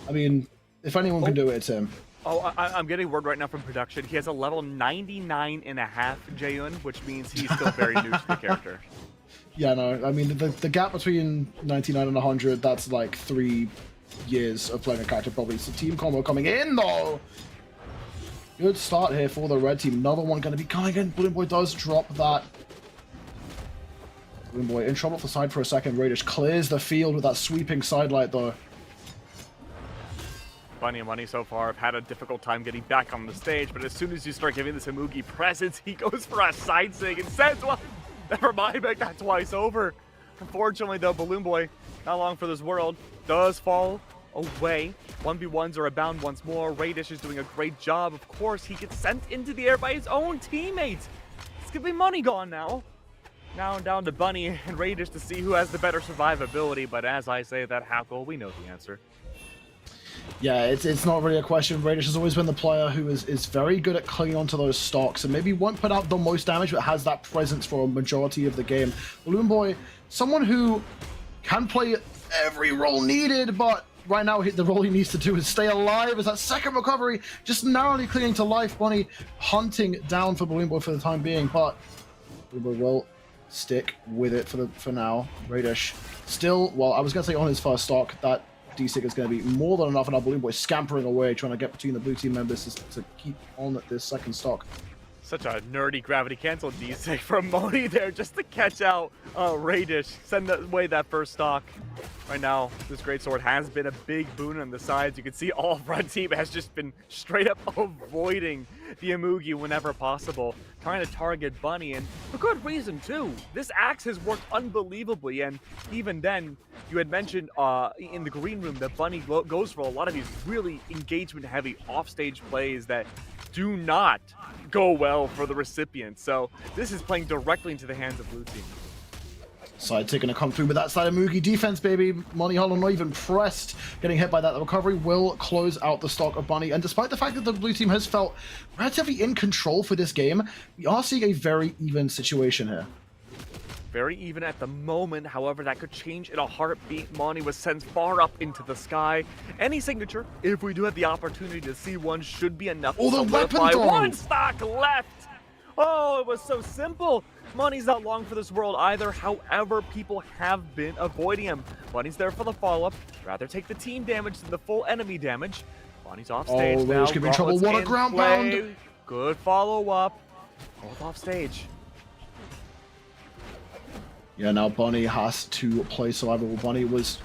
I mean, if anyone can do it, it's him. Oh, I'm getting word right now from production. He has a level 99.5 J-in, which means he's still very new to the character. Yeah, no, I mean, the gap between 99 and 100, that's like 3 years of playing a character, probably. So team combo coming in, though. Good start here for the red team. Another one going to be coming in. BalloonBoy does drop that. BalloonBoy in trouble off the side for a second. Raydish clears the field with that sweeping sidelight, though. Bunny and Money so far have had a difficult time getting back on the stage, but as soon as you start giving this Imugi presence, he goes for a side sig and says, well, never mind, make that twice over. Unfortunately, though, BalloonBoy, not long for this world, does fall away. 1v1s are abound once more. Raydish is doing a great job. Of course, he gets sent into the air by his own teammates. It's gonna be Money gone now. Now down to Bunny and Raydish to see who has the better survivability, but as I say that, Hackle, we know the answer. Yeah, it's not really a question. Raydish has always been the player who is very good at clinging onto those stocks and maybe won't put out the most damage, but has that presence for a majority of the game. BalloonBoy, someone who can play every role needed, but right now the role he needs to do is stay alive as that second recovery, just narrowly clinging to life. Bunny hunting down for BalloonBoy for the time being, but BalloonBoy will stick with it for now. Raydish still, well, I was going to say on his first stock, that D-Stick is going to be more than enough, and our BalloonBoy scampering away, trying to get between the blue team members to keep on this second stock. Such a nerdy gravity cancel D-Stick from Money there just to catch out Raydish, send away that first stock. Right now, this greatsword has been a big boon on the sides. You can see all front team has just been straight up avoiding the Imugi whenever possible, trying to target Bunny, and for good reason too. This axe has worked unbelievably, and even then, you had mentioned in the green room that Bunny goes for a lot of these really engagement-heavy offstage plays that do not go well for the recipient. So this is playing directly into the hands of blue team. Side tick gonna come through with that side of Imugi defense, baby. Money Hollow not even pressed. Getting hit by that. The recovery will close out the stock of Bunny. And despite the fact that the blue team has felt relatively in control for this game, we are seeing a very even situation here. Very even at the moment, however, that could change in a heartbeat. Monty was sent far up into the sky. Any signature, if we do have the opportunity to see one, should be enough to solidify. One stock left! Oh, it was so simple. Money's not long for this world either, however, people have been avoiding him. Bunny's there for the follow-up. Rather take the team damage than the full enemy damage. Bunny's off stage now. Oh, could be in trouble. What a ground pound! Good follow-up. Both off stage. Yeah, now Bunny has to play survivable. Bunny was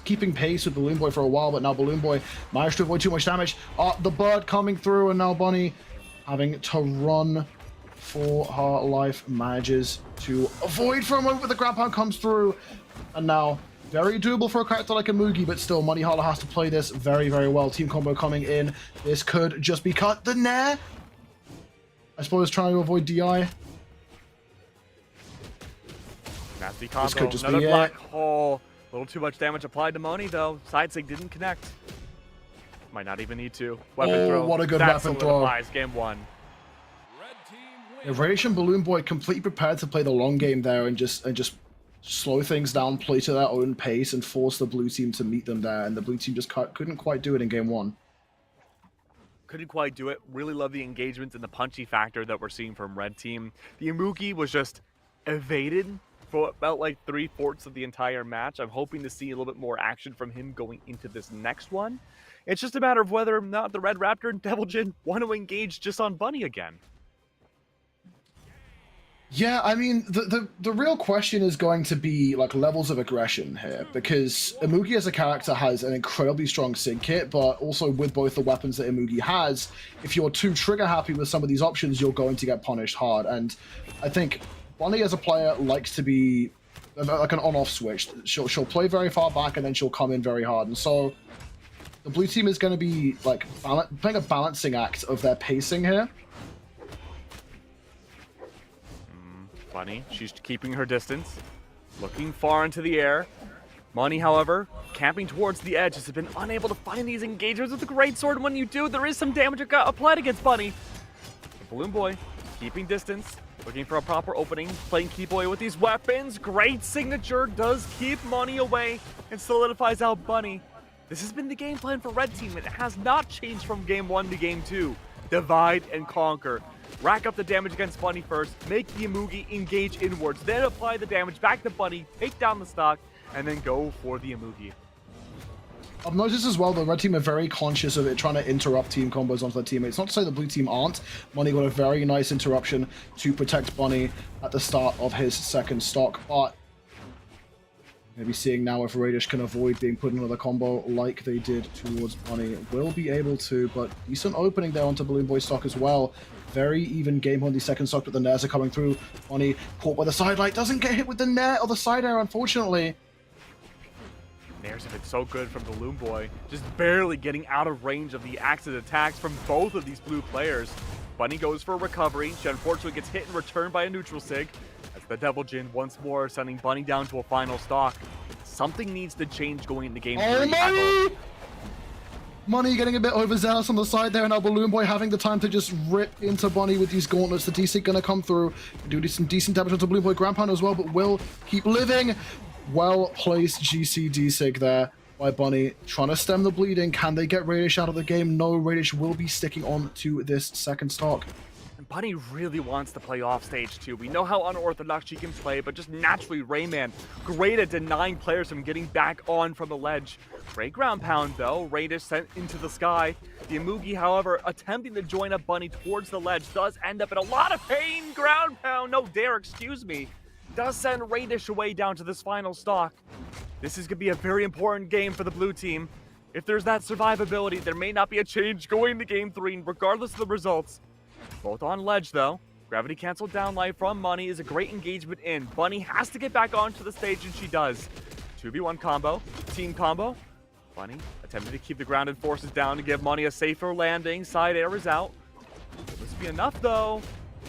keeping pace with BalloonBoy for a while, but now BalloonBoy managed to avoid too much damage. The bird coming through, and now Bunny having to run for her life, manages to avoid for a moment, but the ground pound comes through, and now very doable for a character like Imugi, but still Money Holla has to play this very, very well. Team combo coming in. This could just be cut. The Nair, I suppose, trying to avoid DI. Nasty combo, another black hole. A little too much damage applied to Money, though. Side sig didn't connect. Might not even need to. Weapon throw. What a good that weapon throw. solidifies game 1. Yeah, Raydish and BalloonBoy completely prepared to play the long game there and just slow things down, play to their own pace, and force the blue team to meet them there. And the blue team just couldn't quite do it in game 1. Couldn't quite do it. Really love the engagements and the punchy factor that we're seeing from red team. The Imugi was just evaded for about like 3/4 of the entire match. I'm hoping to see a little bit more action from him going into this next one. It's just a matter of whether or not the Red Raptor and Devil Jin want to engage just on Bunny again. Yeah, I mean, the real question is going to be like levels of aggression here, because Imugi as a character has an incredibly strong sig kit, but also with both the weapons that Imugi has, if you're too trigger happy with some of these options, you're going to get punished hard. And I think Bunny as a player likes to be like an on-off switch. She'll play very far back and then she'll come in very hard. And so the blue team is going to be like playing a balancing act of their pacing here. Bunny, she's keeping her distance, looking far into the air. Money, however, camping towards the edge, has been unable to find these engagements with the great sword. When you do, there is some damage applied against Bunny. The BalloonBoy keeping distance, looking for a proper opening, playing Keyboy with these weapons. Great signature, does keep Money away and solidifies out Bunny. This has been the game plan for red team, and it has not changed from game 1 to game 2. Divide and conquer. Rack up the damage against Bunny first, make the Imugi engage inwards, then apply the damage back to Bunny, take down the stock, and then go for the Imugi. I've noticed as well, the red team are very conscious of it, trying to interrupt team combos onto their teammates. Not to say the blue team aren't. Money got a very nice interruption to protect Bunny at the start of his second stock, but maybe seeing now if Raydish can avoid being put in another combo like they did towards Bunny. Will be able to, but decent opening there onto BalloonBoy stock as well. Very even game on the second stock, but the nairs are coming through. Bunny caught by the side light, doesn't get hit with the nair or the side air, unfortunately. Nairs have been so good from BalloonBoy, just barely getting out of range of the axis attacks from both of these blue players. Bunny goes for a recovery. She unfortunately gets hit and returned by a neutral sig. As the Devil Jin once more sending Bunny down to a final stock. Something needs to change going into game 3. Money! Money getting a bit overzealous on the side there, and now BalloonBoy having the time to just rip into Bunny with these gauntlets. The D-Sig gonna come through, do some decent damage onto BalloonBoy Grand Pound as well, but will keep living. Well placed GC D-Sig there by Bunny, trying to stem the bleeding. Can they get Raydish out of the game? No, Raydish will be sticking on to this second stock. And Bunny really wants to play off stage too. We know how unorthodox she can play, but just naturally Rayman, great at denying players from getting back on from the ledge. Great ground pound though, Raydish sent into the sky. The Imugi, however, attempting to join up Bunny towards the ledge, does end up in a lot of pain. Ground pound, no dare, excuse me. Does send Raydish away down to this final stock. This is going to be a very important game for the blue team. If there's that survivability, there may not be a change going to game 3, regardless of the results. Both on ledge though. Gravity canceled down light from Money is a great engagement in. Bunny has to get back onto the stage, and she does. 2v1 combo, team combo. Bunny attempting to keep the grounded forces down to give Money a safer landing. Side air is out. Will this be enough though?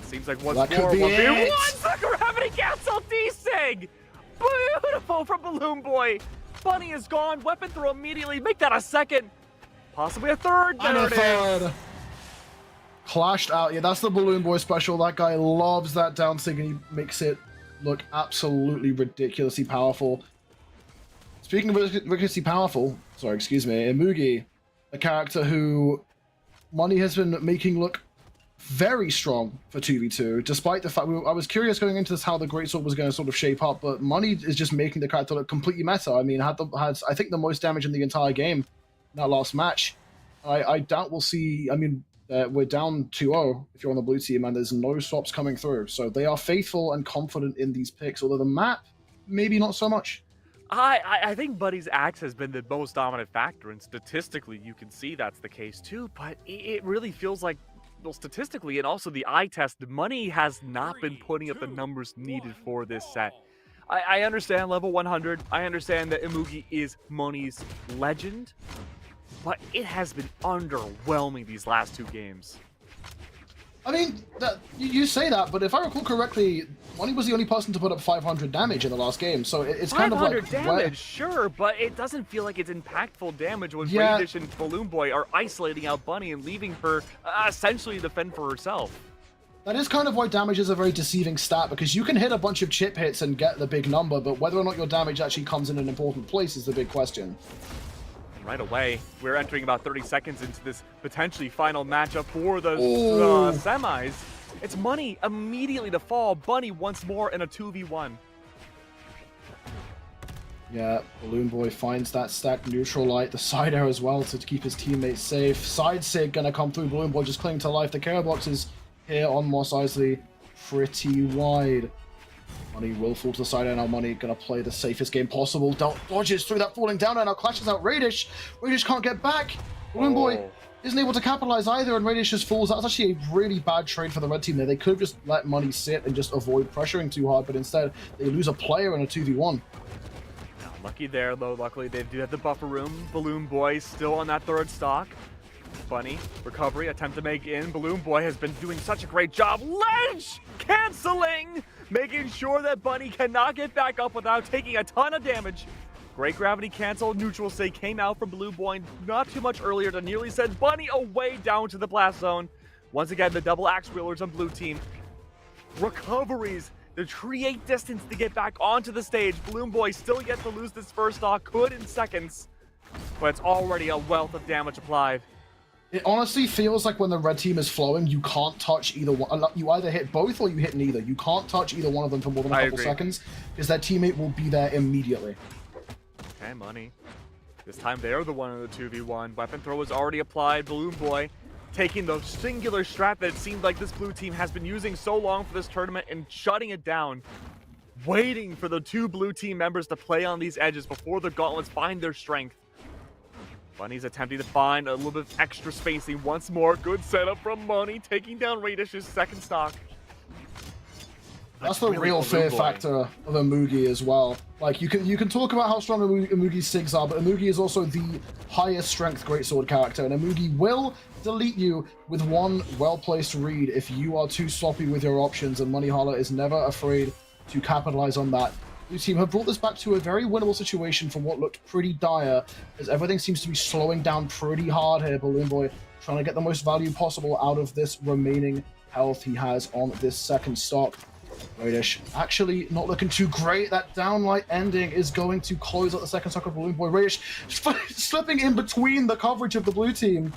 Seems like once more 1v1. The gravity cancel D-Sig! Beautiful from BalloonBoy. Bunny is gone. Weapon throw immediately. Make that a second. Possibly a third. There it is. Clashed out. Yeah, that's the BalloonBoy special. That guy loves that down sig, and he makes it look absolutely ridiculously powerful. Speaking of ridiculously powerful, sorry, excuse me, Imugi, a character who Money has been making look very strong for 2v2, despite the fact I was curious going into this how the Greatsword was going to sort of shape up, but Money is just making the character look completely meta. I mean, had I think the most damage in the entire game in that last match. I doubt we'll see. I mean, we're down 2-0 if you're on the blue team, and there's no swaps coming through, so they are faithful and confident in these picks. Although the map, maybe not so much. I think Buddy's axe has been the most dominant factor, and statistically you can see that's the case too, but it really feels like, well, statistically and also the eye test, Money has not been putting up the numbers needed for this set. I understand level 100, I understand that Imugi is Money's legend, but it has been underwhelming these last 2 games. I mean, you say that, but if I recall correctly, Money was the only person to put up 500 damage in the last game, so it's kind of like 500 damage, sure, but it doesn't feel like it's impactful damage when Raydish and BalloonBoy are isolating out Bunny and leaving her essentially to fend for herself. That is kind of why damage is a very deceiving stat, because you can hit a bunch of chip hits and get the big number, but whether or not your damage actually comes in an important place is the big question. Right away, we're entering about 30 seconds into this potentially final matchup for the semis. It's Money immediately to fall. Bunny once more in a 2v1. Yeah, BalloonBoy finds that stacked neutral light, the side air as well to keep his teammates safe. Side sig gonna come through, BalloonBoy just clinging to life. The care boxes here on Mos Eisley pretty wide. Money will fall to the side, and now Money gonna play the safest game possible. Dodges through that falling down, and now clashes out Raydish. Raydish can't get back. BalloonBoy isn't able to capitalize either, and Raydish just falls. That's actually a really bad trade for the red team there. They could have just let Money sit and just avoid pressuring too hard, but instead they lose a player in a 2v1. Lucky there, though. Luckily, they do have the buffer room. BalloonBoy still on that third stock. Bunny, recovery, attempt to make in. BalloonBoy has been doing such a great job. Ledge! Canceling! Making sure that Bunny cannot get back up without taking a ton of damage. Great gravity cancel. Neutral say came out from BalloonBoy not too much earlier to nearly send Bunny away down to the blast zone. Once again, the double axe wheelers on blue team. Recoveries to create distance to get back onto the stage. BalloonBoy still yet to lose this first stock, could in seconds, but it's already a wealth of damage applied. It honestly feels like when the red team is flowing, you can't touch either one. You either hit both or you hit neither. You can't touch either one of them for more than a couple seconds, because their teammate will be there immediately. Okay, Money. This time they're the one in the 2v1. Weapon throw is already applied. BalloonBoy taking the singular strat that it seemed like this blue team has been using so long for this tournament and shutting it down. Waiting for the two blue team members to play on these edges before the gauntlets find their strength. Bunny's attempting to find a little bit of extra spacing once more. Good setup from Money, taking down Raydish's second stock. That's the really real fear factor of Amugi as well. Like, you can talk about how strong Amugi's SIGs are, but Amugi is also the highest strength greatsword character, and Amugi will delete you with one well-placed read if you are too sloppy with your options, and Money Holla is never afraid to capitalize on that. Blue team have brought this back to a very winnable situation from what looked pretty dire, as everything seems to be slowing down pretty hard here. BalloonBoy trying to get the most value possible out of this remaining health he has on this second stock. Raydish actually not looking too great. That downlight ending is going to close out the second stock of BalloonBoy. Raydish slipping in between the coverage of the blue team.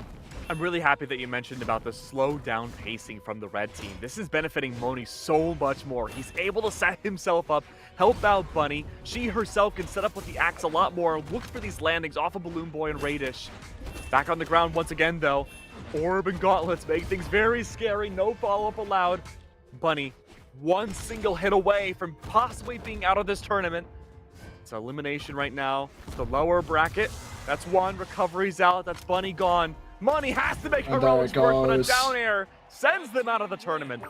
I'm really happy that you mentioned about the slow down pacing from the red team. This is benefiting Money so much more. He's able to set himself up, help out Bunny. She herself can set up with the axe a lot more, look for these landings off of BalloonBoy and Raydish. Back on the ground once again, though. Orb and gauntlets make things very scary. No follow-up allowed. Bunny, one single hit away from possibly being out of this tournament. It's elimination right now. It's the lower bracket. That's one. Recovery's out. That's Bunny gone. Money has to make heroics work, but a down air sends them out of the tournament.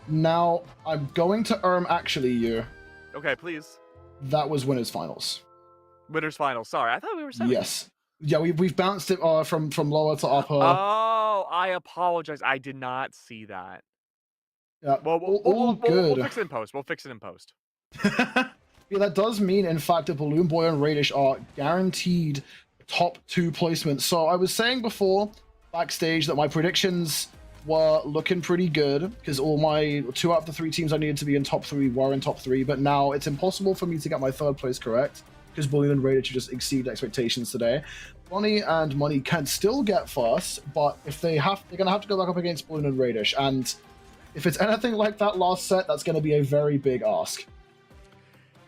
Now, I'm going to actually you. Okay, please. That was winners finals. Winners finals. Sorry, I thought we were semis. Yes. Yeah, we've bounced it from lower to upper. Oh, I apologize. I did not see that. Yeah, well, all good. We'll fix it in post. We'll fix it in post. Yeah, that does mean, in fact, that BalloonBoy and Raydish are guaranteed top 2 placements. So I was saying before, backstage, that my predictions were looking pretty good, because all my 2 out of the 3 teams I needed to be in top 3 were in top 3, but now it's impossible for me to get my 3rd place correct, because Balloon and Raydish just exceed expectations today. Bunny and Money can still get first, but if they're going to have to go back up against Balloon and Raydish, and if it's anything like that last set, that's going to be a very big ask.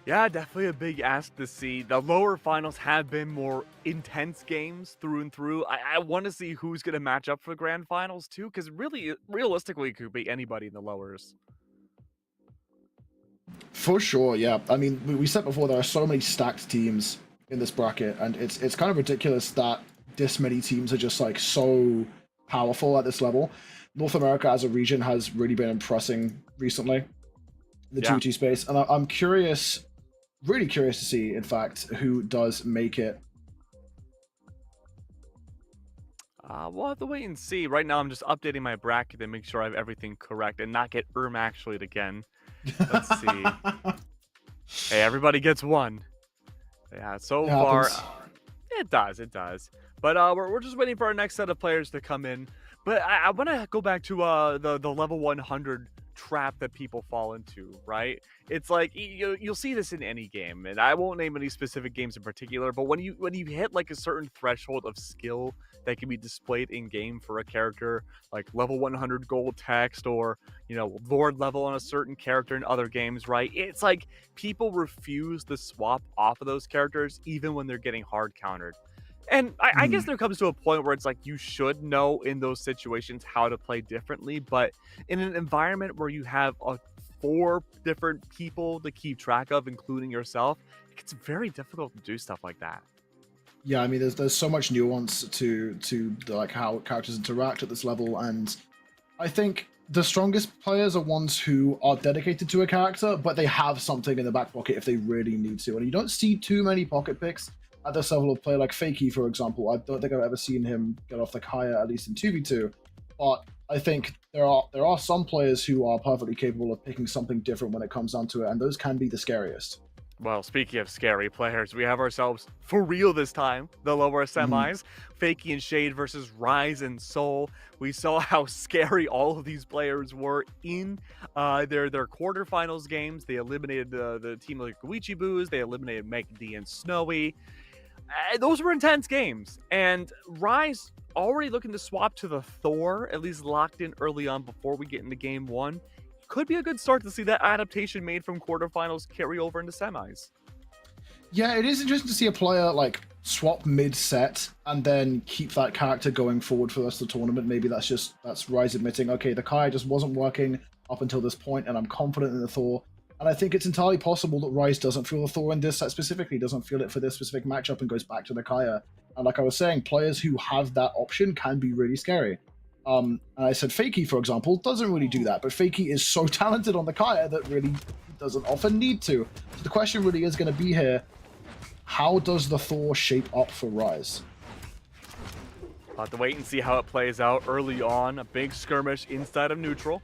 Yeah, definitely a big ask to see. The lower finals have been more intense games through and through. I want to see who's going to match up for the grand finals too, because really, realistically, it could be anybody in the lowers. For sure, yeah. I mean, we said before, there are so many stacked teams in this bracket, and it's kind of ridiculous that this many teams are just like so powerful at this level. North America as a region has really been impressing recently, the 2v2 space, and I'm curious, really curious to see, in fact, who does make it. We'll have to wait and see. Right now, I'm just updating my bracket to make sure I have everything correct and not get actually again. Let's see. Hey, everybody gets one. Yeah, so It far, happens. it does. But we're just waiting for our next set of players to come in. But I want to go back to the level 100 trap that people fall into, right? It's like you'll see this in any game, and I won't name any specific games in particular. But when you hit like a certain threshold of skill that can be displayed in game for a character, like level 100 gold text, or lord level on a certain character in other games, right? It's like people refuse to swap off of those characters even when they're getting hard countered. And I guess there comes to a point where it's like you should know in those situations how to play differently, but in an environment where you have 4 different people to keep track of, including yourself, it's very difficult to do stuff like that. Yeah, I mean, there's so much nuance to like how characters interact at this level, and I think the strongest players are ones who are dedicated to a character, but they have something in the back pocket if they really need to. And you don't see too many pocket picks at this level of play, like Fakey, for example. I don't think I've ever seen him get off the Kaya, at least in 2v2. But I think there are some players who are perfectly capable of picking something different when it comes down to it, and those can be the scariest. Well, speaking of scary players, we have ourselves, for real this time, the lower semis. Fakey and Shade versus Rise and Soul. We saw how scary all of these players were in their quarterfinals games. They eliminated the team like Guichi Boos. They eliminated Mike D and Snowy. Those were intense games. And Rise already looking to swap to the Thor, at least locked in early on before we get into game 1. Could be a good start to see that adaptation made from quarterfinals carry over into semis. Yeah, it is interesting to see a player like swap mid-set and then keep that character going forward for the rest of the tournament. Maybe that's Rise admitting, okay, the Kai just wasn't working up until this point, and I'm confident in the Thor. And I think it's entirely possible that Rise doesn't feel the Thor in this set specifically, doesn't feel it for this specific matchup, and goes back to the Kaya. And like I was saying, players who have that option can be really scary. And I said Fakey, for example, doesn't really do that, but Fakey is so talented on the Kaya that really doesn't often need to. So the question really is going to be here, how does the Thor shape up for Rise? We'll have to wait and see how it plays out early on. A big skirmish inside of neutral.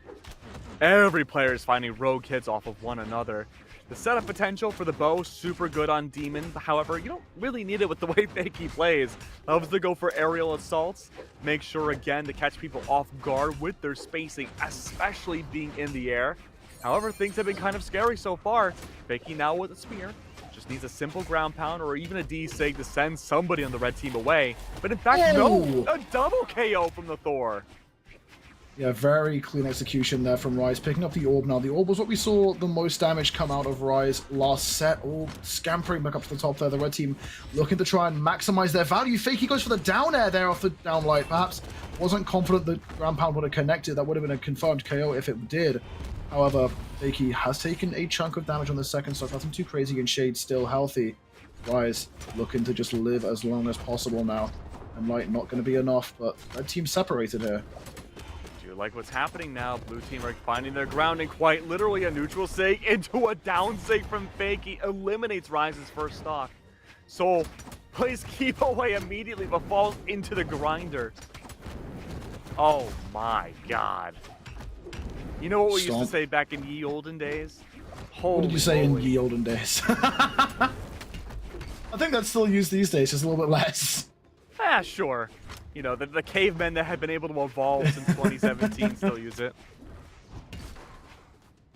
Every player is finding rogue hits off of one another. The setup potential for the bow, super good on Demon. However, you don't really need it with the way Fakey plays. Loves to go for aerial assaults. Make sure, again, to catch people off guard with their spacing, especially being in the air. However, things have been kind of scary so far. Fakey now with a spear. Just needs a simple ground pound or even a D-Sig to send somebody on the red team away. But in fact, no! A double KO from the Thor. Yeah, very clean execution there from Rise, picking up the orb now. The orb was what we saw the most damage come out of Rise last set. All scampering back up to the top there. The red team looking to try and maximize their value. Fakey goes for the down air there off the down light. Perhaps wasn't confident that ground pound would have connected. That would have been a confirmed KO if it did. However, Fakey has taken a chunk of damage on the second stock. Nothing too crazy, and Shade still healthy. Rise looking to just live as long as possible now. And light not going to be enough, but red team separated here. Like what's happening now, blue team are finding their grounding, quite literally a neutral sig into a down sig from Fakey, eliminates Rise's first stock. Soul plays keep away immediately but falls into the grinder. Oh my god. You know what we used to say back in ye olden days? Holy what did you say moly. in ye olden days? I think that's still used these days, just a little bit less. Ah, sure. You know, the cavemen that had been able to evolve since 2017 still use it.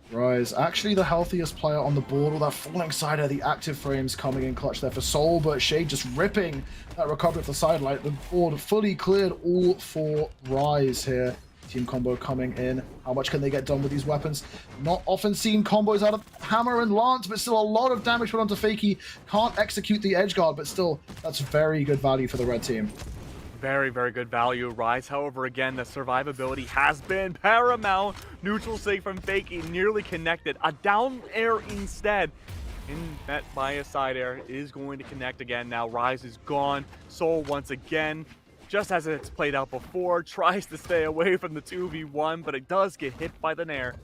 Rise, actually the healthiest player on the board. All that falling side air, the active frames coming in clutch there for Soul, but Shade just ripping that recovery off the sidelight. The board fully cleared all for Rise here. Team combo coming in. How much can they get done with these weapons? Not often seen combos out of Hammer and Lance, but still a lot of damage put onto Fakey. Can't execute the edge guard, but still, that's very good value for the red team. Very, very good value. Rise, however, again, the survivability has been paramount. Neutral sig from Fakey, nearly connected. A down air instead. In met by a side air, is going to connect again. Now Rise is gone. Soul once again, just as it's played out before, tries to stay away from the 2v1, but it does get hit by the Nair.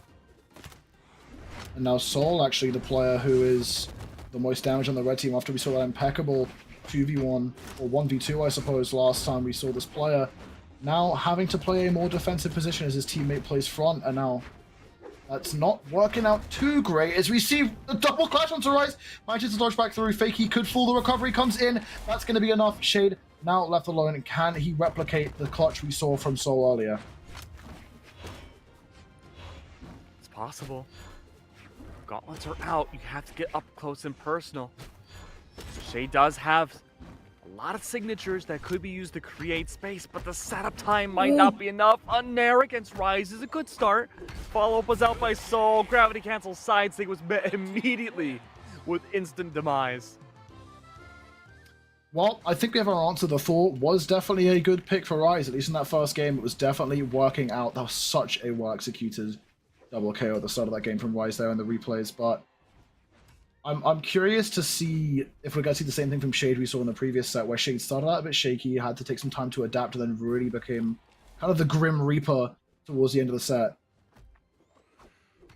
And now Soul, actually the player who is the most damage on the red team after we saw that impeccable 2v1 or 1v2, I suppose, last time we saw this player. now having to play a more defensive position as his teammate plays front, and now that's not working out too great as we see the double clash onto Rise. Manages to dodge back through. Fakey could fall. The recovery comes in. That's going to be enough. Shade now left alone. Can he replicate the clutch we saw from Soul earlier? It's possible. Gauntlets are out. You have to get up close and personal. Shade does have a lot of signatures that could be used to create space, but the setup time might not be enough. A Nair against Rise is a good start. Follow-up was out by Soul. Gravity cancel side stick was met immediately with instant demise. Well, I think we have our answer. The Thor was definitely a good pick for Rise. At least in that first game, it was definitely working out. That was such a well-executed double KO at the start of that game from Rise there in the replays, but I'm curious to see if we're going to see the same thing from Shade we saw in the previous set, where Shade started out a bit shaky, had to take some time to adapt, and then really became kind of the Grim Reaper towards the end of the set.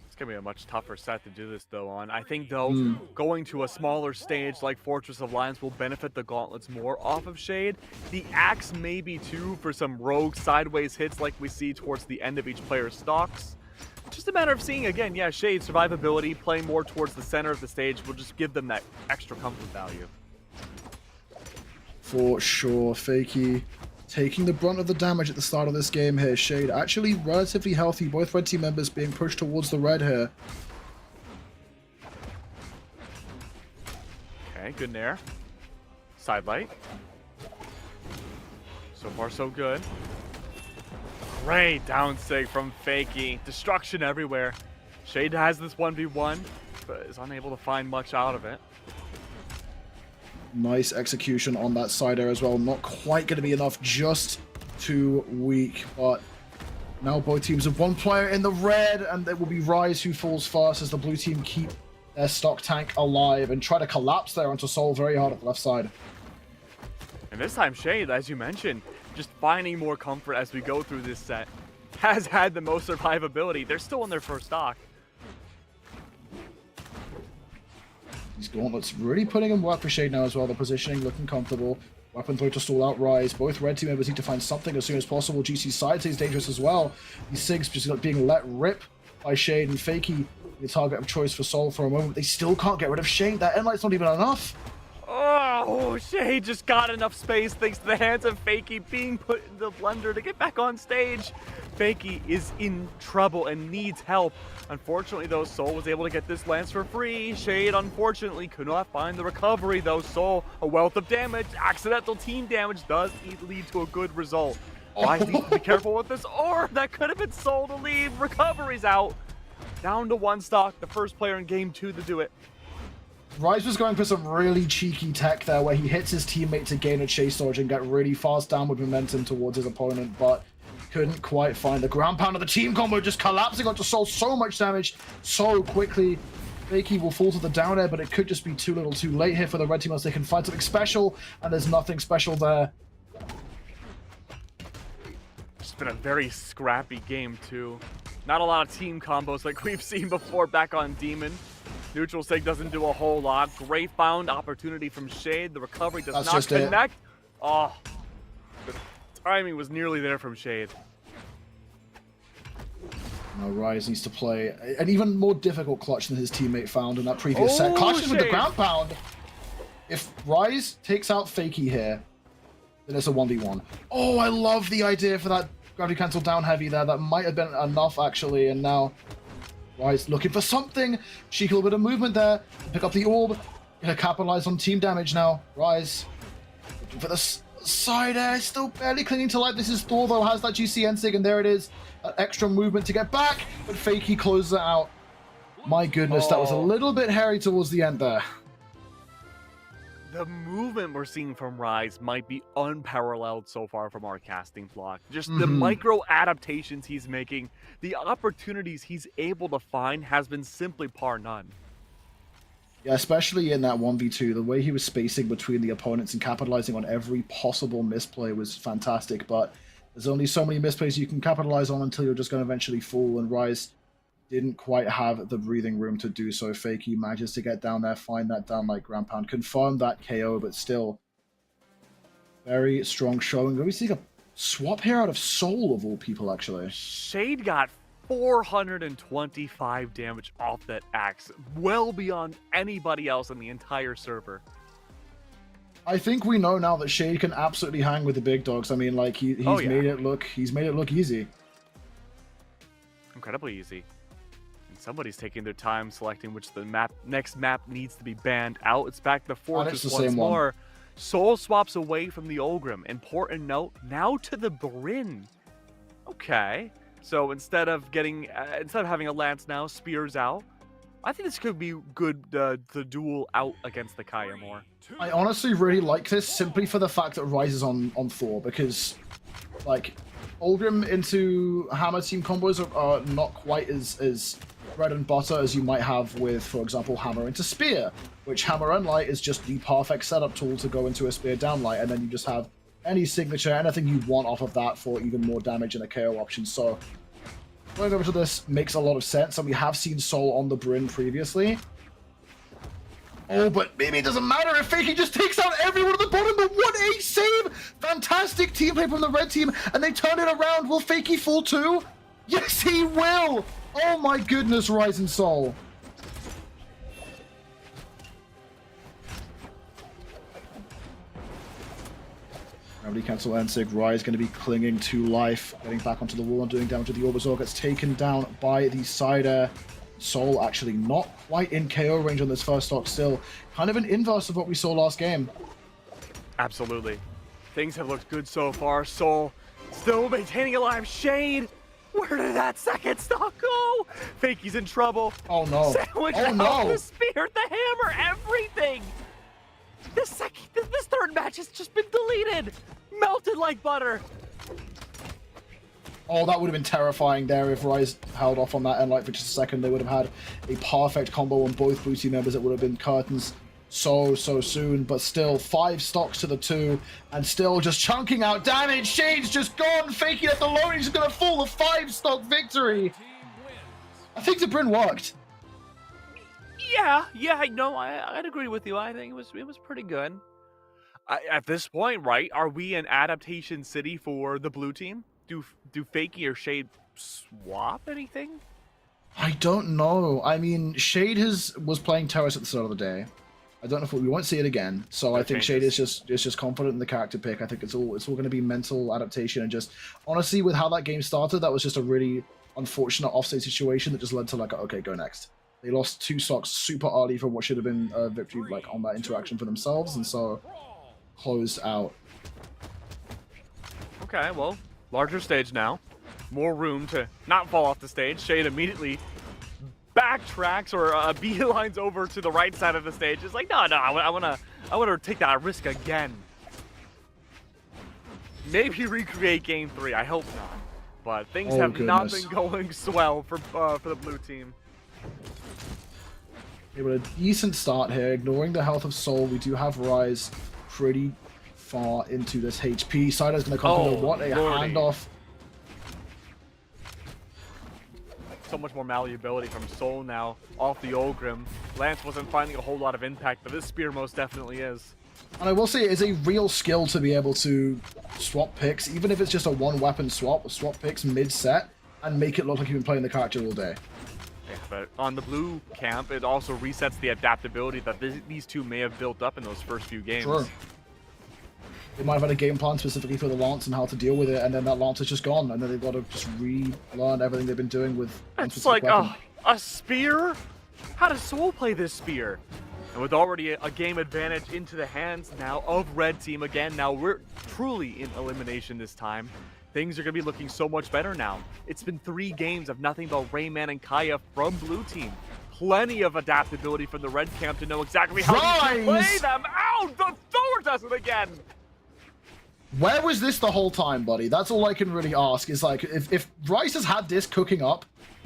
It's going to be a much tougher set to do this, though, on. I think, though, going to a smaller stage like Fortress of Lions will benefit the Gauntlets more off of Shade. The Axe maybe, too, for some rogue sideways hits like we see towards the end of each player's stocks. Just a matter of seeing, again, yeah, Shade, survivability, playing more towards the center of the stage will just give them that extra comfort value. For sure, Fakey taking the brunt of the damage at the start of this game here. Shade actually relatively healthy, both red team members being pushed towards the red here. Okay, good Nair. Side light. So far, so good. Great down sig from Fakey. Destruction everywhere. Shade has this 1v1, but is unable to find much out of it. Nice execution on that side air as well. Not quite going to be enough, just too weak. But now both teams have one player in the red, and it will be Rise who falls first as the blue team keep their stock tank alive and try to collapse there onto Soul very hard at the left side. And this time Shade, as you mentioned, just finding more comfort as we go through this set, has had the most survivability. They're still in their first stock. These Gauntlets really putting in work for Shade now as well. The positioning looking comfortable. Weapon throw to stall out Rise. Both red team members need to find something as soon as possible. GC side stays dangerous as well. These Sigs just being let rip by Shade, and Fakey, the target of choice for Soul for a moment. They still can't get rid of Shade. That Endlight's not even enough. Oh, Shade just got enough space thanks to the hands of Fakey being put in the blender to get back on stage. Fakey is in trouble and needs help. Unfortunately, though, Soul was able to get this lance for free. Shade, unfortunately, could not find the recovery, though. Soul, a wealth of damage. Accidental team damage does lead to a good result. Rise needs to be careful with this, or that could have been Soul to leave. Recovery's out. Down to one stock, the first player in game 2 to do it. Rise was going for some really cheeky tech there where he hits his teammate to gain a chase dodge and get really fast downward momentum towards his opponent, but couldn't quite find the ground pound of the team combo, just collapsing onto Soul. So much damage so quickly. Fakey will fall to the down air, but it could just be too little too late here for the red team as they can find something special, and there's nothing special there. It's been a very scrappy game, too. Not a lot of team combos like we've seen before back on Demon. Neutral Sig doesn't do a whole lot. Great found opportunity from Shade. The recovery does not connect. Oh, the timing was nearly there from Shade. Now Rise needs to play an even more difficult clutch than his teammate found in that previous set. Clashes with the ground pound. If Rise takes out Fakey here, then it's a 1v1. Oh, I love the idea for that gravity cancel down heavy there. That might have been enough, actually, and now Rise looking for something. Cheeky little bit of movement there. Pick up the orb. Gonna capitalize on team damage now. Rise looking for the side air. Still barely clinging to life. This is Thor, though. Has that GCN sig, and there it is. That extra movement to get back. But Fakey closes it out. My goodness, that was a little bit hairy towards the end there. The movement we're seeing from Rise might be unparalleled so far from our casting block. Just the micro adaptations he's making, the opportunities he's able to find has been simply par none. Yeah, especially in that 1v2, the way he was spacing between the opponents and capitalizing on every possible misplay was fantastic, but there's only so many misplays you can capitalize on until you're just going to eventually fall, and Rise didn't quite have the breathing room to do so. Fakey manages to get down there, find that down like ground pound, confirm that KO, but still very strong showing. We see a swap here out of Soul of all people, actually. Shade got 425 damage off that axe, well beyond anybody else on the entire server. I think we know now that Shade can absolutely hang with the big dogs. I mean, like he's made it look easy. Incredibly easy. And somebody's taking their time selecting which the next map needs to be banned out. It's back to the Fortress once more. Soul swaps away from the Olgrim. Important note, now to the Bryn. Okay. So instead of having a lance now, spears out. I think this could be good, the duel out against the Kaya more. I honestly really like this simply for the fact that Ryze is on Thor, because, like, Olgrim into Hammer team combos are not quite as bread and butter as you might have with, for example, Hammer into Spear, which Hammer and Light is just the perfect setup tool to go into a Spear downlight, and then you just have any signature, anything you want off of that for even more damage and a KO option. So going over to this makes a lot of sense, and we have seen Soul on the Bryn previously. Oh, but maybe it doesn't matter if Fakey just takes out everyone at the bottom, but what a save! Fantastic team play from the red team, and they turn it around. Will Fakey fall too? Yes, he will! Oh my goodness, Ryze and Soul. Gravity cancel Ensig. Ryze going to be clinging to life, getting back onto the wall and doing damage to the Orbazor. Gets taken down by the side air. Soul actually not quite in KO range on this first stock still. Kind of an inverse of what we saw last game. Absolutely. Things have looked good so far. Soul still maintaining alive. Shade, where did that second stock go? Fakey's in trouble. Oh no. Sandwich the spear, the hammer, everything. This third match has just been deleted. Melted like butter. Oh, that would have been terrifying there if Ryze held off on that end light for just a second. They would have had a perfect combo on both blue team members. It would have been curtains so soon, but still 5 stocks to the 2 and still just chunking out damage. Shade's just gone, faking at the low. He's gonna fall. A 5-stock victory. I think the Bryn worked. Yeah, no, I'd agree with you. I think it was pretty good. At this point, right, are we in adaptation city for the blue team? Do Fakey or Shade swap anything? I don't know. I mean, Shade was playing Terrace at the start of the day. I don't know if we won't see it again. So I think Shade is just confident in the character pick. I think it's all going to be mental adaptation, and just honestly with how that game started, that was just a really unfortunate offstage situation that just led to like, okay, go next. They lost 2 stocks super early from what should have been a victory like on that interaction for themselves, and so closed out. Okay, well, larger stage now. More room to not fall off the stage. Shade immediately backtracks or beelines over to the right side of the stage. It's like, no, I wanna take that risk again. Maybe recreate game 3. I hope not. But things have not been going swell for the blue team. Able a decent start here, ignoring the health of Soul. We do have Ryze pretty far into this HP. Sider's going to come through. What a handoff. So much more malleability from Soul now off the Olgrim. Lance wasn't finding a whole lot of impact, but this spear most definitely is. And I will say it is a real skill to be able to swap picks, even if it's just a one-weapon swap picks mid-set, and make it look like you've been playing the character all day. Yeah, but on the blue camp, it also resets the adaptability that these two may have built up in those first few games. Sure. They might have had a game plan specifically for the Lance and how to deal with it, and then that Lance is just gone, and then they've got to just relearn everything they've been doing with one specific weapon. A spear? How does Soul play this spear? And with already a game advantage into the hands now of red team again, now we're truly in elimination this time. Things are going to be looking so much better now. It's been 3 games of nothing but Rayman and Kaya from blue team. Plenty of adaptability from the red camp to know exactly how to play them out. The Thor does it again. Where was this the whole time, buddy? That's all I can really ask. Is like, if Ryze has had this cooking up,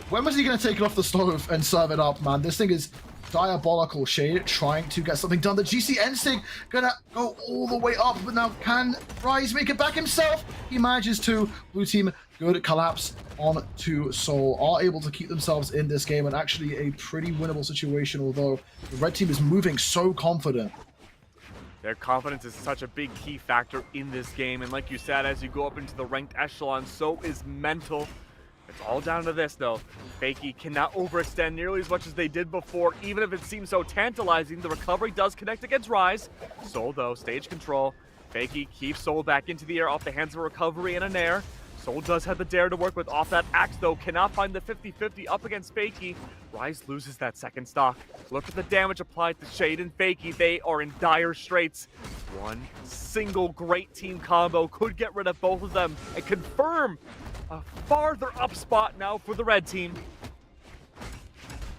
when was he going to take it off the stove and serve it up, man? This thing is diabolical. Shade trying to get something done. The GC Ensig gonna go all the way up, but now can Ryze make it back himself? He manages to. Blue team, good collapse on to Soul. Are able to keep themselves in this game, and actually a pretty winnable situation, although the red team is moving so confident. Their confidence is such a big key factor in this game, and like you said, as you go up into the ranked echelon, so is mental. It's all down to this, though. Fakie cannot overextend nearly as much as they did before, even if it seems so tantalizing. The recovery does connect against Rise. Soul, though, stage control. Fakie keeps Soul back into the air off the hands of recovery and a nair. Soul does have the dare to work with off that axe, though. Cannot find the 50-50 up against Fakie. Rise loses that second stock. Look at the damage applied to Shade and Fakie. They are in dire straits. One single great team combo could get rid of both of them and confirm a farther up spot now for the red team.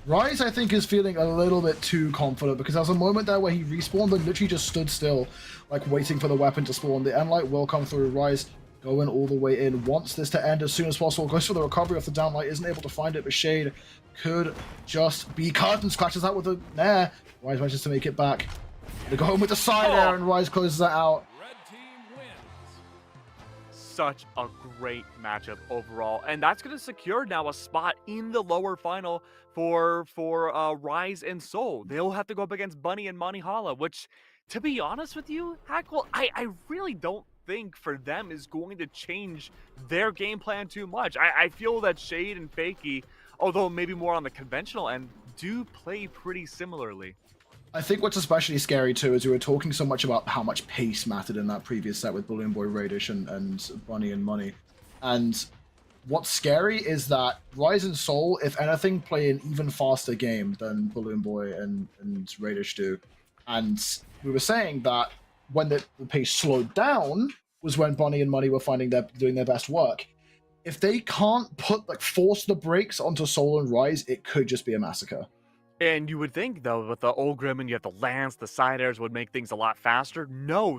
Rise, I think, is feeling a little bit too confident because there was a moment there where he respawned and literally just stood still, like waiting for the weapon to spawn. The endlight will come through. Rise going all the way in, wants this to end as soon as possible, goes for the recovery off the downlight, isn't able to find it, but Shade could just be cut and scratches out with a nair. Rise manages to make it back. They go home with the side air and Rise closes that out. Such a great matchup overall, and that's going to secure now a spot in the lower final for Rise and Soul. They'll have to go up against Bunny and Manihala, which, to be honest with you, Hackle, I really don't think for them is going to change their game plan too much. I feel that Shade and Fakie, although maybe more on the conventional end, do play pretty similarly. I think what's especially scary too is we were talking so much about how much pace mattered in that previous set with BalloonBoy, Raydish, and Bunny and Money. And what's scary is that Rise and Soul, if anything, play an even faster game than BalloonBoy and Raydish do. And we were saying that when the pace slowed down was when Bunny and Money were doing their best work. If they can't force the brakes onto Soul and Rise, it could just be a massacre. And you would think, though, with the Olgrim and you have the Lance, the side airs would make things a lot faster. No,